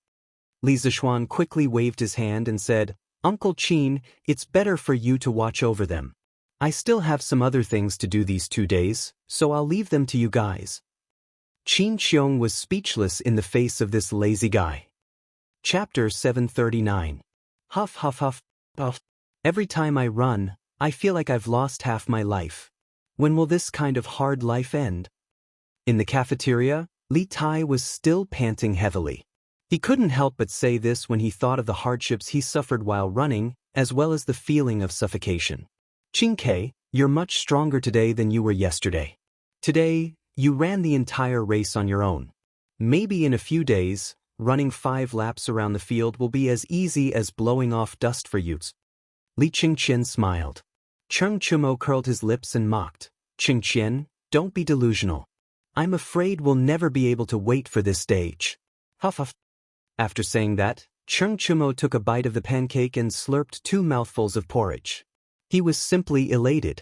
Li Zishuan quickly waved his hand and said, Uncle Qin, it's better for you to watch over them. I still have some other things to do these 2 days, so I'll leave them to you guys. Qin Qiong was speechless in the face of this lazy guy. Chapter 739. Huff huff huff, puff. Every time I run, I feel like I've lost half my life. When will this kind of hard life end? In the cafeteria, Li Tai was still panting heavily. He couldn't help but say this when he thought of the hardships he suffered while running, as well as the feeling of suffocation. Qin Ke, you're much stronger today than you were yesterday. Today, you ran the entire race on your own. Maybe in a few days, running 5 laps around the field will be as easy as blowing off dust for you. Li Qingqian smiled. Cheng Chumo curled his lips and mocked. Qingqian, don't be delusional. I'm afraid we'll never be able to wait for this stage. Huff huff. After saying that, Cheng Chumo took a bite of the pancake and slurped 2 mouthfuls of porridge. He was simply elated.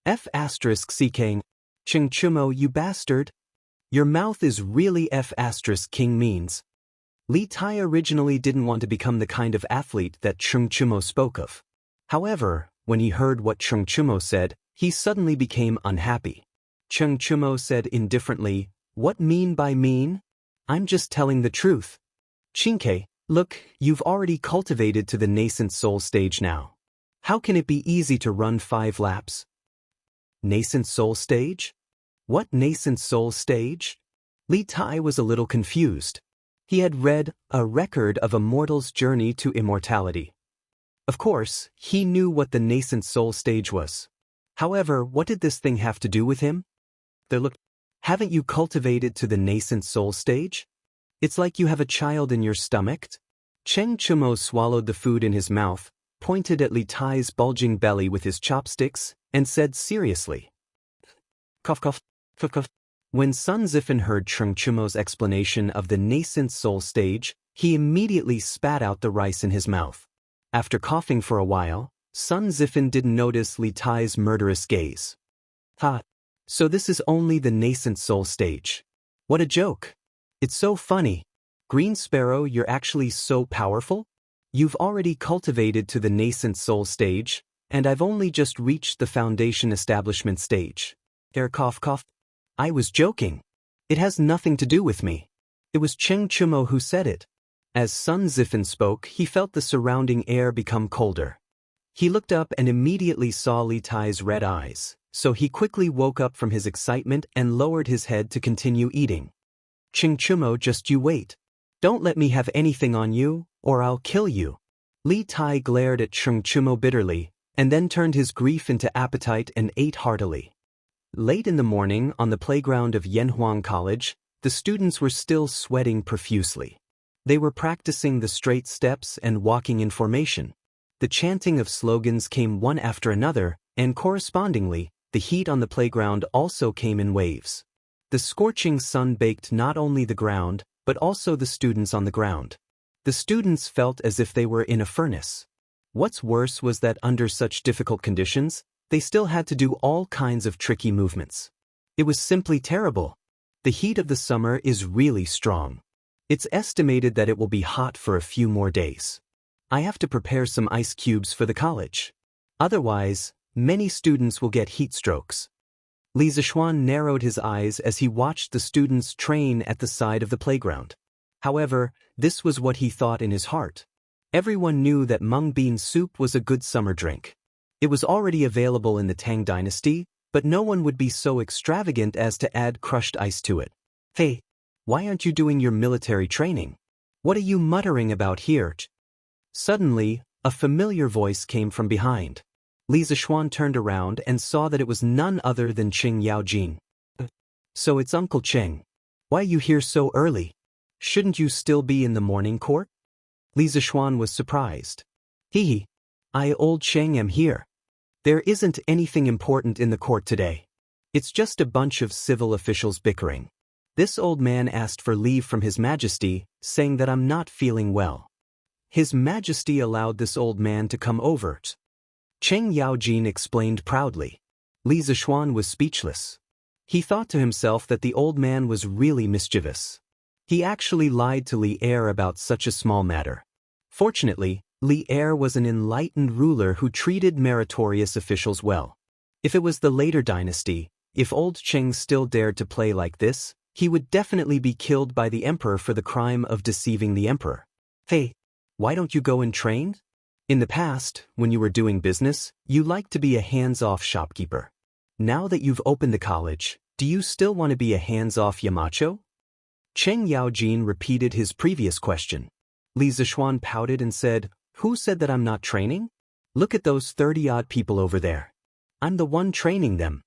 F***king. Cheng Chumo, you bastard. Your mouth is really F***king means. Li Tai originally didn't want to become the kind of athlete that Cheng Chumo spoke of. However, when he heard what Cheng Chumo said, he suddenly became unhappy. Cheng Chumo said indifferently, What mean by mean? I'm just telling the truth. Qinke, look, you've already cultivated to the nascent soul stage now. How can it be easy to run 5 laps? Nascent soul stage? What nascent soul stage? Li Tai was a little confused. He had read A Record of a Mortal's Journey to Immortality. Of course, he knew what the nascent soul stage was. However, what did this thing have to do with him? Haven't you cultivated to the nascent soul stage? It's like you have a child in your stomach. Cheng Chumo swallowed the food in his mouth, pointed at Li Tai's bulging belly with his chopsticks, and said seriously. Cough cough, cough cough. When Sun Zifan heard Cheng Chumo's explanation of the nascent soul stage, he immediately spat out the rice in his mouth. After coughing for a while, Sun Zifan didn't notice Li Tai's murderous gaze. So this is only the nascent soul stage. What a joke. It's so funny. Green Sparrow, you're actually so powerful? You've already cultivated to the nascent soul stage, and I've only just reached the foundation establishment stage. Cough cough. I was joking. It has nothing to do with me. It was Cheng Chumo who said it. As Sun Zifan spoke, he felt the surrounding air become colder. He looked up and immediately saw Li Tai's red eyes, so he quickly woke up from his excitement and lowered his head to continue eating. Cheng Chumo, just you wait. Don't let me have anything on you, or I'll kill you. Li Tai glared at Cheng Chumo bitterly, and then turned his grief into appetite and ate heartily. Late in the morning, on the playground of Yanhuang College, the students were still sweating profusely. They were practicing the straight steps and walking in formation. The chanting of slogans came one after another, and correspondingly, the heat on the playground also came in waves. The scorching sun baked not only the ground, but also the students on the ground. The students felt as if they were in a furnace. What's worse was that under such difficult conditions, they still had to do all kinds of tricky movements. It was simply terrible. The heat of the summer is really strong. It's estimated that it will be hot for a few more days. I have to prepare some ice cubes for the college. Otherwise, many students will get heat strokes. Li Zishuan narrowed his eyes as he watched the students train at the side of the playground. However, this was what he thought in his heart. Everyone knew that mung bean soup was a good summer drink. It was already available in the Tang dynasty, but no one would be so extravagant as to add crushed ice to it. Hey, why aren't you doing your military training? What are you muttering about here? Suddenly, a familiar voice came from behind. Li Zishuan turned around and saw that it was none other than Cheng Yaojin. So it's Uncle Cheng. Why are you here so early? Shouldn't you still be in the morning court? Li Zishuan was surprised. Hee, I old Cheng am here. There isn't anything important in the court today. It's just a bunch of civil officials bickering. This old man asked for leave from His Majesty, saying that I'm not feeling well. His Majesty allowed this old man to come over. Cheng Yaojin explained proudly. Li Zishuan was speechless. He thought to himself that the old man was really mischievous. He actually lied to Li Er about such a small matter. Fortunately, Li Er was an enlightened ruler who treated meritorious officials well. If it was the later dynasty, if old Cheng still dared to play like this, he would definitely be killed by the emperor for the crime of deceiving the emperor. Hey, why don't you go and train? In the past, when you were doing business, you liked to be a hands-off shopkeeper. Now that you've opened the college, do you still want to be a hands-off Yamacho? Cheng Yaojin repeated his previous question. Li Zishuan pouted and said, Who said that I'm not training? Look at those 30-odd people over there. I'm the one training them.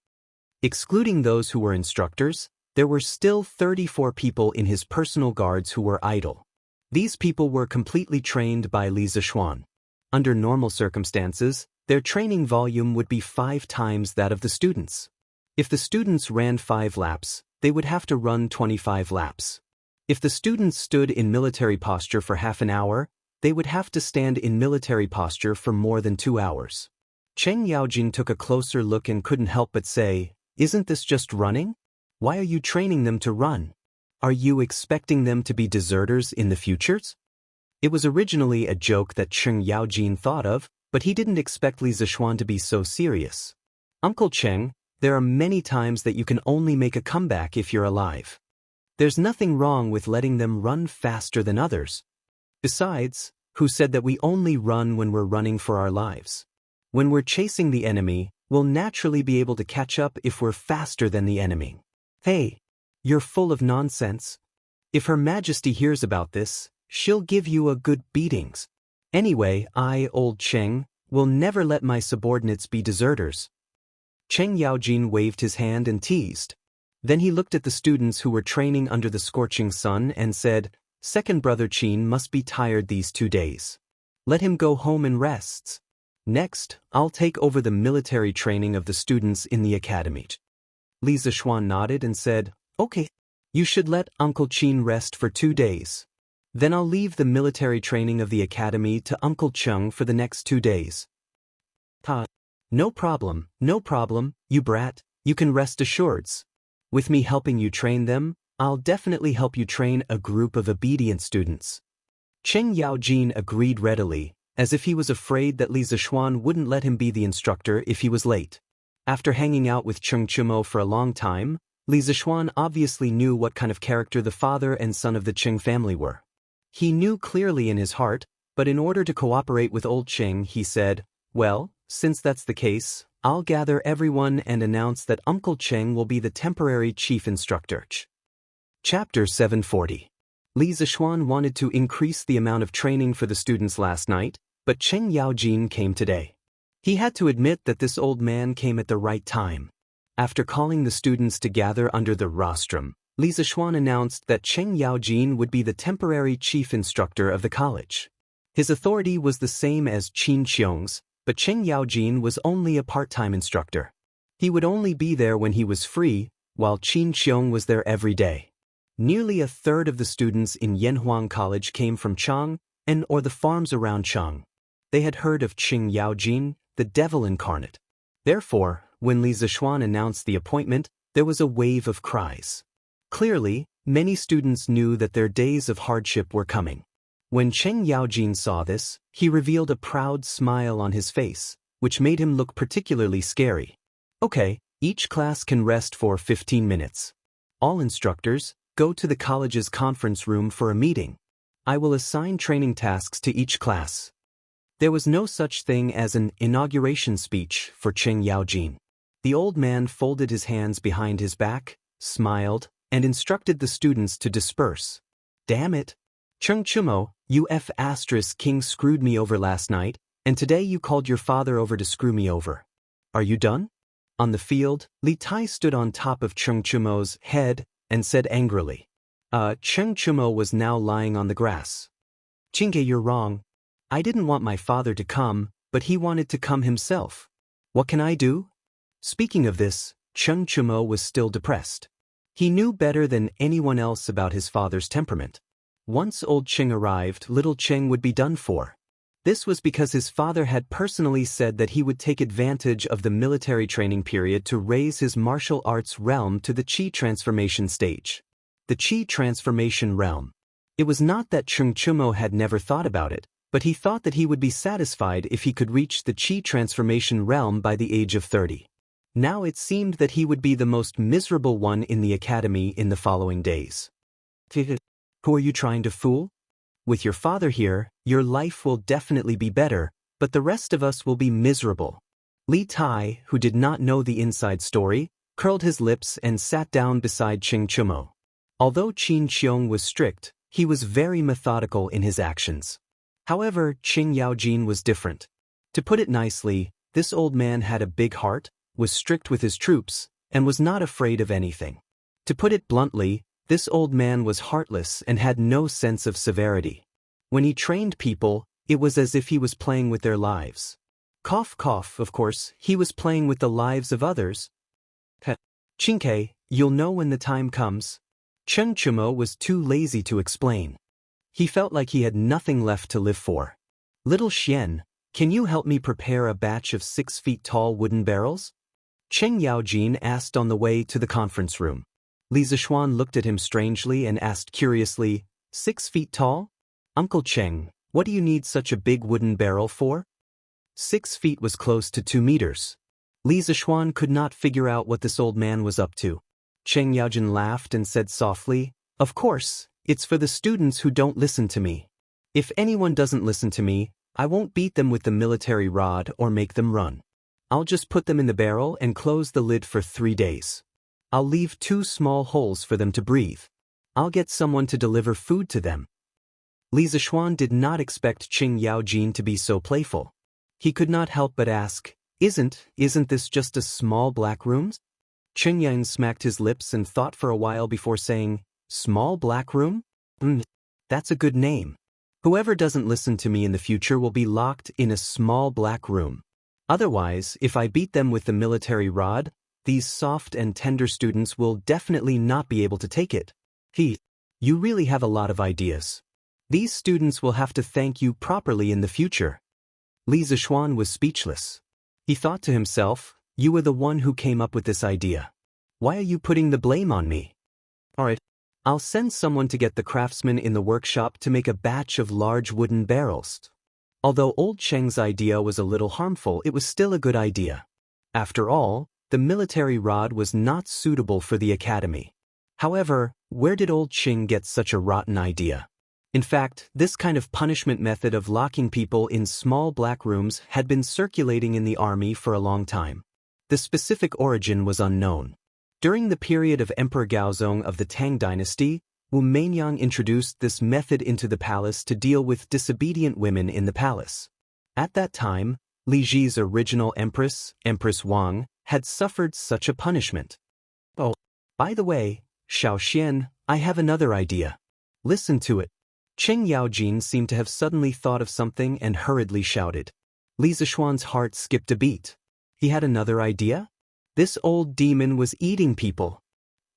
Excluding those who were instructors, there were still 34 people in his personal guards who were idle. These people were completely trained by Li Zishuan. Under normal circumstances, their training volume would be 5 times that of the students. If the students ran 5 laps, they would have to run 25 laps. If the students stood in military posture for half an hour, they would have to stand in military posture for more than 2 hours. Cheng Yaojin took a closer look and couldn't help but say, Isn't this just running? Why are you training them to run? Are you expecting them to be deserters in the futures? It was originally a joke that Cheng Yaojin thought of, but he didn't expect Li Zishuan to be so serious. Uncle Cheng, there are many times that you can only make a comeback if you're alive. There's nothing wrong with letting them run faster than others. Besides, who said that we only run when we're running for our lives? When we're chasing the enemy, we'll naturally be able to catch up if we're faster than the enemy. Hey, you're full of nonsense. If Her Majesty hears about this, she'll give you a good beatings. Anyway, I, old Cheng, will never let my subordinates be deserters. Cheng Yaojin waved his hand and teased. Then he looked at the students who were training under the scorching sun and said, Second brother Qin must be tired these 2 days. Let him go home and rest. Next, I'll take over the military training of the students in the academy. Li Zishuan nodded and said, Okay, you should let Uncle Qin rest for 2 days. Then I'll leave the military training of the academy to Uncle Cheng for the next 2 days. No problem, you brat, you can rest assured. With me helping you train them, I'll definitely help you train a group of obedient students. Cheng Yaojin agreed readily, as if he was afraid that Li Zishuan wouldn't let him be the instructor if he was late. After hanging out with Cheng Chumo for a long time, Li Zishuan obviously knew what kind of character the father and son of the Cheng family were. He knew clearly in his heart, but in order to cooperate with old Cheng, he said, Well, since that's the case, I'll gather everyone and announce that Uncle Cheng will be the temporary chief instructor. Chapter 740. Li Zishuan wanted to increase the amount of training for the students last night, but Cheng Yaojin came today. He had to admit that this old man came at the right time. After calling the students to gather under the rostrum, Li Zishuan announced that Cheng Yaojin would be the temporary chief instructor of the college. His authority was the same as Qin Qiong's, but Cheng Yaojin was only a part-time instructor. He would only be there when he was free, while Qin Qiong was there every day. Nearly a third of the students in Yanhuang College came from Chang or the farms around Chang. They had heard of Cheng Yaojin, the devil incarnate. Therefore, when Li Zishuan announced the appointment, there was a wave of cries. Clearly, many students knew that their days of hardship were coming. When Cheng Yaojin saw this, he revealed a proud smile on his face, which made him look particularly scary. Okay, each class can rest for 15 minutes. All instructors, go to the college's conference room for a meeting. I will assign training tasks to each class. There was no such thing as an inauguration speech for Cheng Yaojin. The old man folded his hands behind his back, smiled, and instructed the students to disperse. Damn it. Chung Chumo, you King screwed me over last night, and today you called your father over to screw me over. Are you done? On the field, Li Tai stood on top of Chung Chumo's head and said angrily. Chung Chumo was now lying on the grass. Chinke, you're wrong. I didn't want my father to come, but he wanted to come himself. What can I do? Speaking of this, Chung Chumo was still depressed. He knew better than anyone else about his father's temperament. Once old Cheng arrived, little Cheng would be done for. This was because his father had personally said that he would take advantage of the military training period to raise his martial arts realm to the Qi transformation stage. The Qi transformation realm. It was not that Chung Chumo had never thought about it, but he thought that he would be satisfied if he could reach the Qi transformation realm by the age of 30. Now it seemed that he would be the most miserable one in the academy in the following days. Who are you trying to fool? With your father here, your life will definitely be better, but the rest of us will be miserable. Li Tai, who did not know the inside story, curled his lips and sat down beside Ching Chumo. Although Qin Qiong was strict, he was very methodical in his actions. However, Qing Yaojin was different. To put it nicely, this old man had a big heart, was strict with his troops, and was not afraid of anything. To put it bluntly, this old man was heartless and had no sense of severity. When he trained people, it was as if he was playing with their lives. Cough cough, of course, he was playing with the lives of others. Chinke, you'll know when the time comes. Chung Chumo was too lazy to explain. He felt like he had nothing left to live for. Little Xian, can you help me prepare a batch of 6 feet tall wooden barrels? Cheng Yaojin asked on the way to the conference room. Li Zishuan looked at him strangely and asked curiously, 6 feet tall? Uncle Cheng, what do you need such a big wooden barrel for? 6 feet was close to 2 meters. Li Zishuan could not figure out what this old man was up to. Cheng Yaojin laughed and said softly, of course, it's for the students who don't listen to me. If anyone doesn't listen to me, I won't beat them with the military rod or make them run. I'll just put them in the barrel and close the lid for 3 days. I'll leave 2 small holes for them to breathe. I'll get someone to deliver food to them. Li Zishuan did not expect Qing Yaojin to be so playful. He could not help but ask, Isn't this just a small black room? Qing Yang smacked his lips and thought for a while before saying, Small black room? That's a good name. Whoever doesn't listen to me in the future will be locked in a small black room. Otherwise, if I beat them with the military rod, these soft and tender students will definitely not be able to take it. You really have a lot of ideas. These students will have to thank you properly in the future. Li Zishuan was speechless. He thought to himself, you were the one who came up with this idea. Why are you putting the blame on me? Alright, I'll send someone to get the craftsman in the workshop to make a batch of large wooden barrels. Although old Cheng's idea was a little harmful, it was still a good idea. After all, the military rod was not suitable for the academy. However, where did old Cheng get such a rotten idea? In fact, this kind of punishment method of locking people in small black rooms had been circulating in the army for a long time. The specific origin was unknown. During the period of Emperor Gaozong of the Tang dynasty, Wu Mainyang introduced this method into the palace to deal with disobedient women in the palace. At that time, Li Ji's original empress, Empress Wang, had suffered such a punishment. Oh, by the way, Xiao Xian, I have another idea. Listen to it. Cheng Yaojin seemed to have suddenly thought of something and hurriedly shouted. Li Zishuan's heart skipped a beat. He had another idea? This old demon was eating people.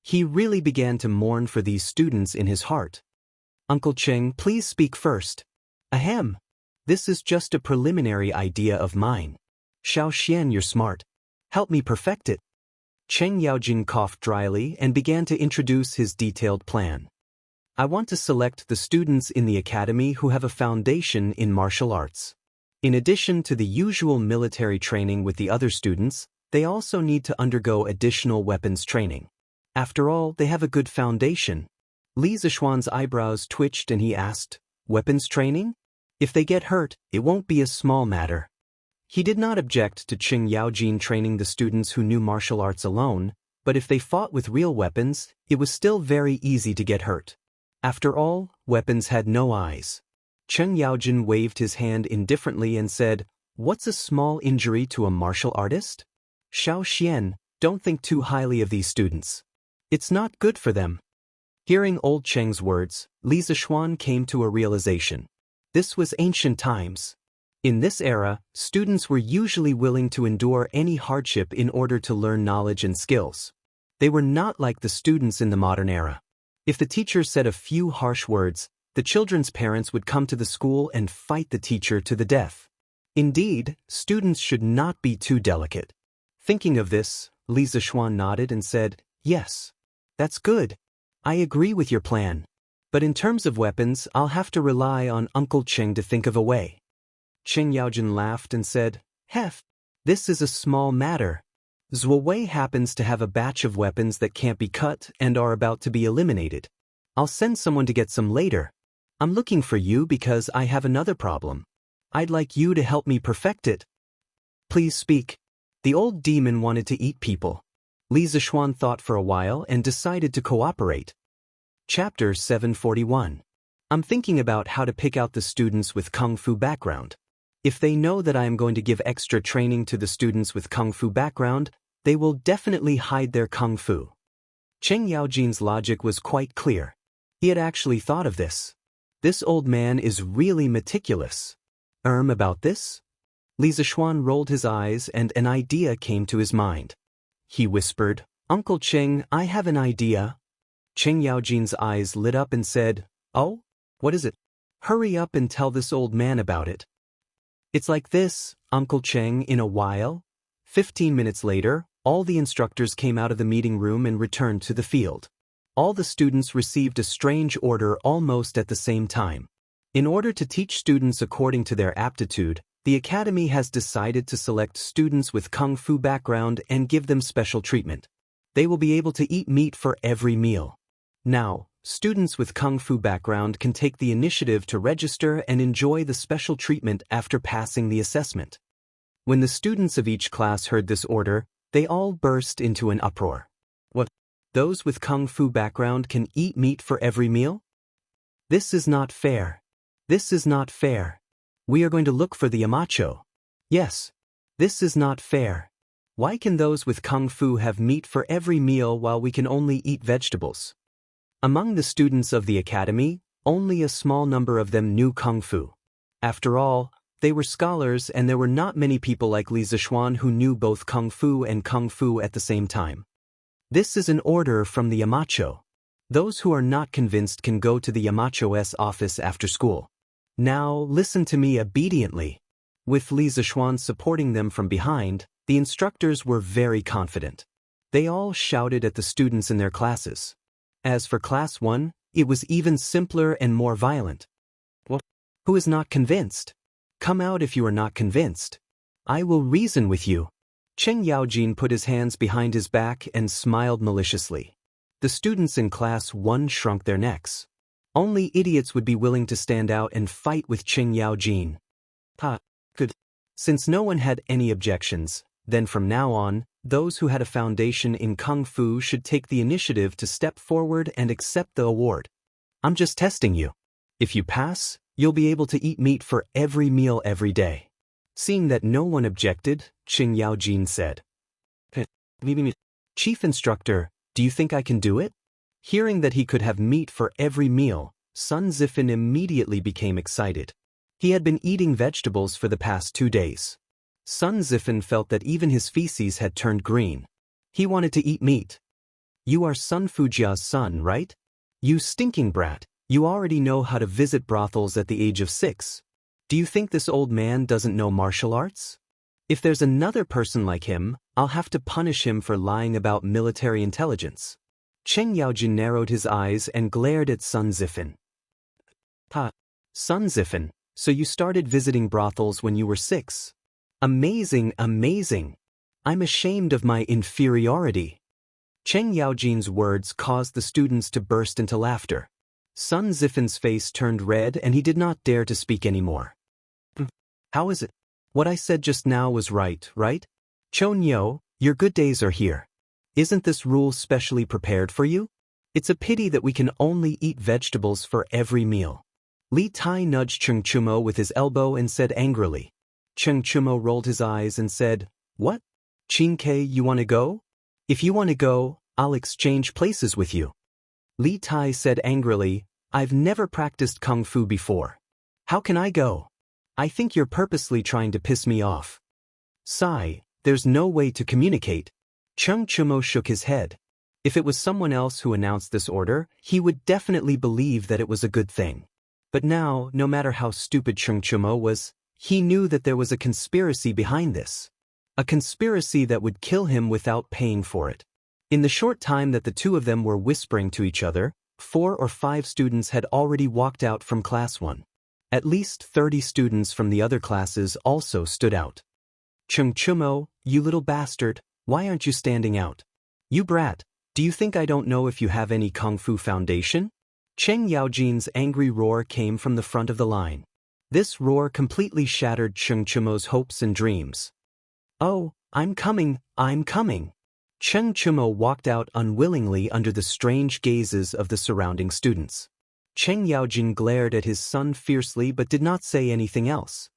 He really began to mourn for these students in his heart. Uncle Cheng, please speak first. Ahem. This is just a preliminary idea of mine. Xiao Xian, you're smart. Help me perfect it. Cheng Yaojin coughed dryly and began to introduce his detailed plan. I want to select the students in the academy who have a foundation in martial arts. In addition to the usual military training with the other students, they also need to undergo additional weapons training. After all, they have a good foundation. Li Zishuan's eyebrows twitched and he asked, weapons training? If they get hurt, it won't be a small matter. He did not object to Qing Yaojin training the students who knew martial arts alone, But if they fought with real weapons, it was still very easy to get hurt. After all, weapons had no eyes. Chen Yaojin waved his hand indifferently and said, "What's a small injury to a martial artist? Xiao Xian, don't think too highly of these students. It's not good for them." Hearing old Cheng's words, Li Zishuan came to a realization. This was ancient times. In this era, students were usually willing to endure any hardship in order to learn knowledge and skills. They were not like the students in the modern era. If the teacher said a few harsh words, the children's parents would come to the school and fight the teacher to the death. Indeed, students should not be too delicate. Thinking of this, Li Zishuan nodded and said, "Yes. That's good. I agree with your plan. But in terms of weapons, I'll have to rely on Uncle Cheng to think of a way." Chen Yaojin laughed and said, "Hef, this is a small matter. Zhuo Wei happens to have a batch of weapons that can't be cut and are about to be eliminated. I'll send someone to get some later. I'm looking for you because I have another problem. I'd like you to help me perfect it." "Please speak." The old demon wanted to eat people. Li Zishuan thought for a while and decided to cooperate. Chapter 741. I'm thinking about how to pick out the students with Kung Fu background. If they know that I am going to give extra training to the students with Kung Fu background, they will definitely hide their Kung Fu. Cheng Yaojin's logic was quite clear. He had actually thought of this. This old man is really meticulous. About this? Li Zishuan rolled his eyes and an idea came to his mind. He whispered, "Uncle Cheng, I have an idea." Cheng Yaojin's eyes lit up and said, "Oh? What is it? Hurry up and tell this old man about it." "It's like this, Uncle Cheng, in a while." 15 minutes later, all the instructors came out of the meeting room and returned to the field. All the students received a strange order almost at the same time. In order to teach students according to their aptitude, the Academy has decided to select students with Kung Fu background and give them special treatment. They will be able to eat meat for every meal. Now, students with Kung Fu background can take the initiative to register and enjoy the special treatment after passing the assessment. When the students of each class heard this order, they all burst into an uproar. What? Those with Kung Fu background can eat meat for every meal? This is not fair. This is not fair. We are going to look for the Yamacho. Yes. This is not fair. Why can those with Kung Fu have meat for every meal while we can only eat vegetables? Among the students of the Academy, only a small number of them knew Kung Fu. After all, they were scholars and there were not many people like Li Zishuan who knew both Kung Fu and Kung Fu at the same time. This is an order from the Yamacho. Those who are not convinced can go to the Yamacho's office after school. Now listen to me obediently. With Li Zishuan supporting them from behind, the instructors were very confident. They all shouted at the students in their classes. As for Class 1, it was even simpler and more violent. What? Who is not convinced? Come out if you are not convinced. I will reason with you. Cheng Yaojin put his hands behind his back and smiled maliciously. The students in Class 1 shrunk their necks. Only idiots would be willing to stand out and fight with Cheng Yaojin. Good. Since no one had any objections, then from now on, those who had a foundation in Kung Fu should take the initiative to step forward and accept the award. I'm just testing you. If you pass, you'll be able to eat meat for every meal every day. Seeing that no one objected, Cheng Yaojin said, "Chief Instructor, do you think I can do it?" Hearing that he could have meat for every meal, Sun Zifan immediately became excited. He had been eating vegetables for the past 2 days. Sun Zifan felt that even his feces had turned green. He wanted to eat meat. "You are Sun Fujia's son, right? You stinking brat, you already know how to visit brothels at the age of 6. Do you think this old man doesn't know martial arts? If there's another person like him, I'll have to punish him for lying about military intelligence." Cheng Yaojin narrowed his eyes and glared at Sun Zifan. Sun Zifan, so you started visiting brothels when you were 6. Amazing, amazing. I'm ashamed of my inferiority. Cheng Yaojin's words caused the students to burst into laughter. Sun Zifan's face turned red and he did not dare to speak anymore. How is it? What I said just now was right, right? Chon Yo, your good days are here. Isn't this rule specially prepared for you? It's a pity that we can only eat vegetables for every meal. Li Tai nudged Cheng Chumo with his elbow and said angrily. Cheng Chumo rolled his eyes and said, "What? Chin Ke, you want to go? If you want to go, I'll exchange places with you." Li Tai said angrily, "I've never practiced kung fu before. How can I go? I think you're purposely trying to piss me off." Sigh, there's no way to communicate. Cheng Chumo shook his head. If it was someone else who announced this order, he would definitely believe that it was a good thing. But now, no matter how stupid Cheng Chumo was, he knew that there was a conspiracy behind this. A conspiracy that would kill him without paying for it. In the short time that the two of them were whispering to each other, 4 or 5 students had already walked out from class 1. At least 30 students from the other classes also stood out. "Cheng Chumo, you little bastard, why aren't you standing out? You brat, do you think I don't know if you have any kung fu foundation?" Cheng Yaojin's angry roar came from the front of the line. This roar completely shattered Cheng Chumo's hopes and dreams. "Oh, I'm coming, I'm coming." Cheng Chumo walked out unwillingly under the strange gazes of the surrounding students. Cheng Yaojin glared at his son fiercely but did not say anything else.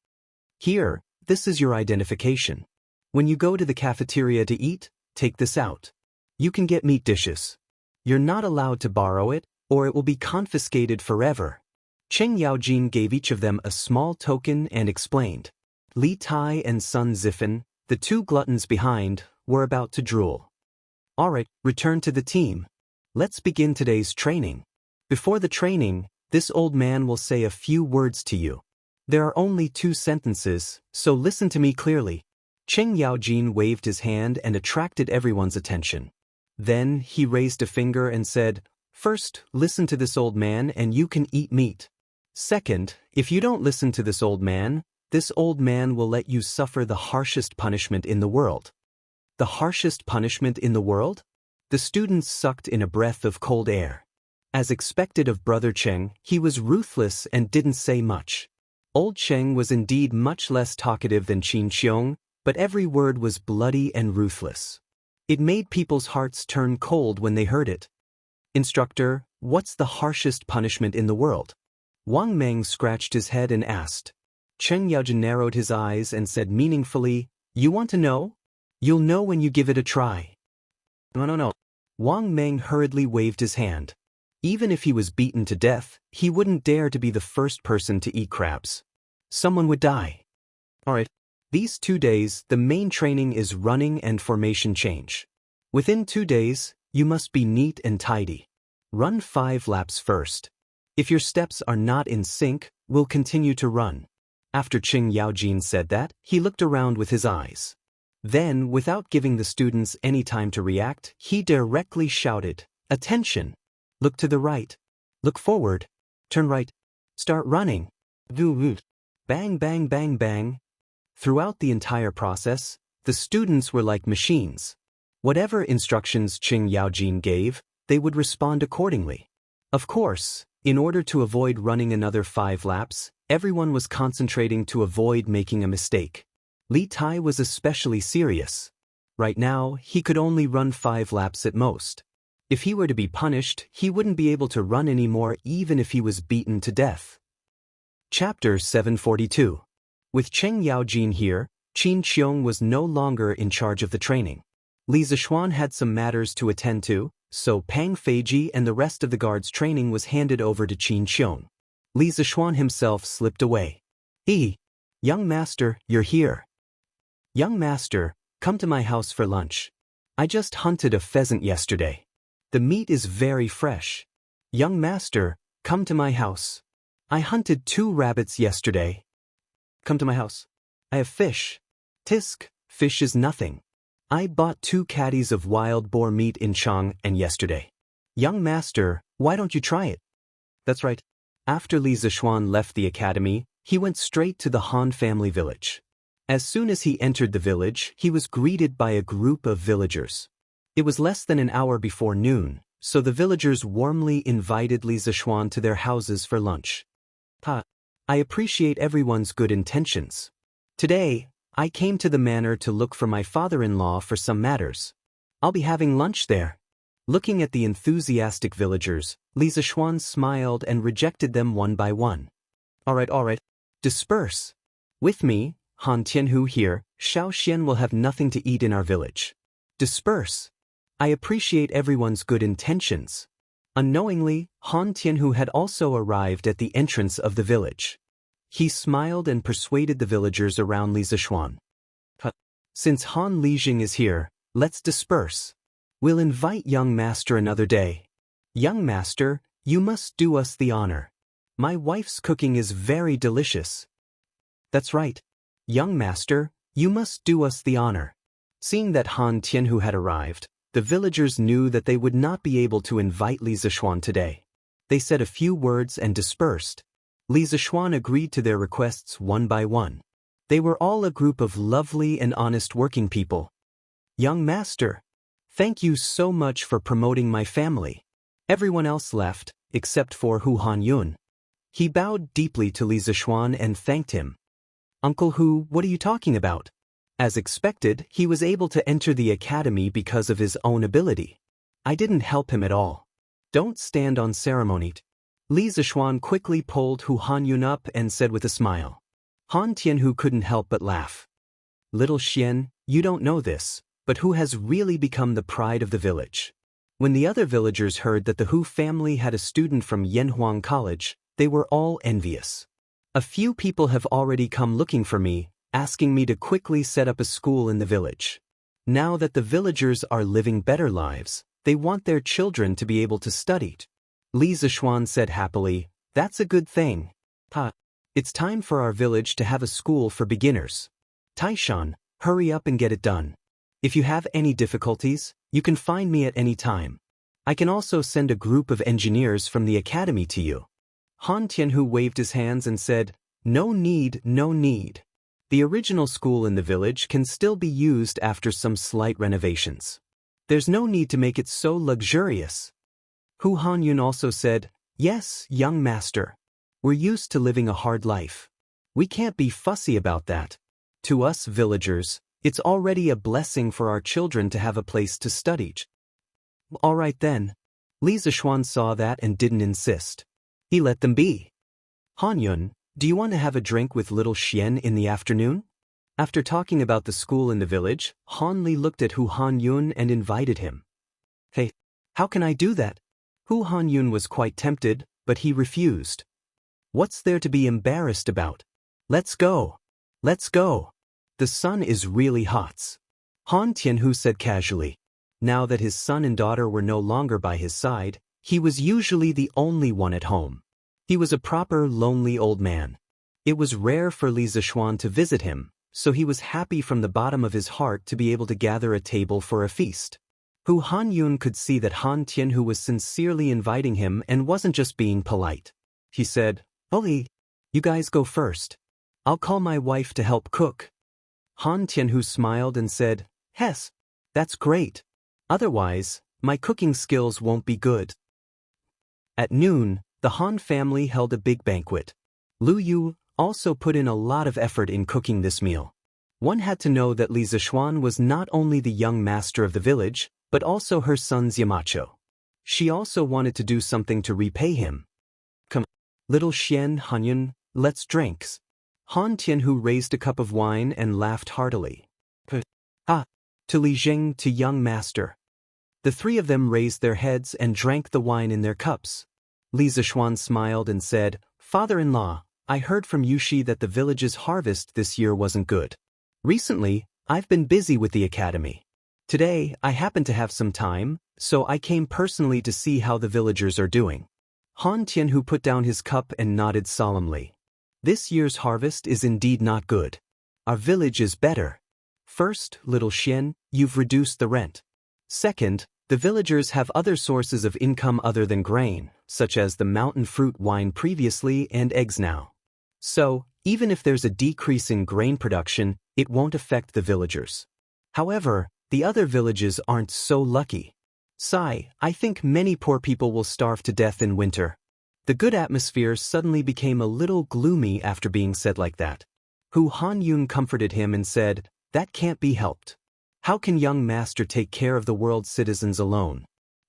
"Here, this is your identification. When you go to the cafeteria to eat, take this out. You can get meat dishes. You're not allowed to borrow it, or it will be confiscated forever." Cheng Yaojin gave each of them a small token and explained. Li Tai and Sun Zifen, the 2 gluttons behind, were about to drool. "Alright, return to the team. Let's begin today's training. Before the training, this old man will say a few words to you. There are only 2 sentences, so listen to me clearly." Cheng Yaojin waved his hand and attracted everyone's attention. Then he raised a finger and said, "First, listen to this old man and you can eat meat. Second, if you don't listen to this old man will let you suffer the harshest punishment in the world." The harshest punishment in the world? The students sucked in a breath of cold air. As expected of Brother Cheng, he was ruthless and didn't say much. Old Cheng was indeed much less talkative than Qin Xiong, but every word was bloody and ruthless. It made people's hearts turn cold when they heard it. "Instructor, what's the harshest punishment in the world?" Wang Meng scratched his head and asked. Cheng Yaojin narrowed his eyes and said meaningfully, "You want to know? You'll know when you give it a try." No. Wang Meng hurriedly waved his hand. Even if he was beaten to death, he wouldn't dare to be the first person to eat crabs. Someone would die. "Alright. These 2 days, the main training is running and formation change. Within 2 days, you must be neat and tidy. Run 5 laps first. If your steps are not in sync, we'll continue to run." After Cheng Yaojin said that, he looked around with his eyes. Then, without giving the students any time to react, he directly shouted, "Attention! Look to the right. Look forward. Turn right. Start running. Bang, bang, bang, bang." Throughout the entire process, the students were like machines. Whatever instructions Cheng Yaojin gave, they would respond accordingly. Of course, in order to avoid running another 5 laps, everyone was concentrating to avoid making a mistake. Li Tai was especially serious. Right now, he could only run 5 laps at most. If he were to be punished, he wouldn't be able to run anymore even if he was beaten to death. Chapter 742. With Cheng Yaojin here, Qin Xiong was no longer in charge of the training. Li Zishuan had some matters to attend to, so Pang Feiji and the rest of the guards' training was handed over to Qin Xiong. Li Zishuan himself slipped away. Young master, you're here." "Young master, come to my house for lunch. I just hunted a pheasant yesterday. The meat is very fresh." "Young master, come to my house. I hunted 2 rabbits yesterday." "Come to my house. I have fish." "Tisk, fish is nothing. I bought 2 caddies of wild boar meat in Chang'an yesterday." "Young master, why don't you try it?" "That's right." After Li Zishuan left the academy, he went straight to the Han family village. As soon as he entered the village, he was greeted by a group of villagers. It was less than an hour before noon, so the villagers warmly invited Li Zishuan to their houses for lunch. I appreciate everyone's good intentions. Today, I came to the manor to look for my father-in-law for some matters. I'll be having lunch there. Looking at the enthusiastic villagers, Li Zishuan smiled and rejected them one by one. All right. Disperse. With me, Han Tianhu here, Xiao Xian will have nothing to eat in our village. Disperse. I appreciate everyone's good intentions. Unknowingly, Han Tianhu had also arrived at the entrance of the village. He smiled and persuaded the villagers around Li Zishuan. Since Han Lijing is here, let's disperse. We'll invite young master another day. Young master, you must do us the honor. My wife's cooking is very delicious. That's right. Young master, you must do us the honor. Seeing that Han Tianhu had arrived, the villagers knew that they would not be able to invite Li Zishuan today. They said a few words and dispersed. Li Zishuan agreed to their requests one by one. They were all a group of lovely and honest working people. Young master, thank you so much for promoting my family. Everyone else left, except for Hu Hanyun. He bowed deeply to Li Zishuan and thanked him. Uncle Hu, what are you talking about? As expected, he was able to enter the academy because of his own ability. I didn't help him at all. Don't stand on ceremony. Li Zishuan quickly pulled Hu Hanyun up and said with a smile. Han Tianhu couldn't help but laugh. Little Xian, you don't know this, but Hu has really become the pride of the village. When the other villagers heard that the Hu family had a student from Yanhuang College, they were all envious. A few people have already come looking for me, asking me to quickly set up a school in the village. Now that the villagers are living better lives, they want their children to be able to study. Li Zishuan said happily, that's a good thing. It's time for our village to have a school for beginners. Taishan, hurry up and get it done. If you have any difficulties, you can find me at any time. I can also send a group of engineers from the academy to you. Han Tianhu waved his hands and said, no need. The original school in the village can still be used after some slight renovations. There's no need to make it so luxurious. Hu Hanyun also said, yes, young master. We're used to living a hard life. We can't be fussy about that. To us villagers, it's already a blessing for our children to have a place to study. All right then. Li Zishuan saw that and didn't insist. He let them be. Hanyun, do you want to have a drink with little Xian in the afternoon? After talking about the school in the village, Han Li looked at Hu Hanyun and invited him. Hey, how can I do that? Hu Hanyun was quite tempted, but he refused. What's there to be embarrassed about? Let's go. The sun is really hot. Han Tianhu said casually. Now that his son and daughter were no longer by his side, he was usually the only one at home. He was a proper lonely old man. It was rare for Li Zishuan to visit him, so he was happy from the bottom of his heart to be able to gather a table for a feast. Hu Hanyun could see that Han Tianhu was sincerely inviting him and wasn't just being polite. He said, Oli, you guys go first. I'll call my wife to help cook. Han Tianhu smiled and said, Hess, that's great. Otherwise, my cooking skills won't be good. At noon, the Han family held a big banquet. Lu Yu also put in a lot of effort in cooking this meal. One had to know that Li Zishuan was not only the young master of the village, but also her son's Yamacho. She also wanted to do something to repay him. Come, little Xian Hanyun, let's drinks. Han Tianhu raised a cup of wine and laughed heartily. To Li Zheng, to young master. The three of them raised their heads and drank the wine in their cups. Li Zishuan smiled and said, Father-in-law, I heard from Yushi that the village's harvest this year wasn't good. Recently, I've been busy with the academy. Today, I happen to have some time, so I came personally to see how the villagers are doing. Han Tianhu put down his cup and nodded solemnly. This year's harvest is indeed not good. Our village is better. First, little Xian, you've reduced the rent. Second, the villagers have other sources of income other than grain, such as the mountain fruit wine previously and eggs now. So, even if there's a decrease in grain production, it won't affect the villagers. However, the other villages aren't so lucky. Sigh, I think many poor people will starve to death in winter. The good atmosphere suddenly became a little gloomy after being said like that. Hu Hanyun comforted him and said, that can't be helped. How can young master take care of the world's citizens alone?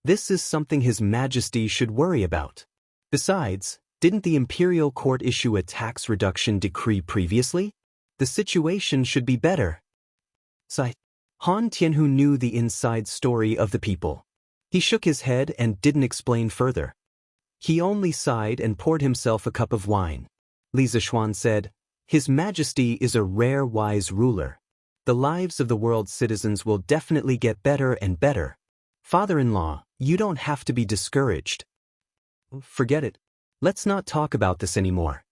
This is something His Majesty should worry about. Besides, didn't the imperial court issue a tax reduction decree previously? The situation should be better. Sigh. Han Tianhu knew the inside story of the people. He shook his head and didn't explain further. He only sighed and poured himself a cup of wine. Li Zishuan said, His Majesty is a rare wise ruler. The lives of the world's citizens will definitely get better and better. Father-in-law, you don't have to be discouraged. Forget it. Let's not talk about this anymore.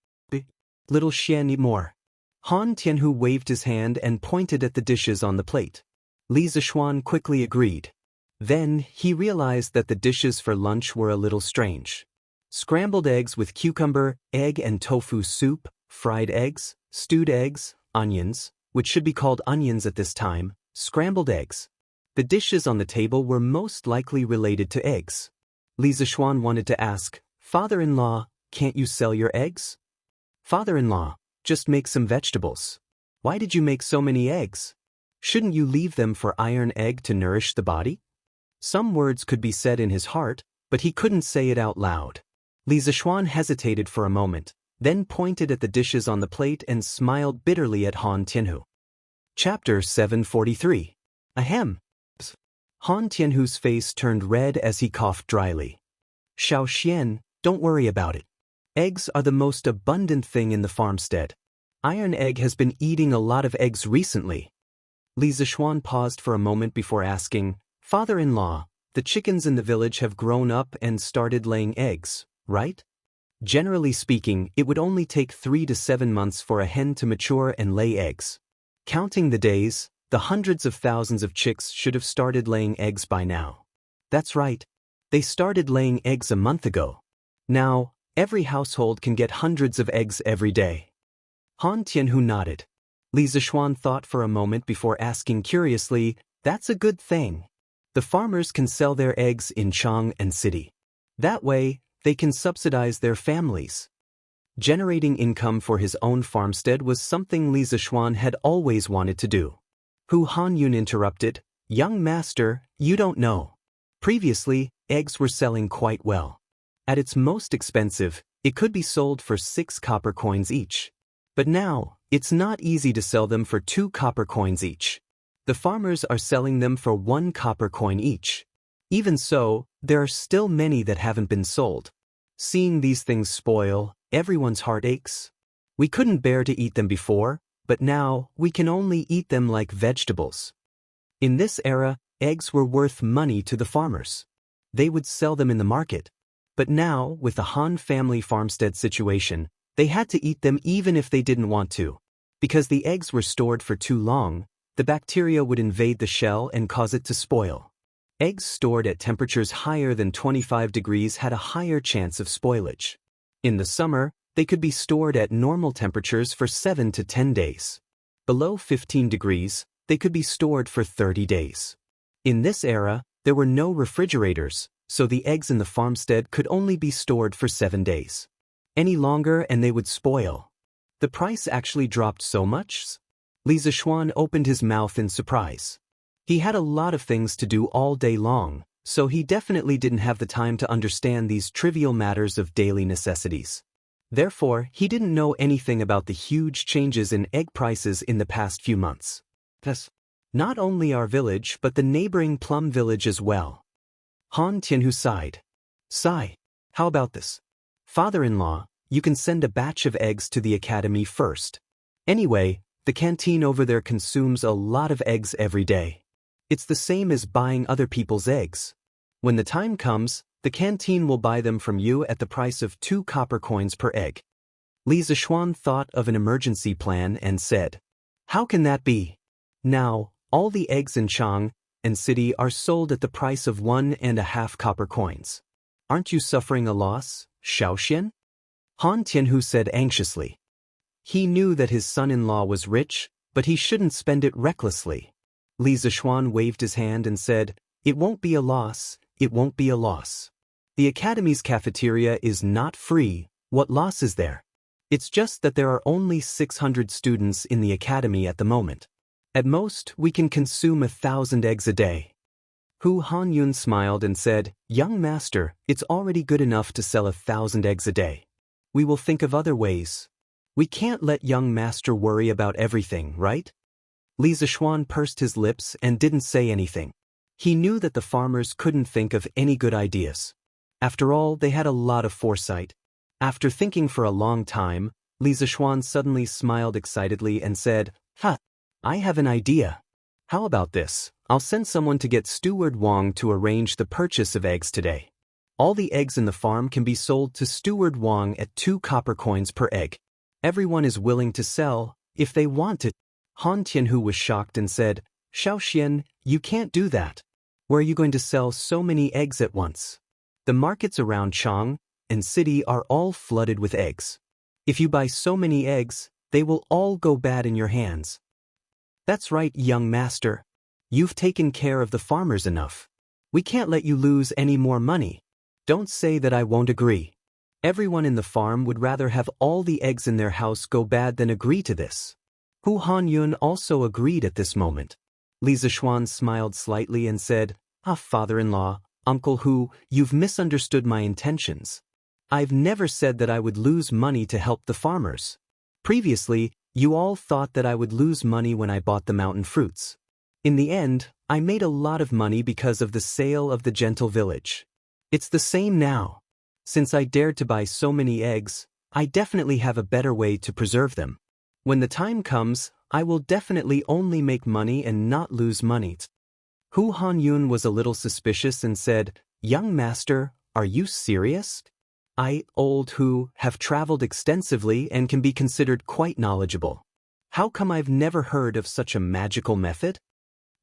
Little Xian more. Han Tianhu waved his hand and pointed at the dishes on the plate. Li Zishuan quickly agreed. Then he realized that the dishes for lunch were a little strange. Scrambled eggs with cucumber, egg and tofu soup, fried eggs, stewed eggs, onions, which should be called onions at this time, scrambled eggs. The dishes on the table were most likely related to eggs. Li Zishuan wanted to ask, Father-in-law, can't you sell your eggs? Father-in-law, just make some vegetables. Why did you make so many eggs? Shouldn't you leave them for iron egg to nourish the body? Some words could be said in his heart, but he couldn't say it out loud. Li Zishuan hesitated for a moment, then pointed at the dishes on the plate and smiled bitterly at Han Tianhu. Chapter 743. Ahem. Han Tianhu's face turned red as he coughed dryly. Xiao Xian, don't worry about it. Eggs are the most abundant thing in the farmstead. Iron Egg has been eating a lot of eggs recently. Li Zishuan paused for a moment before asking, Father-in-law, the chickens in the village have grown up and started laying eggs, right? Generally speaking, it would only take 3 to 7 months for a hen to mature and lay eggs. Counting the days, the hundreds of thousands of chicks should have started laying eggs by now. That's right. They started laying eggs a month ago. Now, every household can get hundreds of eggs every day. Han Tianhu nodded. Li Zishuan thought for a moment before asking curiously, That's a good thing. The farmers can sell their eggs in Chang and city. That way, they can subsidize their families. Generating income for his own farmstead was something Li Zishuan had always wanted to do. Hu Hanyun interrupted, Young master, you don't know. Previously, eggs were selling quite well. At its most expensive, it could be sold for 6 copper coins each. But now, it's not easy to sell them for 2 copper coins each. The farmers are selling them for 1 copper coin each. Even so, there are still many that haven't been sold. Seeing these things spoil, everyone's heart aches. We couldn't bear to eat them before, but now we can only eat them like vegetables. In this era, eggs were worth money to the farmers. They would sell them in the market. But now, with the Han family farmstead situation, they had to eat them even if they didn't want to. Because the eggs were stored for too long, the bacteria would invade the shell and cause it to spoil. Eggs stored at temperatures higher than 25 degrees had a higher chance of spoilage. In the summer, they could be stored at normal temperatures for 7 to 10 days. Below 15 degrees, they could be stored for 30 days. In this era, there were no refrigerators, so the eggs in the farmstead could only be stored for 7 days. Any longer and they would spoil. The price actually dropped so much? Li Zishuan opened his mouth in surprise. He had a lot of things to do all day long, so he definitely didn't have the time to understand these trivial matters of daily necessities. Therefore, he didn't know anything about the huge changes in egg prices in the past few months. Thus, not only our village but the neighboring plum village as well. Han Tianhu sighed. Sigh. How about this? Father-in-law, you can send a batch of eggs to the academy first. Anyway, the canteen over there consumes a lot of eggs every day. It's the same as buying other people's eggs. When the time comes, the canteen will buy them from you at the price of 2 copper coins per egg. Li Zishuan thought of an emergency plan and said, How can that be? Now, all the eggs in Chang and city are sold at the price of 1.5 copper coins. Aren't you suffering a loss, Xiaoxian? Han Tianhu said anxiously. He knew that his son-in-law was rich, but he shouldn't spend it recklessly. Li Zishuan waved his hand and said, It won't be a loss, it won't be a loss. The academy's cafeteria is not free. What loss is there? It's just that there are only 600 students in the academy at the moment. At most, we can consume 1,000 eggs a day. Hu Hanyun smiled and said, "Young master, it's already good enough to sell 1,000 eggs a day. We will think of other ways. We can't let young master worry about everything, right?" Li Zishuan pursed his lips and didn't say anything. He knew that the farmers couldn't think of any good ideas. After all, they had a lot of foresight. After thinking for a long time, Li Zishuan suddenly smiled excitedly and said, "Ha! I have an idea. How about this? I'll send someone to get Steward Wang to arrange the purchase of eggs today. All the eggs in the farm can be sold to Steward Wang at 2 copper coins per egg. Everyone is willing to sell, if they want to." Han Tianhu was shocked and said, "Xiao Xian, you can't do that. Where are you going to sell so many eggs at once? The markets around Chang and city are all flooded with eggs. If you buy so many eggs, they will all go bad in your hands." "That's right, young master. You've taken care of the farmers enough. We can't let you lose any more money. Don't say that I won't agree. Everyone in the farm would rather have all the eggs in their house go bad than agree to this." Hu Hanyun also agreed at this moment. Li Zishuan smiled slightly and said, "Ah, father-in-law, Uncle Hu, you've misunderstood my intentions. I've never said that I would lose money to help the farmers. Previously, you all thought that I would lose money when I bought the mountain fruits. In the end, I made a lot of money because of the sale of the gentle village. It's the same now. Since I dared to buy so many eggs, I definitely have a better way to preserve them. When the time comes, I will definitely only make money and not lose money." Hu Hanyun was a little suspicious and said, "Young master, are you serious? I, old Hu, have traveled extensively and can be considered quite knowledgeable. How come I've never heard of such a magical method?"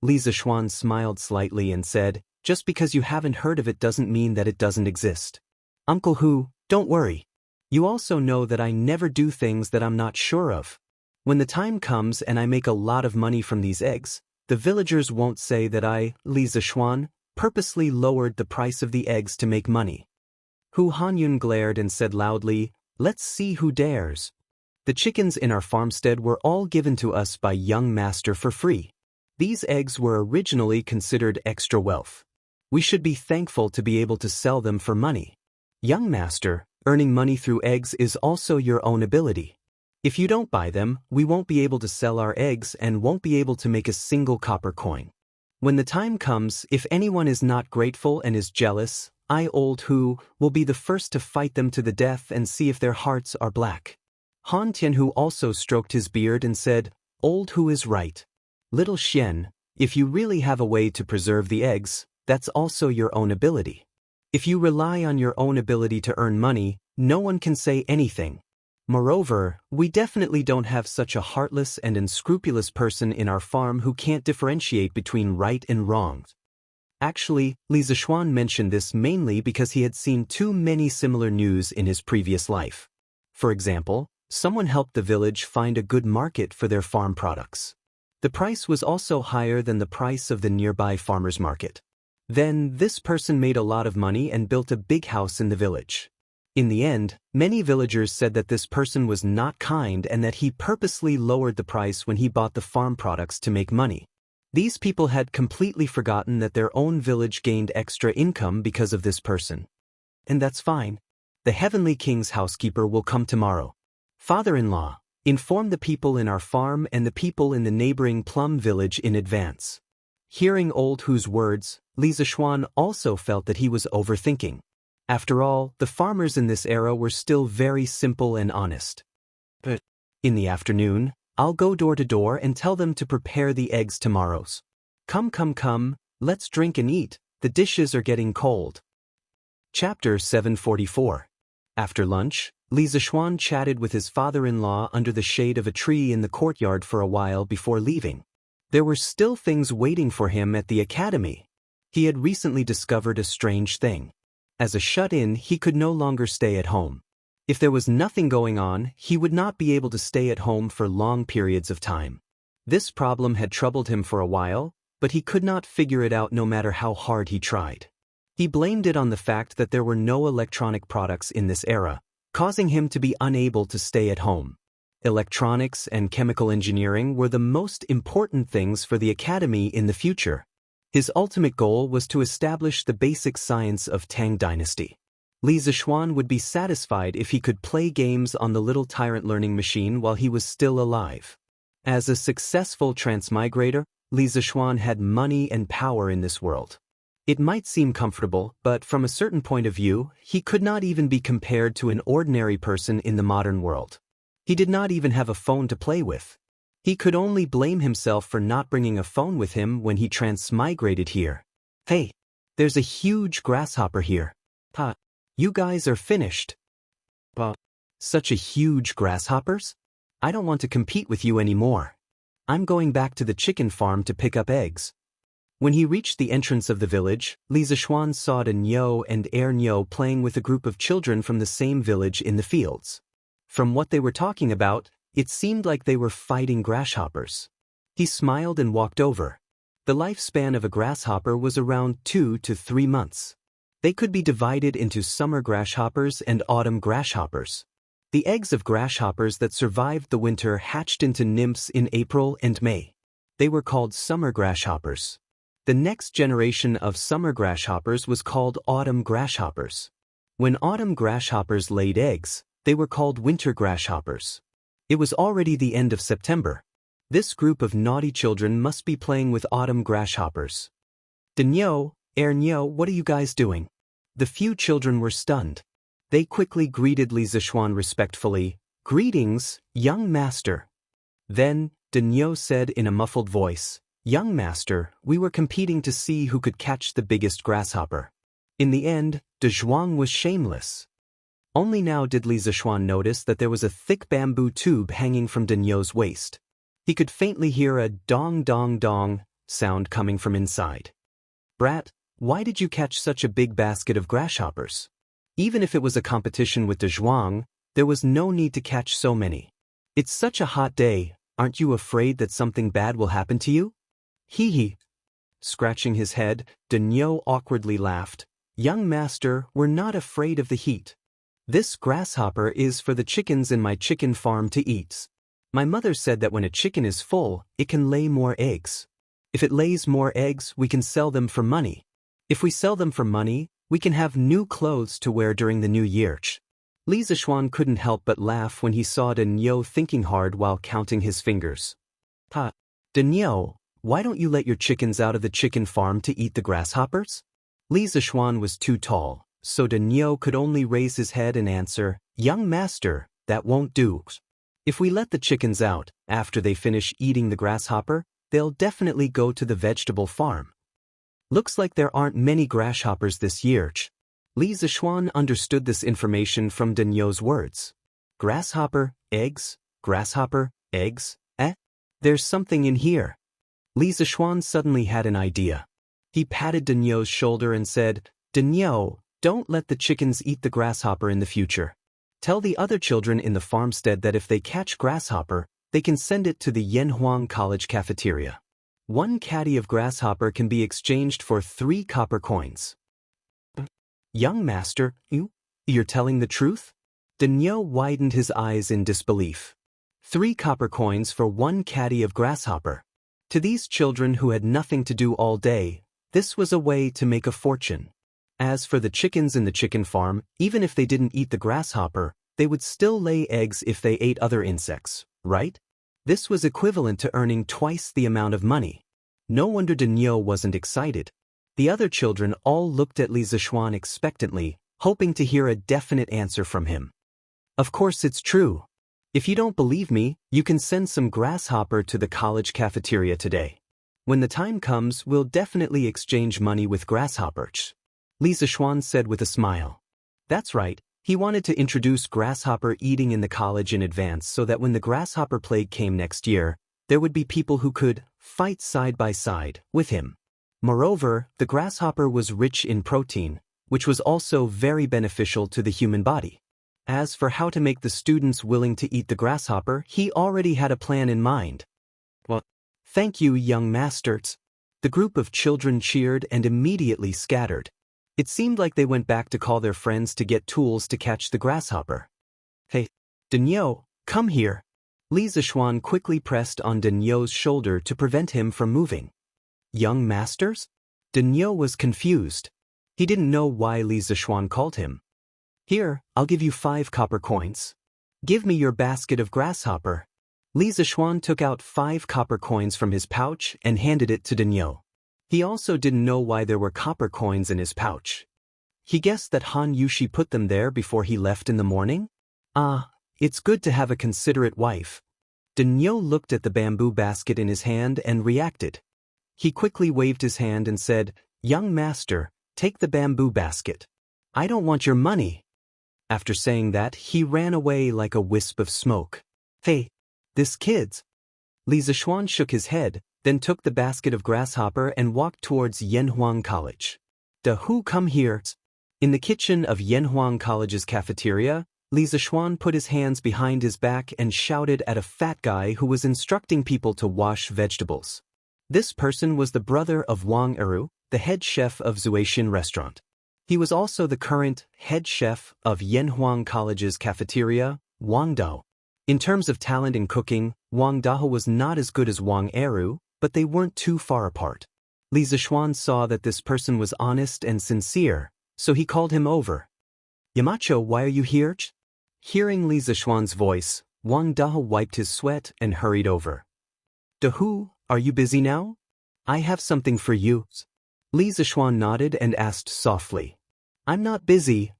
Li Zishuan smiled slightly and said, "Just because you haven't heard of it doesn't mean that it doesn't exist. Uncle Hu, don't worry. You also know that I never do things that I'm not sure of. When the time comes and I make a lot of money from these eggs, the villagers won't say that I, Li Zishuan, purposely lowered the price of the eggs to make money." Hu Hanyun glared and said loudly, "Let's see who dares. The chickens in our farmstead were all given to us by young master for free. These eggs were originally considered extra wealth. We should be thankful to be able to sell them for money. Young master, earning money through eggs is also your own ability. If you don't buy them, we won't be able to sell our eggs and won't be able to make a single copper coin. When the time comes, if anyone is not grateful and is jealous, I, old Hu, will be the first to fight them to the death and see if their hearts are black." Han Tianhu also stroked his beard and said, "Old Hu is right. Little Xian, if you really have a way to preserve the eggs, that's also your own ability. If you rely on your own ability to earn money, no one can say anything. Moreover, we definitely don't have such a heartless and unscrupulous person in our farm who can't differentiate between right and wrong." Actually, Li Zishuan mentioned this mainly because he had seen too many similar news in his previous life. For example, someone helped the village find a good market for their farm products. The price was also higher than the price of the nearby farmer's market. Then, this person made a lot of money and built a big house in the village. In the end, many villagers said that this person was not kind and that he purposely lowered the price when he bought the farm products to make money. These people had completely forgotten that their own village gained extra income because of this person. And that's fine. The Heavenly King's housekeeper will come tomorrow. Father-in-law, inform the people in our farm and the people in the neighboring Plum village in advance." Hearing old Hu's words, Li Zishuan also felt that he was overthinking. After all, the farmers in this era were still very simple and honest. "But in the afternoon, I'll go door to door and tell them to prepare the eggs tomorrows. Come, let's drink and eat, the dishes are getting cold." Chapter 744. After lunch, Li Zishuan chatted with his father-in-law under the shade of a tree in the courtyard for a while before leaving. There were still things waiting for him at the academy. He had recently discovered a strange thing. As a shut-in, he could no longer stay at home. If there was nothing going on, he would not be able to stay at home for long periods of time. This problem had troubled him for a while, but he could not figure it out no matter how hard he tried. He blamed it on the fact that there were no electronic products in this era, causing him to be unable to stay at home. electronics and chemical engineering were the most important things for the academy in the future. His ultimate goal was to establish the basic science of Tang Dynasty. Li Zishuan would be satisfied if he could play games on the little tyrant learning machine while he was still alive. As a successful transmigrator, Li Zishuan had money and power in this world. It might seem comfortable, but from a certain point of view, he could not even be compared to an ordinary person in the modern world. He did not even have a phone to play with. He could only blame himself for not bringing a phone with him when he transmigrated here. Hey, there's a huge grasshopper here. Ha, you guys are finished. Such a huge grasshoppers? I don't want to compete with you anymore. I'm going back to the chicken farm to pick up eggs. When he reached the entrance of the village, Li Zishuan saw Niu and Niu playing with a group of children from the same village in the fields. From what they were talking about, it seemed like they were fighting grasshoppers. He smiled and walked over. The lifespan of a grasshopper was around 2 to 3 months. They could be divided into summer grasshoppers and autumn grasshoppers. The eggs of grasshoppers that survived the winter hatched into nymphs in April and May. They were called summer grasshoppers. The next generation of summer grasshoppers was called autumn grasshoppers. When autumn grasshoppers laid eggs, they were called winter grasshoppers. It was already the end of September. This group of naughty children must be playing with autumn grasshoppers. Niu, Niu, what are you guys doing? The few children were stunned. They quickly greeted Li Zishuan respectfully. Greetings, young master. Then, Niu said in a muffled voice, Young master, we were competing to see who could catch the biggest grasshopper. In the end, De Zhuang was shameless. Only now did Li Zishuan notice that there was a thick bamboo tube hanging from Niu's waist. He could faintly hear a dong dong dong sound coming from inside. Brat, why did you catch such a big basket of grasshoppers? Even if it was a competition with De Zhuang, there was no need to catch so many. It's such a hot day, aren't you afraid that something bad will happen to you? Hee hee. Scratching his head, Niu awkwardly laughed. Young master, we're not afraid of the heat. This grasshopper is for the chickens in my chicken farm to eat. My mother said that when a chicken is full, it can lay more eggs. If it lays more eggs, we can sell them for money. If we sell them for money, we can have new clothes to wear during the new year. Li Zishuan couldn't help but laugh when he saw Niu thinking hard while counting his fingers. Niu, why don't you let your chickens out of the chicken farm to eat the grasshoppers? Li Zishuan was too tall, so Niu could only raise his head and answer, Young master, that won't do. If we let the chickens out, after they finish eating the grasshopper, they'll definitely go to the vegetable farm. Looks like there aren't many grasshoppers this year. Li Zishuan understood this information from Niu's words. Grasshopper, eggs, there's something in here. Li Zishuan suddenly had an idea. He patted Niu's shoulder and said, Niu, don't let the chickens eat the grasshopper in the future. Tell the other children in the farmstead that if they catch grasshopper, they can send it to the Yanhuang College cafeteria. 1 caddy of grasshopper can be exchanged for 3 copper coins. Young master, you're telling the truth? Niu widened his eyes in disbelief. 3 copper coins for 1 caddy of grasshopper. To these children who had nothing to do all day, this was a way to make a fortune. As for the chickens in the chicken farm, even if they didn't eat the grasshopper, they would still lay eggs if they ate other insects, right? This was equivalent to earning twice the amount of money. No wonder Niu wasn't excited. The other children all looked at Li Zishuan expectantly, hoping to hear a definite answer from him. Of course it's true. If you don't believe me, you can send some grasshopper to the college cafeteria today. When the time comes, we'll definitely exchange money with grasshoppers. Li Zishuan said with a smile. That's right, he wanted to introduce grasshopper eating in the college in advance so that when the grasshopper plague came next year, there would be people who could fight side by side with him. Moreover, the grasshopper was rich in protein, which was also very beneficial to the human body. As for how to make the students willing to eat the grasshopper, he already had a plan in mind. Well, thank you, young masters. The group of children cheered and immediately scattered. It seemed like they went back to call their friends to get tools to catch the grasshopper. Hey, Niu, come here. Li Zishuan quickly pressed on Denyo's shoulder to prevent him from moving. Young masters? Denyo was confused. He didn't know why Li Zishuan called him. Here, I'll give you 5 copper coins. Give me your basket of grasshopper. Li Zishuan took out 5 copper coins from his pouch and handed it to Denyo. He also didn't know why there were copper coins in his pouch. He guessed that Han Yushi put them there before he left in the morning? It's good to have a considerate wife. Denyo looked at the bamboo basket in his hand and reacted. He quickly waved his hand and said, "Young master, take the bamboo basket. I don't want your money." After saying that, he ran away like a wisp of smoke. Hey, this kid's. Li Zishuan shook his head, then took the basket of grasshopper and walked towards Yanhuang College. "Who come here?" In the kitchen of Yanhuang College's cafeteria, Li Zishuan put his hands behind his back and shouted at a fat guy who was instructing people to wash vegetables. This person was the brother of Wang Eru, the head chef of Zuaishin Restaurant. He was also the current head chef of Yanhuang College's cafeteria, Wang Dao. In terms of talent in cooking, Wang Dao was not as good as Wang Eru, but they weren't too far apart. Li Zishuan saw that this person was honest and sincere, so he called him over. "Yamacho, why are you here?" Hearing Li Zishuan's voice, Wang Dao wiped his sweat and hurried over. "Who, are you busy now? I have something for you." Li Zishuan nodded and asked softly. I'm not busy.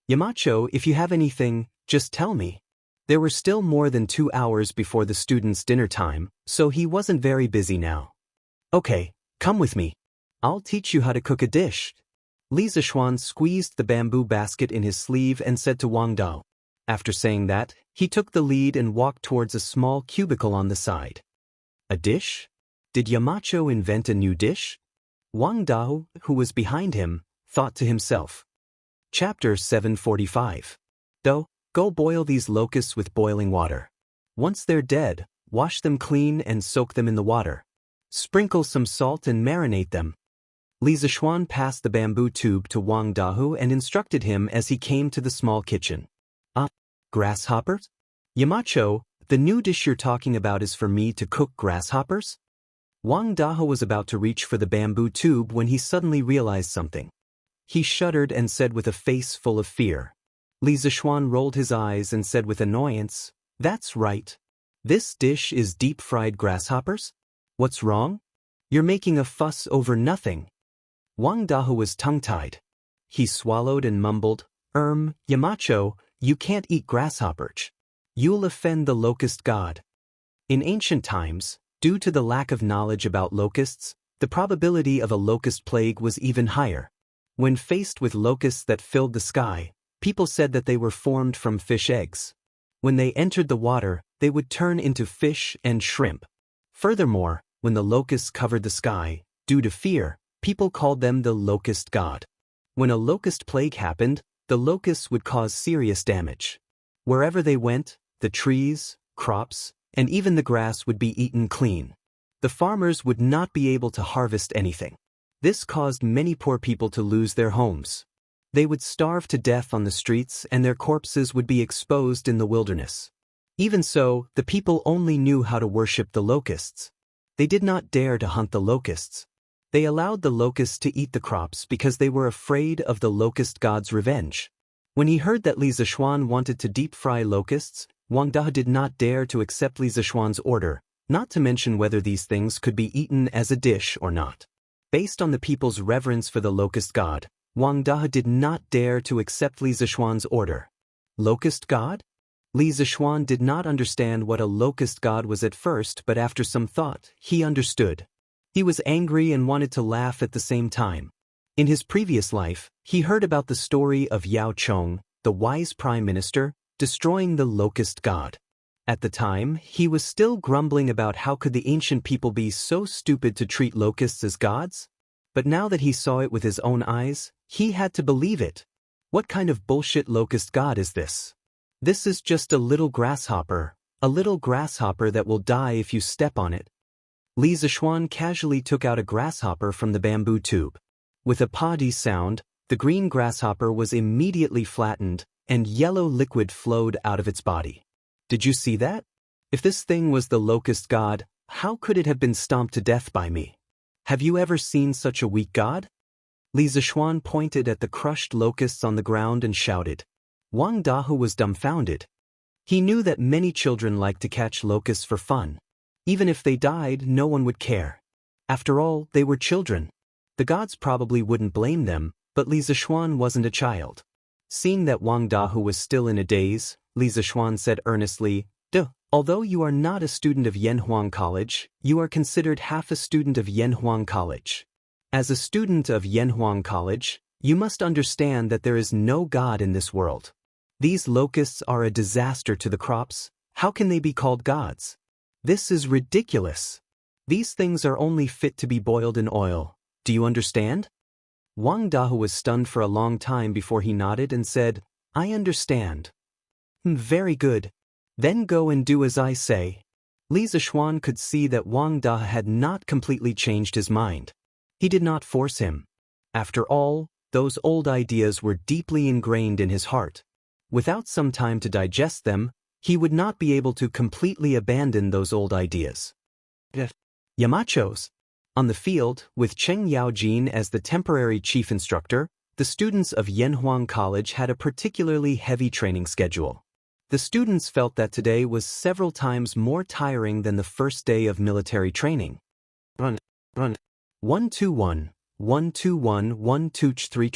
Yamacho, if you have anything, just tell me." There were still more than 2 hours before the students' dinner time, so he wasn't very busy now. "Okay, come with me. I'll teach you how to cook a dish." Li Zishuan squeezed the bamboo basket in his sleeve and said to Wang Dao. After saying that, he took the lead and walked towards a small cubicle on the side. A dish? Did Yamacho invent a new dish? Wang Dao, who was behind him, thought to himself. Chapter 745. Go boil these locusts with boiling water. Once they're dead, wash them clean and soak them in the water. Sprinkle some salt and marinate them. Li Zishuan passed the bamboo tube to Wang Dao and instructed him as he came to the small kitchen. Grasshoppers? Yamacho, the new dish you're talking about is for me to cook grasshoppers? Wang Dao was about to reach for the bamboo tube when he suddenly realized something. He shuddered and said with a face full of fear. Li Zishuan rolled his eyes and said with annoyance, "That's right. This dish is deep-fried grasshoppers? What's wrong? You're making a fuss over nothing." Wang Dao was tongue-tied. He swallowed and mumbled, Yamacho, you can't eat grasshoppers. You'll offend the locust god." In ancient times, due to the lack of knowledge about locusts, the probability of a locust plague was even higher. When faced with locusts that filled the sky, people said that they were formed from fish eggs. When they entered the water, they would turn into fish and shrimp. Furthermore, when the locusts covered the sky, due to fear, people called them the locust god. When a locust plague happened, the locusts would cause serious damage. Wherever they went, the trees, crops, and even the grass would be eaten clean. The farmers would not be able to harvest anything. This caused many poor people to lose their homes. They would starve to death on the streets and their corpses would be exposed in the wilderness. Even so, the people only knew how to worship the locusts. They did not dare to hunt the locusts. They allowed the locusts to eat the crops because they were afraid of the locust god's revenge. When he heard that Li Zishuan wanted to deep-fry locusts, Wang Dao did not dare to accept Li Zishuan's order, not to mention whether these things could be eaten as a dish or not. Based on the people's reverence for the locust god, Wang Dao did not dare to accept Li Zishuan's order. Locust god? Li Zishuan did not understand what a locust god was at first, but after some thought, he understood. He was angry and wanted to laugh at the same time. In his previous life, he heard about the story of Yao Chong, the wise prime minister, destroying the locust god. At the time, he was still grumbling about how could the ancient people be so stupid to treat locusts as gods? But now that he saw it with his own eyes, he had to believe it. What kind of bullshit locust god is this? This is just a little grasshopper that will die if you step on it. Li Zishuan casually took out a grasshopper from the bamboo tube. With a pa-dee sound, the green grasshopper was immediately flattened, and yellow liquid flowed out of its body. Did you see that? If this thing was the locust god, how could it have been stomped to death by me? Have you ever seen such a weak god? Li Zishuan pointed at the crushed locusts on the ground and shouted. Wang Dahu was dumbfounded. He knew that many children liked to catch locusts for fun. Even if they died, no one would care. After all, they were children. The gods probably wouldn't blame them, but Li Zishuan wasn't a child. Seeing that Wang Dahu was still in a daze, Li Zishuan said earnestly, Duh, although you are not a student of Yanhuang College, you are considered half a student of Yanhuang College. As a student of Yanhuang College, you must understand that there is no god in this world. These locusts are a disaster to the crops. How can they be called gods? This is ridiculous. These things are only fit to be boiled in oil. Do you understand? Wang Dahu was stunned for a long time before he nodded and said, I understand. Very good. Then go and do as I say. Li Zishuan could see that Wang Dahu had not completely changed his mind. He did not force him. After all, those old ideas were deeply ingrained in his heart. Without some time to digest them, he would not be able to completely abandon those old ideas. Yamachos. On the field, with Cheng Yaojin as the temporary chief instructor, the students of Yanhuang College had a particularly heavy training schedule. The students felt that today was several times more tiring than the first day of military training. Run. 121, 121, 123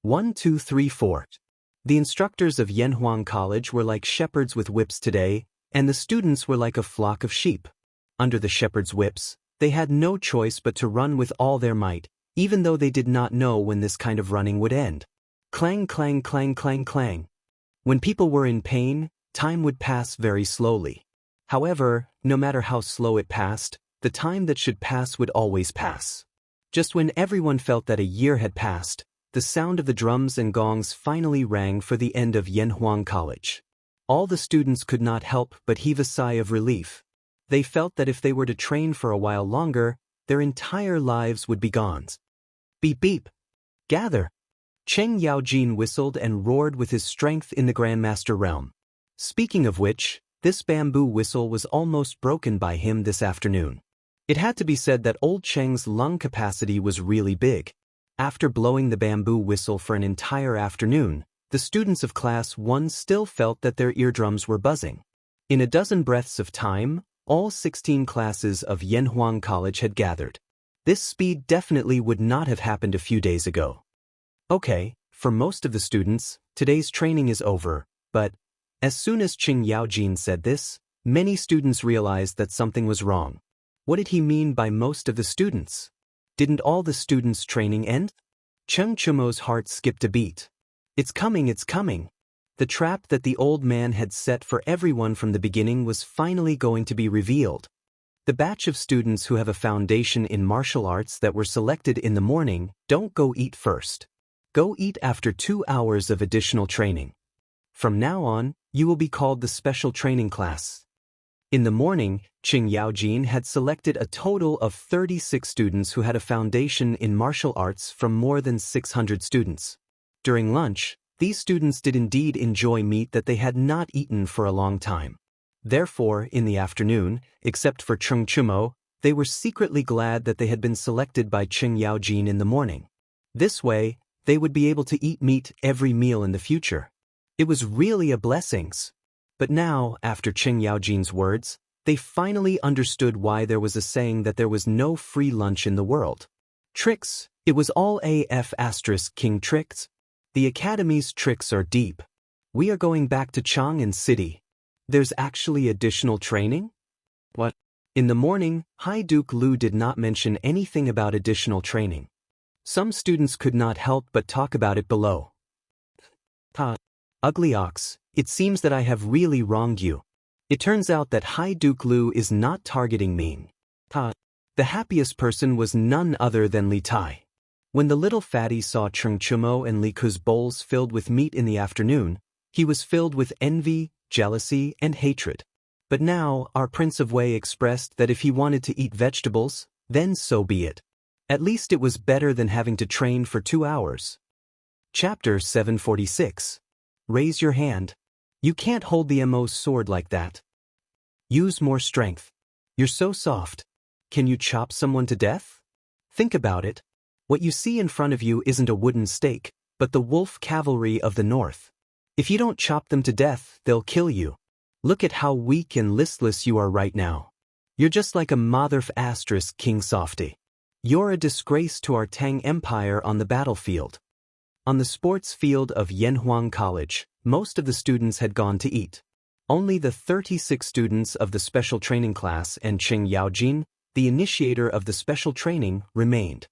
1234. The instructors of Yanhuang College were like shepherds with whips today, and the students were like a flock of sheep. Under the shepherd's whips, they had no choice but to run with all their might, even though they did not know when this kind of running would end. Clang, clang, clang, clang, clang. When people were in pain, time would pass very slowly. However, no matter how slow it passed, the time that should pass would always pass. Just when everyone felt that a year had passed, the sound of the drums and gongs finally rang for the end of Yanhuang College. All the students could not help but heave a sigh of relief. They felt that if they were to train for a while longer, their entire lives would be gone. Beep beep. Gather. Cheng Yaojin whistled and roared with his strength in the Grandmaster realm. Speaking of which, this bamboo whistle was almost broken by him this afternoon. It had to be said that old Cheng's lung capacity was really big. After blowing the bamboo whistle for an entire afternoon, the students of Class 1 still felt that their eardrums were buzzing. In a dozen breaths of time, all 16 classes of Yanhuang College had gathered. This speed definitely would not have happened a few days ago. Okay, for most of the students, today's training is over, but as soon as Cheng Yaojin said this, many students realized that something was wrong. What did he mean by most of the students? Didn't all the students' training end? Cheng Chumo's heart skipped a beat. It's coming, it's coming. The trap that the old man had set for everyone from the beginning was finally going to be revealed. The batch of students who have a foundation in martial arts that were selected in the morning don't go eat first. Go eat after 2 hours of additional training. From now on, you will be called the special training class. In the morning, Cheng Yaojin had selected a total of 36 students who had a foundation in martial arts from more than 600 students. During lunch, these students did indeed enjoy meat that they had not eaten for a long time. Therefore, in the afternoon, except for Cheng Chumo, they were secretly glad that they had been selected by Cheng Yaojin in the morning. This way, they would be able to eat meat every meal in the future. It was really a blessing. But now, after Cheng Yaojin's words, they finally understood why there was a saying that there was no free lunch in the world. Tricks, it was all AF * King tricks. The Academy's tricks are deep. We are going back to Chang'an City. There's actually additional training? What? In the morning, High Duke Lu did not mention anything about additional training. Some students could not help but talk about it below. Ugly ox, it seems that I have really wronged you. It turns out that High Duke Lu is not targeting me. The happiest person was none other than Li Tai. When the little fatty saw Cheng Chumo and Li Ku's bowls filled with meat in the afternoon, he was filled with envy, jealousy, and hatred. But now, our Prince of Wei expressed that if he wanted to eat vegetables, then so be it. At least it was better than having to train for 2 hours. Chapter 746. Raise your hand. You can't hold the MO's sword like that. Use more strength. You're so soft. Can you chop someone to death? Think about it. What you see in front of you isn't a wooden stake, but the wolf cavalry of the north. If you don't chop them to death, they'll kill you. Look at how weak and listless you are right now. You're just like a motherf asterisk King Softy. You're a disgrace to our Tang Empire on the battlefield. On the sports field of Yanhuang College, most of the students had gone to eat. Only the 36 students of the special training class and Cheng Yaojin, the initiator of the special training, remained.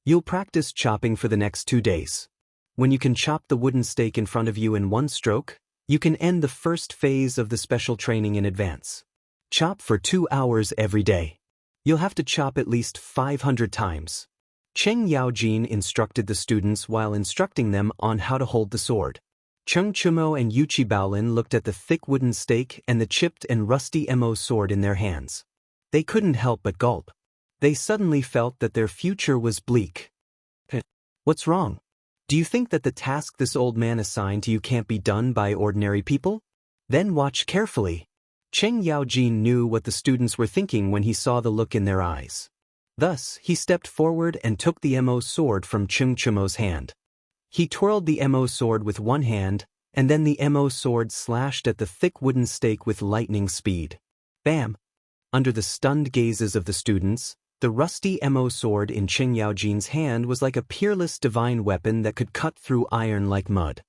You'll practice chopping for the next 2 days. When you can chop the wooden stake in front of you in one stroke, you can end the first phase of the special training in advance. Chop for 2 hours every day. You'll have to chop at least 500 times. Cheng Yaojin instructed the students while instructing them on how to hold the sword. Cheng Chumo and Yuchi Baolin looked at the thick wooden stake and the chipped and rusty MO sword in their hands. They couldn't help but gulp. They suddenly felt that their future was bleak. What's wrong? Do you think that the task this old man assigned to you can't be done by ordinary people? Then watch carefully. Cheng Yaojin knew what the students were thinking when he saw the look in their eyes. Thus, he stepped forward and took the MO sword from Cheng Chumo's hand. He twirled the MO sword with one hand, and then the MO sword slashed at the thick wooden stake with lightning speed. Bam! Under the stunned gazes of the students, the rusty MO sword in Cheng Yaojin's hand was like a peerless divine weapon that could cut through iron like mud.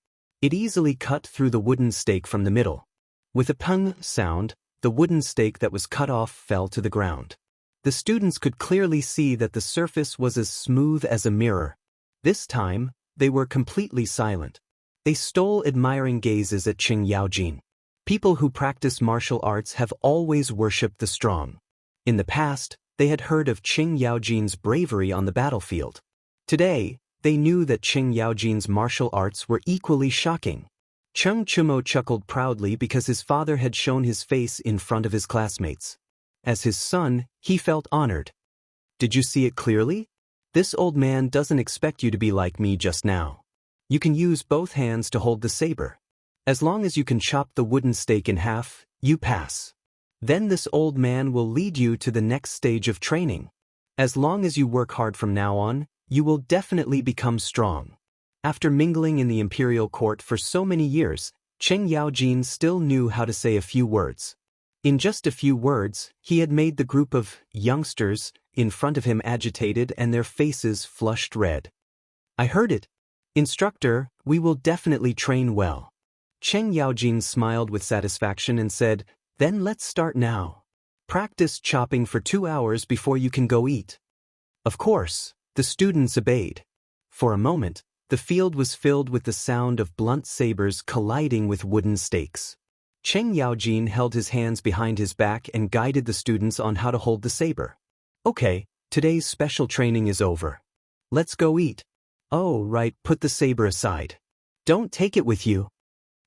It easily cut through the wooden stake from the middle. With a pung sound, the wooden stake that was cut off fell to the ground. The students could clearly see that the surface was as smooth as a mirror. This time, they were completely silent. They stole admiring gazes at Cheng Yaojin. People who practice martial arts have always worshipped the strong. In the past, they had heard of Cheng Yaojin's bravery on the battlefield. Today, they knew that Cheng Yaojin's martial arts were equally shocking. Cheng Chumo chuckled proudly because his father had shown his face in front of his classmates. As his son, he felt honored. Did you see it clearly? This old man doesn't expect you to be like me just now. You can use both hands to hold the saber. As long as you can chop the wooden stake in half, you pass. Then this old man will lead you to the next stage of training. As long as you work hard from now on, you will definitely become strong. After mingling in the imperial court for so many years, Cheng Yaojin still knew how to say a few words. In just a few words, he had made the group of youngsters in front of him agitated and their faces flushed red. I heard it. Instructor, we will definitely train well. Cheng Yaojin smiled with satisfaction and said, then let's start now. Practice chopping for 2 hours before you can go eat. Of course, the students obeyed. For a moment, the field was filled with the sound of blunt sabers colliding with wooden stakes. Cheng Yaojin held his hands behind his back and guided the students on how to hold the saber. Okay, today's special training is over. Let's go eat. Oh, right, put the saber aside. Don't take it with you.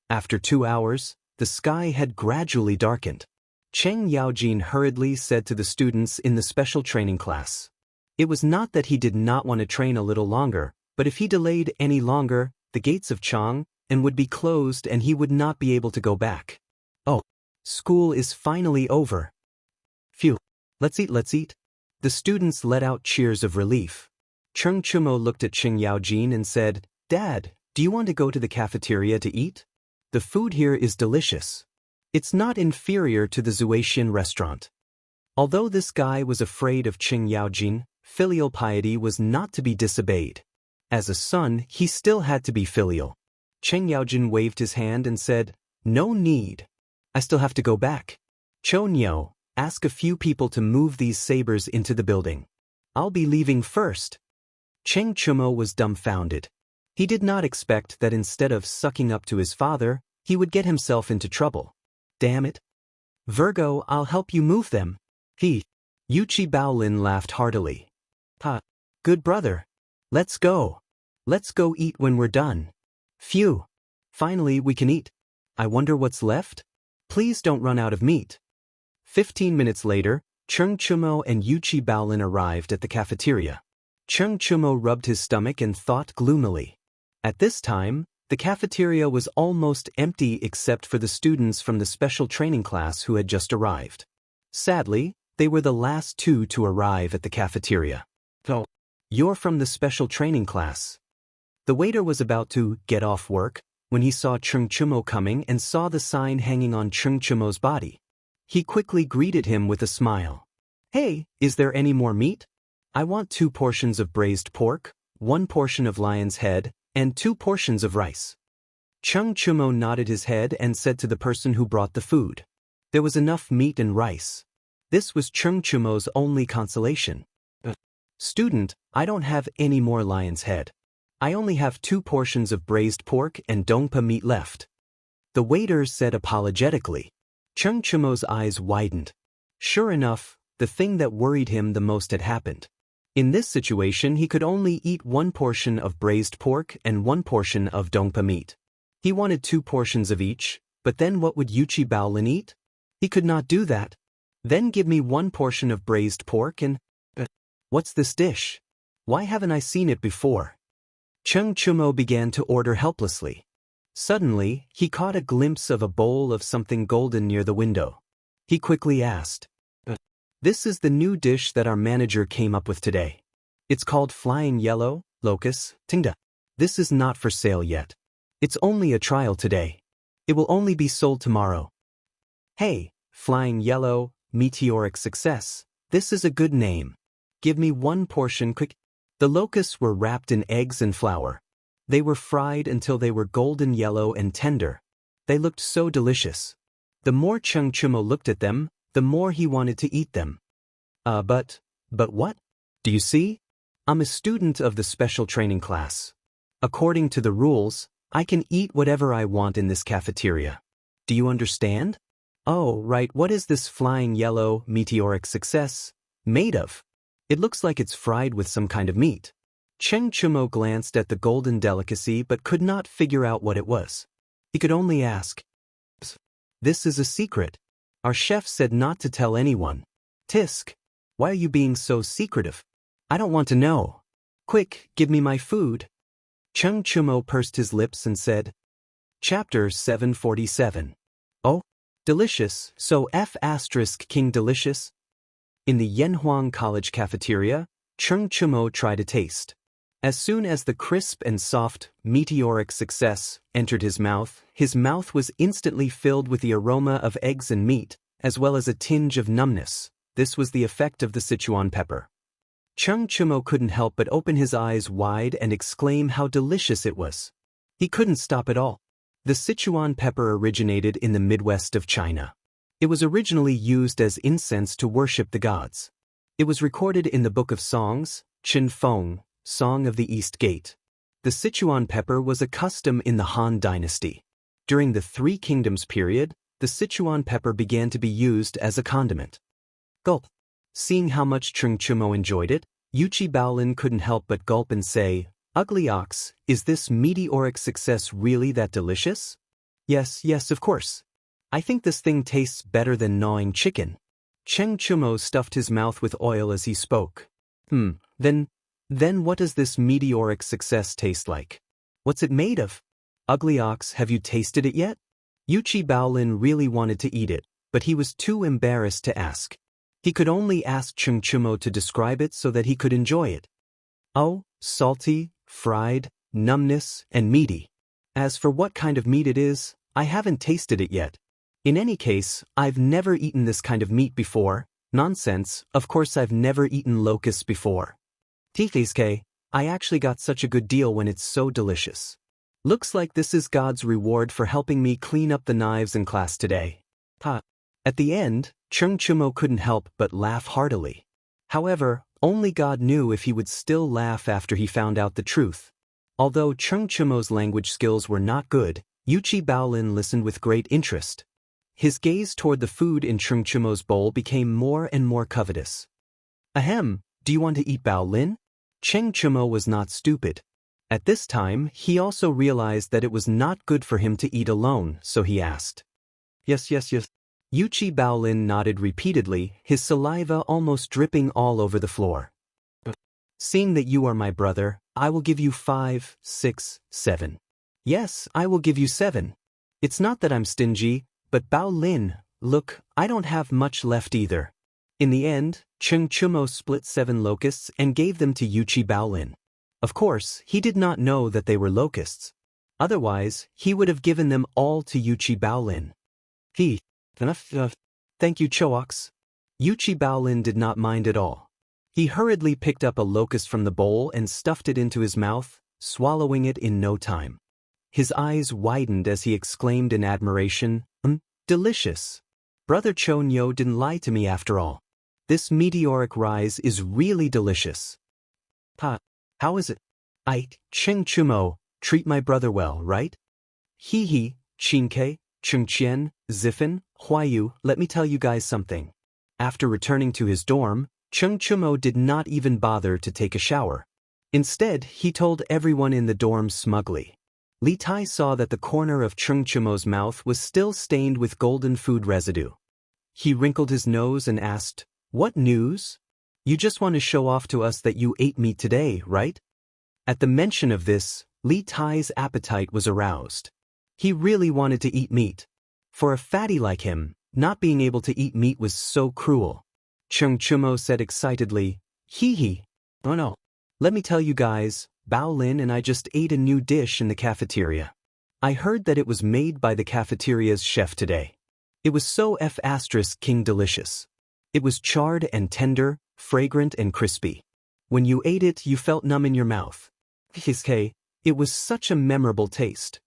After 2 hours, the sky had gradually darkened. Cheng Yaojin hurriedly said to the students in the special training class. It was not that he did not want to train a little longer, but if he delayed any longer, the gates of Chang and would be closed and he would not be able to go back. Oh, school is finally over. Phew, let's eat. The students let out cheers of relief. Cheng Chumo looked at Cheng Yaojin and said, Dad, do you want to go to the cafeteria to eat? The food here is delicious. It's not inferior to the Zuaxian restaurant. Although this guy was afraid of Cheng Yaojin, filial piety was not to be disobeyed. As a son, he still had to be filial. Cheng Yaojin waved his hand and said, No need. I still have to go back. Cho Nyo, ask a few people to move these sabers into the building. I'll be leaving first. Cheng Chumo was dumbfounded. He did not expect that instead of sucking up to his father, he would get himself into trouble. Damn it. Virgo, I'll help you move them. Yuchi Baolin laughed heartily. Ha, good brother. Let's go. Let's go eat when we're done. Phew. Finally we can eat. I wonder what's left? Please don't run out of meat. 15 minutes later, Cheng Chumo and Yuchi Baolin arrived at the cafeteria. Cheng Chumo rubbed his stomach and thought gloomily. At this time, The cafeteria was almost empty except for the students from the special training class who had just arrived. Sadly, they were the last two to arrive at the cafeteria. "Oh, you're from the special training class." The waiter was about to get off work when he saw Chung Chumo coming and saw the sign hanging on Chung Chumo's body. He quickly greeted him with a smile. "Hey, is there any more meat? I want 2 portions of braised pork, 1 portion of lion's head, and 2 portions of rice." Chung Chumo nodded his head and said to the person who brought the food. There was enough meat and rice. This was Chung Chumo's only consolation. "Student, I don't have any more lion's head. I only have 2 portions of braised pork and dongpa meat left." The waiter said apologetically. Chung Chumo's eyes widened. Sure enough, the thing that worried him the most had happened. In this situation, he could only eat 1 portion of braised pork and 1 portion of dongpa meat. He wanted 2 portions of each, but then what would Yuchi Baolin eat? He could not do that. "Then give me 1 portion of braised pork and... what's this dish? Why haven't I seen it before?" Chung Chumo began to order helplessly. Suddenly, he caught a glimpse of a bowl of something golden near the window. He quickly asked, "This is the new dish that our manager came up with today. It's called Flying Yellow, Locust, Tingda. This is not for sale yet. It's only a trial today. It will only be sold tomorrow." "Hey, Flying Yellow, Meteoric Success, this is a good name. Give me 1 portion quick." The locusts were wrapped in eggs and flour. They were fried until they were golden yellow and tender. They looked so delicious. The more Chung Chumo looked at them, the more he wanted to eat them. But what? Do you see? I'm a student of the special training class. According to the rules, I can eat whatever I want in this cafeteria. Do you understand? Oh, right, what is this Flying Yellow, Meteoric Success made of? It looks like it's fried with some kind of meat." Chung Chumo glanced at the golden delicacy but could not figure out what it was. He could only ask, "This is a secret. Our chef said not to tell anyone." "Tisk, why are you being so secretive? I don't want to know. Quick, give me my food." Chung Chumo pursed his lips and said, Chapter 747. "Oh, delicious, so King delicious." In the Yanhuang College cafeteria, Chung Chumo tried a taste. As soon as the crisp and soft, meteoric success entered his mouth was instantly filled with the aroma of eggs and meat, as well as a tinge of numbness. This was the effect of the Sichuan pepper. Chung Chumo couldn't help but open his eyes wide and exclaim how delicious it was. He couldn't stop at all. The Sichuan pepper originated in the Midwest of China. It was originally used as incense to worship the gods. It was recorded in the Book of Songs, Qin Feng, Song of the East Gate. The Sichuan pepper was a custom in the Han Dynasty. During the Three Kingdoms period, the Sichuan pepper began to be used as a condiment. Gulp. Seeing how much Chung Chumo enjoyed it, Yuchi Baolin couldn't help but gulp and say, "Ugly ox, is this meteoric success really that delicious?" Yes, of course. I think this thing tastes better than gnawing chicken." Chung Chumo stuffed his mouth with oil as he spoke. Then what does this meteoric success taste like? What's it made of? Ugly ox, have you tasted it yet?" Yuchi Baolin really wanted to eat it, but he was too embarrassed to ask. He could only ask Chung Chumo to describe it so that he could enjoy it. "Oh, salty, fried, numbness, and meaty. As for what kind of meat it is, I haven't tasted it yet. In any case, I've never eaten this kind of meat before." "Nonsense, of course I've never eaten locusts before. Tifiske, I actually got such a good deal when it's so delicious. Looks like this is God's reward for helping me clean up the knives in class today." At the end, Chung Chumo couldn't help but laugh heartily. However, only God knew if he would still laugh after he found out the truth. Although Chung Chumo's language skills were not good, Yuchi Baolin listened with great interest. His gaze toward the food in Chung Chumo's bowl became more and more covetous. "Ahem, do you want to eat Baolin?" Chung Chumo was not stupid. At this time, he also realized that it was not good for him to eat alone, so he asked. Yes. Yuchi Baolin nodded repeatedly, his saliva almost dripping all over the floor. "Seeing that you are my brother, I will give you 5, 6, 7. Yes, I will give you 7. It's not that I'm stingy, but Bao Lin, look, I don't have much left either. In the end, Cheng Chumo split 7 locusts and gave them to Yuchi Baolin. Of course, he did not know that they were locusts. Otherwise, he would have given them all to Yuchi Baolin. Thank you, Choax. Yuchi Baolin did not mind at all. He hurriedly picked up a locust from the bowl and stuffed it into his mouth, swallowing it in no time. His eyes widened as he exclaimed in admiration, delicious. Brother Cho Nyo didn't lie to me after all. This meteoric rise is really delicious. How is it? Cheng Chumo, treat my brother well, right? Hee, Chinke, Chung Chien, Ziffin, Huayu, let me tell you guys something. After returning to his dorm, Cheng Chumo did not even bother to take a shower. Instead, he told everyone in the dorm smugly. Li Tai saw that the corner of Cheng Chumo's mouth was still stained with golden food residue. He wrinkled his nose and asked, "What news? You just want to show off to us that you ate meat today, right?" At the mention of this, Li Tai's appetite was aroused. He really wanted to eat meat. For a fatty like him, not being able to eat meat was so cruel. Cheng Chumo said excitedly, "Hee. Oh no. Let me tell you guys, Bao Lin and I just ate a new dish in the cafeteria. I heard that it was made by the cafeteria's chef today. It was so King delicious. It was charred and tender, fragrant and crispy. When you ate it, you felt numb in your mouth. It was such a memorable taste."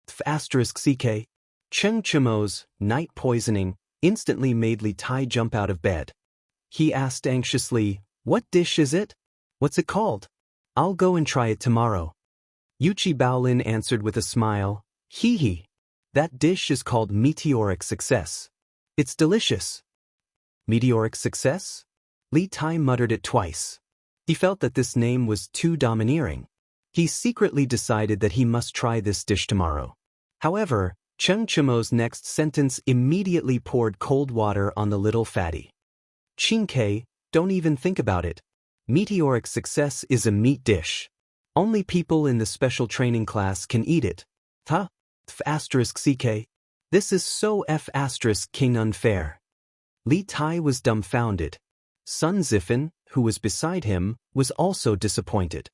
CK. Cheng Chumo's night poisoning instantly made Li Tai jump out of bed. He asked anxiously, "What dish is it? What's it called? I'll go and try it tomorrow." Yuchi Baolin answered with a smile, "Hee. That dish is called Meteoric Success. It's delicious." Meteoric Success? Li Tai muttered it twice. He felt that this name was too domineering. He secretly decided that he must try this dish tomorrow. However, Cheng Chumo's next sentence immediately poured cold water on the little fatty. "Chinke, don't even think about it. Meteoric Success is a meat dish. Only people in the special training class can eat it. CK. This is so King unfair." Li Tai was dumbfounded. Sun Ziffin, who was beside him, was also disappointed.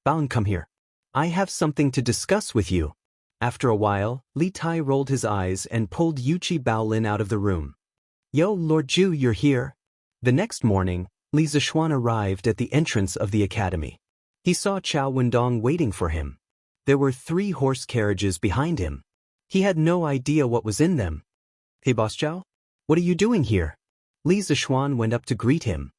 Baon, come here. I have something to discuss with you." After a while, Li Tai rolled his eyes and pulled Yuchi Baolin out of the room. "Yo, Lord Ju, you're here." The next morning, Li Zishuan arrived at the entrance of the academy. He saw Chao Wendong waiting for him. There were 3 horse carriages behind him. He had no idea what was in them. "Hey, Boss Chao? What are you doing here?" Li Zishuan went up to greet him.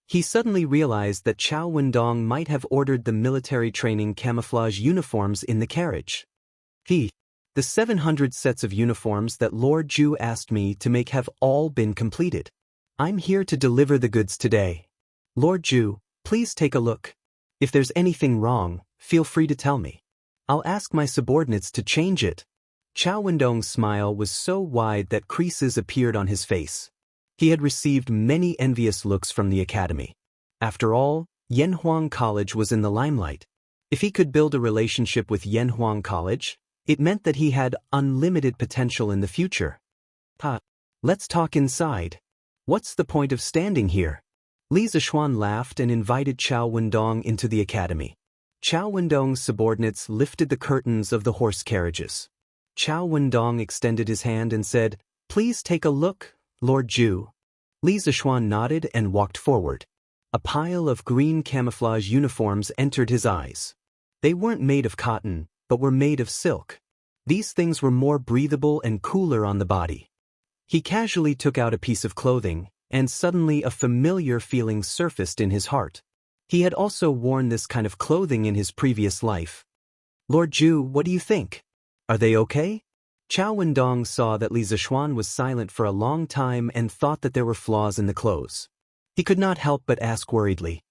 He suddenly realized that Chao Wendong might have ordered the military training camouflage uniforms in the carriage. The 700 sets of uniforms that Lord Ju asked me to make have all been completed. I'm here to deliver the goods today. Lord Ju, please take a look. If there's anything wrong, feel free to tell me. I'll ask my subordinates to change it." Chao Wendong's smile was so wide that creases appeared on his face. He had received many envious looks from the academy. After all, Yanhuang College was in the limelight. If he could build a relationship with Yanhuang College, it meant that he had unlimited potential in the future. Let's talk inside. What's the point of standing here?" Li Zishuan laughed and invited Chao Wendong into the academy. Chao Wendong's subordinates lifted the curtains of the horse carriages. Chao Wendong extended his hand and said, "Please take a look, Lord Ju." Li Zishuan nodded and walked forward. A pile of green camouflage uniforms entered his eyes. They weren't made of cotton, but were made of silk. These things were more breathable and cooler on the body. He casually took out a piece of clothing, and suddenly a familiar feeling surfaced in his heart. He had also worn this kind of clothing in his previous life. "Lord Ju, what do you think? Are they okay?" Chao Wendong saw that Li Zishuan was silent for a long time and thought that there were flaws in the clothes. He could not help but ask worriedly.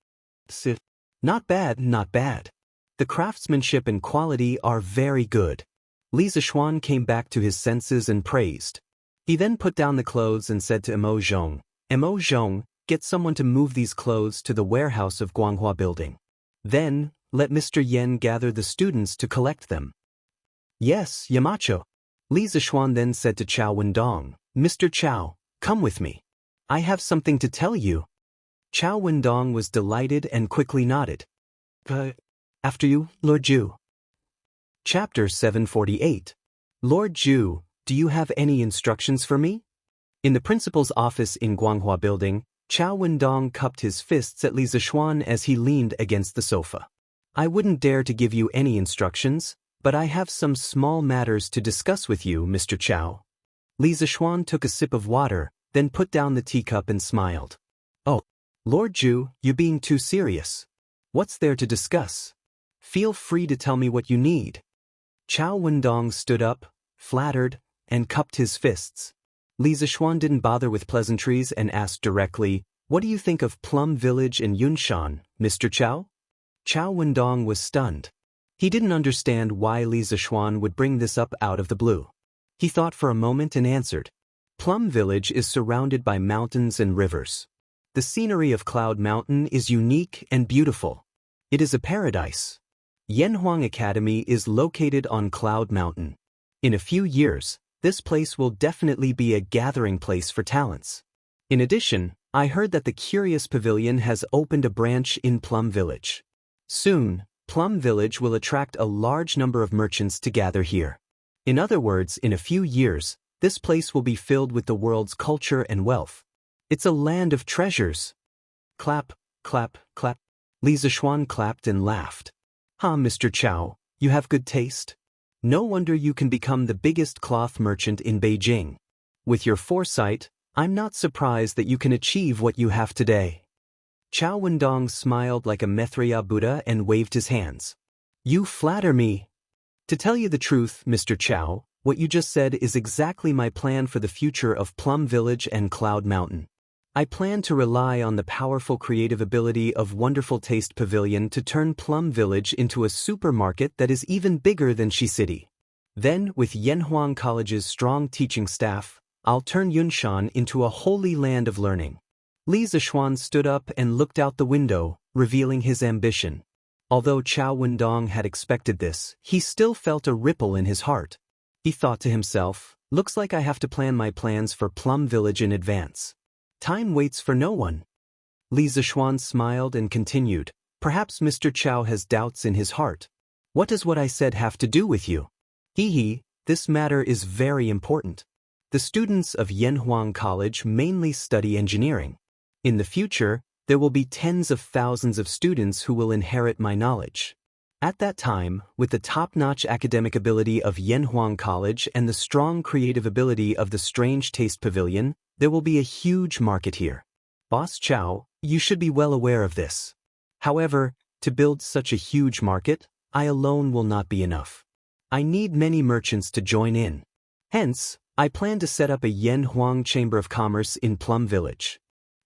Not bad, not bad. The craftsmanship and quality are very good." Li Zishuan came back to his senses and praised. He then put down the clothes and said to Mo Zhong, "Mo Zhong, get someone to move these clothes to the warehouse of Guanghua Building." Then, let Mr. Yen gather the students to collect them. Yes, Yamacho. Li Zishuan then said to Chao Wendong, Mr. Chao, come with me. I have something to tell you. Chao Wendong was delighted and quickly nodded. After you, Lord Zhu. Chapter 748. Lord Zhu, do you have any instructions for me? In the principal's office in Guanghua Building, Chao Wendong cupped his fists at Li Zishuan as he leaned against the sofa. I wouldn't dare to give you any instructions, but I have some small matters to discuss with you, Mr. Chao. Li Zishuan took a sip of water, then put down the teacup and smiled. Oh, Lord Zhu, you're being too serious. What's there to discuss? Feel free to tell me what you need. Chao Wendong stood up, flattered, and cupped his fists. Li Zishuan didn't bother with pleasantries and asked directly, What do you think of Plum Village in Yunshan, Mr. Chao? Chao Wendong was stunned. He didn't understand why Li Zishuan would bring this up out of the blue. He thought for a moment and answered, Plum Village is surrounded by mountains and rivers. The scenery of Cloud Mountain is unique and beautiful. It is a paradise. Yanhuang Academy is located on Cloud Mountain. In a few years, this place will definitely be a gathering place for talents. In addition, I heard that the Curious Pavilion has opened a branch in Plum Village. Soon, Plum Village will attract a large number of merchants to gather here. In other words, in a few years, this place will be filled with the world's culture and wealth. It's a land of treasures. Clap, clap, clap. Li Zishuan clapped and laughed. Mr. Chao, you have good taste. No wonder you can become the biggest cloth merchant in Beijing. With your foresight, I'm not surprised that you can achieve what you have today. Chao Wendong smiled like a Maitreya Buddha and waved his hands. You flatter me. To tell you the truth, Mr. Chao, what you just said is exactly my plan for the future of Plum Village and Cloud Mountain. I plan to rely on the powerful creative ability of Wonderful Taste Pavilion to turn Plum Village into a supermarket that is even bigger than Shi City. Then, with Yanhuang College's strong teaching staff, I'll turn Yunshan into a holy land of learning. Li Zishuan stood up and looked out the window, revealing his ambition. Although Chao Wendong had expected this, he still felt a ripple in his heart. He thought to himself, looks like I have to plan my plans for Plum Village in advance. Time waits for no one. Li Zishuan smiled and continued, perhaps Mr. Chao has doubts in his heart. What does what I said have to do with you? This matter is very important. The students of Yanhuang College mainly study engineering. In the future, there will be tens of thousands of students who will inherit my knowledge. At that time, with the top-notch academic ability of Yanhuang College and the strong creative ability of the Strange Taste Pavilion, there will be a huge market here. Boss Chao, you should be well aware of this. However, to build such a huge market, I alone will not be enough. I need many merchants to join in. Hence, I plan to set up a Yanhuang Chamber of Commerce in Plum Village.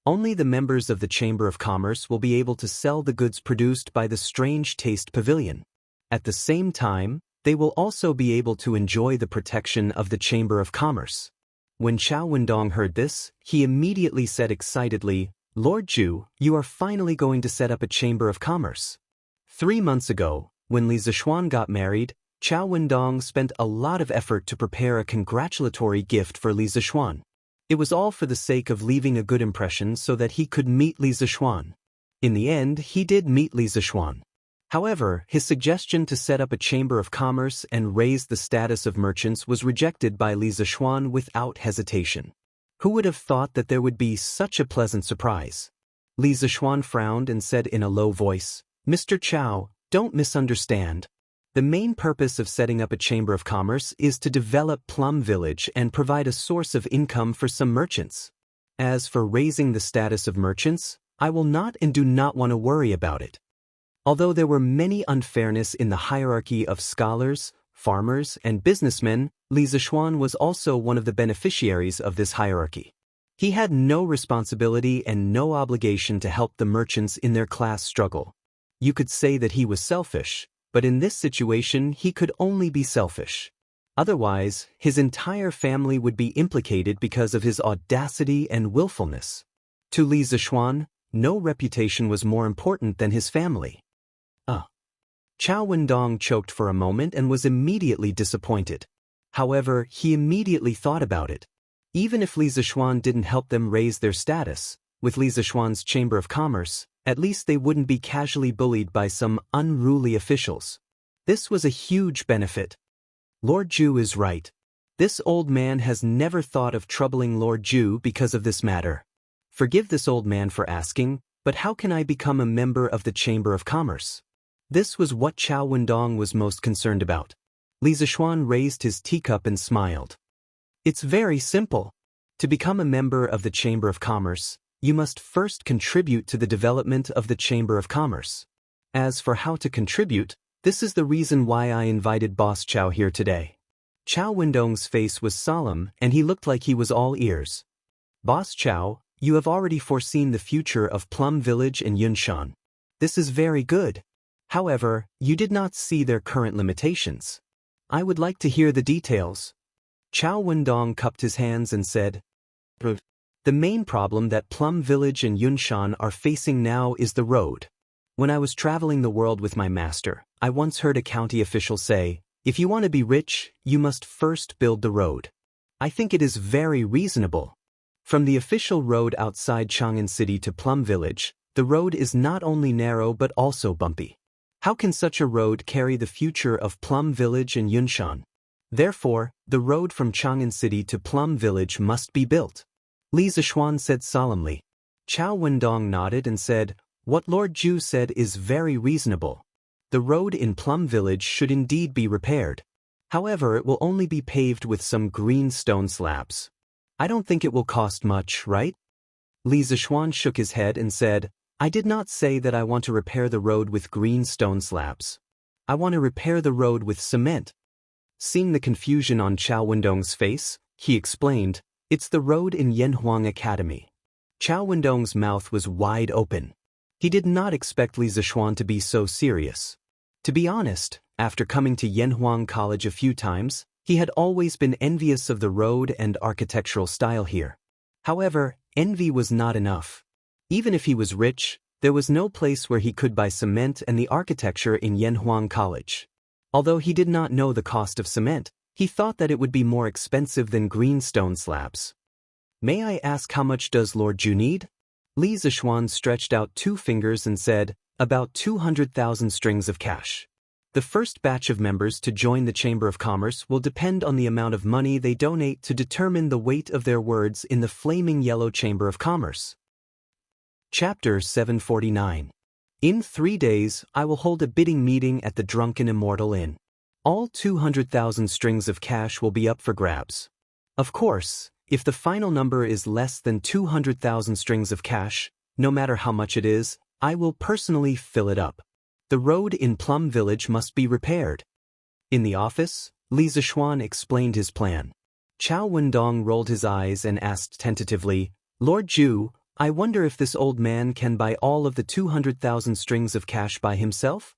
Only the members of the Chamber of Commerce will be able to sell the goods produced by the Strange Taste Pavilion. At the same time, they will also be able to enjoy the protection of the Chamber of Commerce. When Chao Wendong heard this, he immediately said excitedly, Lord Zhu, you are finally going to set up a Chamber of Commerce. 3 months ago, when Li Zishuan got married, Chao Wendong spent a lot of effort to prepare a congratulatory gift for Li Zishuan. It was all for the sake of leaving a good impression so that he could meet Li Zishuan. In the end, he did meet Li Zishuan. However, his suggestion to set up a chamber of commerce and raise the status of merchants was rejected by Li Zishuan without hesitation. Who would have thought that there would be such a pleasant surprise? Li Zishuan frowned and said in a low voice, Mr. Chao, don't misunderstand. The main purpose of setting up a chamber of commerce is to develop Plum Village and provide a source of income for some merchants. As for raising the status of merchants, I will not and do not want to worry about it. Although there were many unfairness in the hierarchy of scholars, farmers, and businessmen, Li Zishuan was also one of the beneficiaries of this hierarchy. He had no responsibility and no obligation to help the merchants in their class struggle. You could say that he was selfish, but in this situation he could only be selfish. Otherwise, his entire family would be implicated because of his audacity and willfulness. To Li Zishuan, no reputation was more important than his family. Chao Wendong choked for a moment and was immediately disappointed. However, he immediately thought about it. Even if Li Zixuan didn't help them raise their status, with Li Zixuan's Chamber of Commerce, at least they wouldn't be casually bullied by some unruly officials. This was a huge benefit. Lord Ju is right. This old man has never thought of troubling Lord Ju because of this matter. Forgive this old man for asking, but how can I become a member of the Chamber of Commerce? This was what Chao Wendong was most concerned about. Li Zixuan raised his teacup and smiled. It's very simple. To become a member of the Chamber of Commerce, you must first contribute to the development of the Chamber of Commerce. As for how to contribute, this is the reason why I invited Boss Chao here today. Chao Wendong's face was solemn and he looked like he was all ears. Boss Chao, you have already foreseen the future of Plum Village and Yunshan. This is very good. However, you did not see their current limitations. I would like to hear the details. Chao Wendong cupped his hands and said, The main problem that Plum Village and Yunshan are facing now is the road. When I was traveling the world with my master, I once heard a county official say, if you want to be rich, you must first build the road. I think it is very reasonable. From the official road outside Chang'an City to Plum Village, the road is not only narrow but also bumpy. How can such a road carry the future of Plum Village and Yunshan? Therefore, the road from Chang'an City to Plum Village must be built. Li Zixuan said solemnly. Chao Wendong nodded and said, What Lord Ju said is very reasonable. The road in Plum Village should indeed be repaired. However, it will only be paved with some green stone slabs. I don't think it will cost much, right? Li Zixuan shook his head and said, I did not say that I want to repair the road with green stone slabs. I want to repair the road with cement. Seeing the confusion on Chao Wendong's face, he explained, It's the road in Yanhuang Academy. Chao Wendong's mouth was wide open. He did not expect Li Zixuan to be so serious. To be honest, after coming to Yanhuang College a few times, he had always been envious of the road and architectural style here. However, envy was not enough. Even if he was rich, there was no place where he could buy cement and the architecture in Yanhuang College. Although he did not know the cost of cement, he thought that it would be more expensive than green stone slabs. May I ask how much does Lord Ju need? Li Zixuan stretched out 2 fingers and said, about 200,000 strings of cash. The first batch of members to join the Chamber of Commerce will depend on the amount of money they donate to determine the weight of their words in the flaming yellow Chamber of Commerce. Chapter 749. In 3 days, I will hold a bidding meeting at the Drunken Immortal Inn. All 200,000 strings of cash will be up for grabs. Of course, if the final number is less than 200,000 strings of cash, no matter how much it is, I will personally fill it up. The road in Plum Village must be repaired. In the office, Li Zixuan explained his plan. Chao Wendong rolled his eyes and asked tentatively, Lord Ju, I wonder if this old man can buy all of the 200,000 strings of cash by himself?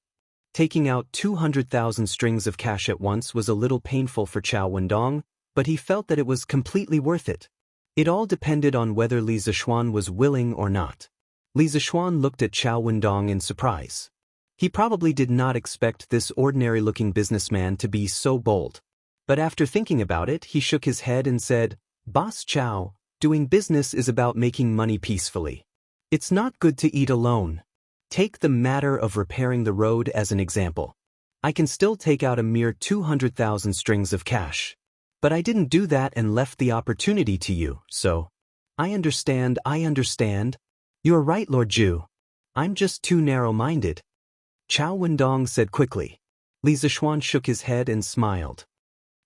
Taking out 200,000 strings of cash at once was a little painful for Chao Wendong, but he felt that it was completely worth it. It all depended on whether Li Zixuan was willing or not. Li Zixuan looked at Chao Wendong in surprise. He probably did not expect this ordinary-looking businessman to be so bold. But after thinking about it, he shook his head and said, Boss Chao, doing business is about making money peacefully. It's not good to eat alone. Take the matter of repairing the road as an example. I can still take out a mere 200,000 strings of cash. But I didn't do that and left the opportunity to you, so. I understand. You're right, Lord Ju. I'm just too narrow-minded. Chao Wendong said quickly. Li Zixuan shook his head and smiled.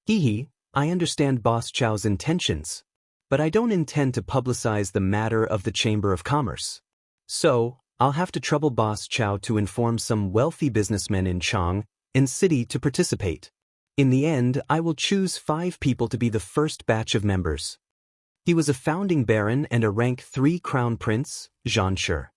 I understand Boss Chao's intentions, but I don't intend to publicize the matter of the Chamber of Commerce. So, I'll have to trouble Boss Chao to inform some wealthy businessmen in Chang'an City to participate. In the end, I will choose 5 people to be the first batch of members. He was a founding baron and a rank 3 crown prince, Zhan Shi.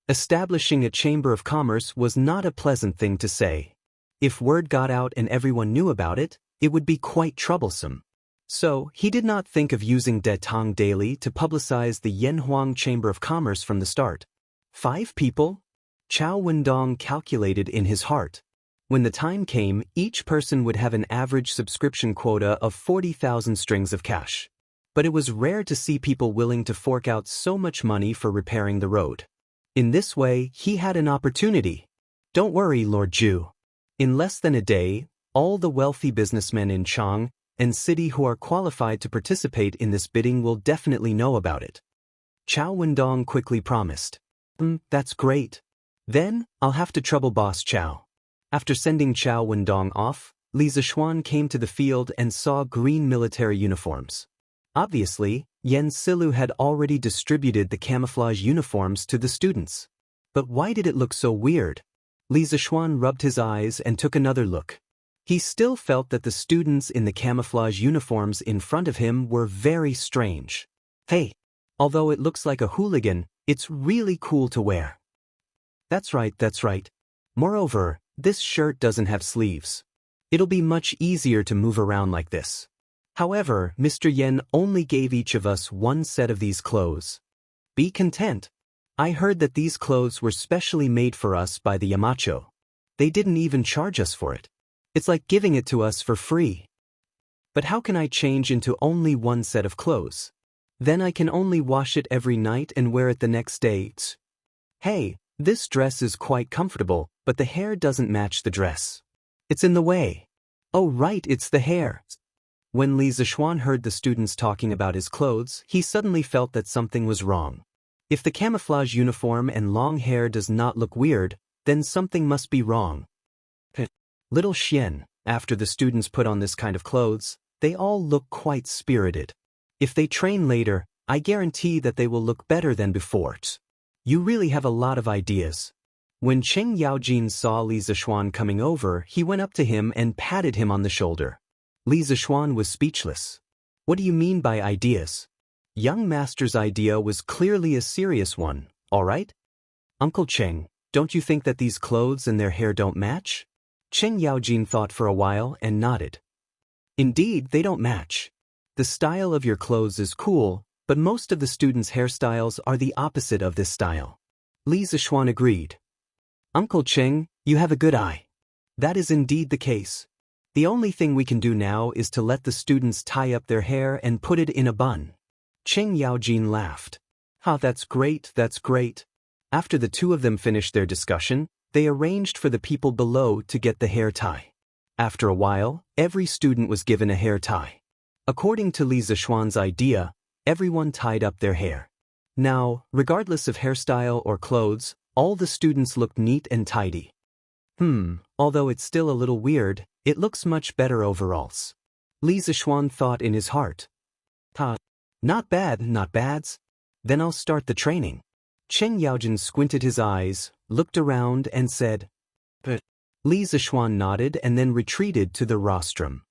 Establishing a Chamber of Commerce was not a pleasant thing to say. If word got out and everyone knew about it, it would be quite troublesome. So, he did not think of using Detang Daily to publicize the Yanhuang Chamber of Commerce from the start. 5 people? Chao Wendong calculated in his heart. When the time came, each person would have an average subscription quota of 40,000 strings of cash. But it was rare to see people willing to fork out so much money for repairing the road. In this way, he had an opportunity. Don't worry, Lord Zhu. In less than a day, all the wealthy businessmen in Chang and city who are qualified to participate in this bidding will definitely know about it. Chao Wendong quickly promised. That's great. Then, I'll have to trouble Boss Chao. After sending Chao Wendong off, Li Zishuan came to the field and saw green military uniforms. Obviously, Yen Silu had already distributed the camouflage uniforms to the students. But why did it look so weird? Li Zishuan rubbed his eyes and took another look. He still felt that the students in the camouflage uniforms in front of him were very strange. Hey, although it looks like a hooligan, it's really cool to wear. That's right, that's right. Moreover, this shirt doesn't have sleeves. It'll be much easier to move around like this. However, Mr. Yen only gave each of us one set of these clothes. Be content. I heard that these clothes were specially made for us by the Yamacho. They didn't even charge us for it. It's like giving it to us for free. But how can I change into only one set of clothes? Then I can only wash it every night and wear it the next day. Hey, this dress is quite comfortable, but the hair doesn't match the dress. It's in the way. Oh right, it's the hair. When Li Zishuan heard the students talking about his clothes, he suddenly felt that something was wrong. If the camouflage uniform and long hair does not look weird, then something must be wrong. Little Xian, after the students put on this kind of clothes, they all look quite spirited. If they train later, I guarantee that they will look better than before. You really have a lot of ideas. When Cheng Yaojin saw Li Zishuan coming over, he went up to him and patted him on the shoulder. Li Zishuan was speechless. What do you mean by ideas? Young master's idea was clearly a serious one, all right? Uncle Cheng, don't you think that these clothes and their hair don't match? Cheng Yaojin thought for a while and nodded. Indeed, they don't match. The style of your clothes is cool, but most of the students' hairstyles are the opposite of this style. Li Zishuan agreed. Uncle Cheng, you have a good eye. That is indeed the case. The only thing we can do now is to let the students tie up their hair and put it in a bun. Cheng Yaojin laughed. That's great, that's great. After the two of them finished their discussion, they arranged for the people below to get the hair tie. After a while, every student was given a hair tie. According to Li Zishuan's idea, everyone tied up their hair. Now, regardless of hairstyle or clothes, all the students looked neat and tidy. Although it's still a little weird, it looks much better overalls. Li Zishuan thought in his heart. Not bad, not bad. Then I'll start the training. Cheng Yaojin squinted his eyes, looked around and said, But Li Zishuan nodded and then retreated to the rostrum.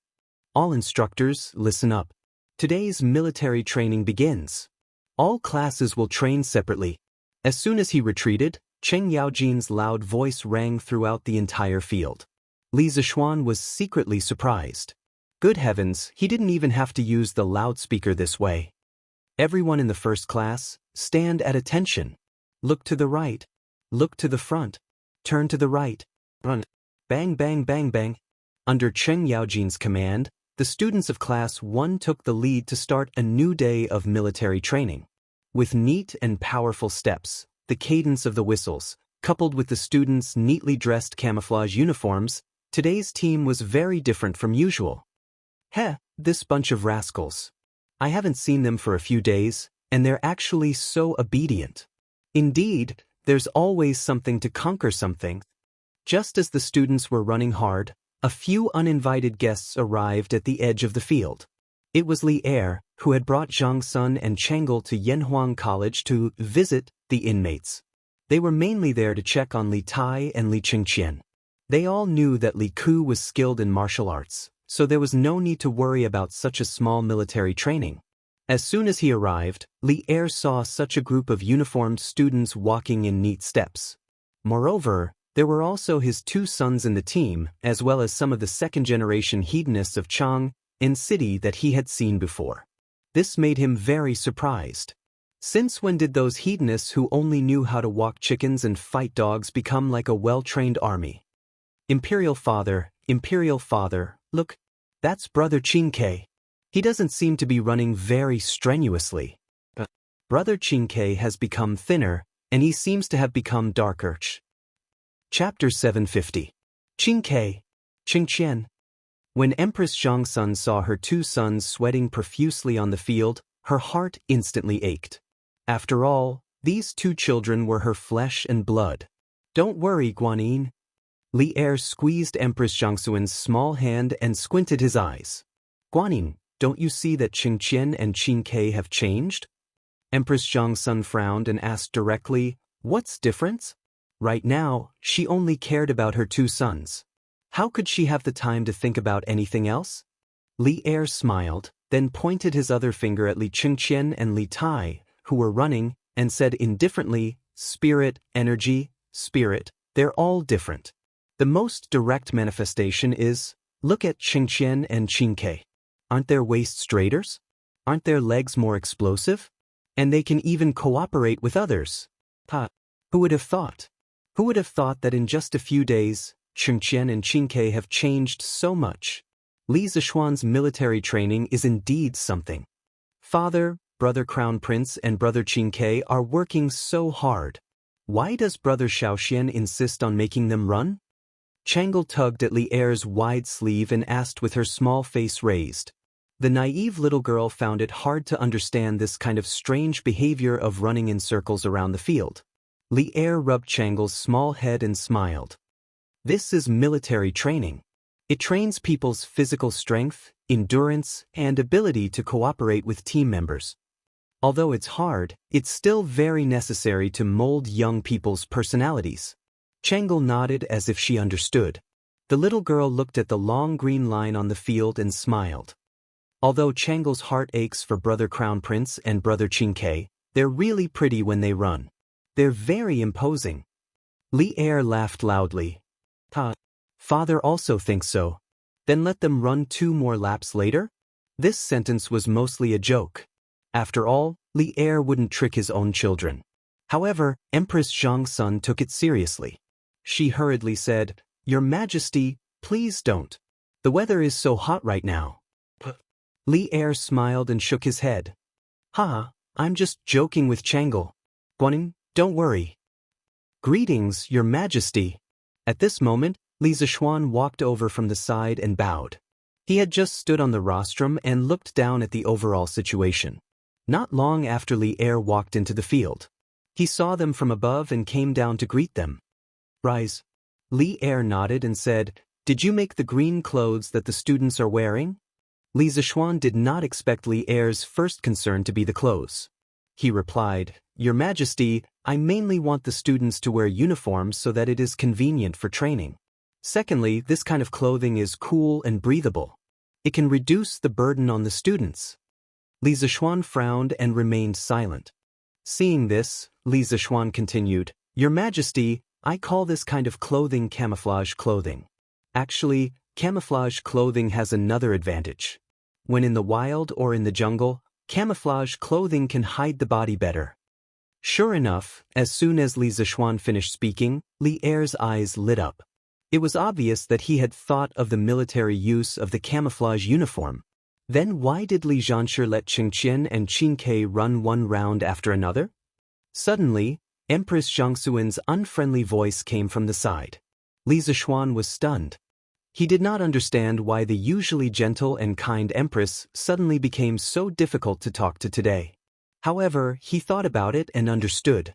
All instructors, listen up. Today's military training begins. All classes will train separately. As soon as he retreated, Cheng Yaojin's loud voice rang throughout the entire field. Li Zishuan was secretly surprised. Good heavens, he didn't even have to use the loudspeaker this way. Everyone in the first class, stand at attention. Look to the right. Look to the front. Turn to the right. Run. Bang, bang, bang, bang. Under Cheng Yaojin's command, the students of Class 1 took the lead to start a new day of military training. With neat and powerful steps, the cadence of the whistles, coupled with the students' neatly dressed camouflage uniforms, today's team was very different from usual. This bunch of rascals. I haven't seen them for a few days, and they're actually so obedient. Indeed, there's always something to conquer something. Just as the students were running hard, a few uninvited guests arrived at the edge of the field. It was Li Er, who had brought Zhang Sun and Changel to Yanhuang College to visit the inmates. They were mainly there to check on Li Tai and Li Qingqian. They all knew that Li Ku was skilled in martial arts, so there was no need to worry about such a small military training. As soon as he arrived, Li Er saw such a group of uniformed students walking in neat steps. Moreover, there were also his two sons in the team, as well as some of the second-generation hedonists of Chang and city that he had seen before. This made him very surprised. Since when did those hedonists who only knew how to walk chickens and fight dogs become like a well-trained army? Imperial father, look, that's Brother Qingke. He doesn't seem to be running very strenuously. Brother Qingke has become thinner, and he seems to have become darker. Chapter 750. Qingke, Qingqian. When Empress Zhongsun saw her two sons sweating profusely on the field, her heart instantly ached. After all, these two children were her flesh and blood. Don't worry, Guanyin. Li Er squeezed Empress Zhongsun's small hand and squinted his eyes. Guanyin, don't you see that Qingqian and Qingke have changed? Empress Zhongsun frowned and asked directly, what's difference? Right now, she only cared about her two sons. How could she have the time to think about anything else? Li Er smiled, then pointed his other finger at Li Qingqian and Li Tai, who were running, and said indifferently, spirit, energy, spirit, they're all different. The most direct manifestation is, look at Qingqian and Qingke. Aren't their waists straighters? Aren't their legs more explosive? And they can even cooperate with others. Who would have thought? Who would have thought that in just a few days, Qingqian and Qingke have changed so much? Li Zishuan's military training is indeed something. Father, Brother Crown Prince and Brother Qingke are working so hard. Why does Brother Shaoxian insist on making them run? Changle tugged at Li Er's wide sleeve and asked with her small face raised. The naive little girl found it hard to understand this kind of strange behavior of running in circles around the field. Li Er rubbed Changle's small head and smiled. This is military training. It trains people's physical strength, endurance, and ability to cooperate with team members. Although it's hard, it's still very necessary to mold young people's personalities. Changle nodded as if she understood. The little girl looked at the long green line on the field and smiled. Although Changle's heart aches for Brother Crown Prince and Brother Qingke, they're really pretty when they run. They're very imposing. Li Er laughed loudly. Father also thinks so. Then let them run 2 more laps later? This sentence was mostly a joke. After all, Li Er wouldn't trick his own children. However, Empress Zhongsun took it seriously. She hurriedly said, Your Majesty, please don't. The weather is so hot right now. Li Er smiled and shook his head. I'm just joking with Changle. Guanyin, don't worry. Greetings, Your Majesty. At this moment, Li Zishuan walked over from the side and bowed. He had just stood on the rostrum and looked down at the overall situation. Not long after Li Er walked into the field. He saw them from above and came down to greet them. Rise. Li Er nodded and said, Did you make the green clothes that the students are wearing? Li Zishuan did not expect Li Er's first concern to be the clothes. He replied, Your Majesty, I mainly want the students to wear uniforms so that it is convenient for training. Secondly, this kind of clothing is cool and breathable. It can reduce the burden on the students. Li Zishuan frowned and remained silent. Seeing this, Li Zishuan continued, Your Majesty, I call this kind of clothing camouflage clothing. Actually, camouflage clothing has another advantage. When in the wild or in the jungle, camouflage clothing can hide the body better. Sure enough, as soon as Li Zishuan finished speaking, Li Er's eyes lit up. It was obvious that he had thought of the military use of the camouflage uniform. Then why did Li Zhanshi let Qingqian and Qingke run one round after another? Suddenly, Empress Zhongsuan's unfriendly voice came from the side. Li Zishuan was stunned. He did not understand why the usually gentle and kind Empress suddenly became so difficult to talk to today. However, he thought about it and understood.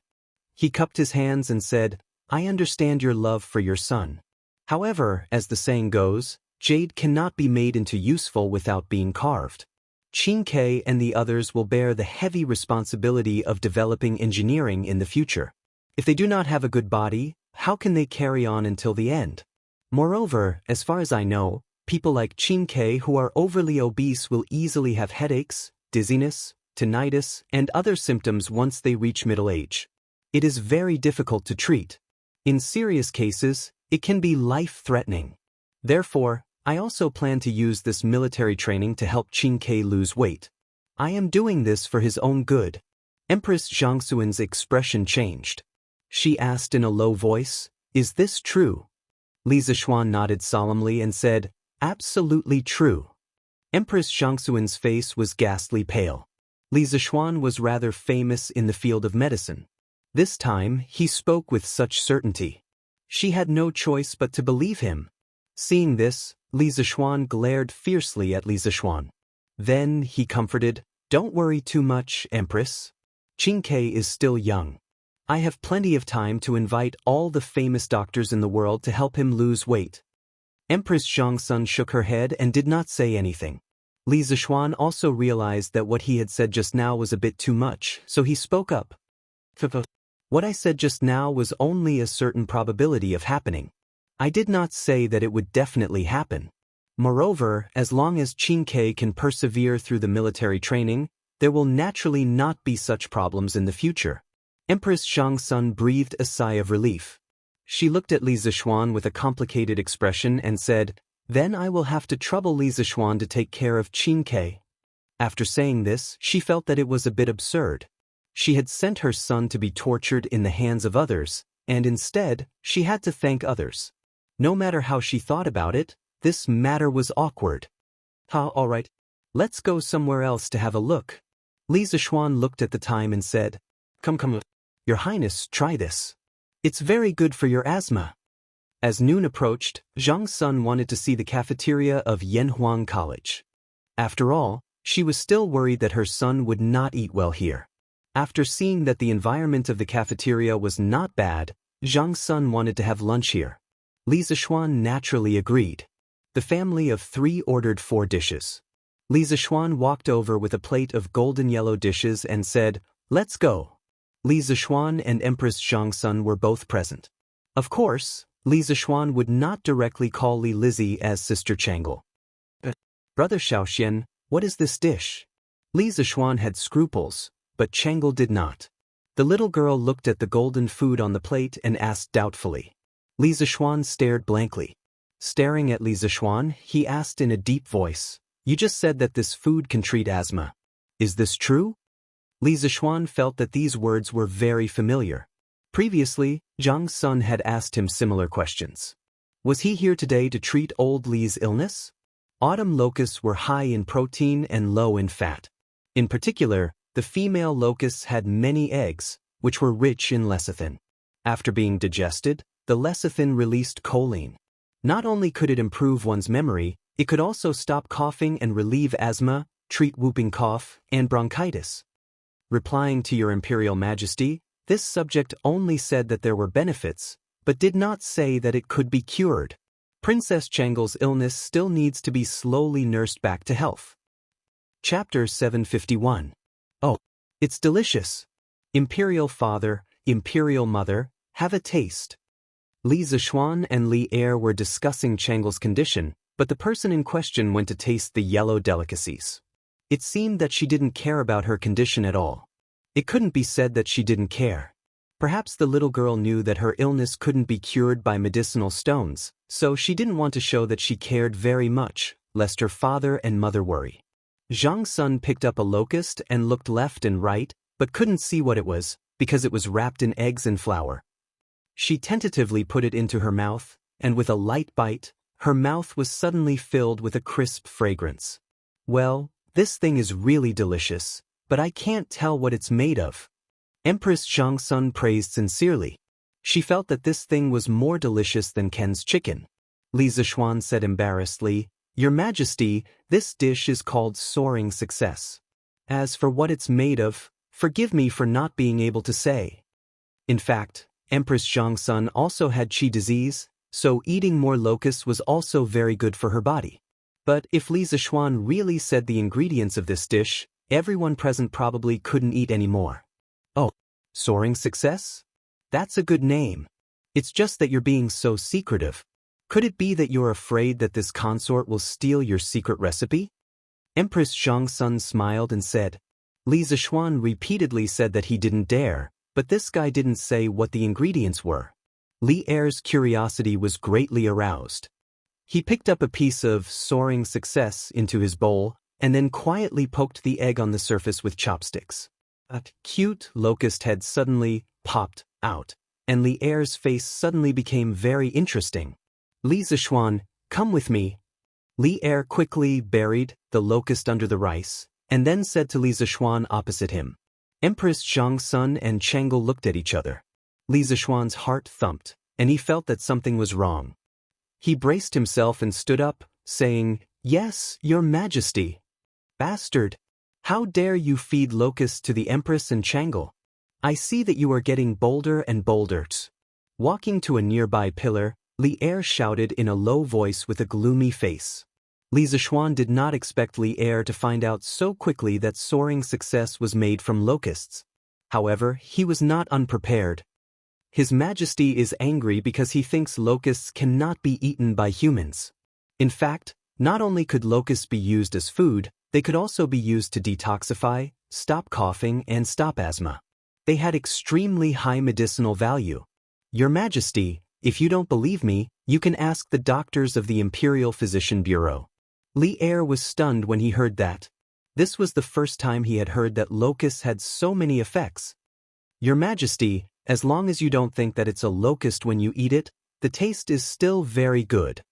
He cupped his hands and said, I understand your love for your son. However, as the saying goes, jade cannot be made into useful without being carved. Qingke and the others will bear the heavy responsibility of developing engineering in the future. If they do not have a good body, how can they carry on until the end? Moreover, as far as I know, people like Qingke who are overly obese will easily have headaches, dizziness, tinnitus, and other symptoms once they reach middle age. It is very difficult to treat. In serious cases, it can be life-threatening. Therefore, I also plan to use this military training to help Qingke lose weight. I am doing this for his own good. Empress Zhongsuan's expression changed. She asked in a low voice, Is this true? Li Zixuan nodded solemnly and said, "Absolutely true." Empress Zhangxuan's face was ghastly pale. Li Zixuan was rather famous in the field of medicine. This time, he spoke with such certainty. She had no choice but to believe him. Seeing this, Li Zixuan glared fiercely at Li Zixuan. Then, he comforted, "Don't worry too much, Empress. Qingke is still young. I have plenty of time to invite all the famous doctors in the world to help him lose weight." Empress Zhangsun shook her head and did not say anything. Li Zixuan also realized that what he had said just now was a bit too much, so he spoke up. "What I said just now was only a certain probability of happening. I did not say that it would definitely happen. Moreover, as long as Qingke can persevere through the military training, there will naturally not be such problems in the future." Empress Zhangsun breathed a sigh of relief. She looked at Li Zixuan with a complicated expression and said, "Then I will have to trouble Li Zixuan to take care of Qingke." After saying this, she felt that it was a bit absurd. She had sent her son to be tortured in the hands of others, and instead, she had to thank others. No matter how she thought about it, this matter was awkward. All right. Let's go somewhere else to have a look." Li Zixuan looked at the time and said, Come. Your Highness, try this. It's very good for your asthma." As noon approached, Zhang Sun wanted to see the cafeteria of Yanhuang College. After all, she was still worried that her son would not eat well here. After seeing that the environment of the cafeteria was not bad, Zhang Sun wanted to have lunch here. Li Zixuan naturally agreed. The family of 3 ordered 4 dishes. Li Zixuan walked over with a plate of golden yellow dishes and said, "Let's go." Li Zixuan and Empress Zhangsun were both present. Of course, Li Zixuan would not directly call Li Lizzie as Sister Changle. "Brother Xiaoxian, what is this dish?" Li Zixuan had scruples, but Changle did not. The little girl looked at the golden food on the plate and asked doubtfully. Li Zixuan stared blankly. Staring at Li Zixuan, he asked in a deep voice, "You just said that this food can treat asthma. Is this true?" Li Zixuan felt that these words were very familiar. Previously, Zhang Sun had asked him similar questions. Was he here today to treat old Li's illness? Autumn locusts were high in protein and low in fat. In particular, the female locusts had many eggs, which were rich in lecithin. After being digested, the lecithin released choline. Not only could it improve one's memory, it could also stop coughing and relieve asthma, treat whooping cough, and bronchitis. Replying to Your Imperial Majesty, this subject only said that there were benefits, but did not say that it could be cured. Princess Changle's illness still needs to be slowly nursed back to health. Chapter 751. Oh, it's delicious. Imperial Father, Imperial Mother, have a taste. Li Zixuan and Li Er were discussing Changle's condition, but the person in question went to taste the yellow delicacies. It seemed that she didn't care about her condition at all. It couldn't be said that she didn't care. Perhaps the little girl knew that her illness couldn't be cured by medicinal stones, so she didn't want to show that she cared very much, lest her father and mother worry. Zhang Sun picked up a locust and looked left and right, but couldn't see what it was, because it was wrapped in eggs and flour. She tentatively put it into her mouth, and with a light bite, her mouth was suddenly filled with a crisp fragrance. "Well, this thing is really delicious, but I can't tell what it's made of." Empress Zhangsun praised sincerely. She felt that this thing was more delicious than Ken's chicken. Li Zixuan said embarrassedly, "Your Majesty, this dish is called Soaring Success. As for what it's made of, forgive me for not being able to say." In fact, Empress Zhangsun also had qi disease, so eating more locusts was also very good for her body. But if Li Zixuan really said the ingredients of this dish, everyone present probably couldn't eat any more. "Oh, Soaring Success? That's a good name. It's just that you're being so secretive. Could it be that you're afraid that this consort will steal your secret recipe?" Empress Zhangsun smiled and said. Li Zixuan repeatedly said that he didn't dare, but this guy didn't say what the ingredients were. Li Er's curiosity was greatly aroused. He picked up a piece of Soaring Success into his bowl, and then quietly poked the egg on the surface with chopsticks. A cute locust head suddenly popped out, and Li Er's face suddenly became very interesting. Li Zishuan, come with me. Li Er quickly buried the locust under the rice, and then said to Li Zishuan opposite him. Empress Zhangsun and Chang'e looked at each other. Li Zishuan's heart thumped, and he felt that something was wrong. He braced himself and stood up, saying, Yes, your majesty. Bastard! How dare you feed locusts to the Empress and Chang'e? I see that you are getting bolder and bolder. Walking to a nearby pillar, Li Er shouted in a low voice with a gloomy face. Li Zishuan did not expect Li Er to find out so quickly that soaring success was made from locusts. However, he was not unprepared. His Majesty is angry because he thinks locusts cannot be eaten by humans. In fact, not only could locusts be used as food, they could also be used to detoxify, stop coughing, and stop asthma. They had extremely high medicinal value. Your Majesty, if you don't believe me, you can ask the doctors of the Imperial Physician Bureau. Li Er was stunned when he heard that. This was the first time he had heard that locusts had so many effects. Your Majesty, as long as you don't think that it's a locust when you eat it, the taste is still very good.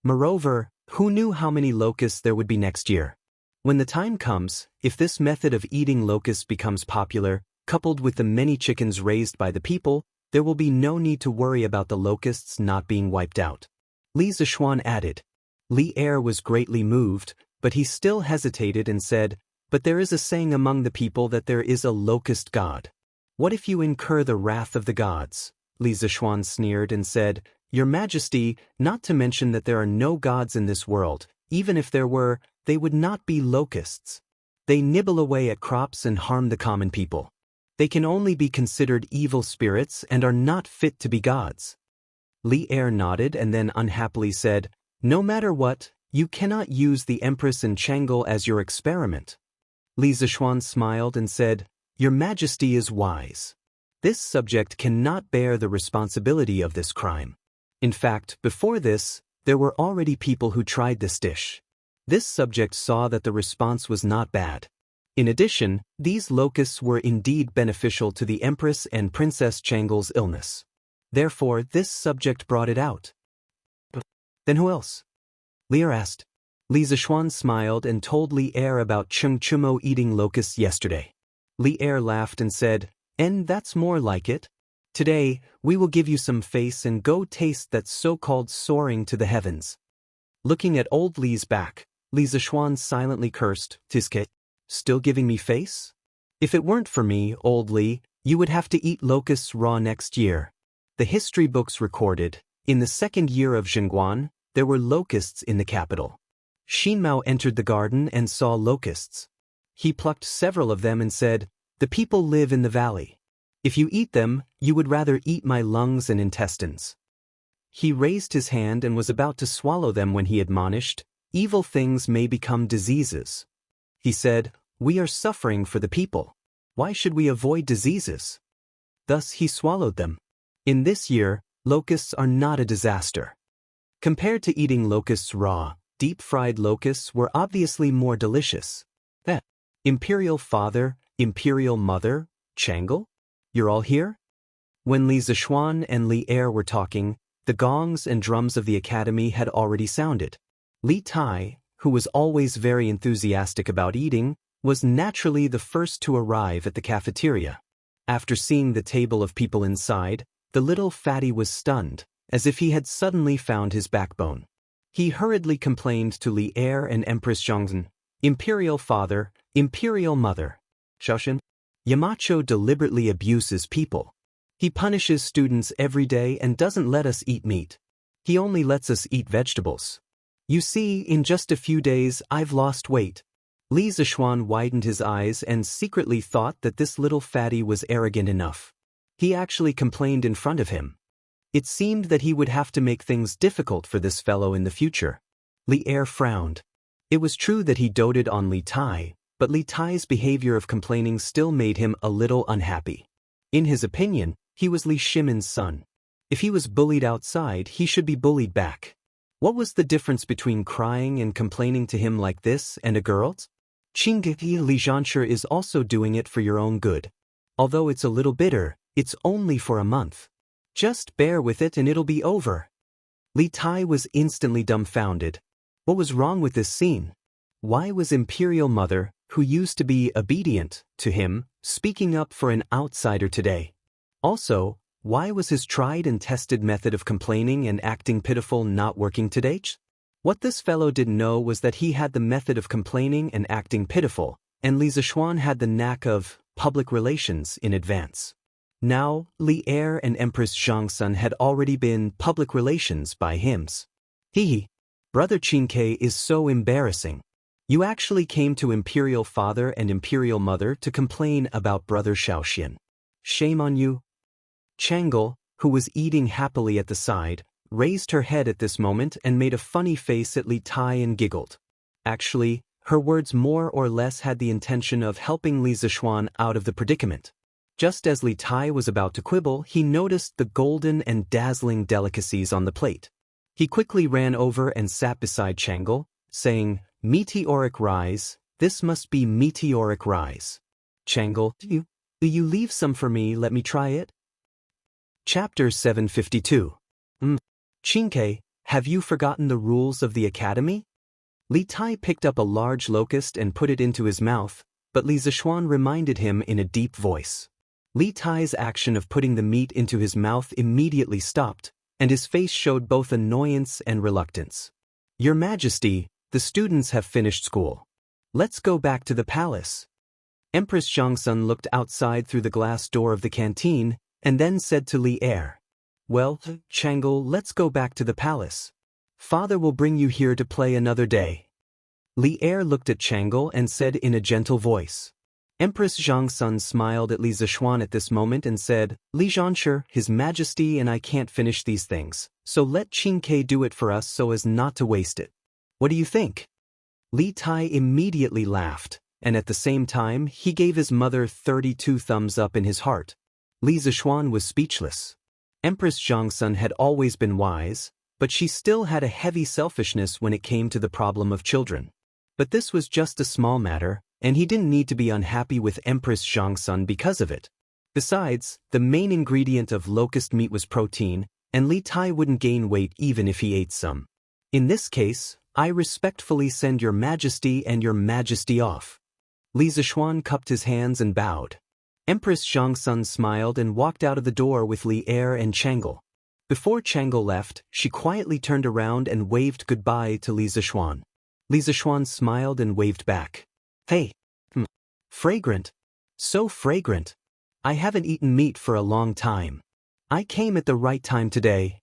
Moreover, who knew how many locusts there would be next year? When the time comes, if this method of eating locusts becomes popular, coupled with the many chickens raised by the people, there will be no need to worry about the locusts not being wiped out. Li Zishuan added. Li Er was greatly moved, but he still hesitated and said, But there is a saying among the people that there is a locust god. What if you incur the wrath of the gods? Li Zishuan sneered and said, Your Majesty, not to mention that there are no gods in this world, even if there were, they would not be locusts. They nibble away at crops and harm the common people. They can only be considered evil spirits and are not fit to be gods. Li Er nodded and then unhappily said, No matter what, you cannot use the Empress and Chang'e as your experiment. Li Zishuan smiled and said, Your Majesty is wise. This subject cannot bear the responsibility of this crime. In fact, before this, there were already people who tried this dish. This subject saw that the response was not bad. In addition, these locusts were indeed beneficial to the Empress and Princess Chang'e's illness. Therefore, this subject brought it out. Then who else? Li Er asked. Li Zishuan smiled and told Li Er about Chung Chumo eating locusts yesterday. Li Er laughed and said, And that's more like it. Today, we will give you some face and go taste that so-called soaring to the heavens. Looking at old Li's back, Li Zishuan silently cursed, Tiske, still giving me face? If it weren't for me, old Li, you would have to eat locusts raw next year. The history books recorded, in the second year of Zhengguan, there were locusts in the capital. Xinmao entered the garden and saw locusts. He plucked several of them and said, The people live in the valley. If you eat them, you would rather eat my lungs and intestines. He raised his hand and was about to swallow them when he admonished, Evil things may become diseases. He said, We are suffering for the people. Why should we avoid diseases? Thus he swallowed them. In this year, locusts are not a disaster. Compared to eating locusts raw, deep-fried locusts were obviously more delicious. Imperial Father, Imperial Mother, Chang'e? You're all here? When Li Zishuan and Li Er were talking, the gongs and drums of the academy had already sounded. Li Tai, who was always very enthusiastic about eating, was naturally the first to arrive at the cafeteria. After seeing the table of people inside, the little fatty was stunned, as if he had suddenly found his backbone. He hurriedly complained to Li Er and Empress Zhangsun, Imperial Father, Imperial Mother. Shaoshan, Yamacho deliberately abuses people. He punishes students every day and doesn't let us eat meat. He only lets us eat vegetables. You see, in just a few days I've lost weight. Li Zishuan widened his eyes and secretly thought that this little fatty was arrogant enough. He actually complained in front of him. It seemed that he would have to make things difficult for this fellow in the future. Li Er frowned. It was true that he doted on Li Tai, but Li Tai's behavior of complaining still made him a little unhappy. In his opinion, he was Li Shimin's son. If he was bullied outside, he should be bullied back. What was the difference between crying and complaining to him like this and a girl's? Qingyi Li Zhanshe is also doing it for your own good. Although it's a little bitter, it's only for a month. Just bear with it and it'll be over. Li Tai was instantly dumbfounded. What was wrong with this scene? Why was Imperial Mother, who used to be obedient to him, speaking up for an outsider today? Also, why was his tried and tested method of complaining and acting pitiful not working today? What this fellow didn't know was that he had the method of complaining and acting pitiful, and Li Zishuan had the knack of public relations in advance. Now, Li Er and Empress Zhangsun had already been public relations by hims. Hee. Brother Qingke is so embarrassing. You actually came to Imperial Father and Imperial Mother to complain about Brother Shaoxian. Shame on you. Chang'e, who was eating happily at the side, raised her head at this moment and made a funny face at Li Tai and giggled. Actually, her words more or less had the intention of helping Li Zishuan out of the predicament. Just as Li Tai was about to quibble, he noticed the golden and dazzling delicacies on the plate. He quickly ran over and sat beside Chang'e, saying, "Meteoric rise, this must be meteoric rise. Chang'e, do you leave some for me, let me try it?" Chapter 752. Qingke, have you forgotten the rules of the academy? Li Tai picked up a large locust and put it into his mouth, but Li Zishuan reminded him in a deep voice. Li Tai's action of putting the meat into his mouth immediately stopped, and his face showed both annoyance and reluctance. Your Majesty, the students have finished school. Let's go back to the palace. Empress Zhangsun looked outside through the glass door of the canteen, and then said to Li Er, "Well, Chang'e, let's go back to the palace. Father will bring you here to play another day." Li Er looked at Chang'e and said in a gentle voice. Empress Zhangsun smiled at Li Zishuan at this moment and said, "Li Zhansher, His Majesty and I can't finish these things, so let Qingke do it for us so as not to waste it. What do you think?" Li Tai immediately laughed, and at the same time he gave his mother 32 thumbs up in his heart. Li Zishuan was speechless. Empress Zhangsun had always been wise, but she still had a heavy selfishness when it came to the problem of children. But this was just a small matter, and he didn't need to be unhappy with Empress Zhangsun because of it. Besides, the main ingredient of locust meat was protein, and Li Tai wouldn't gain weight even if he ate some. In this case, I respectfully send your Majesty and your Majesty off. Li Zishuan cupped his hands and bowed. Empress Zhangsun smiled and walked out of the door with Li Er and Chang'e. Before Chang'e left, she quietly turned around and waved goodbye to Li Zishuan. Li Zishuan smiled and waved back. Hey. Fragrant. So fragrant. I haven't eaten meat for a long time. I came at the right time today.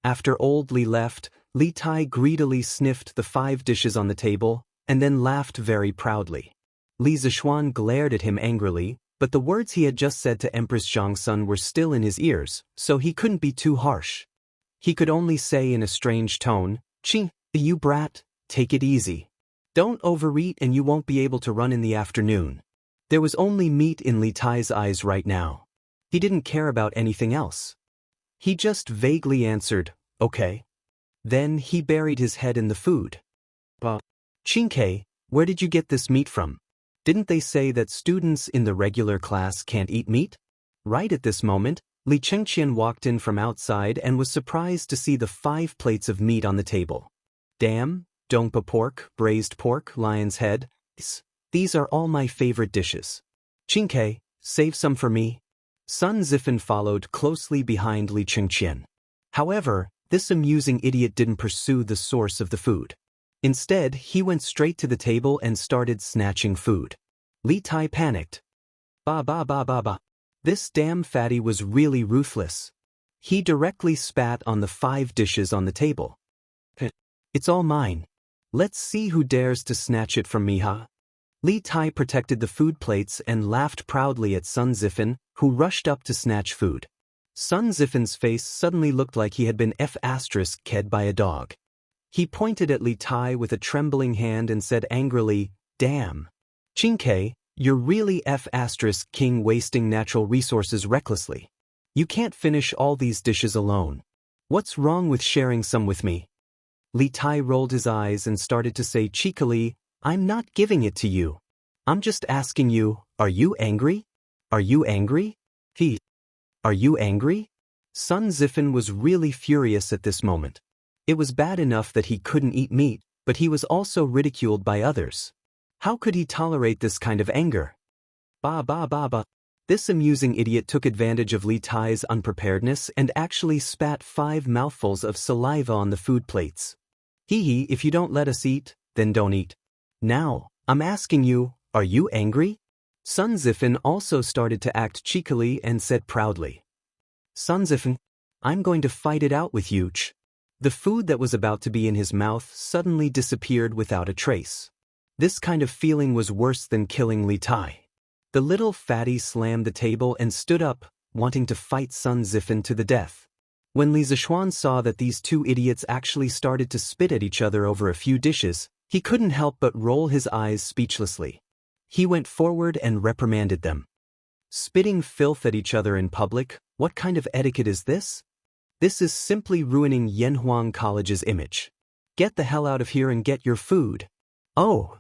After old Li left, Li Tai greedily sniffed the 5 dishes on the table, and then laughed very proudly. Li Zishuan glared at him angrily, but the words he had just said to Empress Zhangsun were still in his ears, so he couldn't be too harsh. He could only say in a strange tone, "Qing, you brat, take it easy. Don't overeat and you won't be able to run in the afternoon." There was only meat in Li Tai's eyes right now. He didn't care about anything else. He just vaguely answered, "Okay." Then he buried his head in the food. "Qingke, where did you get this meat from? Didn't they say that students in the regular class can't eat meat?" Right at this moment, Li Chengqian walked in from outside and was surprised to see the 5 plates of meat on the table. "Damn, dongpa pork, braised pork, lion's head. These are all my favorite dishes. Qingke, save some for me." Sun Zifan followed closely behind Li Chengqian. However, this amusing idiot didn't pursue the source of the food. Instead, he went straight to the table and started snatching food. Li Tai panicked. Ba ba ba ba ba. This damn fatty was really ruthless. He directly spat on the 5 dishes on the table. "It's all mine. Let's see who dares to snatch it from me, huh?" Li Tai protected the food plates and laughed proudly at Sun Zifan, who rushed up to snatch food. Sun Zifan's face suddenly looked like he had been F***ed by a dog. He pointed at Li Tai with a trembling hand and said angrily, "Damn. Qingke, you're really F***ing wasting natural resources recklessly. You can't finish all these dishes alone. What's wrong with sharing some with me?" Li Tai rolled his eyes and started to say cheekily, "I'm not giving it to you. I'm just asking you, are you angry? Are you angry? Are you angry?" Sun Zifan was really furious at this moment. It was bad enough that he couldn't eat meat, but he was also ridiculed by others. How could he tolerate this kind of anger? Ba ba ba ba. This amusing idiot took advantage of Li Tai's unpreparedness and actually spat 5 mouthfuls of saliva on the food plates. Hee hee, if you don't let us eat, then don't eat. Now, I'm asking you, are you angry? Sun Zifen also started to act cheekily and said proudly. Sun Zifen, I'm going to fight it out with you. The food that was about to be in his mouth suddenly disappeared without a trace. This kind of feeling was worse than killing Li Tai. The little fatty slammed the table and stood up, wanting to fight Sun Zifen to the death. When Li Zishuan saw that these two idiots actually started to spit at each other over a few dishes, he couldn't help but roll his eyes speechlessly. He went forward and reprimanded them. Spitting filth at each other in public, what kind of etiquette is this? This is simply ruining Yanhuang College's image. Get the hell out of here and get your food. Oh!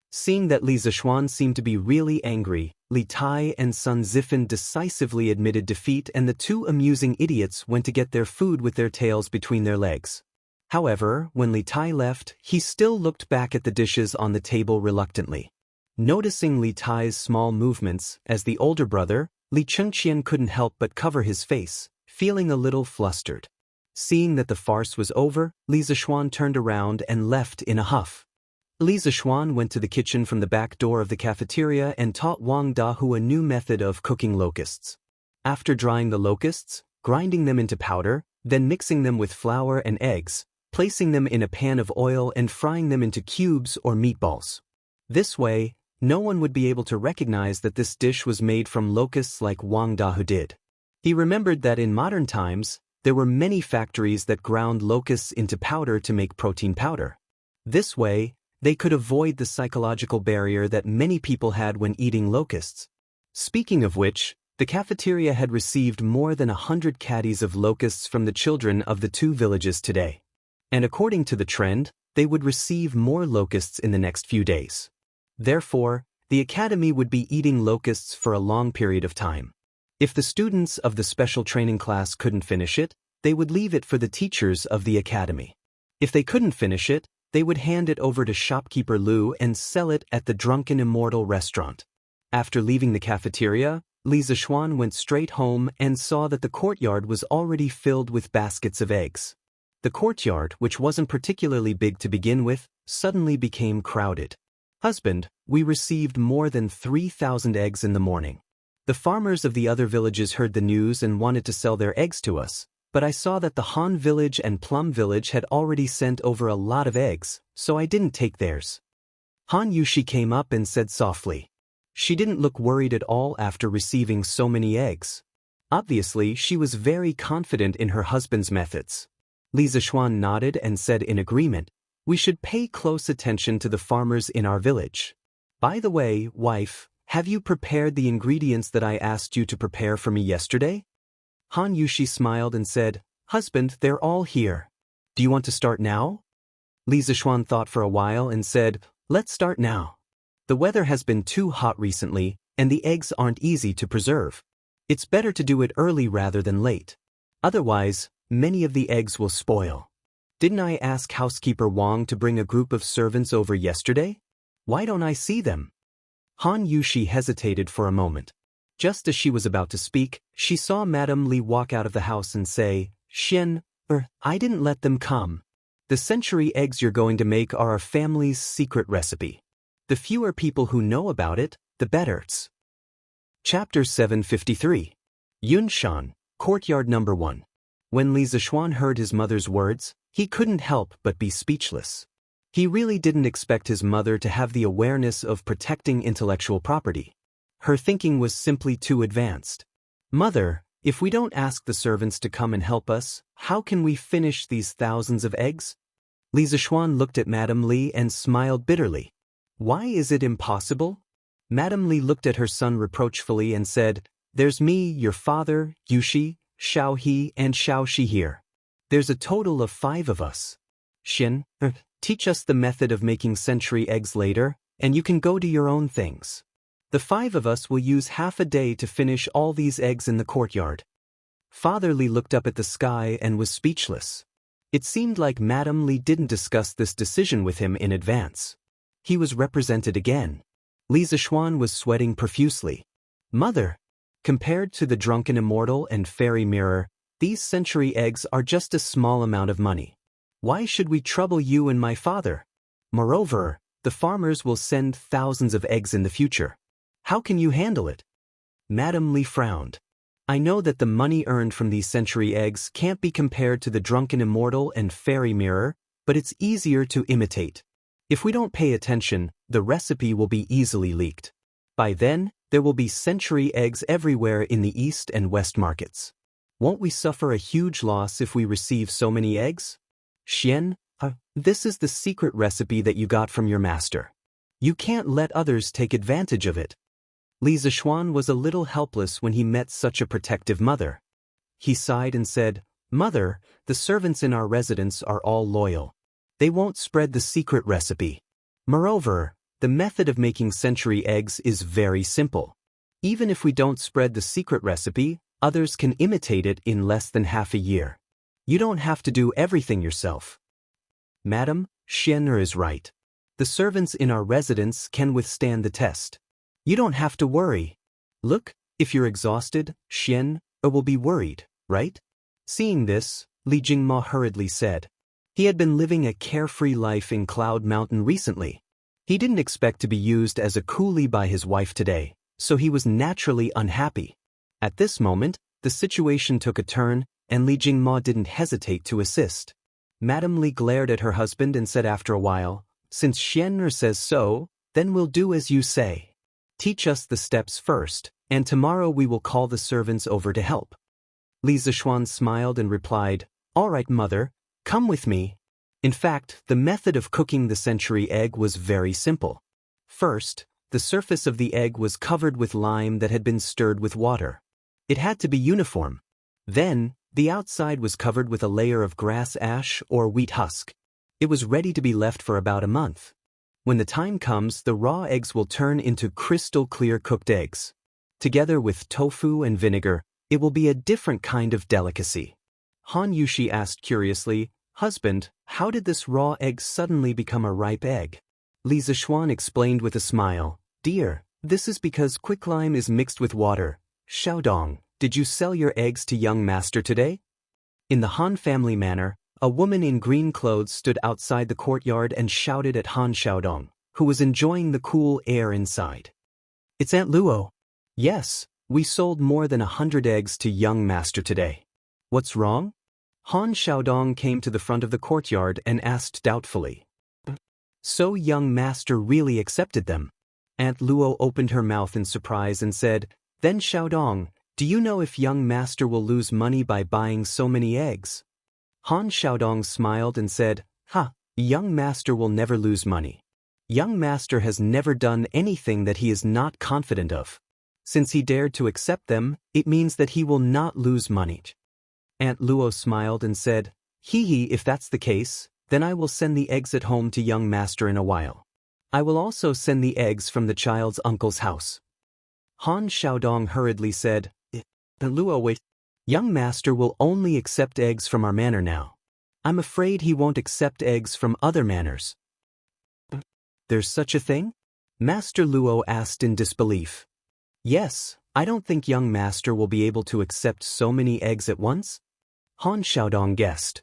Seeing that Li Zishuan seemed to be really angry, Li Tai and Sun Zifen decisively admitted defeat, and the two amusing idiots went to get their food with their tails between their legs. However, when Li Tai left, he still looked back at the dishes on the table reluctantly. Noticing Li Tai's small movements, as the older brother, Li Chengqian couldn't help but cover his face, feeling a little flustered. Seeing that the farce was over, Li Zishuan turned around and left in a huff. Li Zishuan went to the kitchen from the back door of the cafeteria and taught Wang Dahu a new method of cooking locusts. After drying the locusts, grinding them into powder, then mixing them with flour and eggs, placing them in a pan of oil and frying them into cubes or meatballs. This way, no one would be able to recognize that this dish was made from locusts like Wang Dahu did. He remembered that in modern times, there were many factories that ground locusts into powder to make protein powder. This way, they could avoid the psychological barrier that many people had when eating locusts. Speaking of which, the cafeteria had received more than 100 caddies of locusts from the children of the two villages today. And according to the trend, they would receive more locusts in the next few days. Therefore, the academy would be eating locusts for a long period of time. If the students of the special training class couldn't finish it, they would leave it for the teachers of the academy. If they couldn't finish it, they would hand it over to shopkeeper Lu and sell it at the Drunken Immortal restaurant. After leaving the cafeteria, Li Zishuan went straight home and saw that the courtyard was already filled with baskets of eggs. The courtyard, which wasn't particularly big to begin with, suddenly became crowded. Husband, we received more than 3,000 eggs in the morning. The farmers of the other villages heard the news and wanted to sell their eggs to us, but I saw that the Han village and Plum village had already sent over a lot of eggs, so I didn't take theirs. Han Yushi came up and said softly. She didn't look worried at all after receiving so many eggs. Obviously, she was very confident in her husband's methods. Li Zishuan nodded and said in agreement, we should pay close attention to the farmers in our village. By the way, wife, have you prepared the ingredients that I asked you to prepare for me yesterday? Han Yushi smiled and said, husband, they're all here. Do you want to start now? Li Zishuan thought for a while and said, let's start now. The weather has been too hot recently, and the eggs aren't easy to preserve. It's better to do it early rather than late. Otherwise, many of the eggs will spoil. Didn't I ask housekeeper Wang to bring a group of servants over yesterday? Why don't I see them? Han Yushi hesitated for a moment. Just as she was about to speak, she saw Madame Li walk out of the house and say, Shen, I didn't let them come. The century eggs you're going to make are our family's secret recipe. The fewer people who know about it, the better. Chapter 753. Yunshan, Courtyard Number 1. When Li Zishuan heard his mother's words, he couldn't help but be speechless. He really didn't expect his mother to have the awareness of protecting intellectual property. Her thinking was simply too advanced. Mother, if we don't ask the servants to come and help us, how can we finish these thousands of eggs? Li Zishuan looked at Madame Li and smiled bitterly. Why is it impossible? Madame Li looked at her son reproachfully and said, there's me, your father, Yushi, Xiao He, and Xiao Shi here. There's a total of 5 of us. Shin, teach us the method of making century eggs later, and you can go do your own things. The 5 of us will use half a day to finish all these eggs in the courtyard. Father Li looked up at the sky and was speechless. It seemed like Madame Li didn't discuss this decision with him in advance. He was represented again. Li Zishuan was sweating profusely. Mother, compared to the drunken immortal and fairy mirror, these century eggs are just a small amount of money. Why should we trouble you and my father? Moreover, the farmers will send thousands of eggs in the future. How can you handle it? Madame Li frowned. I know that the money earned from these century eggs can't be compared to the drunken immortal and fairy mirror, but it's easier to imitate. If we don't pay attention, the recipe will be easily leaked. By then, there will be century eggs everywhere in the East and West markets. Won't we suffer a huge loss if we receive so many eggs? Xian, this is the secret recipe that you got from your master. You can't let others take advantage of it. Li Zishuan was a little helpless when he met such a protective mother. He sighed and said, Mother, the servants in our residence are all loyal. They won't spread the secret recipe. Moreover, the method of making century eggs is very simple. Even if we don't spread the secret recipe, others can imitate it in less than half a year. You don't have to do everything yourself. Madam, Xian'er is right. The servants in our residence can withstand the test. You don't have to worry. Look, if you're exhausted, Xian'er will be worried, right? Seeing this, Li Jingma hurriedly said. He had been living a carefree life in Cloud Mountain recently. He didn't expect to be used as a coolie by his wife today, so he was naturally unhappy. At this moment, the situation took a turn, and Li Jingma didn't hesitate to assist. Madame Li glared at her husband and said after a while, Since Xian'er says so, then we'll do as you say. Teach us the steps first, and tomorrow we will call the servants over to help. Li Zishuan smiled and replied, All right, mother, come with me. In fact, the method of cooking the century egg was very simple. First, the surface of the egg was covered with lime that had been stirred with water. It had to be uniform. Then, the outside was covered with a layer of grass ash or wheat husk. It was ready to be left for about a month. When the time comes, the raw eggs will turn into crystal clear cooked eggs. Together with tofu and vinegar, it will be a different kind of delicacy. Han Yushi asked curiously, Husband, how did this raw egg suddenly become a ripe egg? Li Zishuan explained with a smile, Dear, this is because quicklime is mixed with water. Xiaodong, did you sell your eggs to young master today? In the Han family manner, a woman in green clothes stood outside the courtyard and shouted at Han Xiaodong, who was enjoying the cool air inside. It's Aunt Luo. Yes, we sold more than 100 eggs to young master today. What's wrong? Han Xiaodong came to the front of the courtyard and asked doubtfully. So young master really accepted them. Aunt Luo opened her mouth in surprise and said, Then Xiaodong, do you know if young master will lose money by buying so many eggs? Han Xiaodong smiled and said, Young master will never lose money. Young master has never done anything that he is not confident of. Since he dared to accept them, it means that he will not lose money. Aunt Luo smiled and said, if that's the case, then I will send the eggs at home to young master in a while. I will also send the eggs from the child's uncle's house. Han Xiaodong hurriedly said, Aunt Luo, wait. Young master will only accept eggs from our manor now. I'm afraid he won't accept eggs from other manors. There's such a thing? Master Luo asked in disbelief. Yes, I don't think young master will be able to accept so many eggs at once. Han Xiaodong guessed.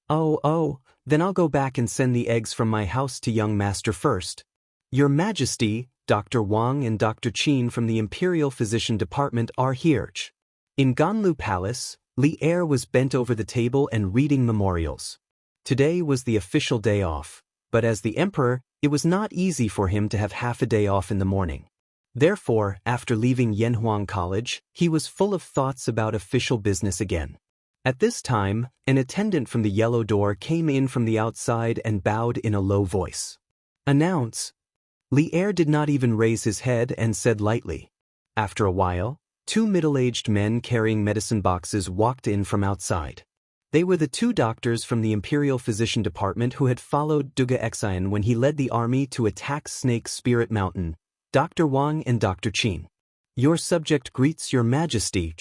Oh, then I'll go back and send the eggs from my house to young master first. Your Majesty, Dr. Wang and Dr. Qin from the Imperial Physician Department are here. In Ganlu Palace, Li Er was bent over the table and reading memorials. Today was the official day off, but as the emperor, it was not easy for him to have half a day off in the morning. Therefore, after leaving Yanhuang College, he was full of thoughts about official business again. At this time, an attendant from the yellow door came in from the outside and bowed in a low voice. Announce. Li Er did not even raise his head and said lightly. After a while, 2 middle-aged men carrying medicine boxes walked in from outside. They were the 2 doctors from the Imperial Physician Department who had followed Duga Xian when he led the army to attack Snake Spirit Mountain, Dr. Wang and Dr. Qin. Your subject greets your Majesty.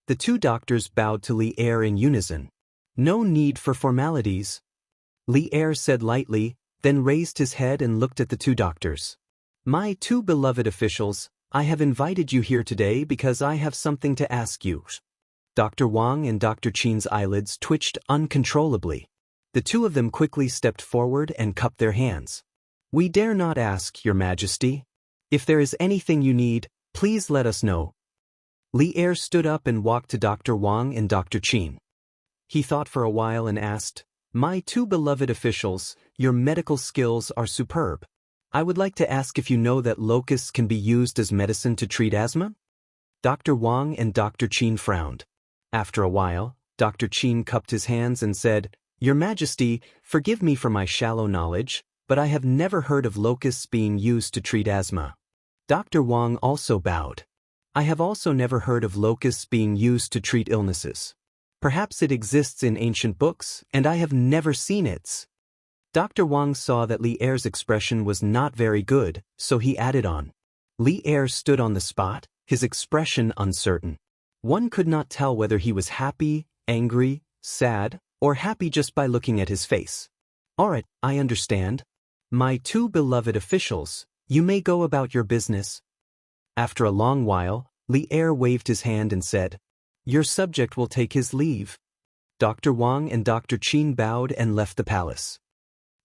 The 2 doctors bowed to Li Er in unison. No need for formalities. Li Er said lightly, then raised his head and looked at the two doctors. My two beloved officials, I have invited you here today because I have something to ask you. Dr. Wang and Dr. Qin's eyelids twitched uncontrollably. The two of them quickly stepped forward and cupped their hands. We dare not ask, Your Majesty. If there is anything you need, please let us know. Li Er stood up and walked to Dr. Wang and Dr. Qin. He thought for a while and asked, My two beloved officials, your medical skills are superb. I would like to ask if you know that locusts can be used as medicine to treat asthma? Dr. Wang and Dr. Qin frowned. After a while, Dr. Qin cupped his hands and said, Your Majesty, forgive me for my shallow knowledge, but I have never heard of locusts being used to treat asthma. Dr. Wang also bowed. I have also never heard of locusts being used to treat illnesses. Perhaps it exists in ancient books, and I have never seen it. Dr. Wang saw that Li Er's expression was not very good, so he added on. Li Er stood on the spot, his expression uncertain. One could not tell whether he was happy, angry, sad, or happy just by looking at his face. Alright, I understand. My two beloved officials, you may go about your business. After a long while, Li Er waved his hand and said, Your subject will take his leave. Dr. Wang and Dr. Qin bowed and left the palace.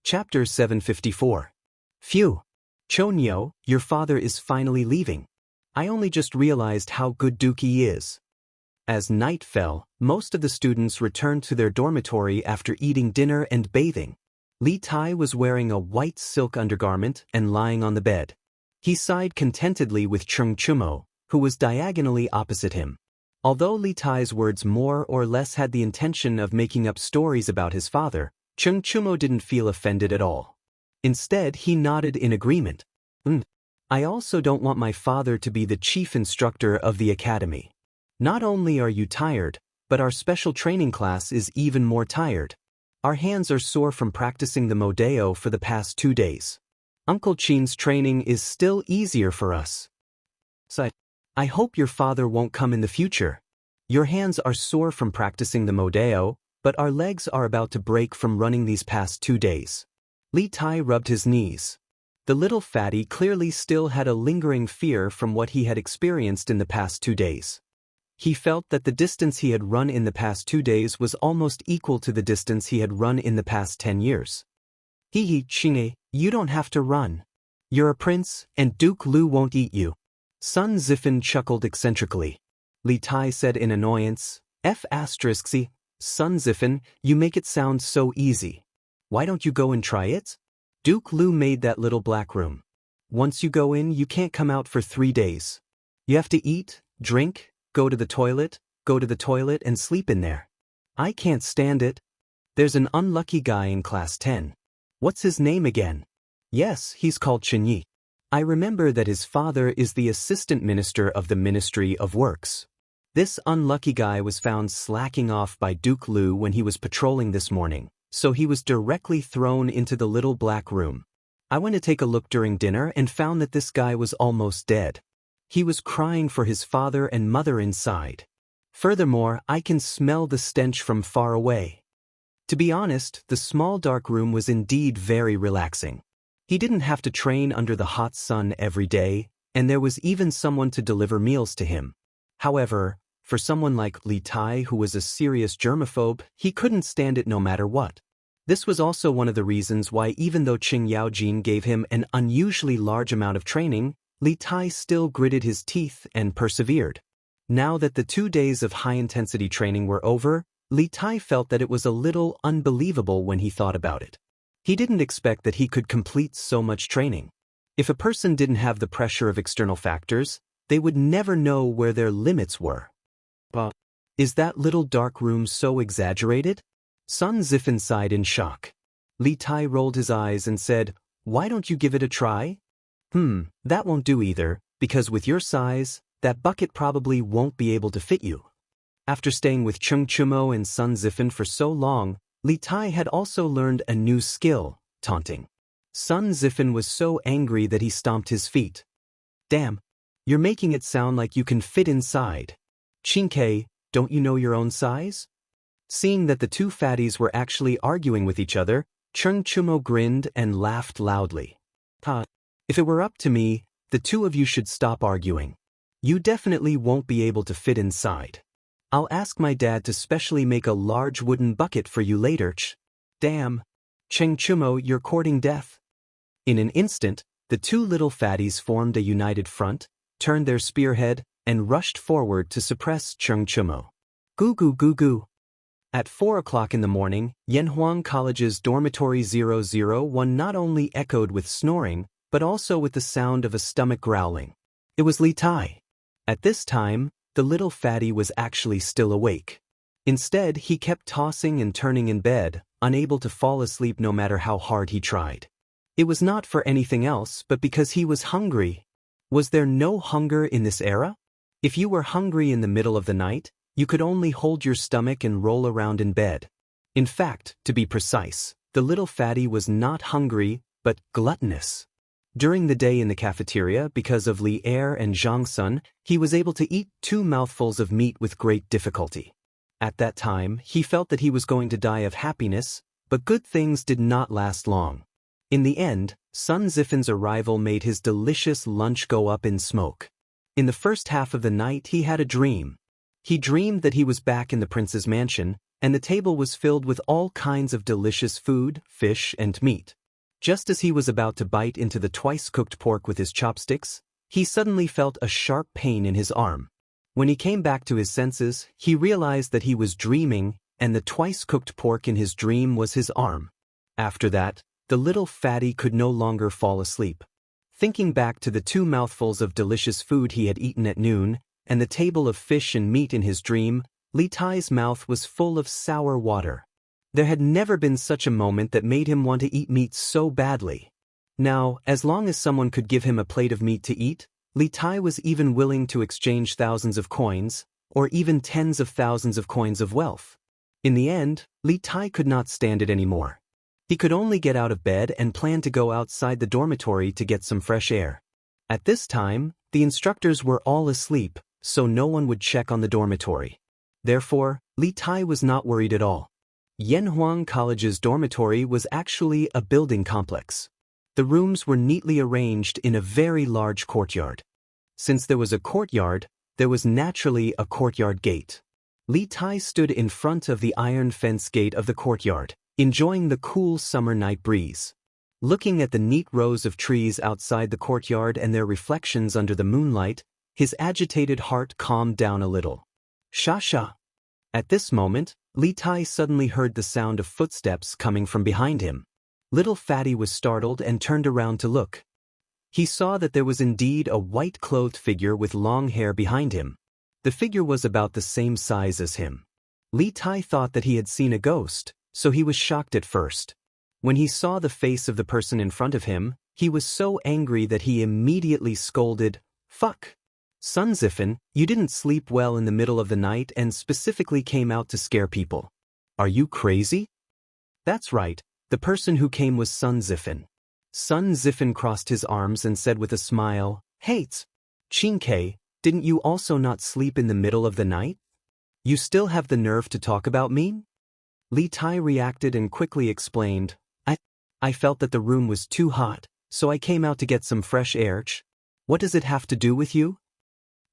Chapter 754. Phew! Chonyo, your father is finally leaving. I only just realized how good Dookie is. As night fell, most of the students returned to their dormitory after eating dinner and bathing. Li Tai was wearing a white silk undergarment and lying on the bed. He sighed contentedly with Chung Chumo, who was diagonally opposite him. Although Li Tai's words more or less had the intention of making up stories about his father, Chung Chumo didn't feel offended at all. Instead, he nodded in agreement. I also don't want my father to be the chief instructor of the academy. Not only are you tired, but our special training class is even more tired. Our hands are sore from practicing the Modeo for the past 2 days. Uncle Chin's training is still easier for us. So, I hope your father won't come in the future. Your hands are sore from practicing the Modeo, but our legs are about to break from running these past 2 days. Li Tai rubbed his knees. The little fatty clearly still had a lingering fear from what he had experienced in the past 2 days. He felt that the distance he had run in the past 2 days was almost equal to the distance he had run in the past 10 years. Chine, you don't have to run. You're a prince, and Duke Lu won't eat you. Sun Zifan chuckled eccentrically. Li Tai said in annoyance, F***y, Sun Zifan, you make it sound so easy. Why don't you go and try it? Duke Lu made that little black room. Once you go in, you can't come out for 3 days. You have to eat, drink, go to the toilet, and sleep in there. I can't stand it. There's an unlucky guy in class 10. What's his name again? Yes, he's called Chen Yi. I remember that his father is the assistant minister of the Ministry of Works. This unlucky guy was found slacking off by Duke Lu when he was patrolling this morning, so he was directly thrown into the little black room. I went to take a look during dinner and found that this guy was almost dead. He was crying for his father and mother inside. Furthermore, I can smell the stench from far away. To be honest, the small dark room was indeed very relaxing. He didn't have to train under the hot sun every day, and there was even someone to deliver meals to him. However, for someone like Li Tai who was a serious germaphobe, he couldn't stand it no matter what. This was also one of the reasons why even though Qing Yaojin gave him an unusually large amount of training, Li Tai still gritted his teeth and persevered. Now that the 2 days of high-intensity training were over, Li Tai felt that it was a little unbelievable when he thought about it. He didn't expect that he could complete so much training. If a person didn't have the pressure of external factors, they would never know where their limits were. But is that little dark room so exaggerated? Sun Zifan sighed in shock. Li Tai rolled his eyes and said, Why don't you give it a try? That won't do either, because with your size, that bucket probably won't be able to fit you. After staying with Chung Chumo and Sun Zifan for so long, Li Tai had also learned a new skill, taunting. Sun Zifan was so angry that he stomped his feet. Damn, you're making it sound like you can fit inside. Chinkei, don't you know your own size? Seeing that the two fatties were actually arguing with each other, Cheng Chumo grinned and laughed loudly. If it were up to me, the two of you should stop arguing. You definitely won't be able to fit inside. I'll ask my dad to specially make a large wooden bucket for you later. Damn. Cheng Chumo, you're courting death. In an instant, the two little fatties formed a united front, turned their spearhead, and rushed forward to suppress Cheng Chumo. Goo goo goo goo. At 4 o'clock in the morning, Yanhuang College's dormitory 001 not only echoed with snoring, but also with the sound of a stomach growling. It was Li Tai. At this time, the little fatty was actually still awake. Instead, he kept tossing and turning in bed, unable to fall asleep no matter how hard he tried. It was not for anything else but because he was hungry. Was there no hunger in this era? If you were hungry in the middle of the night, you could only hold your stomach and roll around in bed. In fact, to be precise, the little fatty was not hungry, but gluttonous. During the day in the cafeteria, because of Li Er and Zhang Sun, he was able to eat 2 mouthfuls of meat with great difficulty. At that time, he felt that he was going to die of happiness, but good things did not last long. In the end, Sun Zifen's arrival made his delicious lunch go up in smoke. In the first half of the night, he had a dream. He dreamed that he was back in the prince's mansion, and the table was filled with all kinds of delicious food, fish, and meat. Just as he was about to bite into the twice-cooked pork with his chopsticks, he suddenly felt a sharp pain in his arm. When he came back to his senses, he realized that he was dreaming, and the twice-cooked pork in his dream was his arm. After that, the little fatty could no longer fall asleep. Thinking back to the 2 mouthfuls of delicious food he had eaten at noon, and the table of fish and meat in his dream, Li Tai's mouth was full of sour water. There had never been such a moment that made him want to eat meat so badly. Now, as long as someone could give him a plate of meat to eat, Li Tai was even willing to exchange thousands of coins, or even tens of thousands of coins of wealth. In the end, Li Tai could not stand it anymore. He could only get out of bed and plan to go outside the dormitory to get some fresh air. At this time, the instructors were all asleep, so no one would check on the dormitory. Therefore, Li Tai was not worried at all. Yanhuang College's dormitory was actually a building complex. The rooms were neatly arranged in a very large courtyard. Since there was a courtyard, there was naturally a courtyard gate. Li Tai stood in front of the iron fence gate of the courtyard, enjoying the cool summer night breeze. Looking at the neat rows of trees outside the courtyard and their reflections under the moonlight, his agitated heart calmed down a little. Sha. At this moment, Li Tai suddenly heard the sound of footsteps coming from behind him. Little Fatty was startled and turned around to look. He saw that there was indeed a white-clothed figure with long hair behind him. The figure was about the same size as him. Li Tai thought that he had seen a ghost, so he was shocked at first. When he saw the face of the person in front of him, he was so angry that he immediately scolded, "Fuck! Sun Zifen, you didn't sleep well in the middle of the night and specifically came out to scare people. Are you crazy?" That's right, the person who came was Sun Zifen. Sun Zifen crossed his arms and said with a smile, "Hates. Qingke, didn't you also not sleep in the middle of the night? You still have the nerve to talk about me?" Li Tai reacted and quickly explained, I felt that the room was too hot, so I came out to get some fresh air. What does it have to do with you?"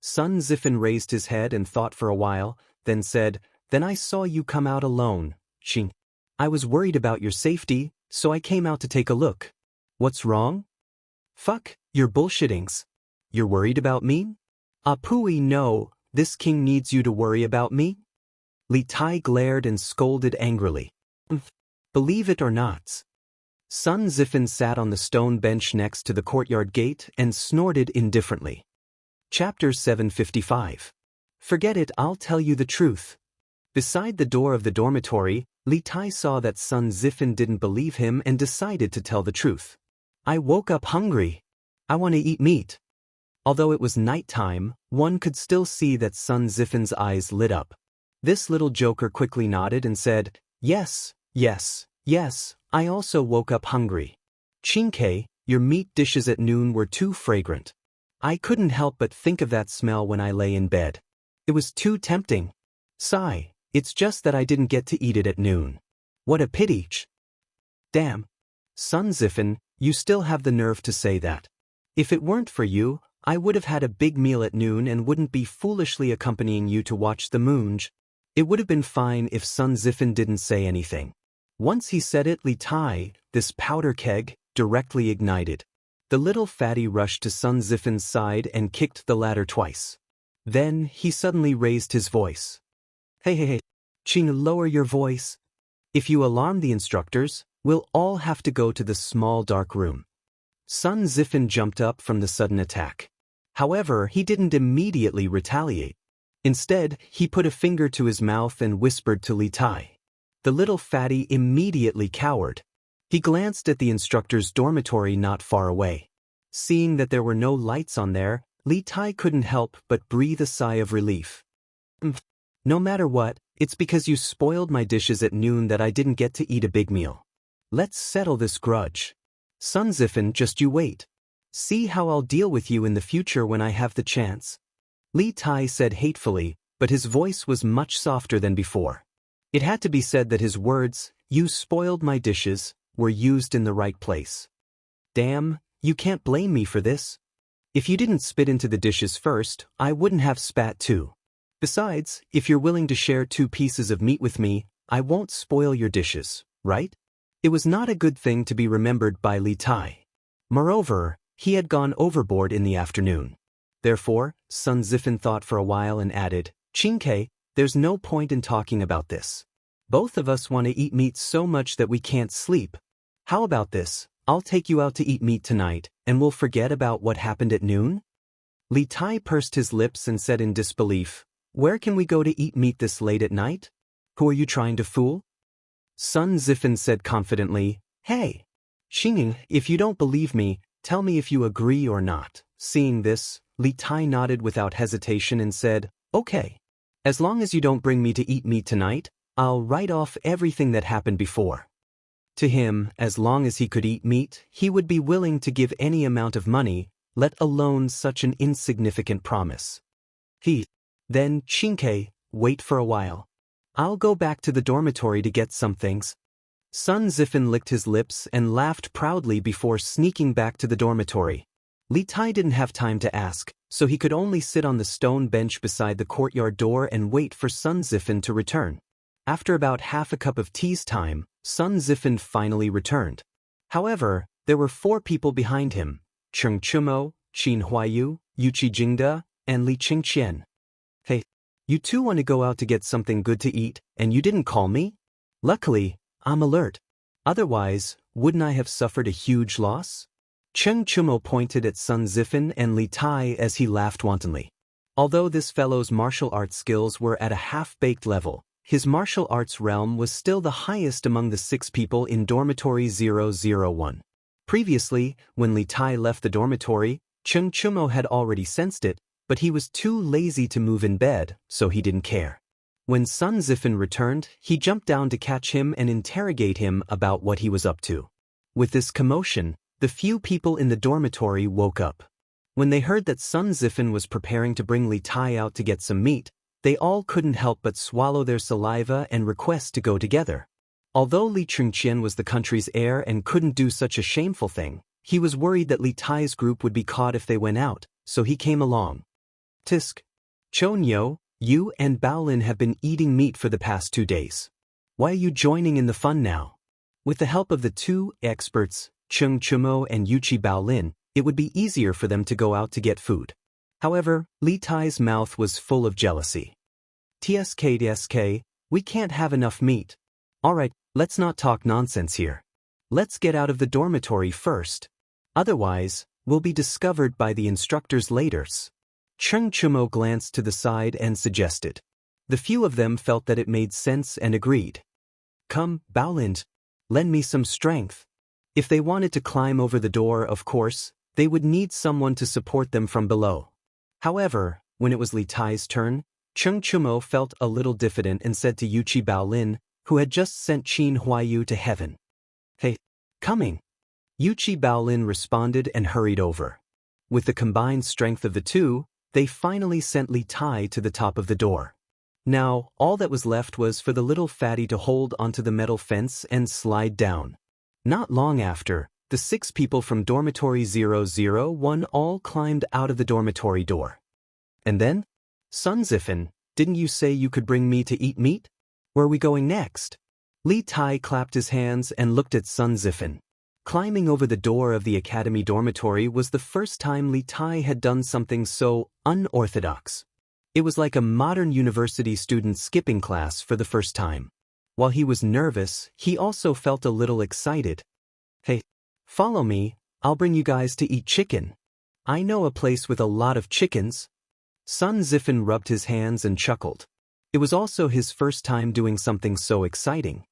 Sun Zifen raised his head and thought for a while, then said, "Then I saw you come out alone, Qing. I was worried about your safety, so I came out to take a look. What's wrong?" "Fuck, you're bullshittings. You're worried about me?" "Apui no, this king needs you to worry about me?" Li Tai glared and scolded angrily. "Believe it or not." Sun Zifen sat on the stone bench next to the courtyard gate and snorted indifferently. Chapter 755. Forget it, I'll tell you the truth. Beside the door of the dormitory, Li Tai saw that Sun Zifen didn't believe him and decided to tell the truth. "I woke up hungry. I want to eat meat." Although it was nighttime, one could still see that Sun Zifen's eyes lit up. This little joker quickly nodded and said, Yes, I also woke up hungry. Qingke, your meat dishes at noon were too fragrant. I couldn't help but think of that smell when I lay in bed. It was too tempting. Sigh, It's just that I didn't get to eat it at noon. What a pity. Damn. Sun Zifen, you still have the nerve to say that. If it weren't for you, I would have had a big meal at noon and wouldn't be foolishly accompanying you to watch the moon. It would have been fine if Sun Zifen didn't say anything. Once he said it, Li Tai, this powder keg, directly ignited. The little fatty rushed to Sun Zifen's side and kicked the ladder twice. Then, he suddenly raised his voice. Hey, Qing, lower your voice. If you alarm the instructors, we'll all have to go to the small dark room. Sun Zifen jumped up from the sudden attack. However, he didn't immediately retaliate. Instead, he put a finger to his mouth and whispered to Li Tai. The little fatty immediately cowered. He glanced at the instructor's dormitory not far away. Seeing that there were no lights on there, Li Tai couldn't help but breathe a sigh of relief. No matter what, it's because you spoiled my dishes at noon that I didn't get to eat a big meal. Let's settle this grudge. Sun Zifen, just you wait. See how I'll deal with you in the future when I have the chance. Li Tai said hatefully, but his voice was much softer than before. It had to be said that his words, "You spoiled my dishes," were used in the right place. Damn, you can't blame me for this. If you didn't spit into the dishes first, I wouldn't have spat too. Besides, if you're willing to share 2 pieces of meat with me, I won't spoil your dishes, right? It was not a good thing to be remembered by Li Tai. Moreover, he had gone overboard in the afternoon. Therefore, Sun Zifen thought for a while and added, Qingke, there's no point in talking about this. Both of us want to eat meat so much that we can't sleep. How about this? I'll take you out to eat meat tonight, and we'll forget about what happened at noon? Li Tai pursed his lips and said in disbelief, Where can we go to eat meat this late at night? Who are you trying to fool? Sun Zifen said confidently, Hey, Xingning, if you don't believe me, tell me if you agree or not. Seeing this, Li Tai nodded without hesitation and said, Okay. As long as you don't bring me to eat meat tonight, I'll write off everything that happened before. To him, as long as he could eat meat, he would be willing to give any amount of money, let alone such an insignificant promise. Then, Qingke, wait for a while. I'll go back to the dormitory to get some things. Sun Zifen licked his lips and laughed proudly before sneaking back to the dormitory. Li Tai didn't have time to ask, so he could only sit on the stone bench beside the courtyard door and wait for Sun Zifen to return. After about half a cup of tea's time, Sun Zifen finally returned. However, there were 4 people behind him, Cheng Chumo, Qin Huayu, Yuqi Jingde, and Li Qingqian. Hey, you 2 want to go out to get something good to eat, and you didn't call me? Luckily, I'm alert. Otherwise, wouldn't I have suffered a huge loss? Cheng Chumo pointed at Sun Zifen and Li Tai as he laughed wantonly. Although this fellow's martial arts skills were at a half-baked level, his martial arts realm was still the highest among the 6 people in Dormitory 001. Previously, when Li Tai left the dormitory, Cheng Chumo had already sensed it, but he was too lazy to move in bed, so he didn't care. When Sun Zifen returned, he jumped down to catch him and interrogate him about what he was up to. With this commotion, the few people in the dormitory woke up. When they heard that Sun Zifen was preparing to bring Li Tai out to get some meat, they all couldn't help but swallow their saliva and request to go together. Although Li Qingqian was the country's heir and couldn't do such a shameful thing, he was worried that Li Tai's group would be caught if they went out, so he came along. Tisk. Chonyo, you and Baolin have been eating meat for the past 2 days. Why are you joining in the fun now? With the help of the 2 experts, Cheng Chumo and Yuqi Baolin, it would be easier for them to go out to get food. However, Li Tai's mouth was full of jealousy. TSK, we can't have enough meat. Alright, let's not talk nonsense here. Let's get out of the dormitory first. Otherwise, we'll be discovered by the instructors later. Cheng Chumo glanced to the side and suggested. The few of them felt that it made sense and agreed. Come, Baolin, lend me some strength. If they wanted to climb over the door, of course, they would need someone to support them from below. However, when it was Li Tai's turn, Cheng Chumo felt a little diffident and said to Yuqi Baolin, who had just sent Qin Huayu to heaven. Hey, coming. Yuqi Baolin responded and hurried over. With the combined strength of the 2, they finally sent Li Tai to the top of the door. Now, all that was left was for the little fatty to hold onto the metal fence and slide down. Not long after, the 6 people from dormitory 001 all climbed out of the dormitory door. And then? Sun Zifen, didn't you say you could bring me to eat meat? Where are we going next? Li Tai clapped his hands and looked at Sun Zifen. Climbing over the door of the academy dormitory was the first time Li Tai had done something so unorthodox. It was like a modern university student skipping class for the first time. While he was nervous, he also felt a little excited. Hey, follow me, I'll bring you guys to eat chicken. I know a place with a lot of chickens. Sun Zifen rubbed his hands and chuckled. It was also his first time doing something so exciting.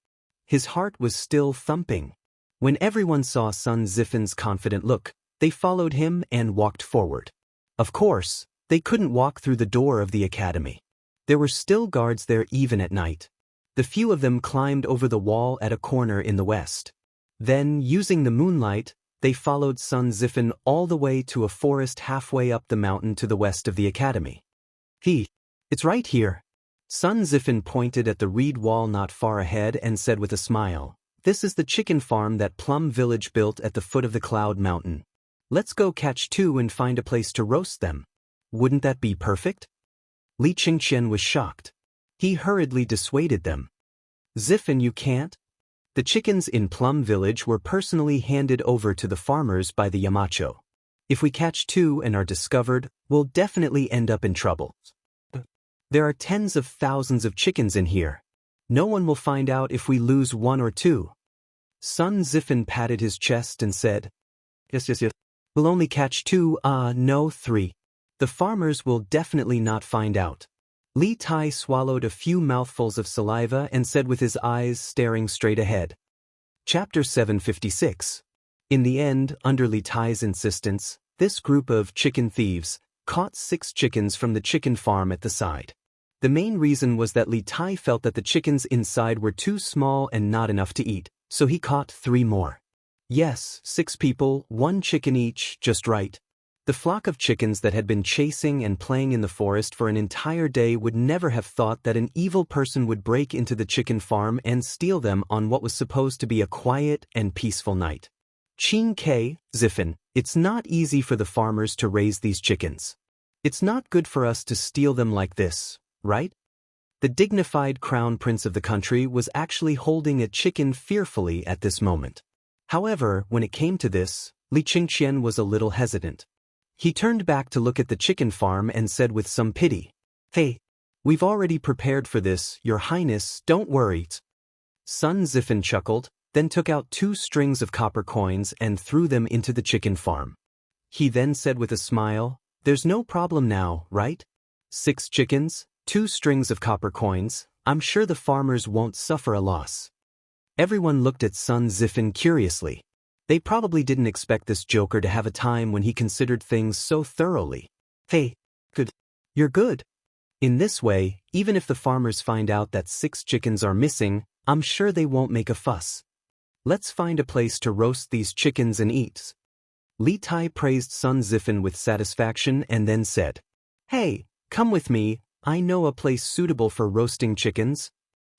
His heart was still thumping. When everyone saw Sun Zifen's confident look, they followed him and walked forward. Of course, they couldn't walk through the door of the academy. There were still guards there even at night. The few of them climbed over the wall at a corner in the west. Then, using the moonlight, they followed Sun Zifen all the way to a forest halfway up the mountain to the west of the academy. It's right here. Sun Zifen pointed at the reed wall not far ahead and said with a smile, "This is the chicken farm that Plum Village built at the foot of the Cloud Mountain. Let's go catch 2 and find a place to roast them. Wouldn't that be perfect?" Li Qingqian was shocked. He hurriedly dissuaded them. "Zifen, you can't. The chickens in Plum Village were personally handed over to the farmers by the Yamacho. If we catch 2 and are discovered, we'll definitely end up in trouble. There are tens of thousands of chickens in here. No one will find out if we lose 1 or 2. Sun Zifen patted his chest and said, Yes. We'll only catch 2, no 3. The farmers will definitely not find out." Li Tai swallowed a few mouthfuls of saliva and said with his eyes staring straight ahead. Chapter 756. In the end, under Li Tai's insistence, this group of chicken thieves caught 6 chickens from the chicken farm at the side. The main reason was that Li Tai felt that the chickens inside were too small and not enough to eat, so he caught 3 more. Yes, 6 people, 1 chicken each, just right. The flock of chickens that had been chasing and playing in the forest for an entire day would never have thought that an evil person would break into the chicken farm and steal them on what was supposed to be a quiet and peaceful night. Qing Ke, Zifen, it's not easy for the farmers to raise these chickens. It's not good for us to steal them like this, right? The dignified crown prince of the country was actually holding a chicken fearfully at this moment. However, when it came to this, Li Qingqian was a little hesitant. He turned back to look at the chicken farm and said with some pity, "Hey, we've already prepared for this, Your Highness, don't worry." Sun Zifen chuckled, then took out 2 strings of copper coins and threw them into the chicken farm. He then said with a smile, "There's no problem now, right? 6 chickens, 2 strings of copper coins, I'm sure the farmers won't suffer a loss." Everyone looked at Sun Zifen curiously. They probably didn't expect this joker to have a time when he considered things so thoroughly. "Hey, good. You're good." In this way, even if the farmers find out that 6 chickens are missing, I'm sure they won't make a fuss. Let's find a place to roast these chickens and eat. Li Tai praised Sun Zifen with satisfaction and then said, "Hey, come with me, I know a place suitable for roasting chickens."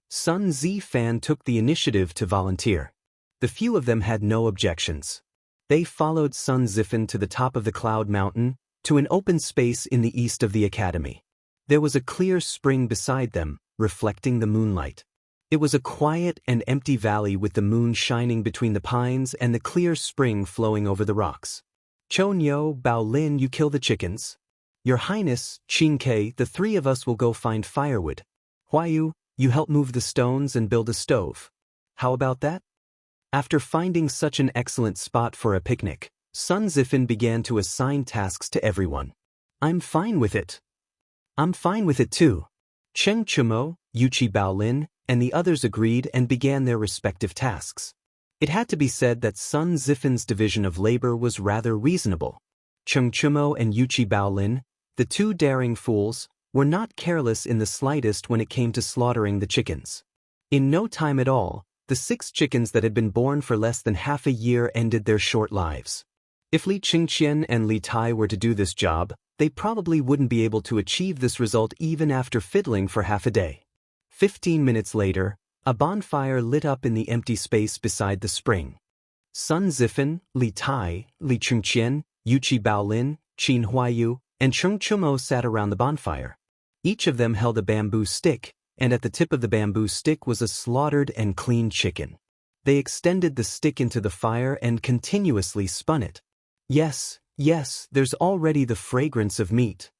Sun Zifan took the initiative to volunteer. The few of them had no objections. They followed Sun Zifen to the top of the Cloud Mountain, to an open space in the east of the academy. There was a clear spring beside them, reflecting the moonlight. It was a quiet and empty valley with the moon shining between the pines and the clear spring flowing over the rocks. "Chonyo, Bao Lin, you kill the chickens. Your Highness, Qing Ke, the 3 of us will go find firewood. Huayu, you help move the stones and build a stove. How about that?" After finding such an excellent spot for a picnic, Sun Zifen began to assign tasks to everyone. "I'm fine with it." "I'm fine with it too." Cheng Chumo, Yuchi Baolin, and the others agreed and began their respective tasks. It had to be said that Sun Zifen's division of labor was rather reasonable. Cheng Chumo and Yuchi Baolin, the 2 daring fools, were not careless in the slightest when it came to slaughtering the chickens. In no time at all, the 6 chickens that had been born for less than half a year ended their short lives. If Li Qingqian and Li Tai were to do this job, they probably wouldn't be able to achieve this result even after fiddling for half a day. 15 minutes later, a bonfire lit up in the empty space beside the spring. Sun Zifan, Li Tai, Li Qingqian, Yuqi Baolin, Qin Huaiyu, and Cheng Chumo sat around the bonfire. Each of them held a bamboo stick, and at the tip of the bamboo stick was a slaughtered and cleaned chicken. They extended the stick into the fire and continuously spun it. Yes, there's already the fragrance of meat.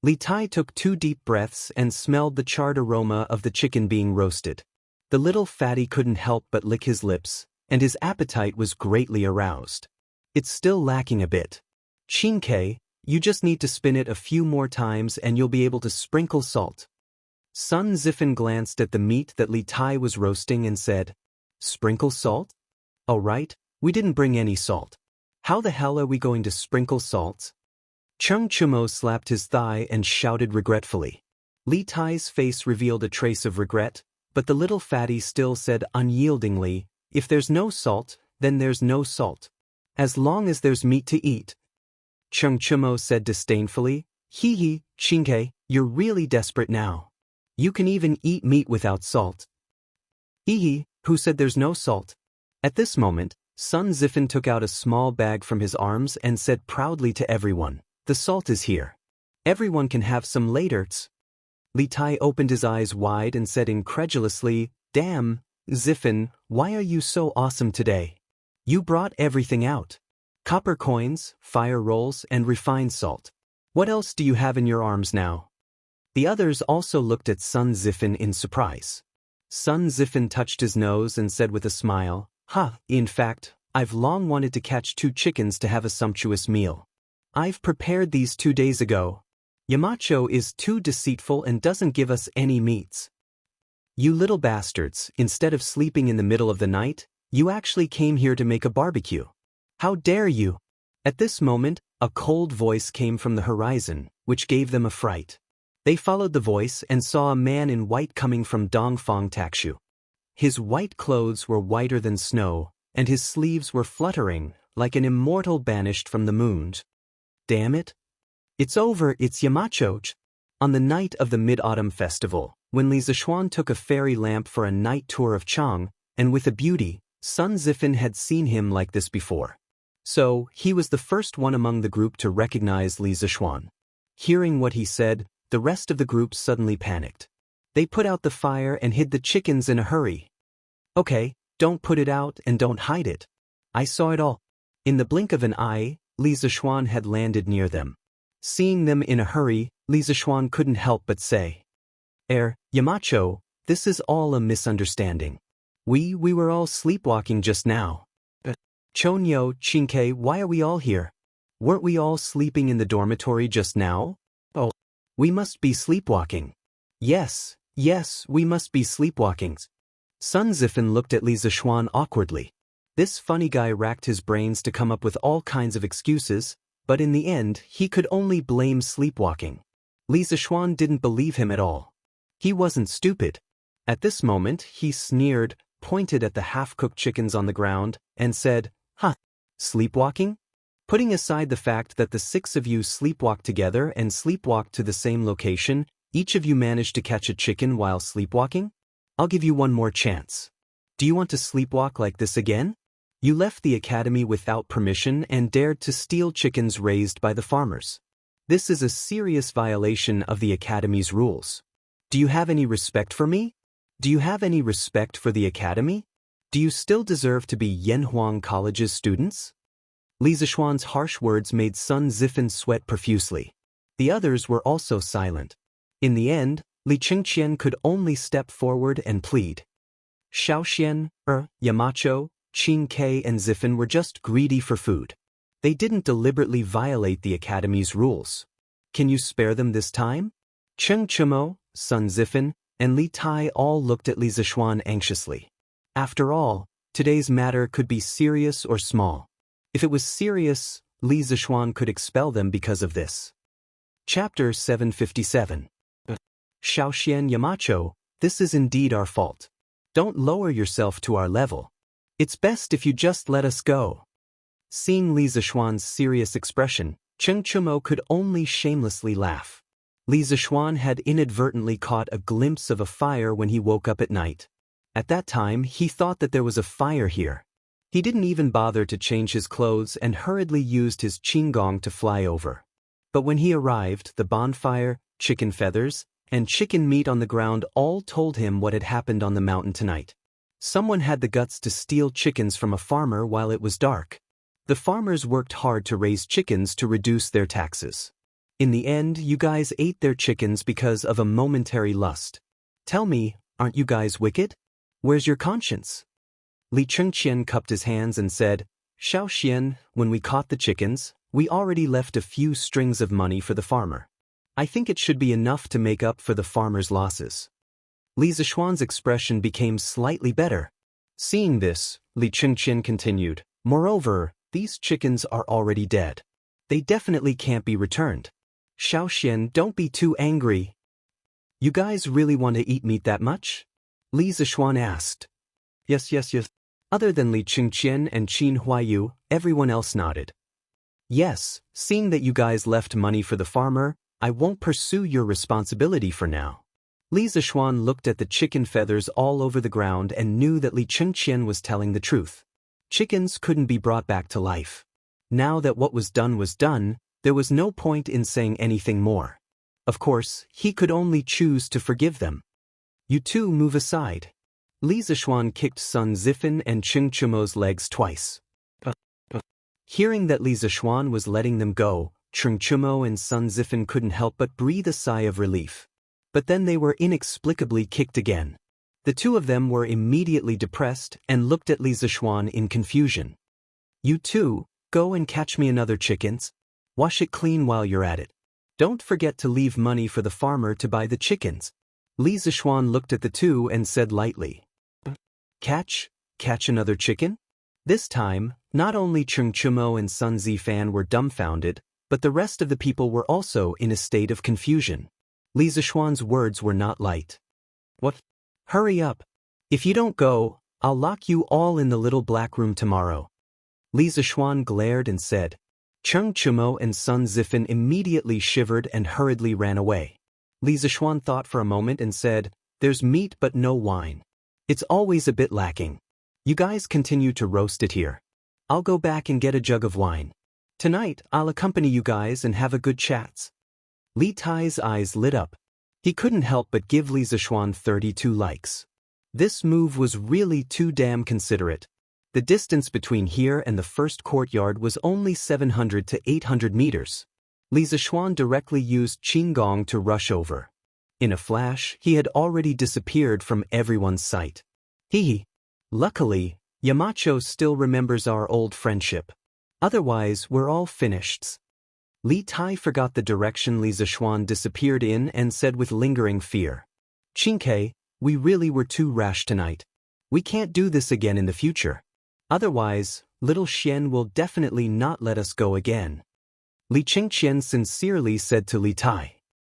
Li Tai took 2 deep breaths and smelled the charred aroma of the chicken being roasted. The little fatty couldn't help but lick his lips, and his appetite was greatly aroused. It's still lacking a bit. Qin Ke, you just need to spin it a few more times and you'll be able to sprinkle salt. Sun Zifan glanced at the meat that Li Tai was roasting and said, "Sprinkle salt? Oh right, we didn't bring any salt. How the hell are we going to sprinkle salts?" Cheng Chumo slapped his thigh and shouted regretfully. Li Tai's face revealed a trace of regret, but the little fatty still said unyieldingly, "If there's no salt, then there's no salt. As long as there's meat to eat." Cheng Chumo said disdainfully, "Hee, Qin Ke, you're really desperate now. You can even eat meat without salt." "Hee, who said there's no salt?" At this moment, Sun Zifan took out a small bag from his arms and said proudly to everyone, "The salt is here. Everyone can have some later." Li Tai opened his eyes wide and said incredulously, "Damn, Zifan, why are you so awesome today? You brought everything out. Copper coins, fire rolls, and refined salt. What else do you have in your arms now?" The others also looked at Sun Zifan in surprise. Sun Zifan touched his nose and said with a smile, In fact, I've long wanted to catch 2 chickens to have a sumptuous meal. I've prepared these 2 days ago. Yamacho is too deceitful and doesn't give us any meats. You little bastards, instead of sleeping in the middle of the night, you actually came here to make a barbecue. How dare you?" At this moment, a cold voice came from the horizon, which gave them a fright. They followed the voice and saw a man in white coming from Dongfang Takshu. His white clothes were whiter than snow, and his sleeves were fluttering, like an immortal banished from the moon. Damn it! It's over, it's Yamacho. On the night of the Mid-Autumn Festival, when Li Zishuan took a fairy lamp for a night tour of Chang, and with a beauty, Sun Zifan had seen him like this before. So, he was the first one among the group to recognize Li Zishuan. Hearing what he said, the rest of the group suddenly panicked. They put out the fire and hid the chickens in a hurry. "Okay, don't put it out and don't hide it. I saw it all." In the blink of an eye, Li Zishuan had landed near them. Seeing them in a hurry, Li Zishuan couldn't help but say, Yamacho, this is all a misunderstanding. We were all sleepwalking just now." "Chonyo, Qin Ke, why are we all here? Weren't we all sleeping in the dormitory just now?" "Oh, we must be sleepwalking." Yes, we must be sleepwalking." Sun Zifan looked at Li Zishuan awkwardly. This funny guy racked his brains to come up with all kinds of excuses, but in the end he could only blame sleepwalking. Li Zishuan didn't believe him at all. He wasn't stupid. At this moment he sneered, pointed at the half-cooked chickens on the ground, and said, Sleepwalking? Putting aside the fact that the 6 of you sleepwalked together and sleepwalked to the same location, each of you managed to catch a chicken while sleepwalking? I'll give you one more chance. Do you want to sleepwalk like this again? You left the academy without permission and dared to steal chickens raised by the farmers. This is a serious violation of the academy's rules. Do you have any respect for me? Do you have any respect for the academy? Do you still deserve to be Yanhuang College's students? Li Zishuan's harsh words made Sun Zifan sweat profusely. The others were also silent. In the end, Li Qingqian could only step forward and plead. Xiaoxian, Yamacho, Qin Ke and Zifan were just greedy for food. They didn't deliberately violate the academy's rules. Can you spare them this time? Cheng Chumo, Sun Zifan, and Li Tai all looked at Li Zishuan anxiously. After all, today's matter could be serious or small. If it was serious, Li Zishuan could expel them because of this. Chapter 757. Xiaoxian Yamacho, this is indeed our fault. Don't lower yourself to our level. It's best if you just let us go. Seeing Li Zishuan's serious expression, Cheng Chumo could only shamelessly laugh. Li Zishuan had inadvertently caught a glimpse of a fire when he woke up at night. At that time, he thought that there was a fire here. He didn't even bother to change his clothes and hurriedly used his qinggong to fly over. But when he arrived, the bonfire, chicken feathers, and chicken meat on the ground all told him what had happened on the mountain tonight. Someone had the guts to steal chickens from a farmer while it was dark. The farmers worked hard to raise chickens to reduce their taxes. In the end, you guys ate their chickens because of a momentary lust. Tell me, aren't you guys wicked? Where's your conscience? Li Chengqian cupped his hands and said, Xiao Xian, when we caught the chickens, we already left a few strings of money for the farmer. I think it should be enough to make up for the farmer's losses. Li Zishuan's expression became slightly better. Seeing this, Li Chengqian continued, Moreover, these chickens are already dead. They definitely can't be returned. Xiao Xian, don't be too angry. You guys really want to eat meat that much? Li Zishuan asked. Yes. Other than Li Chengqian and Qin Huayu, everyone else nodded. Yes, seeing that you guys left money for the farmer, I won't pursue your responsibility for now. Li Zishuan looked at the chicken feathers all over the ground and knew that Li Chengqian was telling the truth. Chickens couldn't be brought back to life. Now that what was done, there was no point in saying anything more. Of course, he could only choose to forgive them. You two move aside. Li Zishuan kicked Sun Zifan and Cheng Chumo's legs twice. Hearing that Li Zishuan was letting them go, Cheng Chumo and Sun Zifan couldn't help but breathe a sigh of relief. But then they were inexplicably kicked again. The two of them were immediately depressed and looked at Li Zishuan in confusion. You two, go and catch me another chickens. Wash it clean while you're at it. Don't forget to leave money for the farmer to buy the chickens. Li Zishuan looked at the two and said lightly. Catch another chicken? This time, not only Cheng Chumo and Sun Zifan were dumbfounded, but the rest of the people were also in a state of confusion. Li Zishuan's words were not light. What? Hurry up. If you don't go, I'll lock you all in the little black room tomorrow. Li Zishuan glared and said. Cheng Chumo and Sun Zifan immediately shivered and hurriedly ran away. Li Zishuan thought for a moment and said, There's meat but no wine. It's always a bit lacking. You guys continue to roast it here. I'll go back and get a jug of wine. Tonight, I'll accompany you guys and have a good chats. Li Tai's eyes lit up. He couldn't help but give Li Zishuan 32 likes. This move was really too damn considerate. The distance between here and the first courtyard was only 700 to 800 meters. Li Zishuan directly used qinggong to rush over. In a flash, he had already disappeared from everyone's sight. Luckily, Yamacho still remembers our old friendship. Otherwise, we're all finished. Li Tai forgot the direction Li Zishuan disappeared in and said with lingering fear. Qingke, we really were too rash tonight. We can't do this again in the future. Otherwise, little Xian will definitely not let us go again. Li Chengqian sincerely said to Li Tai.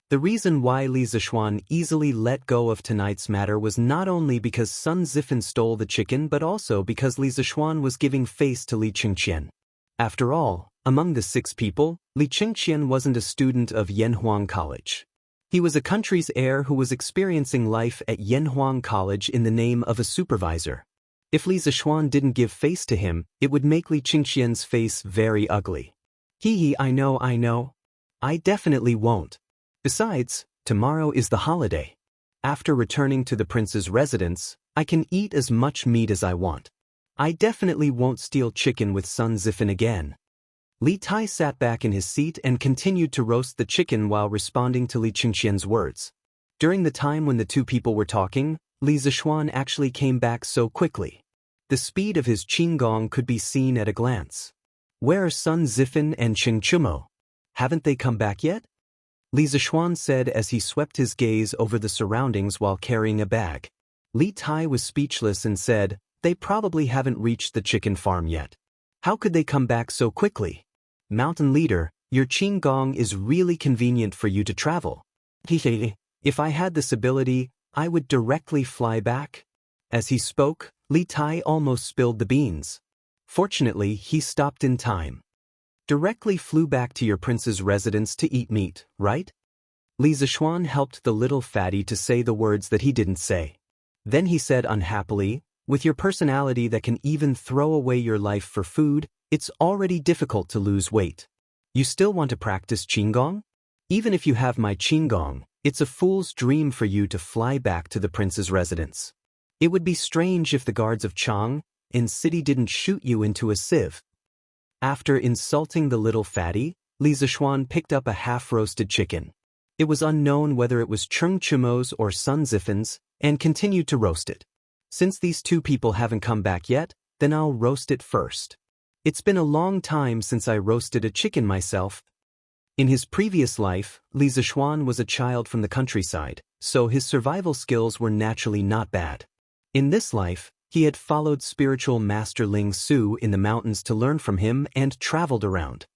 The reason why Li Zishuan easily let go of tonight's matter was not only because Sun Zifan stole the chicken but also because Li Zishuan was giving face to Li Chengqian. After all, among the 6 people, Li Chengqian wasn't a student of Yanhuang College. He was a country's heir who was experiencing life at Yanhuang College in the name of a supervisor. If Li Zishuan didn't give face to him, it would make Li Chengqian's face very ugly. I know. I definitely won't. Besides, tomorrow is the holiday. After returning to the prince's residence, I can eat as much meat as I want. I definitely won't steal chicken with Sun Zifan again. Li Tai sat back in his seat and continued to roast the chicken while responding to Li Chengqian's words. During the time when the two people were talking, Li Zishuan actually came back so quickly. The speed of his qinggong could be seen at a glance. Where are Sun Zifan and Cheng Chumo? Haven't they come back yet? Li Zishuan said as he swept his gaze over the surroundings while carrying a bag. Li Tai was speechless and said, They probably haven't reached the chicken farm yet. How could they come back so quickly? Mountain leader, your qinggong is really convenient for you to travel. If I had this ability, I would directly fly back. As he spoke, Li Tai almost spilled the beans. Fortunately, he stopped in time. Directly flew back to your prince's residence to eat meat, right? Li Zishuan helped the little fatty to say the words that he didn't say. Then he said unhappily, with your personality that can even throw away your life for food, it's already difficult to lose weight. You still want to practice qigong? Even if you have my qigong, it's a fool's dream for you to fly back to the prince's residence. It would be strange if the guards of Chang in city didn't shoot you into a sieve. After insulting the little fatty, Li Zishuan picked up a half-roasted chicken. It was unknown whether it was Cheng Chumo's or Sun Zifen's, and continued to roast it. Since these two people haven't come back yet, then I'll roast it first. It's been a long time since I roasted a chicken myself. In his previous life, Li Zishuan was a child from the countryside, so his survival skills were naturally not bad. In this life, he had followed spiritual master Ling Su in the mountains to learn from him and traveled around.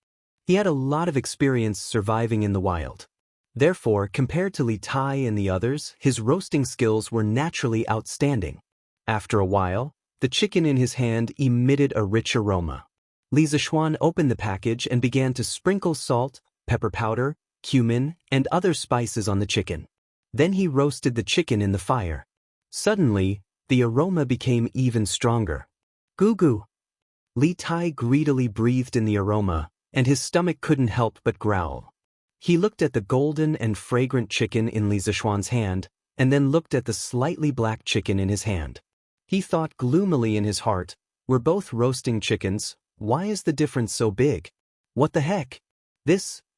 He had a lot of experience surviving in the wild. Therefore, compared to Li Tai and the others, his roasting skills were naturally outstanding. After a while, the chicken in his hand emitted a rich aroma. Li Zishuan opened the package and began to sprinkle salt, pepper powder, cumin, and other spices on the chicken. Then he roasted the chicken in the fire. Suddenly, the aroma became even stronger. Goo goo! Li Tai greedily breathed in the aroma, and his stomach couldn't help but growl. He looked at the golden and fragrant chicken in Li Zishuan's hand, and then looked at the slightly black chicken in his hand. He thought gloomily in his heart, we're both roasting chickens, why is the difference so big? What the heck?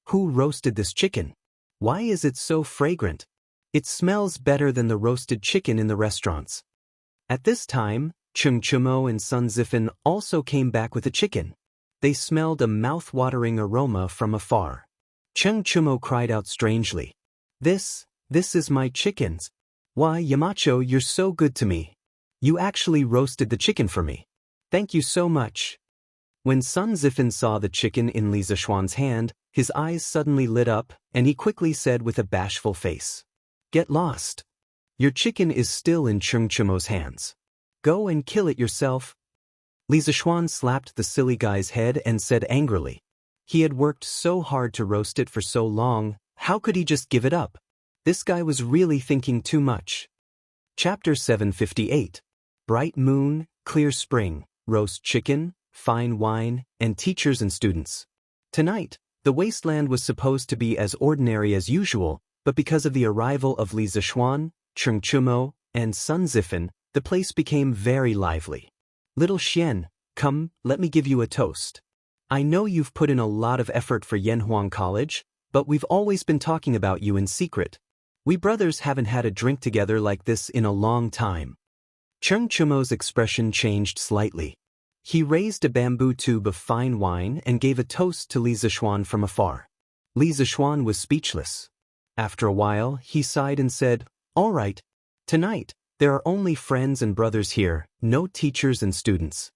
Who roasted this chicken? Why is it so fragrant? It smells better than the roasted chicken in the restaurants. At this time, Cheng Chumo and Sun Zifen also came back with a chicken. They smelled a mouth-watering aroma from afar. Cheng Chumo cried out strangely. This is my chickens. Why, Yamacho, you're so good to me. You actually roasted the chicken for me. Thank you so much. When Sun Zifen saw the chicken in Li Zishuan's hand, his eyes suddenly lit up, and he quickly said with a bashful face, "Get lost. Your chicken is still in Cheng Chumo's hands. Go and kill it yourself." Li Zishuan slapped the silly guy's head and said angrily, he had worked so hard to roast it for so long, how could he just give it up? This guy was really thinking too much. Chapter 758. Bright moon, clear spring, roast chicken, fine wine, and teachers and students. Tonight, the wasteland was supposed to be as ordinary as usual, but because of the arrival of Li Zishuan, Cheng Chumo, and Sun Zifen, the place became very lively. Little Xian, come, let me give you a toast. I know you've put in a lot of effort for Yanhuang College, but we've always been talking about you in secret. We brothers haven't had a drink together like this in a long time. Cheng Chumo's expression changed slightly. He raised a bamboo tube of fine wine and gave a toast to Li Zishuan from afar. Li Zishuan was speechless. After a while, he sighed and said, "All right. Tonight, there are only friends and brothers here, no teachers and students.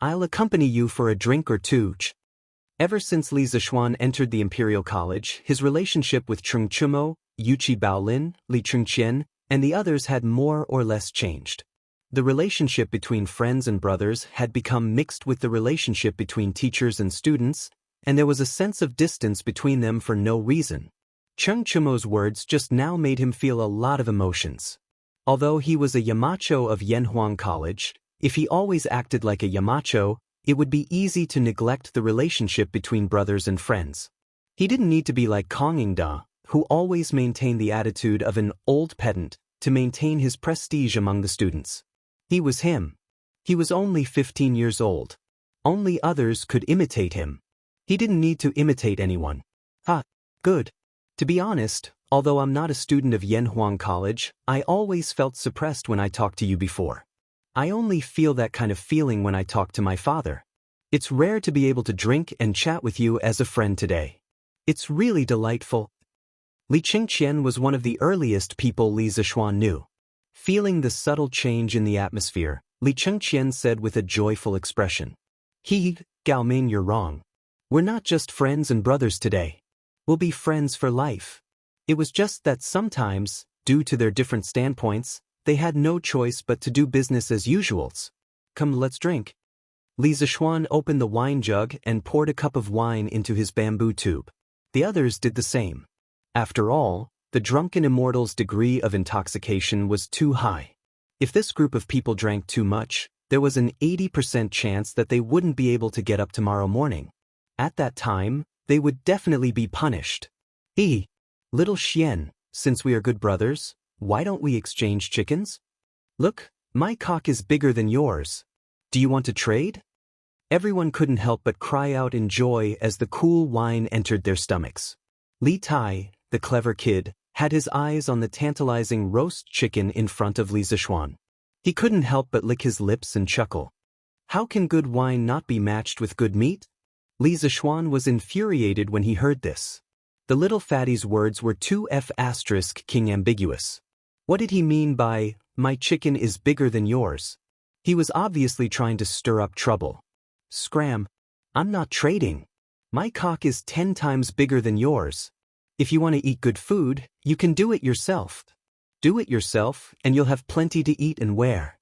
I'll accompany you for a drink or two." Ever since Li Zishuan entered the Imperial College, his relationship with Cheng Chumo, Yuqi Baolin, Li Chengqian, and the others had more or less changed. The relationship between friends and brothers had become mixed with the relationship between teachers and students, and there was a sense of distance between them for no reason. Cheng Chumo's words just now made him feel a lot of emotions. Although he was a Yamacho of Yanhuang College, if he always acted like a Yamacho, it would be easy to neglect the relationship between brothers and friends. He didn't need to be like Kong Yingda, who always maintained the attitude of an old pedant, to maintain his prestige among the students. He was him. He was only 15 years old. Only others could imitate him. He didn't need to imitate anyone. Good. To be honest, although I'm not a student of Yanhuang College, I always felt suppressed when I talked to you before. I only feel that kind of feeling when I talk to my father. It's rare to be able to drink and chat with you as a friend today. It's really delightful. Li Chengqian was one of the earliest people Li Zishuan knew. Feeling the subtle change in the atmosphere, Li Chengqian said with a joyful expression, Gao Ming, you're wrong. We're not just friends and brothers today. We'll be friends for life. It was just that sometimes, due to their different standpoints, they had no choice but to do business as usual. Come, let's drink. Li Zishuan opened the wine jug and poured a cup of wine into his bamboo tube. The others did the same. After all, the drunken immortal's degree of intoxication was too high. If this group of people drank too much, there was an 80% chance that they wouldn't be able to get up tomorrow morning. At that time, they would definitely be punished. Little Xian, since we are good brothers, why don't we exchange chickens? Look, my cock is bigger than yours. Do you want to trade? Everyone couldn't help but cry out in joy as the cool wine entered their stomachs. Li Tai, the clever kid, had his eyes on the tantalizing roast chicken in front of Li Zishuan. He couldn't help but lick his lips and chuckle. How can good wine not be matched with good meat? Li Zishuan was infuriated when he heard this. The little fatty's words were too king ambiguous. What did he mean by, my chicken is bigger than yours? He was obviously trying to stir up trouble. Scram! I'm not trading. My cock is 10 times bigger than yours. If you want to eat good food, you can do it yourself. Do it yourself, and you'll have plenty to eat and wear.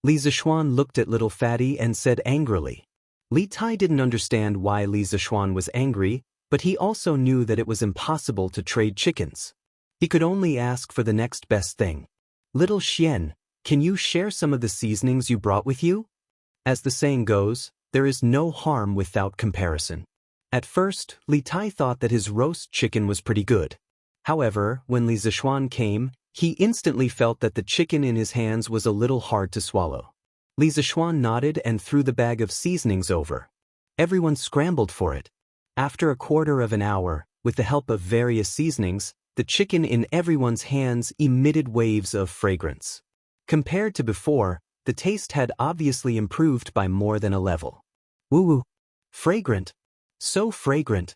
Li Zishuan looked at little fatty and said angrily. Li Tai didn't understand why Li Zishuan was angry, but he also knew that it was impossible to trade chickens. He could only ask for the next best thing. Little Xian, can you share some of the seasonings you brought with you? As the saying goes, there is no harm without comparison. At first, Li Tai thought that his roast chicken was pretty good. However, when Li Zishuan came, he instantly felt that the chicken in his hands was a little hard to swallow. Li Zishuan nodded and threw the bag of seasonings over. Everyone scrambled for it. After a quarter of an hour, with the help of various seasonings, the chicken in everyone's hands emitted waves of fragrance. Compared to before, the taste had obviously improved by more than a level. Woo-woo! Fragrant! So fragrant!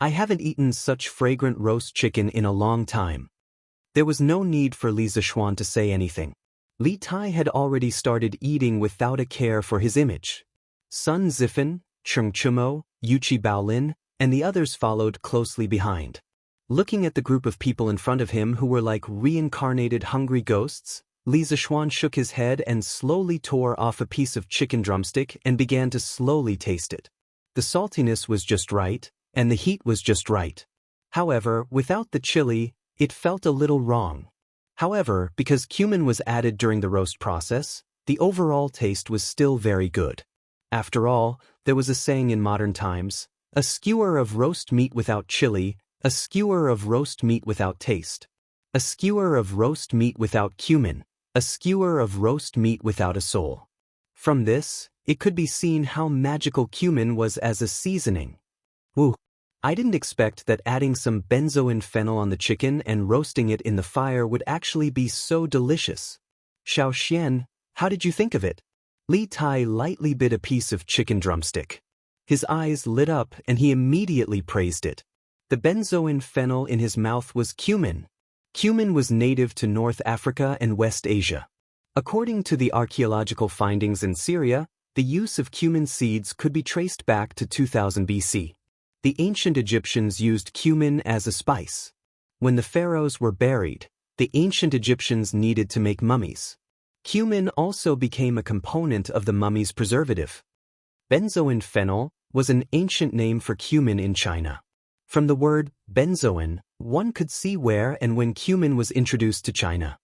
I haven't eaten such fragrant roast chicken in a long time. There was no need for Li Zishuan to say anything. Li Tai had already started eating without a care for his image. Sun Zifan, Cheng Chumo, Yuchi Baolin, and the others followed closely behind. Looking at the group of people in front of him who were like reincarnated hungry ghosts, Li Zishuan shook his head and slowly tore off a piece of chicken drumstick and began to slowly taste it. The saltiness was just right, and the heat was just right. However, without the chili, it felt a little wrong. However, because cumin was added during the roast process, the overall taste was still very good. After all, there was a saying in modern times, a skewer of roast meat without chili, a skewer of roast meat without taste. A skewer of roast meat without cumin, a skewer of roast meat without a soul. From this, it could be seen how magical cumin was as a seasoning. Woo! I didn't expect that adding some benzoin fennel on the chicken and roasting it in the fire would actually be so delicious. Xiao Xian, how did you think of it? Li Tai lightly bit a piece of chicken drumstick. His eyes lit up and he immediately praised it. The benzoin fennel in his mouth was cumin. Cumin was native to North Africa and West Asia. According to the archaeological findings in Syria, the use of cumin seeds could be traced back to 2000 BC. The ancient Egyptians used cumin as a spice. When the pharaohs were buried, the ancient Egyptians needed to make mummies. Cumin also became a component of the mummy's preservative. Benzoin fennel was an ancient name for cumin in China. From the word benzoin, one could see where and when cumin was introduced to China.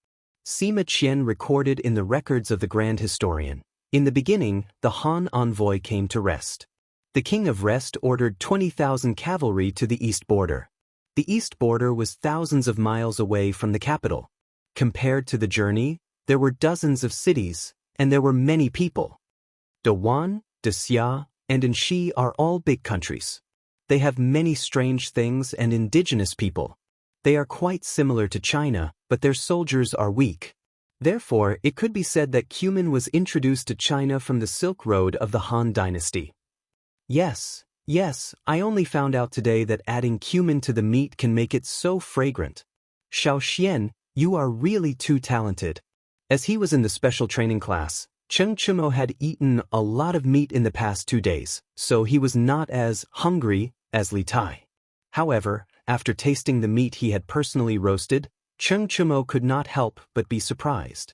Sima Qian recorded in the records of the Grand Historian. In the beginning, the Han envoy came to Rest. The king of Rest ordered 20,000 cavalry to the east border. The east border was thousands of miles away from the capital. Compared to the journey, there were dozens of cities, and there were many people. Dewan, Xia, and Anxi are all big countries. They have many strange things and indigenous people. They are quite similar to China, but their soldiers are weak. Therefore, it could be said that cumin was introduced to China from the Silk Road of the Han Dynasty. Yes, I only found out today that adding cumin to the meat can make it so fragrant. Xiao Xian, you are really too talented. As he was in the special training class, Cheng Chumo had eaten a lot of meat in the past 2 days, so he was not as hungry as Li Tai. However, after tasting the meat he had personally roasted, Cheng Chumo could not help but be surprised.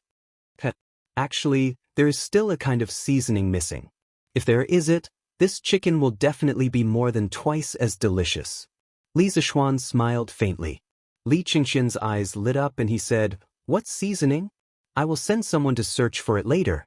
Actually, there is still a kind of seasoning missing. If there is it, this chicken will definitely be more than twice as delicious. Li Zishuan smiled faintly. Li Qingxian's eyes lit up and he said, "What seasoning? I will send someone to search for it later."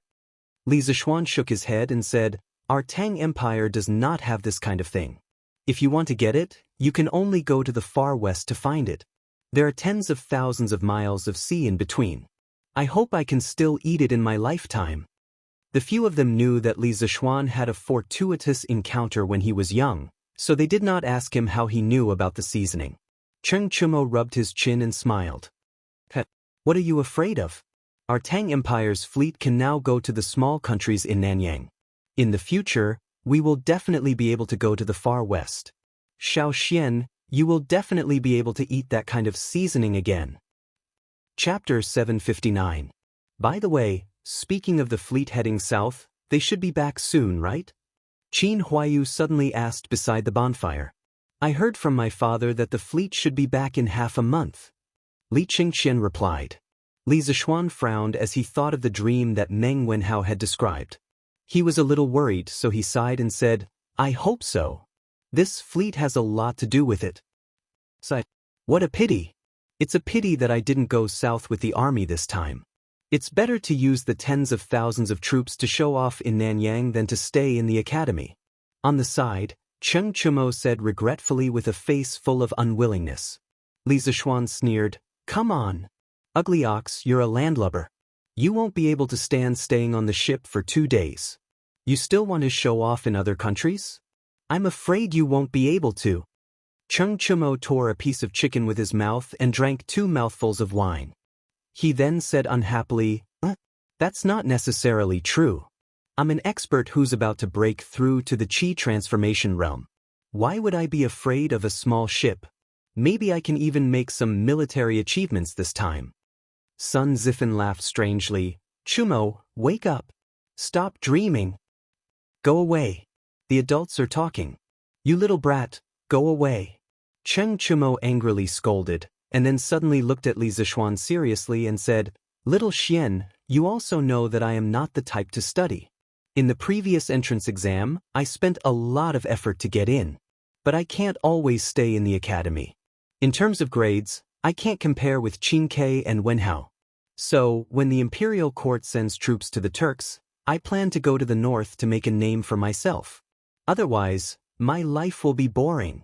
Li Zishuan shook his head and said, "Our Tang Empire does not have this kind of thing. If you want to get it, you can only go to the far west to find it. There are tens of thousands of miles of sea in between. I hope I can still eat it in my lifetime." The few of them knew that Li Zishuan had a fortuitous encounter when he was young, so they did not ask him how he knew about the seasoning. Cheng Chumo rubbed his chin and smiled. "What are you afraid of? Our Tang Empire's fleet can now go to the small countries in Nanyang. In the future, we will definitely be able to go to the far west. Xiao Xian, you will definitely be able to eat that kind of seasoning again." Chapter 759. By the way, speaking of the fleet heading south, they should be back soon, right? Qin Huayu suddenly asked beside the bonfire. "I heard from my father that the fleet should be back in half a month." Li Qingxian replied. Li Zishuan frowned as he thought of the dream that Meng Wenhao had described. He was a little worried, so he sighed and said, "I hope so. This fleet has a lot to do with it." Sighed. "What a pity. It's a pity that I didn't go south with the army this time. It's better to use the tens of thousands of troops to show off in Nanyang than to stay in the academy." On the side, Cheng Chumo said regretfully with a face full of unwillingness. Li Zishuan sneered, "Come on. Ugly ox, you're a landlubber. You won't be able to stand staying on the ship for 2 days. You still want to show off in other countries? I'm afraid you won't be able to." Cheng Chumo tore a piece of chicken with his mouth and drank 2 mouthfuls of wine. He then said unhappily, "That's not necessarily true. I'm an expert who's about to break through to the Qi transformation realm. Why would I be afraid of a small ship? Maybe I can even make some military achievements this time." Sun Zifan laughed strangely. "Chumo, wake up. Stop dreaming. Go away. The adults are talking. You little brat, go away." Cheng Chumo angrily scolded, and then suddenly looked at Li Zishuan seriously and said, "Little Xian, you also know that I am not the type to study. In the previous entrance exam, I spent a lot of effort to get in. But I can't always stay in the academy. In terms of grades, I can't compare with Qin Ke and Wenhao. So, when the imperial court sends troops to the Turks, I plan to go to the north to make a name for myself. Otherwise, my life will be boring."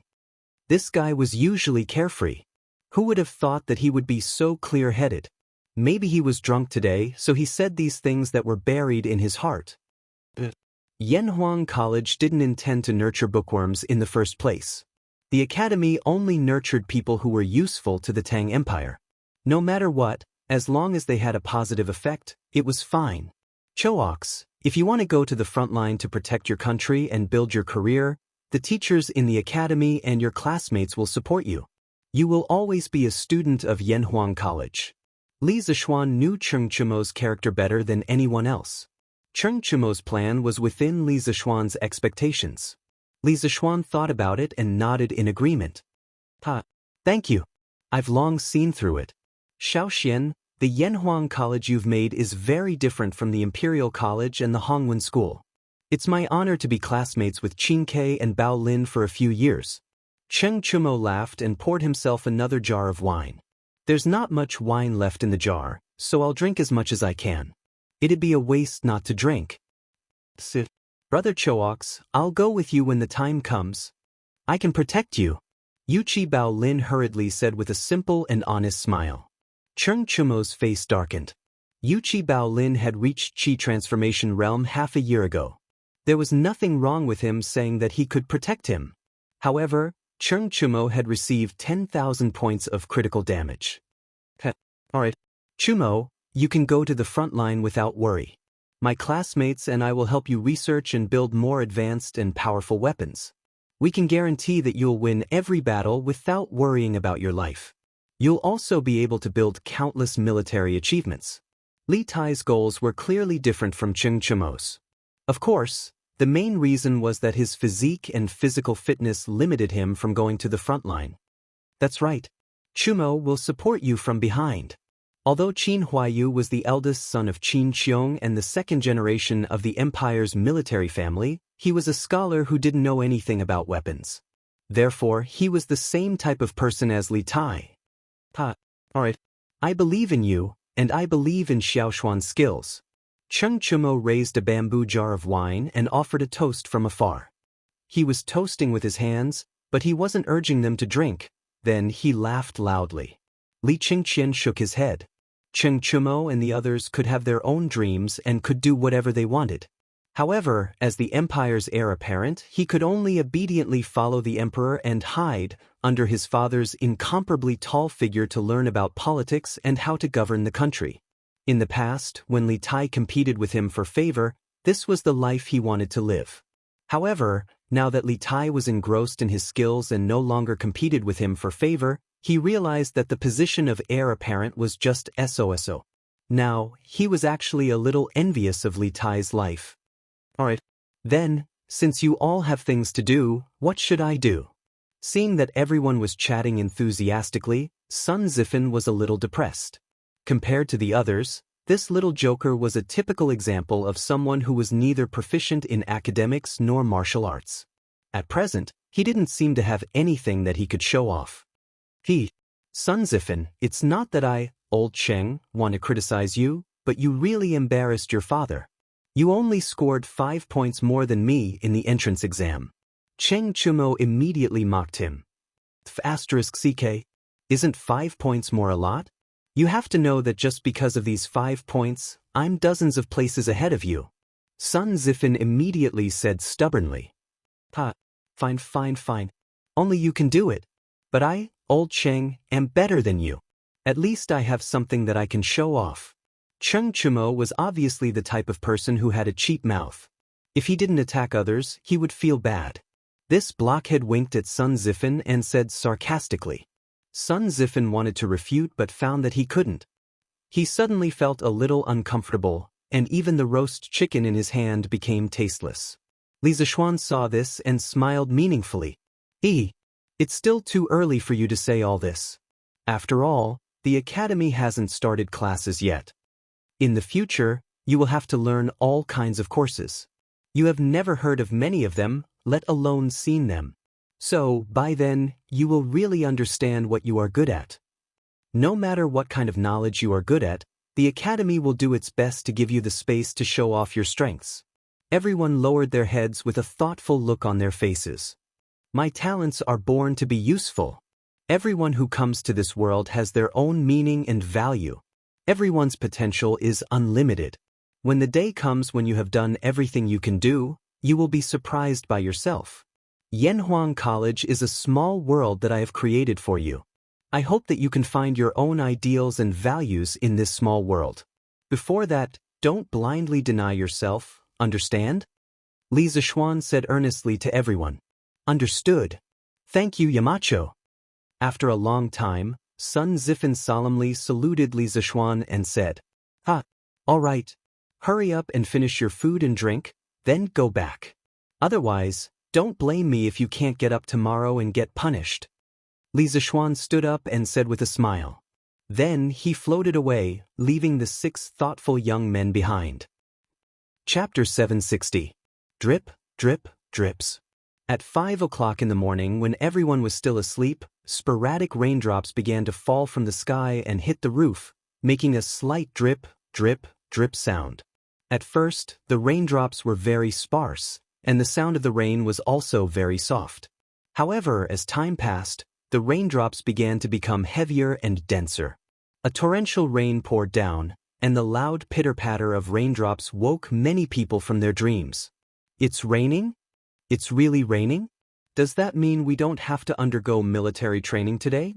This guy was usually carefree. Who would have thought that he would be so clear-headed? Maybe he was drunk today, so he said these things that were buried in his heart. Yanhuang College didn't intend to nurture bookworms in the first place. The academy only nurtured people who were useful to the Tang Empire. No matter what, as long as they had a positive effect, it was fine. Chooks, if you want to go to the front line to protect your country and build your career, the teachers in the academy and your classmates will support you. You will always be a student of Yanhuang College. Li Zishuan knew Cheng Chumo's character better than anyone else. Cheng Chumo's plan was within Li Zishuan's expectations. Li Zishuan thought about it and nodded in agreement. Thank you. I've long seen through it. Xiao Xian, the Yanhuang College you've made is very different from the Imperial College and the Hongwen School. It's my honor to be classmates with Qin Ke and Bao Lin for a few years." Cheng Chumo laughed and poured himself another jar of wine. "There's not much wine left in the jar, so I'll drink as much as I can. It'd be a waste not to drink." "Brother Chooks, I'll go with you when the time comes. I can protect you," Yuchi Bao Lin hurriedly said with a simple and honest smile. Cheng Chumo's face darkened. Yuchi Bao Lin had reached Qi transformation realm half a year ago. There was nothing wrong with him saying that he could protect him. However, Cheng Chumo had received 10,000 points of critical damage. "Alright, Chumo, you can go to the front line without worry. My classmates and I will help you research and build more advanced and powerful weapons. We can guarantee that you'll win every battle without worrying about your life. You'll also be able to build countless military achievements." Li Tai's goals were clearly different from Cheng Chumo's. Of course, the main reason was that his physique and physical fitness limited him from going to the front line. "That's right. Chumo will support you from behind. Although Qin Huaiyu was the eldest son of Qin Qiong and the second generation of the empire's military family, he was a scholar who didn't know anything about weapons. Therefore, he was the same type of person as Li Tai. Alright. I believe in you, and I believe in Xiaoshuan's skills. Cheng Chumo raised a bamboo jar of wine and offered a toast from afar. He was toasting with his hands, but he wasn't urging them to drink. Then he laughed loudly. Li Qingqian shook his head. Cheng Chumo and the others could have their own dreams and could do whatever they wanted. However, as the empire's heir apparent, he could only obediently follow the emperor and hide under his father's incomparably tall figure to learn about politics and how to govern the country. In the past, when Li Tai competed with him for favor, this was the life he wanted to live. However, now that Li Tai was engrossed in his skills and no longer competed with him for favor, he realized that the position of heir apparent was just SOSO. Now, he was actually a little envious of Li Tai's life. Alright. Then, since you all have things to do, what should I do? Seeing that everyone was chatting enthusiastically, Sun Zifan was a little depressed. Compared to the others, this little joker was a typical example of someone who was neither proficient in academics nor martial arts. At present, he didn't seem to have anything that he could show off. Sun Zifan, it's not that I, old Cheng, want to criticize you, but you really embarrassed your father. You only scored 5 points more than me in the entrance exam. Cheng Chumo immediately mocked him. *CK, isn't 5 points more a lot? You have to know that just because of these 5 points, I'm dozens of places ahead of you. Sun Zifan immediately said stubbornly. Fine. Only you can do it. But I, old Cheng, am better than you. At least I have something that I can show off. Cheng Chumo was obviously the type of person who had a cheap mouth. If he didn't attack others, he would feel bad. This blockhead winked at Sun Zifan and said sarcastically. Sun Zifan wanted to refute but found that he couldn't. He suddenly felt a little uncomfortable, and even the roast chicken in his hand became tasteless. Li Zishuan saw this and smiled meaningfully. It's still too early for you to say all this. After all, the academy hasn't started classes yet. In the future, you will have to learn all kinds of courses. You have never heard of many of them, let alone seen them. So, by then, you will really understand what you are good at. No matter what kind of knowledge you are good at, the academy will do its best to give you the space to show off your strengths. Everyone lowered their heads with a thoughtful look on their faces. My talents are born to be useful. Everyone who comes to this world has their own meaning and value. Everyone's potential is unlimited. When the day comes when you have done everything you can do, you will be surprised by yourself. Yanhuang College is a small world that I have created for you. I hope that you can find your own ideals and values in this small world. Before that, don't blindly deny yourself, understand? Li Zishuan said earnestly to everyone. Understood. Thank you, Yamacho. After a long time, Sun Zifan solemnly saluted Li Zishuan and said, all right. Hurry up and finish your food and drink, then go back. Otherwise, don't blame me if you can't get up tomorrow and get punished. Li Zishuan stood up and said with a smile. Then he floated away, leaving the 6 thoughtful young men behind. Chapter 760. Drip, drip, drips. At 5 o'clock in the morning, when everyone was still asleep, sporadic raindrops began to fall from the sky and hit the roof, making a slight drip, drip, drip sound. At first, the raindrops were very sparse, and the sound of the rain was also very soft. However, as time passed, the raindrops began to become heavier and denser. A torrential rain poured down, and the loud pitter-patter of raindrops woke many people from their dreams. It's raining? It's really raining? Does that mean we don't have to undergo military training today?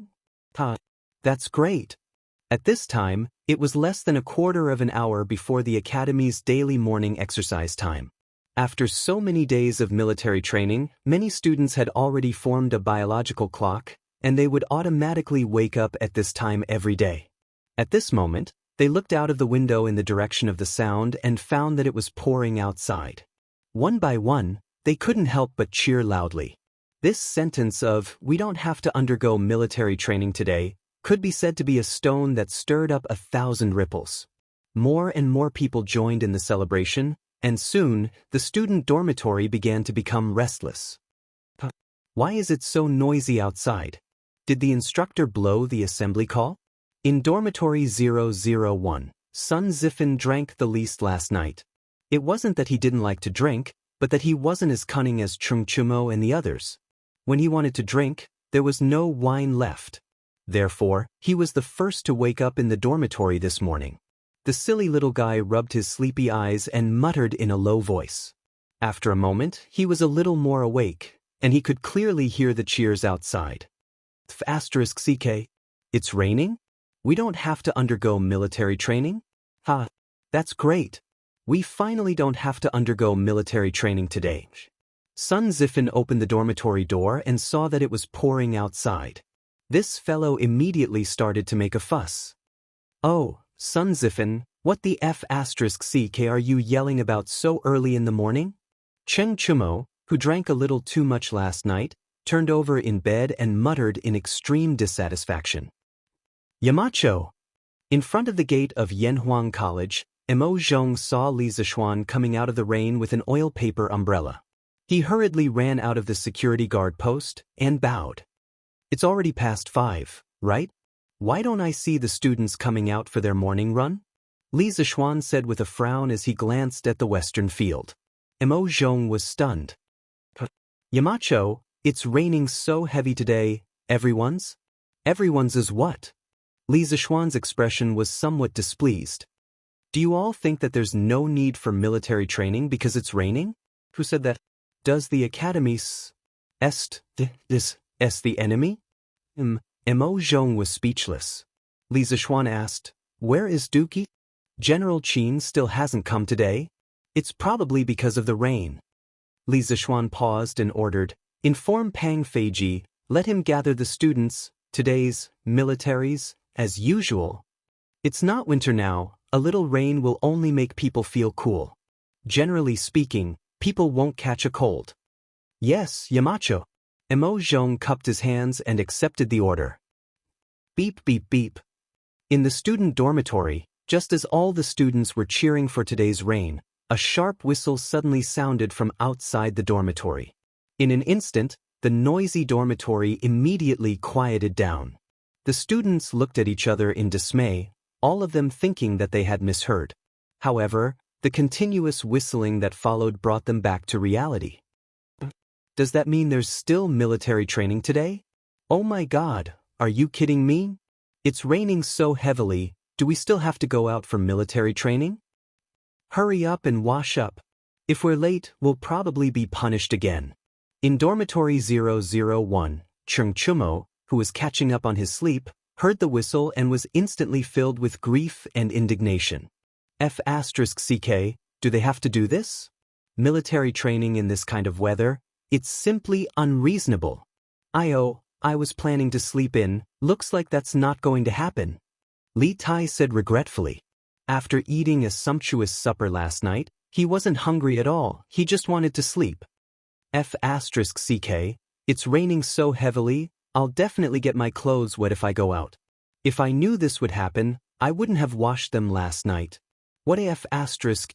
That's great. At this time, it was less than a quarter of an hour before the academy's daily morning exercise time. After so many days of military training, many students had already formed a biological clock, and they would automatically wake up at this time every day. At this moment, they looked out of the window in the direction of the sound and found that it was pouring outside. One by one, they couldn't help but cheer loudly. This sentence of, "We don't have to undergo military training today," could be said to be a stone that stirred up 1,000 ripples. More and more people joined in the celebration, and soon, the student dormitory began to become restless. Why is it so noisy outside? Did the instructor blow the assembly call? In dormitory 001, Sun Zifan drank the least last night. It wasn't that he didn't like to drink, but that he wasn't as cunning as Chung Chumo and the others. When he wanted to drink, there was no wine left. Therefore, he was the first to wake up in the dormitory this morning. The silly little guy rubbed his sleepy eyes and muttered in a low voice. After a moment, he was a little more awake, and he could clearly hear the cheers outside. *CK. It's raining? We don't have to undergo military training? Ha, that's great. We finally don't have to undergo military training today. Sun Zifan opened the dormitory door and saw that it was pouring outside. This fellow immediately started to make a fuss. Oh, Sun Zifan, what the *CK are you yelling about so early in the morning? Cheng Chumo, who drank a little too much last night, turned over in bed and muttered in extreme dissatisfaction. Yamacho! In front of the gate of Yanhuang College, Mo Zhong saw Li Zishuan coming out of the rain with an oil paper umbrella. He hurriedly ran out of the security guard post and bowed. It's already past 5, right? Why don't I see the students coming out for their morning run? Li Zishuan said with a frown as he glanced at the western field. Mo Zhong was stunned. Yamacho, it's raining so heavy today, everyone's? Everyone's is what? Li Zishuan's expression was somewhat displeased. Do you all think that there's no need for military training because it's raining? Who said that? Does the academy est the enemy? Mo Zhong was speechless. Li Zishuan asked, where is Dookie? General Qin still hasn't come today? It's probably because of the rain. Li Zishuan paused and ordered, inform Pang Feiji, let him gather the students, today's militaries, as usual. It's not winter now, a little rain will only make people feel cool. Generally speaking, people won't catch a cold. Yes, Yamacho. Mo Zhong cupped his hands and accepted the order. Beep beep beep. In the student dormitory, just as all the students were cheering for today's rain, a sharp whistle suddenly sounded from outside the dormitory. In an instant, the noisy dormitory immediately quieted down. The students looked at each other in dismay, all of them thinking that they had misheard. However, the continuous whistling that followed brought them back to reality. Does that mean there's still military training today? Oh my God, are you kidding me? It's raining so heavily, do we still have to go out for military training? Hurry up and wash up. If we're late, we'll probably be punished again. In dormitory 001, Chung Chumo, who was catching up on his sleep, heard the whistle and was instantly filled with grief and indignation. *CK, do they have to do this? Military training in this kind of weather? It's simply unreasonable. I was planning to sleep in, looks like that's not going to happen. Li Tai said regretfully. After eating a sumptuous supper last night, he wasn't hungry at all, he just wanted to sleep. *CK, it's raining so heavily, I'll definitely get my clothes wet if I go out. If I knew this would happen, I wouldn't have washed them last night. What a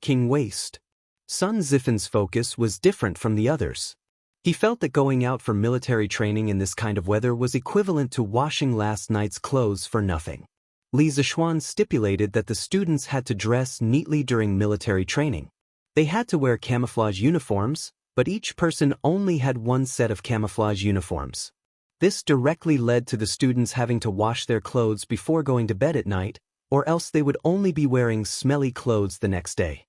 *King waste. Sun Zifan's focus was different from the others. He felt that going out for military training in this kind of weather was equivalent to washing last night's clothes for nothing. Li Zishuan stipulated that the students had to dress neatly during military training. They had to wear camouflage uniforms, but each person only had one set of camouflage uniforms. This directly led to the students having to wash their clothes before going to bed at night, or else they would only be wearing smelly clothes the next day.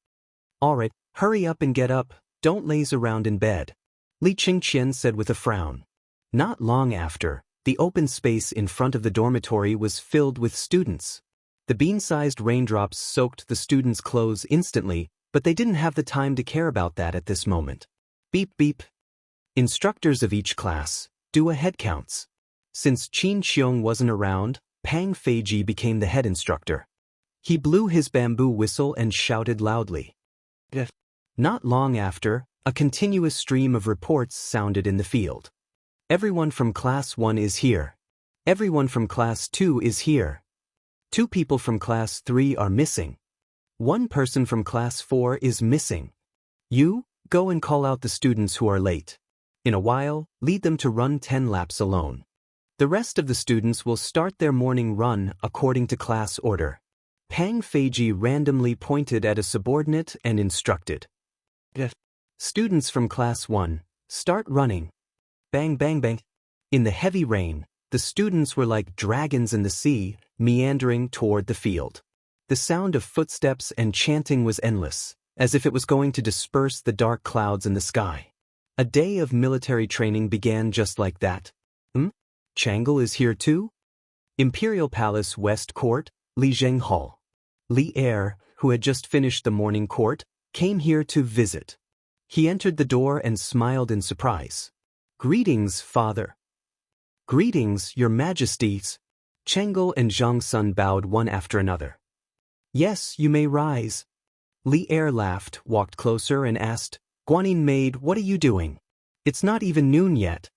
Alright, hurry up and get up, don't laze around in bed. Li Qingqian said with a frown. Not long after, the open space in front of the dormitory was filled with students. The bean-sized raindrops soaked the students' clothes instantly, but they didn't have the time to care about that at this moment. Beep beep. Instructors of each class, do a head counts. Since Qin Xiong wasn't around, Pang Feiji became the head instructor. He blew his bamboo whistle and shouted loudly. Not long after, a continuous stream of reports sounded in the field. Everyone from Class 1 is here. Everyone from class 2 is here. 2 people from class 3 are missing. 1 person from class 4 is missing. You, go and call out the students who are late. In a while, lead them to run 10 laps alone. The rest of the students will start their morning run according to class order. Pang Feiji randomly pointed at a subordinate and instructed. Students from class 1, start running. Bang bang bang. In the heavy rain, the students were like dragons in the sea, meandering toward the field. The sound of footsteps and chanting was endless, as if it was going to disperse the dark clouds in the sky. A day of military training began just like that. Changle is here too? Imperial Palace West Court, Lijiang Hall. Li Er, who had just finished the morning court, came here to visit. He entered the door and smiled in surprise. Greetings, father. Greetings, your majesties. Changle and Zhang Sun bowed one after another. Yes, you may rise. Li Er laughed, walked closer and asked, Guanyin maid, what are you doing? It's not even noon yet.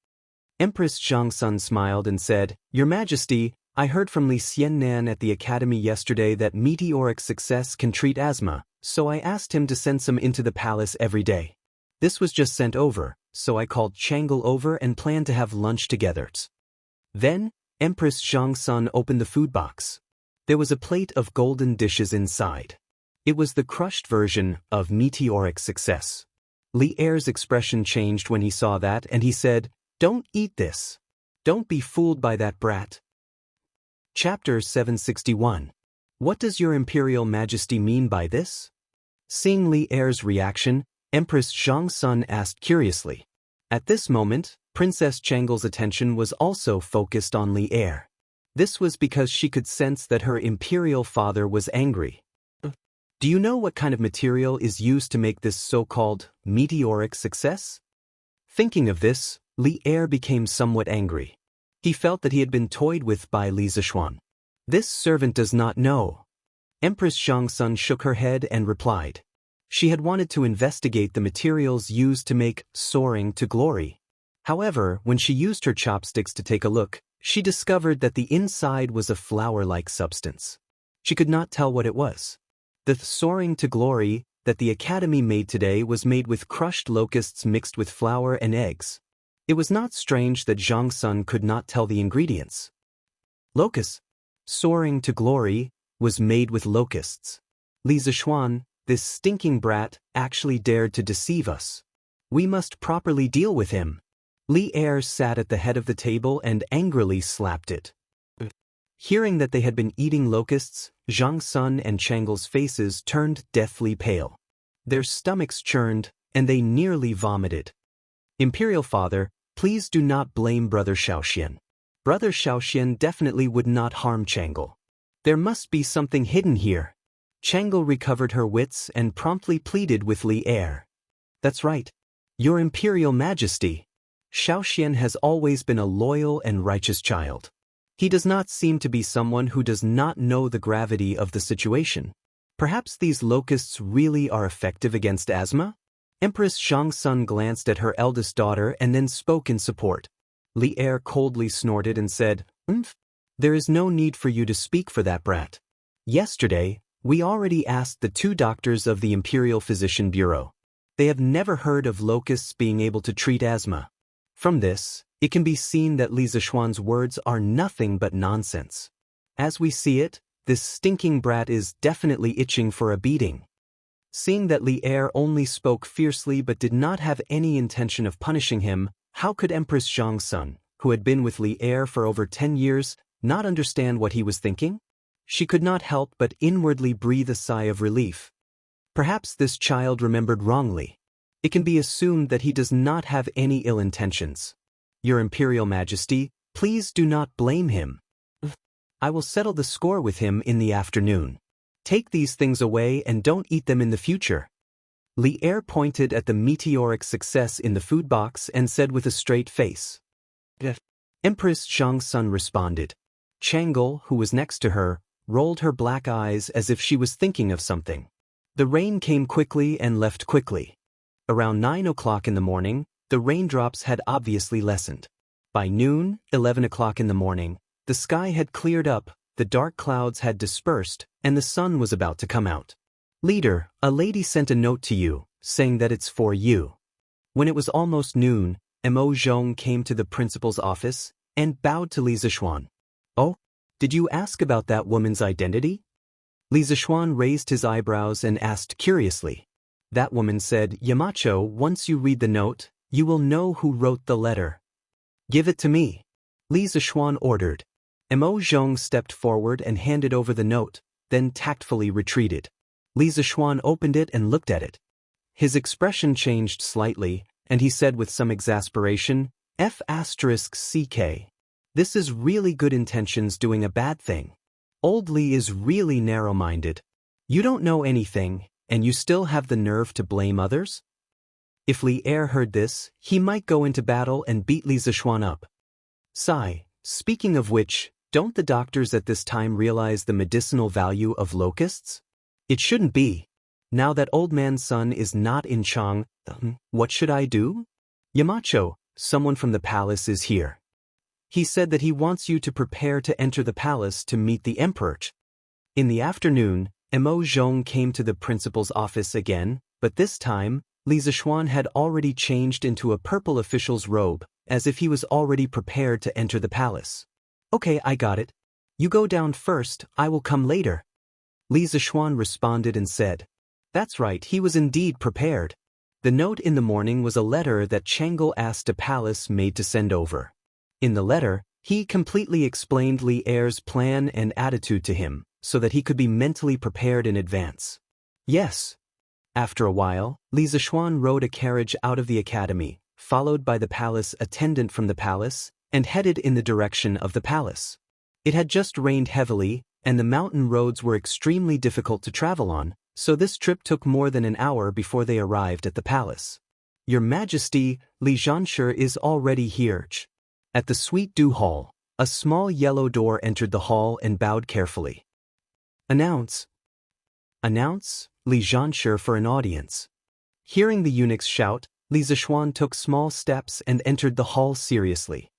Empress Zhang Sun smiled and said, Your Majesty, I heard from Li Xiannan at the academy yesterday that meteoric success can treat asthma, so I asked him to send some into the palace every day. This was just sent over, so I called Changle over and planned to have lunch together. Then, Empress Zhang Sun opened the food box. There was a plate of golden dishes inside. It was the crushed version of meteoric success. Li Er's expression changed when he saw that and he said, Don't eat this. Don't be fooled by that brat. Chapter 761. What does your Imperial Majesty mean by this? Seeing Li Er's reaction, Empress Zhang Sun asked curiously. At this moment, Princess Changle's attention was also focused on Li Er. This was because she could sense that her imperial father was angry. Do you know what kind of material is used to make this so-called meteoric success? Thinking of this, Li Er became somewhat angry. He felt that he had been toyed with by Li Zishuan. This servant does not know. Empress Zhang Sun shook her head and replied. She had wanted to investigate the materials used to make soaring to glory. However, when she used her chopsticks to take a look, she discovered that the inside was a flour-like substance. She could not tell what it was. The soaring to glory that the Academy made today was made with crushed locusts mixed with flour and eggs. It was not strange that Zhang Sun could not tell the ingredients. Locusts. Soaring to glory was made with locusts. Li Zishuan, this stinking brat, actually dared to deceive us. We must properly deal with him. Li Er sat at the head of the table and angrily slapped it. Hearing that they had been eating locusts, Zhang Sun and Changle's faces turned deathly pale. Their stomachs churned, and they nearly vomited. Imperial Father, please do not blame Brother Xiaoxian. Brother Xiaoxian definitely would not harm Changle. There must be something hidden here. Changle recovered her wits and promptly pleaded with Li Er. That's right. Your Imperial Majesty. Xiaoxian has always been a loyal and righteous child. He does not seem to be someone who does not know the gravity of the situation. Perhaps these locusts really are effective against asthma? Empress Zhang Sun glanced at her eldest daughter and then spoke in support. Li Er coldly snorted and said, There is no need for you to speak for that brat. Yesterday, we already asked the 2 doctors of the Imperial Physician Bureau. They have never heard of locusts being able to treat asthma. From this, it can be seen that Li Zishuan's words are nothing but nonsense. As we see it, this stinking brat is definitely itching for a beating. Seeing that Li Er only spoke fiercely but did not have any intention of punishing him, how could Empress Zhang Sun, who had been with Li Er for over 10 years, not understand what he was thinking? She could not help but inwardly breathe a sigh of relief. Perhaps this child remembered wrongly. It can be assumed that he does not have any ill intentions. Your Imperial Majesty, please do not blame him. I will settle the score with him in the afternoon. Take these things away and don't eat them in the future. Li Er pointed at the meteoric success in the food box and said with a straight face. Empress Zhang Sun responded. Changle, who was next to her, rolled her black eyes as if she was thinking of something. The rain came quickly and left quickly. Around 9 o'clock in the morning, the raindrops had obviously lessened. By noon, 11 o'clock in the morning, The sky had cleared up, the dark clouds had dispersed, and the sun was about to come out. "Leader, a lady sent a note to you, saying that it's for you." When it was almost noon, Mo Zhong came to the principal's office and bowed to Li Zishuan. "Oh, did you ask about that woman's identity?" Li Zishuan raised his eyebrows and asked curiously. That woman said, "Yamacho, once you read the note, you will know who wrote the letter." "Give it to me," Li Zishuan ordered. Mo Zhong stepped forward and handed over the note, then tactfully retreated. Li Zishuan opened it and looked at it. His expression changed slightly, and he said with some exasperation, "F***CK. This is really good intentions doing a bad thing. Old Li is really narrow-minded. You don't know anything, and you still have the nerve to blame others?" If Li Er heard this, he might go into battle and beat Li Zishuan up. Sigh, speaking of which, don't the doctors at this time realize the medicinal value of locusts? It shouldn't be. Now that old man's son is not in Chang, what should I do? "Yamacho, someone from the palace is here. He said that he wants you to prepare to enter the palace to meet the emperor." In the afternoon, Mo Zhong came to the principal's office again, but this time, Li Zishuan had already changed into a purple official's robe, as if he was already prepared to enter the palace. "Okay, I got it. You go down first, I will come later." Li Zishuan responded and said. That's right, he was indeed prepared. The note in the morning was a letter that Chang'e asked a palace maid to send over. In the letter, he completely explained Li Er's plan and attitude to him, so that he could be mentally prepared in advance. Yes. After a while, Li Zishuan rode a carriage out of the academy, followed by the palace attendant from the palace, and headed in the direction of the palace. It had just rained heavily, and the mountain roads were extremely difficult to travel on, so this trip took more than an hour before they arrived at the palace. "Your Majesty, Li Zhanshe is already here." At the Sweet Dew Hall, a small yellow door entered the hall and bowed carefully. Announce, Li Zhanshe for an audience." Hearing the eunuch's shout, Li Zishuan took small steps and entered the hall seriously.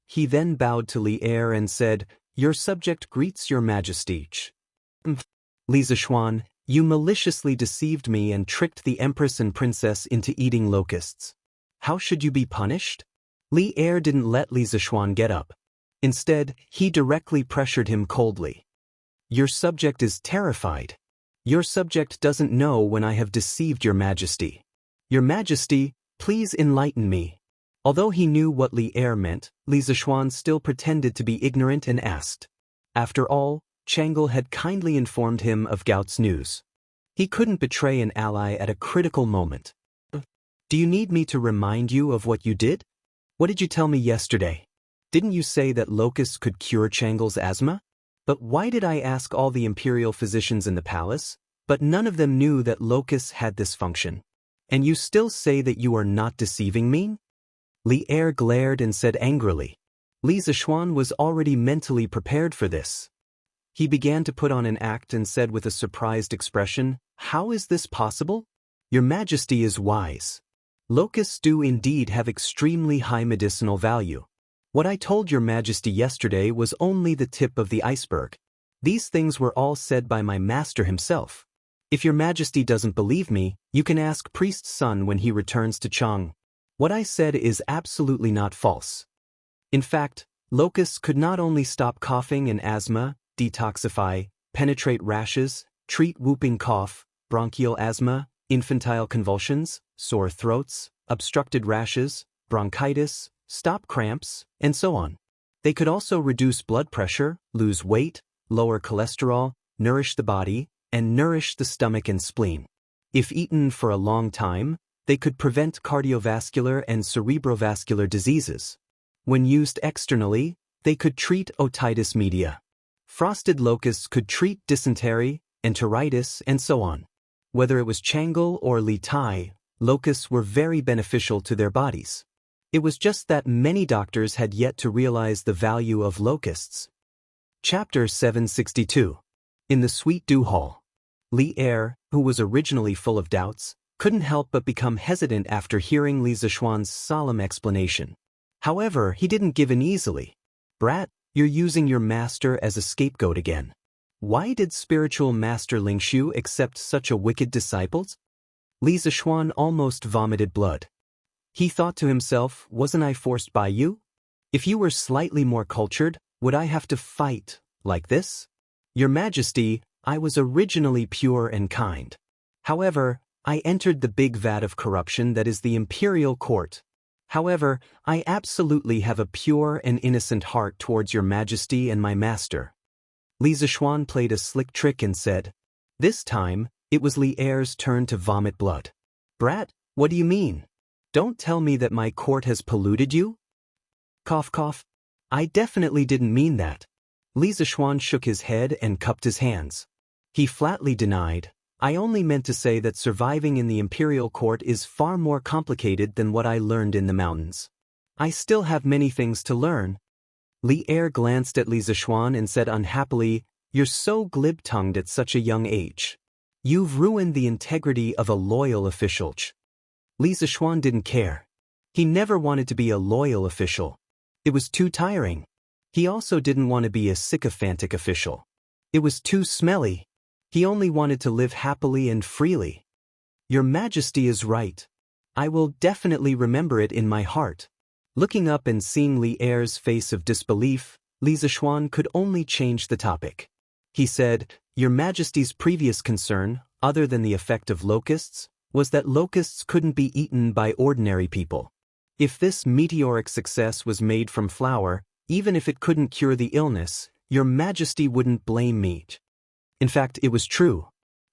He then bowed to Li Er and said, "Your subject greets your Majesty." "Li Zishuan, you maliciously deceived me and tricked the empress and princess into eating locusts. How should you be punished?" Li Er didn't let Li Zishuan get up. Instead, he directly pressured him coldly. "Your subject is terrified. Your subject doesn't know when I have deceived your Majesty. Your Majesty, please enlighten me." Although he knew what Li Er meant, Li Zishuan still pretended to be ignorant and asked. After all, Chang'e had kindly informed him of Gao's news. He couldn't betray an ally at a critical moment. "Do you need me to remind you of what you did? What did you tell me yesterday? Didn't you say that locusts could cure Chang'e's asthma? But why did I ask all the imperial physicians in the palace, but none of them knew that locusts had this function? And you still say that you are not deceiving me?" Li Er glared and said angrily. Li Zishuan was already mentally prepared for this. He began to put on an act and said with a surprised expression, "How is this possible? Your Majesty is wise. Locusts do indeed have extremely high medicinal value. What I told your Majesty yesterday was only the tip of the iceberg. These things were all said by my master himself. If your Majesty doesn't believe me, you can ask Priest's son when he returns to Chang. What I said is absolutely not false. In fact, locusts could not only stop coughing and asthma, detoxify, penetrate rashes, treat whooping cough, bronchial asthma, infantile convulsions, sore throats, obstructed rashes, bronchitis, stop cramps, and so on. They could also reduce blood pressure, lose weight, lower cholesterol, nourish the body, and nourish the stomach and spleen. If eaten for a long time, they could prevent cardiovascular and cerebrovascular diseases. When used externally, they could treat otitis media. Frosted locusts could treat dysentery, enteritis, and so on. Whether it was Chang'e or Li Tai, locusts were very beneficial to their bodies. It was just that many doctors had yet to realize the value of locusts. Chapter 762. In the Sweet Dew Hall. Li Er, who was originally full of doubts, couldn't help but become hesitant after hearing Li Zishuan's solemn explanation. However, he didn't give in easily. "Brat, You're using your master as a scapegoat again. Why did spiritual master Lingshu accept such a wicked disciple? Li Zishuan almost vomited blood. He thought to himself, wasn't I forced by you? If you were slightly more cultured, would I have to fight like this? Your Majesty, I was originally pure and kind. However, I entered the big vat of corruption that is the imperial court. However, I absolutely have a pure and innocent heart towards your Majesty and my master. Li Zishuan played a slick trick and said, this time, it was Li Er's turn to vomit blood. Brat, what do you mean? Don't tell me that my court has polluted you? Cough cough. I definitely didn't mean that. Li Zishuan shook his head and cupped his hands. He flatly denied, I only meant to say that surviving in the imperial court is far more complicated than what I learned in the mountains. I still have many things to learn. Li Er glanced at Li Zishuan and said unhappily, you're so glib-tongued at such a young age. You've ruined the integrity of a loyal official. Li Zishuan didn't care. He never wanted to be a loyal official. It was too tiring. He also didn't want to be a sycophantic official. It was too smelly. He only wanted to live happily and freely. Your Majesty is right. I will definitely remember it in my heart. Looking up and seeing Li Er's face of disbelief, Li Zishuan could only change the topic. He said, Your Majesty's previous concern, other than the effect of locusts, was that locusts couldn't be eaten by ordinary people. If this meteoric success was made from flour, even if it couldn't cure the illness, Your Majesty wouldn't blame me. In fact, it was true.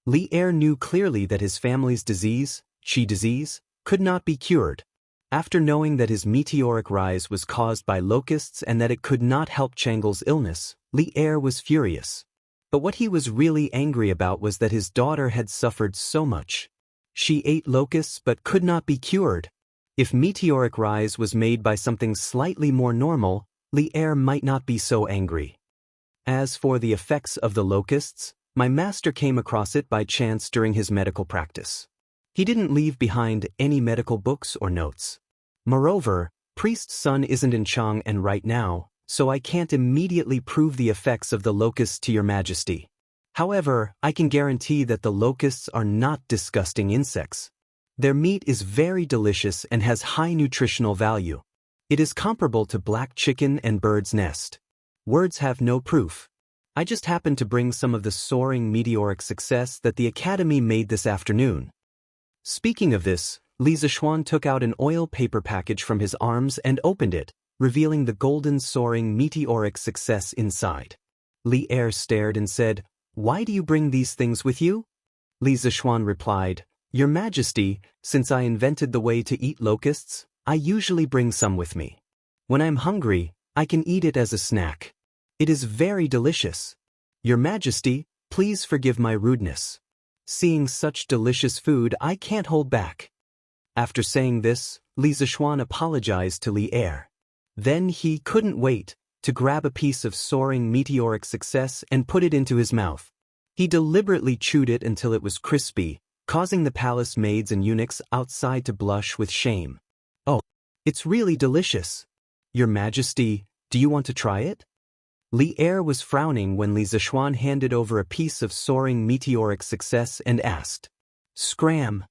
Li Er knew clearly that his family's disease, Qi disease, could not be cured. After knowing that his meteoric rise was caused by locusts and that it could not help Chang'el's illness, Li Er was furious. But what he was really angry about was that his daughter had suffered so much. She ate locusts but could not be cured. If meteoric rise was made by something slightly more normal, Li Er might not be so angry. As for the effects of the locusts, my master came across it by chance during his medical practice. He didn't leave behind any medical books or notes. Moreover, Priest's son isn't in Chang'an right now, so I can't immediately prove the effects of the locusts to Your Majesty. However, I can guarantee that the locusts are not disgusting insects. Their meat is very delicious and has high nutritional value. It is comparable to black chicken and bird's nest. Words have no proof. I just happened to bring some of the soaring meteoric success that the Academy made this afternoon. Speaking of this, Li Zishuan took out an oil paper package from his arms and opened it, revealing the golden soaring meteoric success inside. Li Er stared and said, Why do you bring these things with you? Li Zishuan replied, Your Majesty, since I invented the way to eat locusts, I usually bring some with me. When I'm hungry, I can eat it as a snack. It is very delicious. Your Majesty, please forgive my rudeness. Seeing such delicious food, I can't hold back. After saying this, Li Zishuan apologized to Li Er. Then he couldn't wait to grab a piece of soaring meteoric success and put it into his mouth. He deliberately chewed it until it was crispy, causing the palace maids and eunuchs outside to blush with shame. Oh, it's really delicious. Your Majesty, do you want to try it? Li Er was frowning when Li Zishuan handed over a piece of soaring meteoric success and asked, Scram.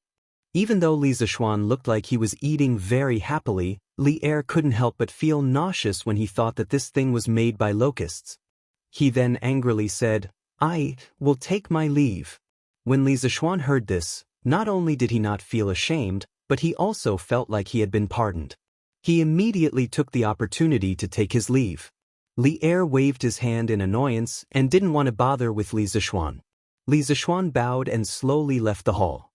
Even though Li Zishuan looked like he was eating very happily, Li Er couldn't help but feel nauseous when he thought that this thing was made by locusts. He then angrily said, I will take my leave. When Li Zishuan heard this, not only did he not feel ashamed, but he also felt like he had been pardoned. He immediately took the opportunity to take his leave. Li Er waved his hand in annoyance and didn't want to bother with Li Zishuan. Li Zishuan bowed and slowly left the hall.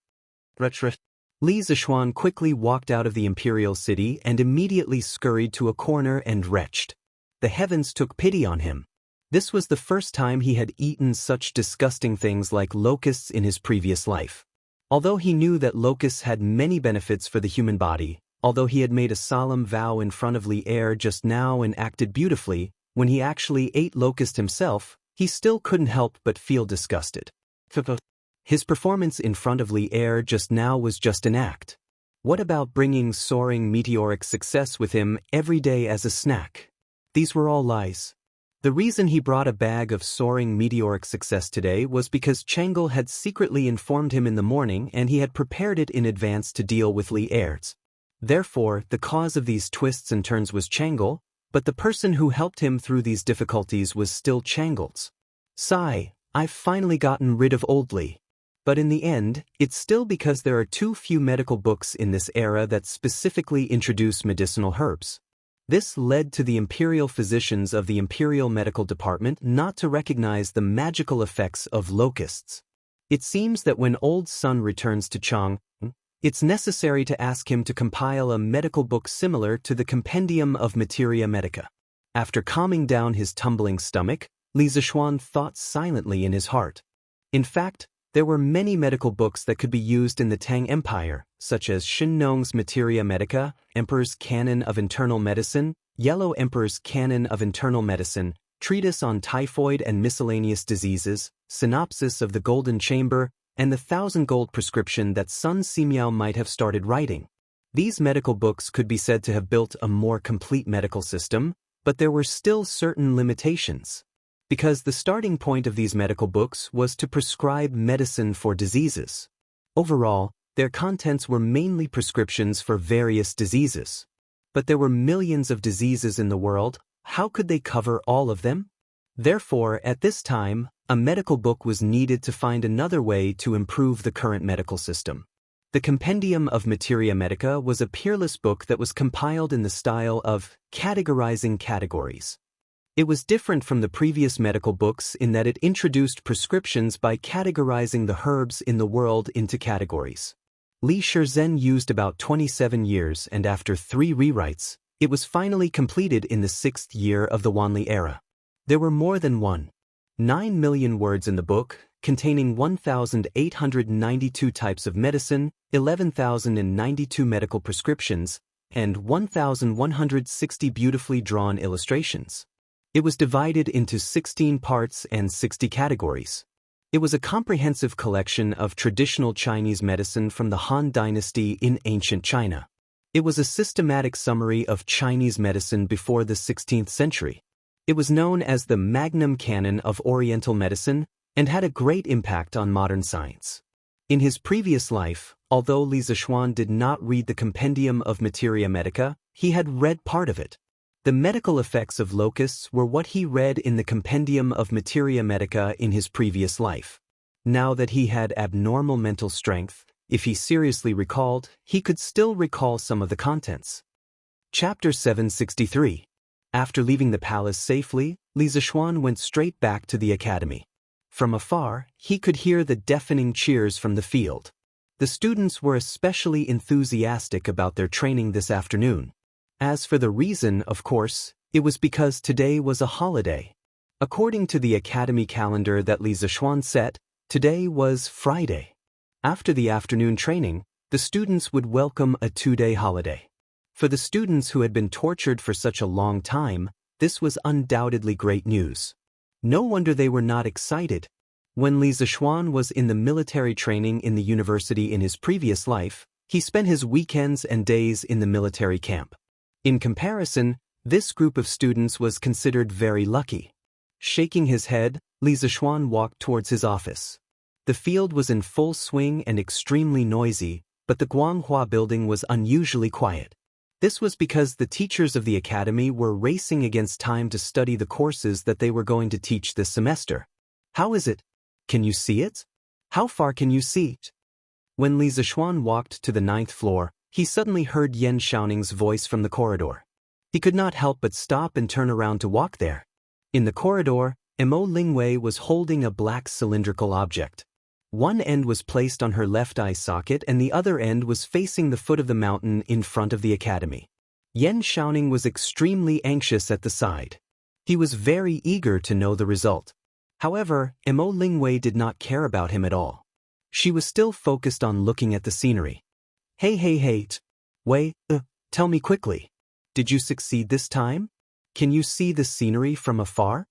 Li Zishuan quickly walked out of the imperial city and immediately scurried to a corner and retched. The heavens took pity on him. This was the first time he had eaten such disgusting things like locusts in his previous life. Although he knew that locusts had many benefits for the human body, although he had made a solemn vow in front of Li Er just now and acted beautifully, when he actually ate locust himself, he still couldn't help but feel disgusted. His performance in front of Li Er just now was just an act. What about bringing soaring meteoric success with him every day as a snack? These were all lies. The reason he brought a bag of soaring meteoric success today was because Chang'e had secretly informed him in the morning and he had prepared it in advance to deal with Li Er's. Therefore, the cause of these twists and turns was Chang'e, but the person who helped him through these difficulties was still Chang'e's. Sigh, I've finally gotten rid of old Li. But in the end, it's still because there are too few medical books in this era that specifically introduce medicinal herbs. This led to the imperial physicians of the Imperial Medical Department not to recognize the magical effects of locusts. It seems that when Old Sun returns to Chang, it's necessary to ask him to compile a medical book similar to the Compendium of Materia Medica. After calming down his tumbling stomach, Li Zishuan thought silently in his heart. In fact, there were many medical books that could be used in the Tang Empire, such as Shin Nong's Materia Medica, Emperor's Canon of Internal Medicine, Yellow Emperor's Canon of Internal Medicine, Treatise on Typhoid and Miscellaneous Diseases, Synopsis of the Golden Chamber, and the 1,000 Gold Prescription that Sun Simiao might have started writing. These medical books could be said to have built a more complete medical system, but there were still certain limitations. Because the starting point of these medical books was to prescribe medicine for diseases. Overall, their contents were mainly prescriptions for various diseases. But there were millions of diseases in the world, how could they cover all of them? Therefore, at this time, a medical book was needed to find another way to improve the current medical system. The Compendium of Materia Medica was a peerless book that was compiled in the style of categorizing categories. It was different from the previous medical books in that it introduced prescriptions by categorizing the herbs in the world into categories. Li Shizhen used about 27 years and after 3 rewrites, it was finally completed in the 6th year of the Wanli era. There were more than 1.9 million words in the book, containing 1,892 types of medicine, 11,092 medical prescriptions, and 1,160 beautifully drawn illustrations. It was divided into 16 parts and 60 categories. It was a comprehensive collection of traditional Chinese medicine from the Han Dynasty in ancient China. It was a systematic summary of Chinese medicine before the 16th century. It was known as the Magnum Canon of Oriental Medicine and had a great impact on modern science. In his previous life, although Li Zishuan did not read the Compendium of Materia Medica, he had read part of it. The medical effects of locusts were what he read in the Compendium of Materia Medica in his previous life. Now that he had abnormal mental strength, if he seriously recalled, he could still recall some of the contents. Chapter 763. After leaving the palace safely, Li Zishuan went straight back to the academy. From afar, he could hear the deafening cheers from the field. The students were especially enthusiastic about their training this afternoon. As for the reason, of course, it was because today was a holiday. According to the academy calendar that Li Zishuan set, today was Friday. After the afternoon training, the students would welcome a 2-day holiday. For the students who had been tortured for such a long time, this was undoubtedly great news. No wonder they were not excited. When Li Zishuan was in the military training in the university in his previous life, he spent his weekends and days in the military camp. In comparison, this group of students was considered very lucky. Shaking his head, Li Zishuan walked towards his office. The field was in full swing and extremely noisy, but the Guanghua building was unusually quiet. This was because the teachers of the academy were racing against time to study the courses that they were going to teach this semester. How is it? Can you see it? How far can you see it? When Li Zishuan walked to the 9th floor, he suddenly heard Yan Shaoning's voice from the corridor. He could not help but stop and turn around to walk there. In the corridor, Mo Lingwei was holding a black cylindrical object. One end was placed on her left eye socket and the other end was facing the foot of the mountain in front of the academy. Yan Shaoning was extremely anxious at the side. He was very eager to know the result. However, Mo Lingwei did not care about him at all. She was still focused on looking at the scenery. Hey, Wei, tell me quickly. Did you succeed this time? Can you see the scenery from afar?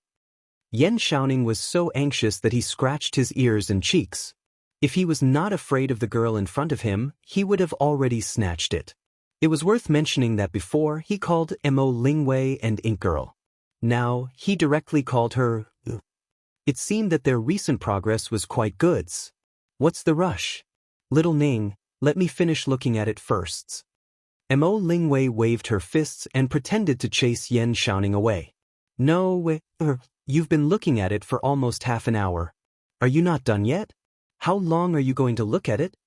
Yan Shaoning was so anxious that he scratched his ears and cheeks. If he was not afraid of the girl in front of him, he would have already snatched it. It was worth mentioning that before he called Mo Lingwei and Ink Girl. Now, he directly called her. It seemed that their recent progress was quite good. What's the rush? Little Ning, let me finish looking at it first. Mo Lingwei waved her fists and pretended to chase Yen Xiaoning away. No, you've been looking at it for almost half an hour. Are you not done yet? How long are you going to look at it?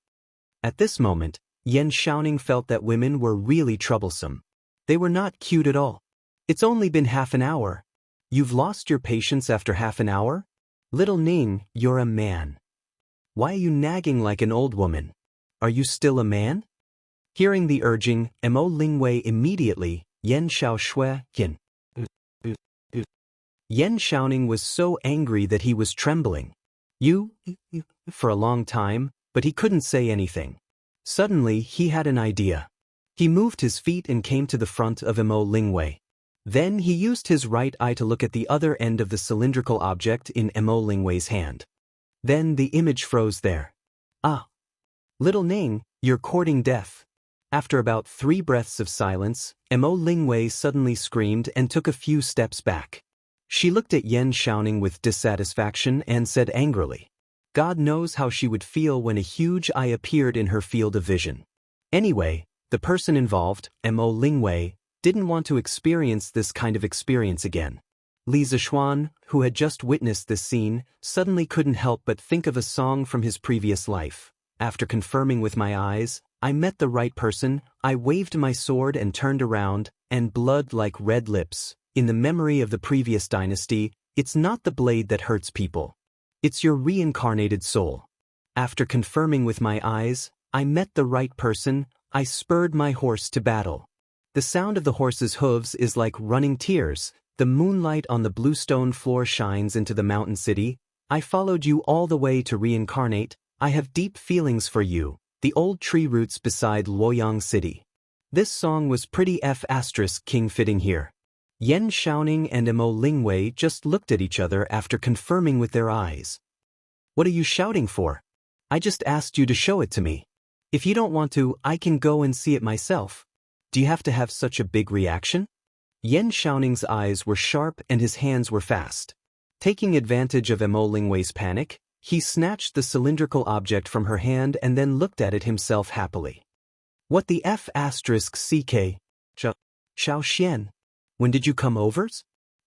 At this moment, Yen Xiaoning felt that women were really troublesome. They were not cute at all. It's only been half an hour. You've lost your patience after half an hour? Little Ning, you're a man. Why are you nagging like an old woman? Are you still a man? Hearing the urging, Mo Lingwei immediately, Yen Xiao Shui, Yin. Yen Xiaoning was so angry that he was trembling. For a long time, but he couldn't say anything. Suddenly, he had an idea. He moved his feet and came to the front of Mo Lingwei. Then he used his right eye to look at the other end of the cylindrical object in Mo Lingwei's hand. Then the image froze there. Ah! Little Ning, you're courting death. After about 3 breaths of silence, Mo Lingwei suddenly screamed and took a few steps back. She looked at Yen Xiaoning with dissatisfaction and said angrily. God knows how she would feel when a huge eye appeared in her field of vision. Anyway, the person involved, Mo Lingwei, didn't want to experience this kind of experience again. Li Zishuan, who had just witnessed this scene, suddenly couldn't help but think of a song from his previous life. After confirming with my eyes, I met the right person, I waved my sword and turned around, and blood like red lips. In the memory of the previous dynasty, it's not the blade that hurts people. It's your reincarnated soul. After confirming with my eyes, I met the right person, I spurred my horse to battle. The sound of the horse's hooves is like running tears, the moonlight on the bluestone floor shines into the mountain city. I followed you all the way to reincarnate, I have deep feelings for you, the old tree roots beside Luoyang City. This song was pretty king fitting here. Yen Xiaoning and Mo Lingwei just looked at each other after confirming with their eyes. What are you shouting for? I just asked you to show it to me. If you don't want to, I can go and see it myself. Do you have to have such a big reaction? Yen Xiaoning's eyes were sharp and his hands were fast. Taking advantage of Mo Lingwei's panic, he snatched the cylindrical object from her hand and then looked at it himself happily. What the F***ck? Xiao Xian. When did you come over?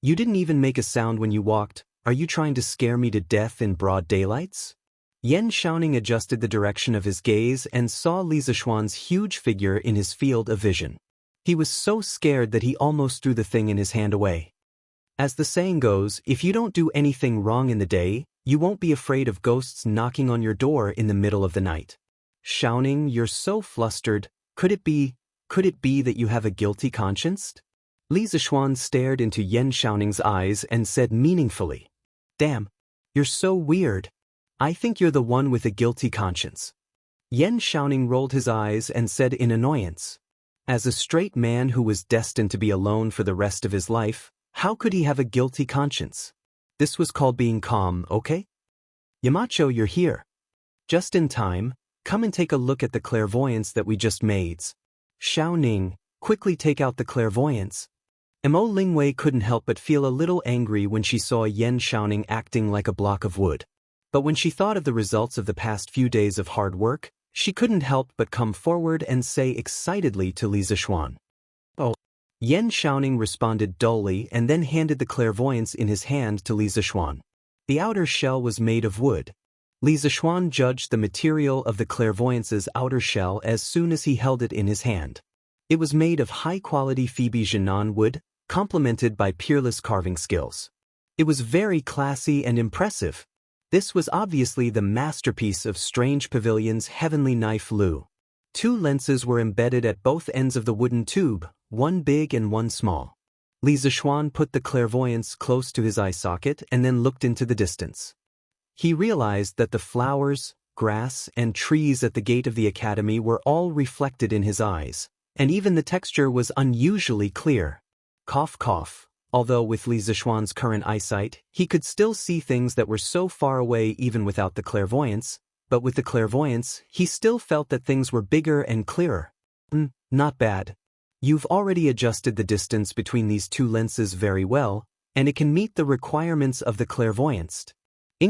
You didn't even make a sound when you walked. Are you trying to scare me to death in broad daylights? Yen Xiaoning adjusted the direction of his gaze and saw Li Zishuan's huge figure in his field of vision. He was so scared that he almost threw the thing in his hand away. As the saying goes, if you don't do anything wrong in the day, you won't be afraid of ghosts knocking on your door in the middle of the night. Xiaoning, you're so flustered. Could it be that you have a guilty conscience? Li Zishuan stared into Yen Xiaoning's eyes and said meaningfully, Damn, you're so weird. I think you're the one with a guilty conscience. Yen Xiaoning rolled his eyes and said in annoyance, As a straight man who was destined to be alone for the rest of his life, how could he have a guilty conscience? This was called being calm, okay? Yamacho, you're here. Just in time, come and take a look at the clairvoyance that we just made. Xiaoning, quickly take out the clairvoyance. Mo Lingwei couldn't help but feel a little angry when she saw Yen Xiaoning acting like a block of wood. But when she thought of the results of the past few days of hard work, she couldn't help but come forward and say excitedly to Li Zishuan. Oh. Yen Xiaoning responded dully and then handed the clairvoyance in his hand to Li Zishuan. The outer shell was made of wood. Li Zishuan judged the material of the clairvoyance's outer shell as soon as he held it in his hand. It was made of high-quality Phoebe Jinan wood, complemented by peerless carving skills. It was very classy and impressive. This was obviously the masterpiece of Strange Pavilion's heavenly knife Lu. 2 lenses were embedded at both ends of the wooden tube, one big and one small. Li Zishuan put the clairvoyance close to his eye socket and then looked into the distance. He realized that the flowers, grass, and trees at the gate of the academy were all reflected in his eyes, and even the texture was unusually clear. Cough cough. Although with Li Zishuan's current eyesight, he could still see things that were so far away even without the clairvoyance, but with the clairvoyance, he still felt that things were bigger and clearer. Not bad. You've already adjusted the distance between these 2 lenses very well. and it can meet the requirements of the clairvoyance.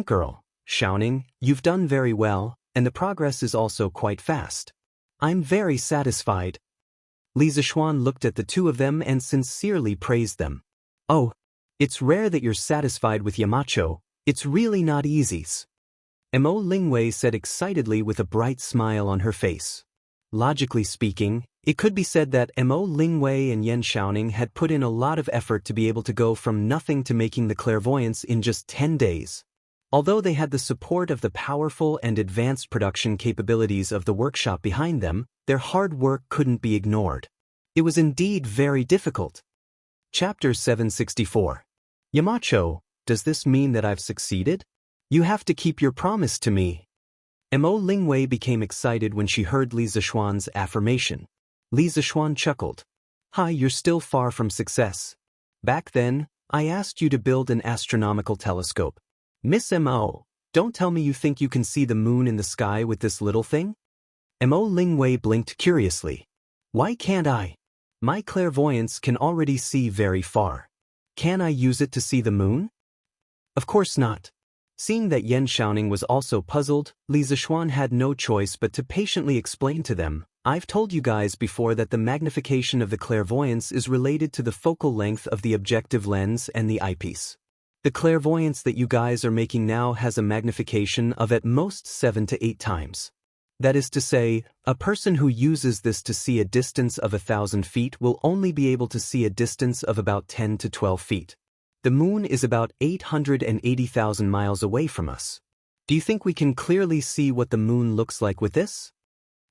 Girl, shouting, you've done very well, and the progress is also quite fast. I'm very satisfied. Li Zishuan looked at the two of them and sincerely praised them. Oh, it's rare that you're satisfied with Yamacho, it's really not easy. Mo Lingwei said excitedly with a bright smile on her face. Logically speaking, it could be said that Mo Lingwei and Yan Xiaoning had put in a lot of effort to be able to go from nothing to making the clairvoyance in just 10 days. Although they had the support of the powerful and advanced production capabilities of the workshop behind them, their hard work couldn't be ignored. It was indeed very difficult. Chapter 764. Yamacho, does this mean that I've succeeded? You have to keep your promise to me. Mo Lingwei became excited when she heard Li Zishuan's affirmation. Li Zishuan chuckled. Hi, you're still far from success. Back then, I asked you to build an astronomical telescope. Miss Mo, don't tell me you think you can see the moon in the sky with this little thing? Mo Lingwei blinked curiously. Why can't I? My clairvoyance can already see very far. Can I use it to see the moon? Of course not. Seeing that Yan Xiaoning was also puzzled, Li Zishuan had no choice but to patiently explain to them, I've told you guys before that the magnification of the clairvoyance is related to the focal length of the objective lens and the eyepiece. The clairvoyance that you guys are making now has a magnification of at most 7 to 8 times. That is to say, a person who uses this to see a distance of 1,000 feet will only be able to see a distance of about 10 to 12 feet. The moon is about 880,000 miles away from us. Do you think we can clearly see what the moon looks like with this?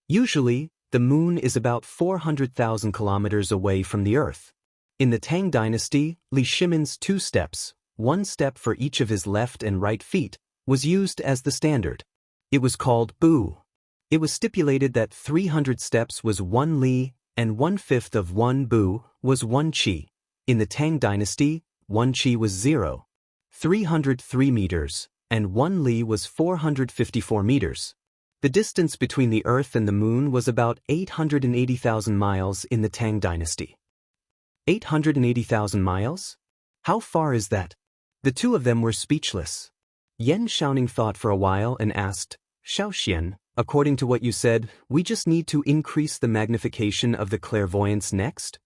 Usually, the moon is about 400,000 kilometers away from the Earth. In the Tang dynasty, Li Shimin's 2 steps, 1 step for each of his left and right feet, was used as the standard. It was called Bu. It was stipulated that 300 steps was 1 Li, and 1/5 of 1 Bu was 1 Qi. In the Tang dynasty, 1 Qi was 0, 303 meters, and 1 Li was 454 meters. The distance between the Earth and the Moon was about 880,000 miles in the Tang dynasty. 880,000 miles? How far is that? The two of them were speechless. Yan Xiaoning thought for a while and asked, Xiaoxian, according to what you said, we just need to increase the magnification of the clairvoyance next?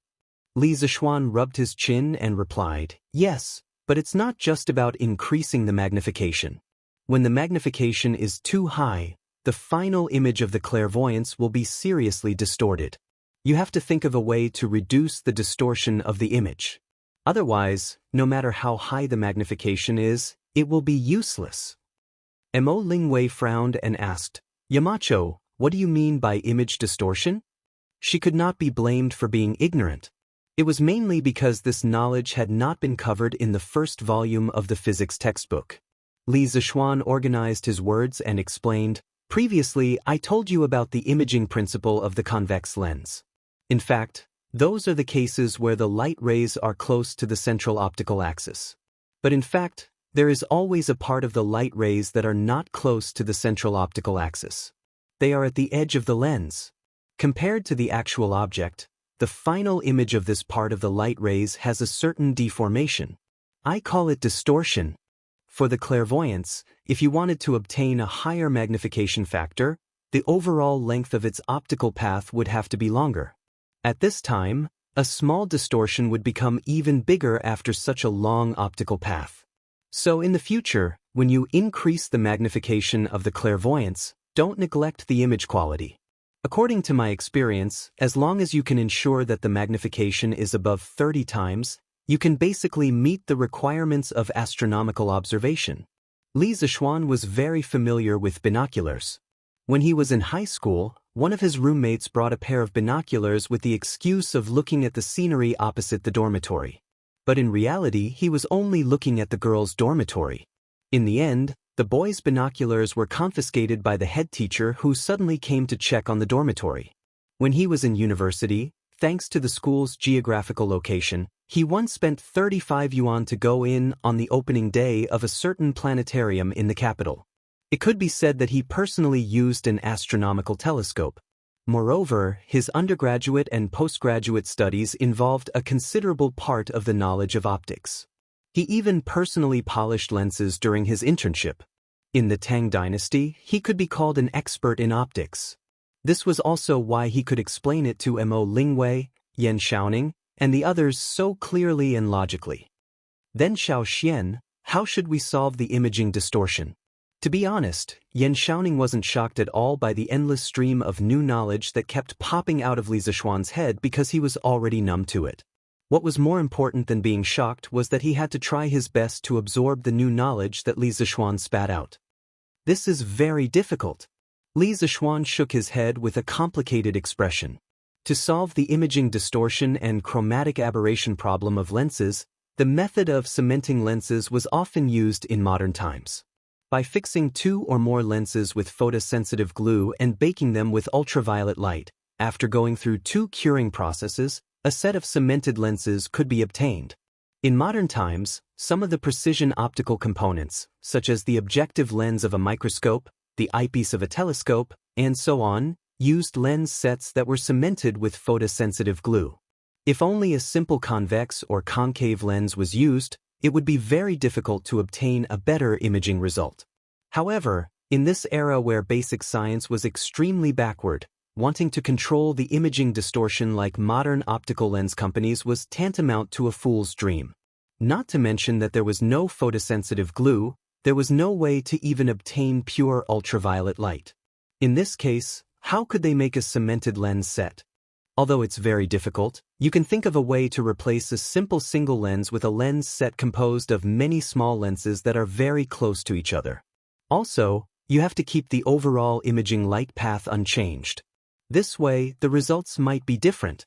Li Zishuan rubbed his chin and replied, yes, but it's not just about increasing the magnification. When the magnification is too high, the final image of the clairvoyance will be seriously distorted. You have to think of a way to reduce the distortion of the image. Otherwise, no matter how high the magnification is, it will be useless. Mo Lingwei frowned and asked, Yamacho, what do you mean by image distortion? She could not be blamed for being ignorant. It was mainly because this knowledge had not been covered in the first volume of the physics textbook. Li Zishuan organized his words and explained, previously I told you about the imaging principle of the convex lens. In fact, those are the cases where the light rays are close to the central optical axis. But in fact, there is always a part of the light rays that are not close to the central optical axis. They are at the edge of the lens. Compared to the actual object, the final image of this part of the light rays has a certain deformation. I call it distortion. For the clairvoyance, if you wanted to obtain a higher magnification factor, the overall length of its optical path would have to be longer. At this time, a small distortion would become even bigger after such a long optical path. So in the future, when you increase the magnification of the clairvoyance, don't neglect the image quality. According to my experience, as long as you can ensure that the magnification is above 30 times, you can basically meet the requirements of astronomical observation. Li Zishuan was very familiar with binoculars. When he was in high school, one of his roommates brought a pair of binoculars with the excuse of looking at the scenery opposite the dormitory. But in reality, he was only looking at the girls' dormitory. In the end, the boys' binoculars were confiscated by the head teacher who suddenly came to check on the dormitory. When he was in university, thanks to the school's geographical location, he once spent 35 yuan to go in on the opening day of a certain planetarium in the capital. It could be said that he personally used an astronomical telescope. Moreover, his undergraduate and postgraduate studies involved a considerable part of the knowledge of optics. He even personally polished lenses during his internship. In the Tang dynasty, he could be called an expert in optics. This was also why he could explain it to Mo Lingwei, Yan Shaoning, and the others so clearly and logically. Then Xiao Xian, how should we solve the imaging distortion? To be honest, Yan Shaoning wasn't shocked at all by the endless stream of new knowledge that kept popping out of Li Zishuan's head because he was already numb to it. What was more important than being shocked was that he had to try his best to absorb the new knowledge that Li Zishuan spat out. This is very difficult. Li Zishuan shook his head with a complicated expression. To solve the imaging distortion and chromatic aberration problem of lenses, the method of cementing lenses was often used in modern times. By fixing 2 or more lenses with photosensitive glue and baking them with ultraviolet light, after going through 2 curing processes, a set of cemented lenses could be obtained. In modern times, some of the precision optical components, such as the objective lens of a microscope, the eyepiece of a telescope, and so on, used lens sets that were cemented with photosensitive glue. If only a simple convex or concave lens was used, it would be very difficult to obtain a better imaging result. However, in this era where basic science was extremely backward, wanting to control the imaging distortion like modern optical lens companies was tantamount to a fool's dream. Not to mention that there was no photosensitive glue, there was no way to even obtain pure ultraviolet light. In this case, how could they make a cemented lens set? Although it's very difficult, you can think of a way to replace a simple single lens with a lens set composed of many small lenses that are very close to each other. Also, you have to keep the overall imaging light path unchanged. This way, the results might be different.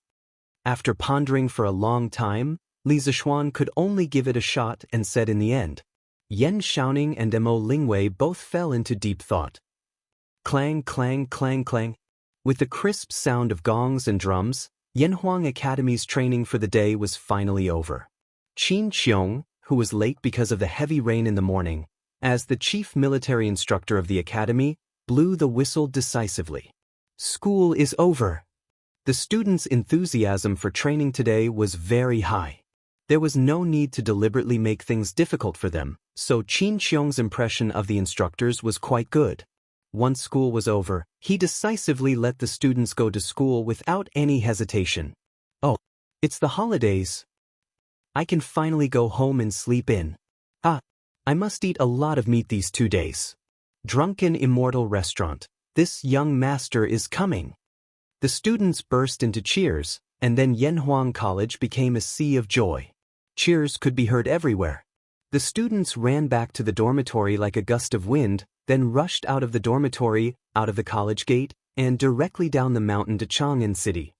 After pondering for a long time, Li Zishuan could only give it a shot and said in the end. Yan Shaoning and Mo Lingwei both fell into deep thought. Clang, clang, clang, clang. With the crisp sound of gongs and drums, Yanhuang Academy's training for the day was finally over. Qin Qiong, who was late because of the heavy rain in the morning, as the chief military instructor of the academy, blew the whistle decisively. School is over. The students' enthusiasm for training today was very high. There was no need to deliberately make things difficult for them, so Qin Qiong's impression of the instructors was quite good. Once school was over, he decisively let the students go to school without any hesitation. Oh, it's the holidays. I can finally go home and sleep in. I must eat a lot of meat these 2 days. Drunken Immortal Restaurant. This young master is coming. The students burst into cheers, and then Yanhuang College became a sea of joy. Cheers could be heard everywhere. The students ran back to the dormitory like a gust of wind, then rushed out of the dormitory, out of the college gate, and directly down the mountain to Chang'an City.